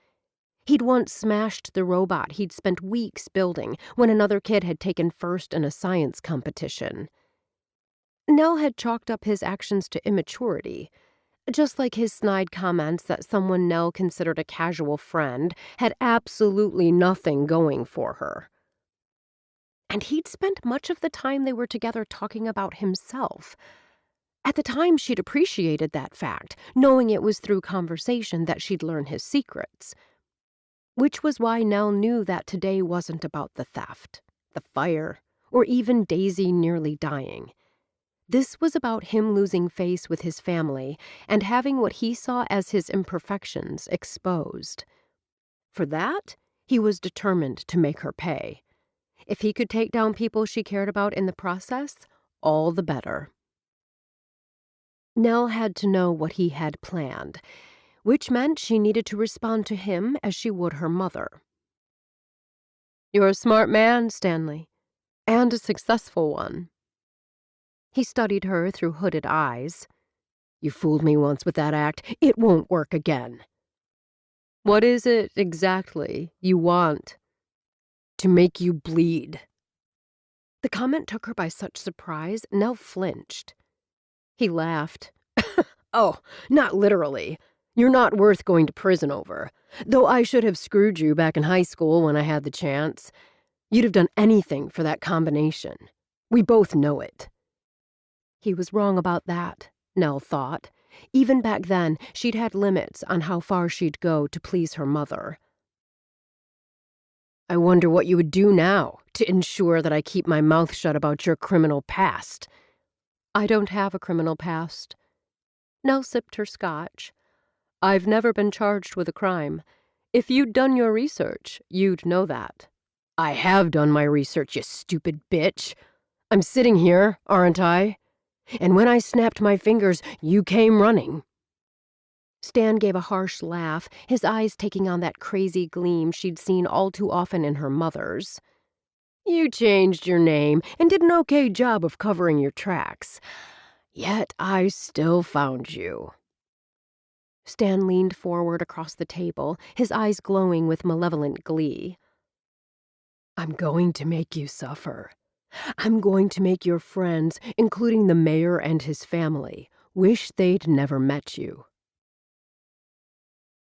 He'd once smashed the robot he'd spent weeks building when another kid had taken first in a science competition. Nell had chalked up his actions to immaturity, just like his snide comments that someone Nell considered a casual friend had absolutely nothing going for her. And he'd spent much of the time they were together talking about himself. At the time, she'd appreciated that fact, knowing it was through conversation that she'd learn his secrets. Which was why Nell knew that today wasn't about the theft, the fire, or even Daisy nearly dying. This was about him losing face with his family and having what he saw as his imperfections exposed. For that, he was determined to make her pay. If he could take down people she cared about in the process, all the better. Nell had to know what he had planned, which meant she needed to respond to him as she would her mother. You're a smart man, Stanley, and a successful one. He studied her through hooded eyes. You fooled me once with that act. It won't work again. What is it, exactly, you want? To make you bleed. The comment took her by such surprise, Nell flinched. He laughed. Oh, not literally. You're not worth going to prison over. Though I should have screwed you back in high school when I had the chance. You'd have done anything for that combination. We both know it. He was wrong about that, Nell thought. Even back then, she'd had limits on how far she'd go to please her mother. I wonder what you would do now to ensure that I keep my mouth shut about your criminal past. I don't have a criminal past. Nell sipped her scotch. I've never been charged with a crime. If you'd done your research, you'd know that. I have done my research, you stupid bitch. I'm sitting here, aren't I? And when I snapped my fingers, you came running. Stan gave a harsh laugh, his eyes taking on that crazy gleam she'd seen all too often in her mother's. You changed your name and did an okay job of covering your tracks. Yet I still found you. Stan leaned forward across the table, his eyes glowing with malevolent glee. I'm going to make you suffer. I'm going to make your friends, including the mayor and his family, wish they'd never met you.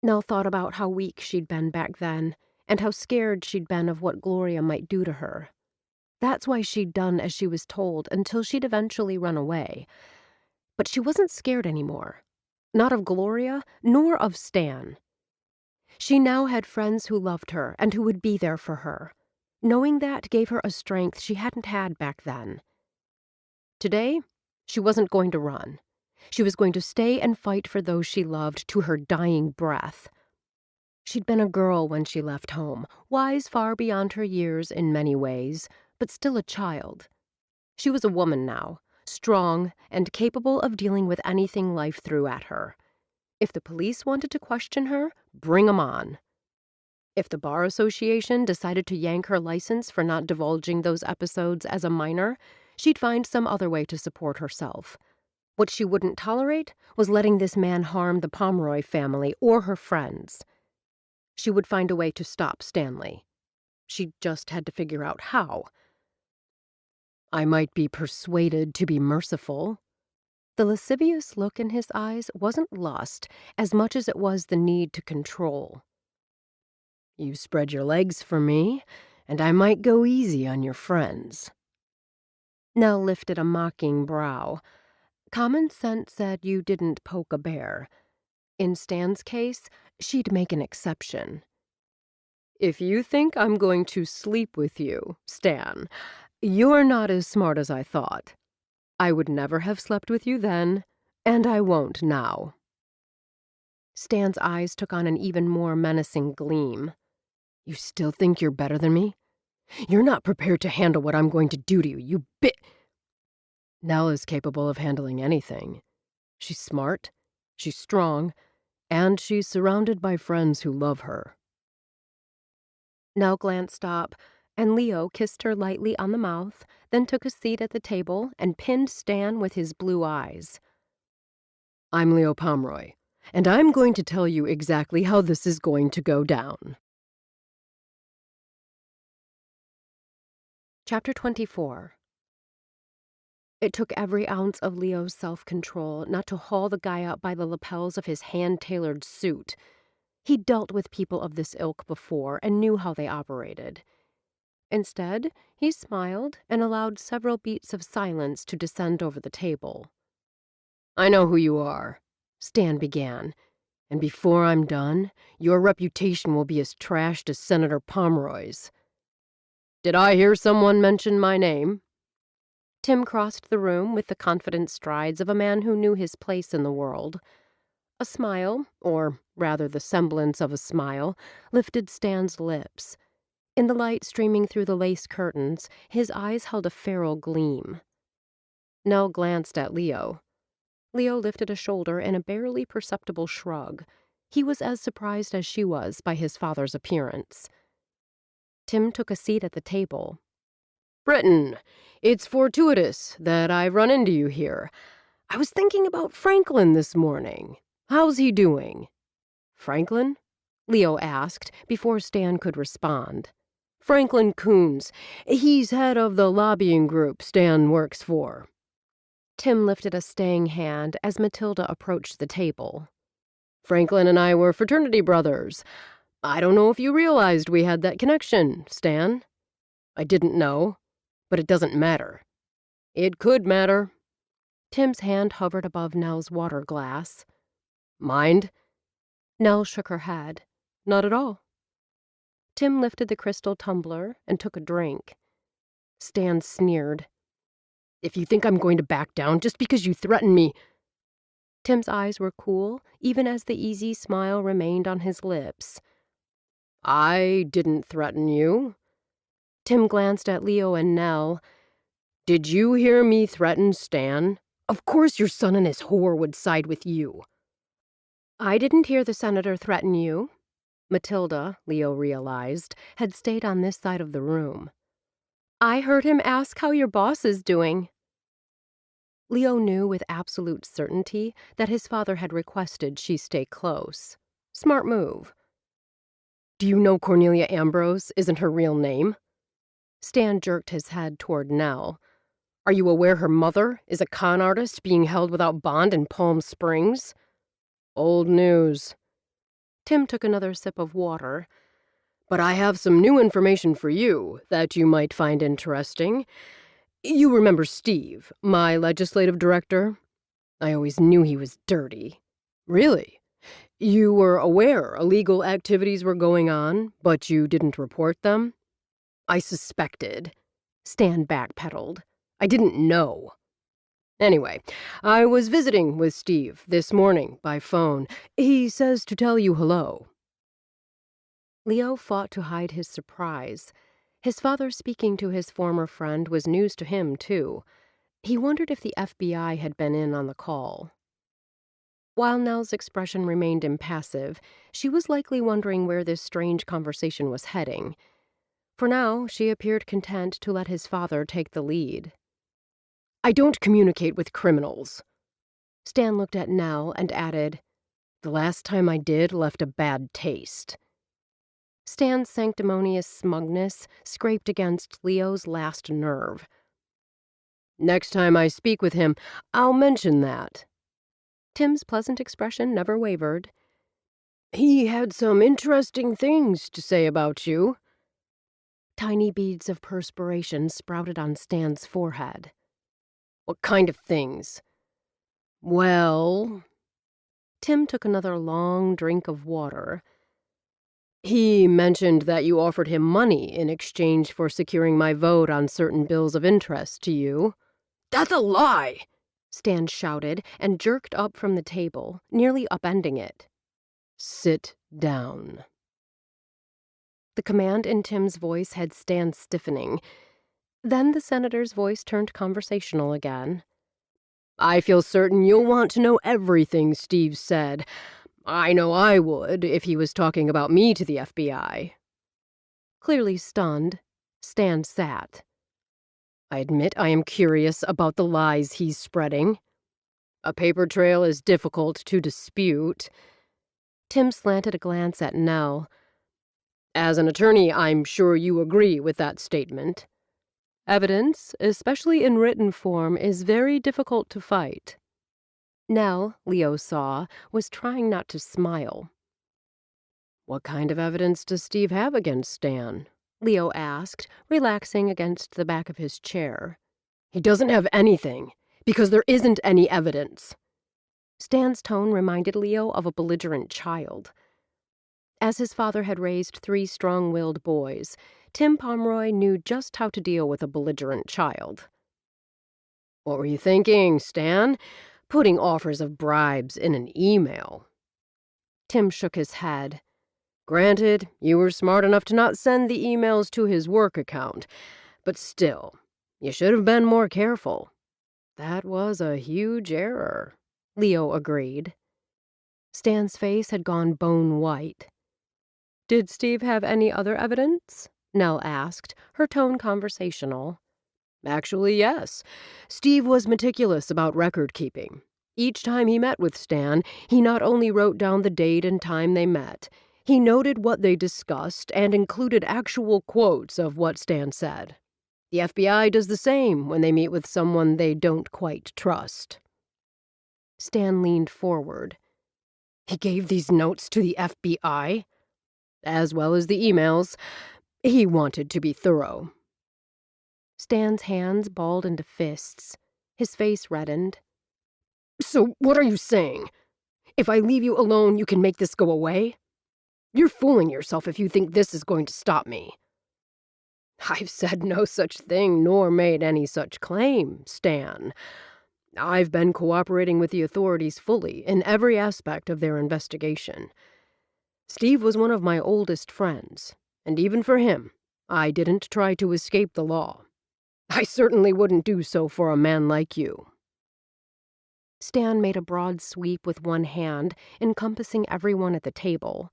Nell thought about how weak she'd been back then, and how scared she'd been of what Gloria might do to her. That's why she'd done as she was told until she'd eventually run away. But she wasn't scared anymore. Not of Gloria, nor of Stan. She now had friends who loved her and who would be there for her. Knowing that gave her a strength she hadn't had back then. Today, she wasn't going to run. She was going to stay and fight for those she loved to her dying breath. She'd been a girl when she left home, wise far beyond her years in many ways, but still a child. She was a woman now, strong and capable of dealing with anything life threw at her. If the police wanted to question her, bring 'em on. If the Bar Association decided to yank her license for not divulging those episodes as a minor, she'd find some other way to support herself. What she wouldn't tolerate was letting this man harm the Pomeroy family or her friends. She would find a way to stop Stanley. She just had to figure out how. I might be persuaded to be merciful. The lascivious look in his eyes wasn't lust as much as it was the need to control. You spread your legs for me, and I might go easy on your friends. Nell lifted a mocking brow. Common sense said you didn't poke a bear. In Stan's case, she'd make an exception. If you think I'm going to sleep with you, Stan, you're not as smart as I thought. I would never have slept with you then, and I won't now. Stan's eyes took on an even more menacing gleam. You still think you're better than me? You're not prepared to handle what I'm going to do to you, you bit. Nell is capable of handling anything. She's smart, she's strong, and she's surrounded by friends who love her. Nell glanced up, and Leo kissed her lightly on the mouth, then took a seat at the table and pinned Stan with his blue eyes. I'm Leo Pomeroy, and I'm going to tell you exactly how this is going to go down. Chapter 24. It took every ounce of Leo's self-control not to haul the guy up by the lapels of his hand-tailored suit. He'd dealt with people of this ilk before and knew how they operated. Instead, he smiled and allowed several beats of silence to descend over the table. I know who you are, Stan began, and before I'm done, your reputation will be as trashed as Senator Pomeroy's. Did I hear someone mention my name? Tim crossed the room with the confident strides of a man who knew his place in the world. A smile, or rather the semblance of a smile, lifted Stan's lips. In the light streaming through the lace curtains, his eyes held a feral gleam. Nell glanced at Leo. Leo lifted a shoulder in a barely perceptible shrug. He was as surprised as she was by his father's appearance. Tim took a seat at the table. Britton, it's fortuitous that I've run into you here. I was thinking about Franklin this morning. How's he doing? Franklin? Leo asked before Stan could respond. Franklin Coons. He's head of the lobbying group Stan works for. Tim lifted a staying hand as Matilda approached the table. Franklin and I were fraternity brothers. I don't know if you realized we had that connection, Stan. I didn't know, but it doesn't matter. It could matter. Tim's hand hovered above Nell's water glass. Mind? Nell shook her head. Not at all. Tim lifted the crystal tumbler and took a drink. Stan sneered. If you think I'm going to back down just because you threaten me... Tim's eyes were cool, even as the easy smile remained on his lips. I didn't threaten you. Tim glanced at Leo and Nell. Did you hear me threaten Stan? Of course your son and his whore would side with you. I didn't hear the senator threaten you. Matilda, Leo realized, had stayed on this side of the room. I heard him ask how your boss is doing. Leo knew with absolute certainty that his father had requested she stay close. Smart move. Do you know Cornelia Ambrose isn't her real name? Stan jerked his head toward Nell. Are you aware her mother is a con artist being held without bond in Palm Springs? Old news. Tim took another sip of water. But I have some new information for you that you might find interesting. You remember Steve, my legislative director? I always knew he was dirty. Really? You were aware illegal activities were going on, but you didn't report them? I suspected. Stan backpedaled. I didn't know. Anyway, I was visiting with Steve this morning by phone. He says to tell you hello. Leo fought to hide his surprise. His father speaking to his former friend was news to him, too. He wondered if the FBI had been in on the call. While Nell's expression remained impassive, she was likely wondering where this strange conversation was heading. For now, she appeared content to let his father take the lead. I don't communicate with criminals. Stan looked at Nell and added, the last time I did left a bad taste. Stan's sanctimonious smugness scraped against Leo's last nerve. Next time I speak with him, I'll mention that. Tim's pleasant expression never wavered. He had some interesting things to say about you. Tiny beads of perspiration sprouted on Stan's forehead. What kind of things? Well... Tim took another long drink of water. He mentioned that you offered him money in exchange for securing my vote on certain bills of interest to you. That's a lie! Stan shouted and jerked up from the table, nearly upending it. Sit down. The command in Tim's voice had Stan stiffening. Then the senator's voice turned conversational again. I feel certain you'll want to know everything Steve said. I know I would if he was talking about me to the FBI. Clearly stunned, Stan sat. I admit I am curious about the lies he's spreading. A paper trail is difficult to dispute. Tim slanted a glance at Nell. As an attorney, I'm sure you agree with that statement. Evidence, especially in written form, is very difficult to fight. Nell, Leo saw, was trying not to smile. What kind of evidence does Steve have against Stan? Leo asked, relaxing against the back of his chair. He doesn't have anything, because there isn't any evidence. Stan's tone reminded Leo of a belligerent child. As his father had raised 3 strong-willed boys, Tim Pomeroy knew just how to deal with a belligerent child. What were you thinking, Stan? Putting offers of bribes in an email. Tim shook his head. Granted, you were smart enough to not send the emails to his work account, but still, you should have been more careful. That was a huge error, Leo agreed. Stan's face had gone bone white. Did Steve have any other evidence? Nell asked, her tone conversational. Actually, yes. Steve was meticulous about record-keeping. Each time he met with Stan, he not only wrote down the date and time they met, he noted what they discussed and included actual quotes of what Stan said. The FBI does the same when they meet with someone they don't quite trust. Stan leaned forward. He gave these notes to the FBI? As well as the emails. He wanted to be thorough. Stan's hands balled into fists. His face reddened. So what are you saying? If I leave you alone, you can make this go away? You're fooling yourself if you think this is going to stop me. I've said no such thing nor made any such claim, Stan. I've been cooperating with the authorities fully in every aspect of their investigation. Steve was one of my oldest friends, and even for him, I didn't try to escape the law. I certainly wouldn't do so for a man like you. Stan made a broad sweep with one hand, encompassing everyone at the table.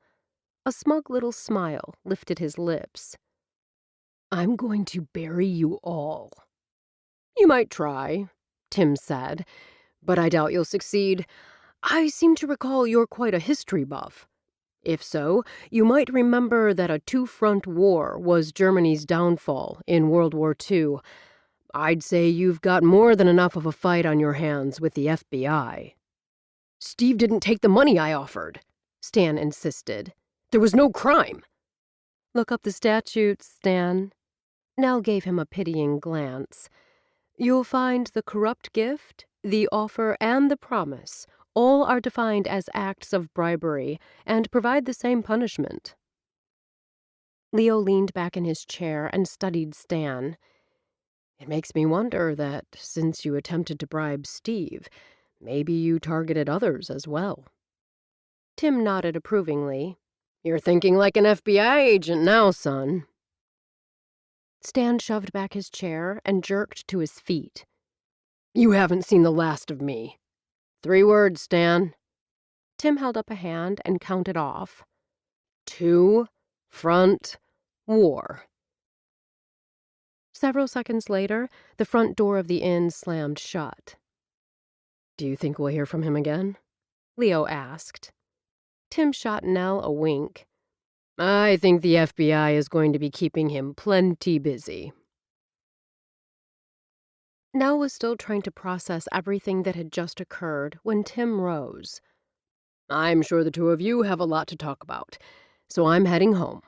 A smug little smile lifted his lips. I'm going to bury you all. You might try, Tim said, but I doubt you'll succeed. I seem to recall you're quite a history buff. If so, you might remember that a two-front war was Germany's downfall in World War II. I'd say you've got more than enough of a fight on your hands with the FBI. Steve didn't take the money I offered, Stan insisted. There was no crime. Look up the statutes, Stan. Nell gave him a pitying glance. You'll find the corrupt gift, the offer, and the promise all are defined as acts of bribery and provide the same punishment. Leo leaned back in his chair and studied Stan. It makes me wonder that, since you attempted to bribe Steve, maybe you targeted others as well. Tim nodded approvingly. You're thinking like an FBI agent now, son. Stan shoved back his chair and jerked to his feet. You haven't seen the last of me. 3 words, Stan. Tim held up a hand and counted off. 2, front, war. Several seconds later, the front door of the inn slammed shut. Do you think we'll hear from him again? Leo asked. Tim shot Nell a wink. I think the FBI is going to be keeping him plenty busy. Nell was still trying to process everything that had just occurred when Tim rose. I'm sure the 2 of you have a lot to talk about, so I'm heading home.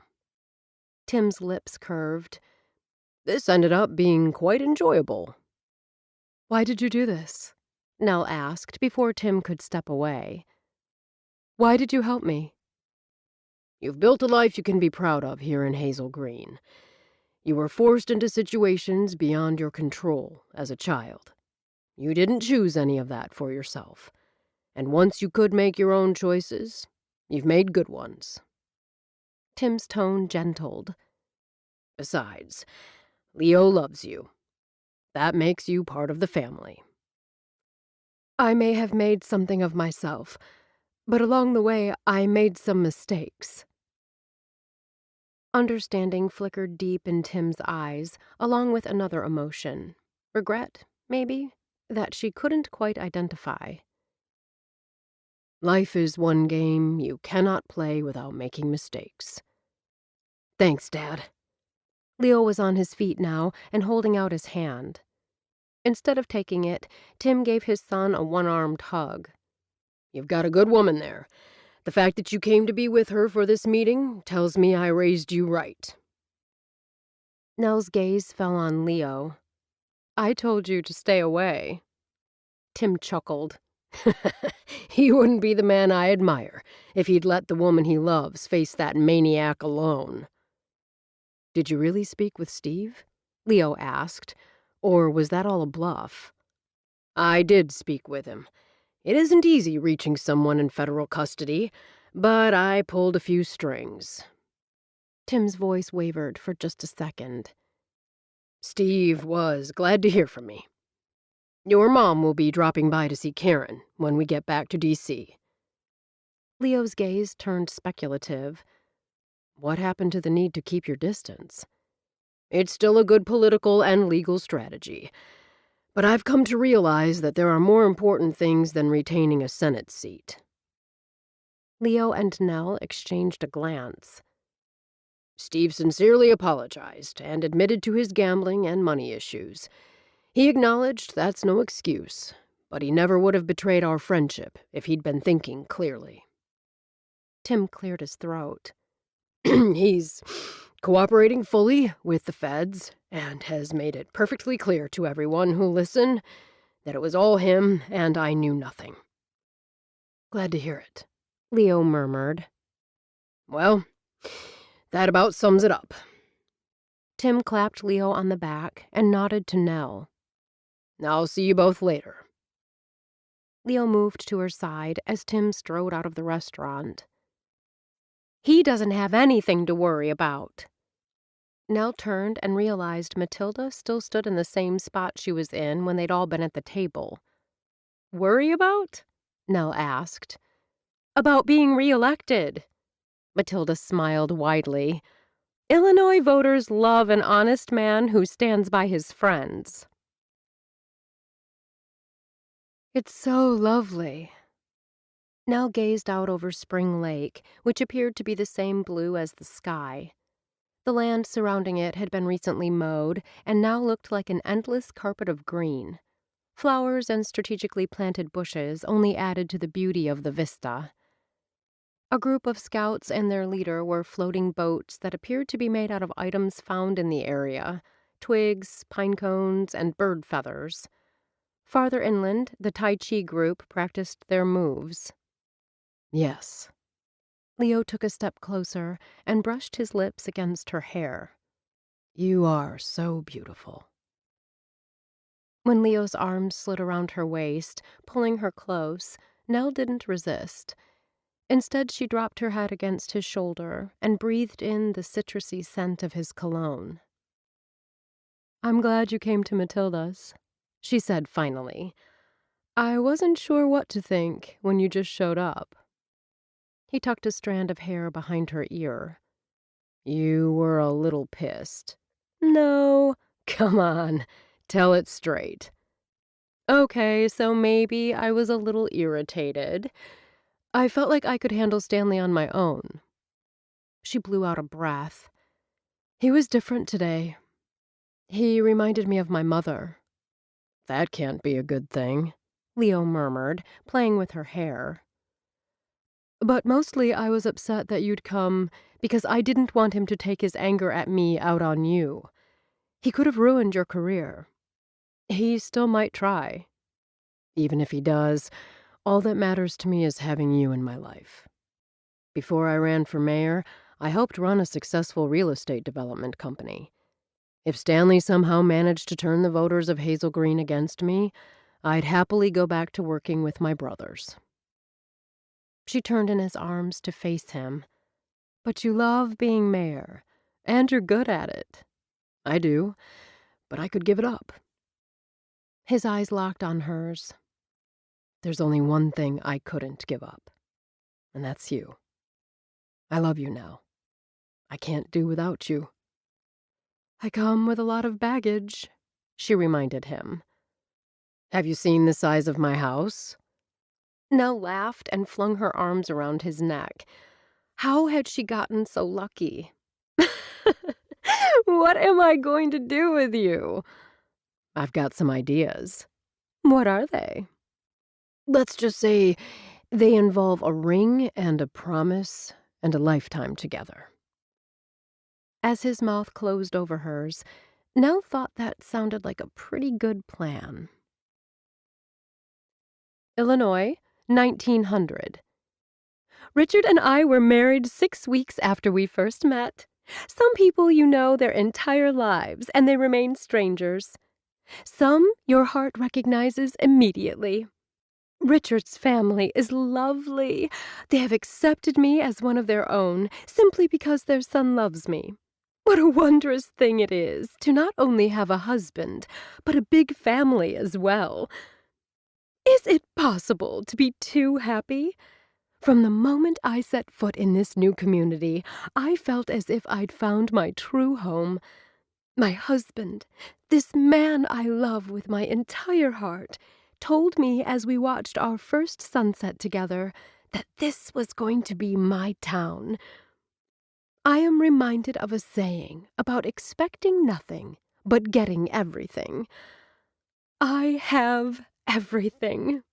Tim's lips curved. This ended up being quite enjoyable. Why did you do this? Nell asked before Tim could step away. Why did you help me? You've built a life you can be proud of here in Hazel Green. You were forced into situations beyond your control as a child. You didn't choose any of that for yourself. And once you could make your own choices, you've made good ones. Tim's tone gentled. Besides, Leo loves you. That makes you part of the family. I may have made something of myself, but along the way I made some mistakes. Understanding flickered deep in Tim's eyes, along with another emotion. Regret, maybe, that she couldn't quite identify. Life is one game you cannot play without making mistakes. Thanks, Dad. Leo was on his feet now and holding out his hand. Instead of taking it, Tim gave his son a one-armed hug. You've got a good woman there. The fact that you came to be with her for this meeting tells me I raised you right. Nell's gaze fell on Leo. I told you to stay away. Tim chuckled. He wouldn't be the man I admire if he'd let the woman he loves face that maniac alone. Did you really speak with Steve? Leo asked. Or was that all a bluff? I did speak with him. It isn't easy reaching someone in federal custody, but I pulled a few strings. Tim's voice wavered for just a second. Steve was glad to hear from me. Your mom will be dropping by to see Karen when we get back to D.C. Leo's gaze turned speculative. What happened to the need to keep your distance? It's still a good political and legal strategy. But I've come to realize that there are more important things than retaining a Senate seat. Leo and Nell exchanged a glance. Steve sincerely apologized and admitted to his gambling and money issues. He acknowledged that's no excuse, but he never would have betrayed our friendship if he'd been thinking clearly. Tim cleared his throat. He's cooperating fully with the feds and has made it perfectly clear to everyone who'll listen that it was all him and I knew nothing. Glad to hear it, Leo murmured. Well, that about sums it up. Tim clapped Leo on the back and nodded to Nell. I'll see you both later. Leo moved to her side as Tim strode out of the restaurant. He doesn't have anything to worry about. Nell turned and realized Matilda still stood in the same spot she was in when they'd all been at the table. Worry about? Nell asked. About being reelected. Matilda smiled widely. Illinois voters love an honest man who stands by his friends. It's so lovely. Nell gazed out over Spring Lake, which appeared to be the same blue as the sky. The land surrounding it had been recently mowed and now looked like an endless carpet of green. Flowers and strategically planted bushes only added to the beauty of the vista. A group of scouts and their leader were floating boats that appeared to be made out of items found in the area: twigs, pine cones, and bird feathers. Farther inland, the Tai Chi group practiced their moves. Yes. Leo took a step closer and brushed his lips against her hair. You are so beautiful. When Leo's arms slid around her waist, pulling her close, Nell didn't resist. Instead, she dropped her head against his shoulder and breathed in the citrusy scent of his cologne. I'm glad you came to Matilda's, she said finally. I wasn't sure what to think when you just showed up. He tucked a strand of hair behind her ear. You were a little pissed. No, come on, tell it straight. Okay, so maybe I was a little irritated. I felt like I could handle Stanley on my own. She blew out a breath. He was different today. He reminded me of my mother. That can't be a good thing, Leo murmured, playing with her hair. But mostly I was upset that you'd come because I didn't want him to take his anger at me out on you. He could have ruined your career. He still might try. Even if he does, all that matters to me is having you in my life. Before I ran for mayor, I helped run a successful real estate development company. If Stanley somehow managed to turn the voters of Hazel Green against me, I'd happily go back to working with my brothers. She turned in his arms to face him. But you love being mayor, and you're good at it. I do, but I could give it up. His eyes locked on hers. There's only one thing I couldn't give up, and that's you. I love you now. I can't do without you. I come with a lot of baggage, she reminded him. Have you seen the size of my house? Nell laughed and flung her arms around his neck. How had she gotten so lucky? What am I going to do with you? I've got some ideas. What are they? Let's just say they involve a ring and a promise and a lifetime together. As his mouth closed over hers, Nell thought that sounded like a pretty good plan. Illinois, 1900. Richard and I were married 6 weeks after we first met. Some people you know their entire lives, and they remain strangers. Some your heart recognizes immediately. Richard's family is lovely. They have accepted me as one of their own, simply because their son loves me. What a wondrous thing it is to not only have a husband, but a big family as well. Is it possible to be too happy? From the moment I set foot in this new community, I felt as if I'd found my true home. My husband, this man I love with my entire heart, told me as we watched our first sunset together that this was going to be my town. I am reminded of a saying about expecting nothing but getting everything. I have everything.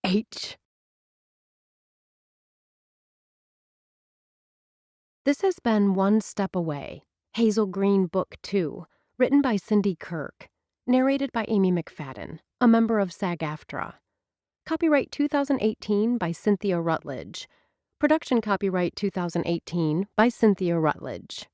H. This has been One Step Away, Hazel Green Book 2, written by Cindy Kirk. Narrated by Amy McFadden, a member of SAG-AFTRA. Copyright 2018 by Cynthia Rutledge. Production copyright 2018 by Cynthia Rutledge.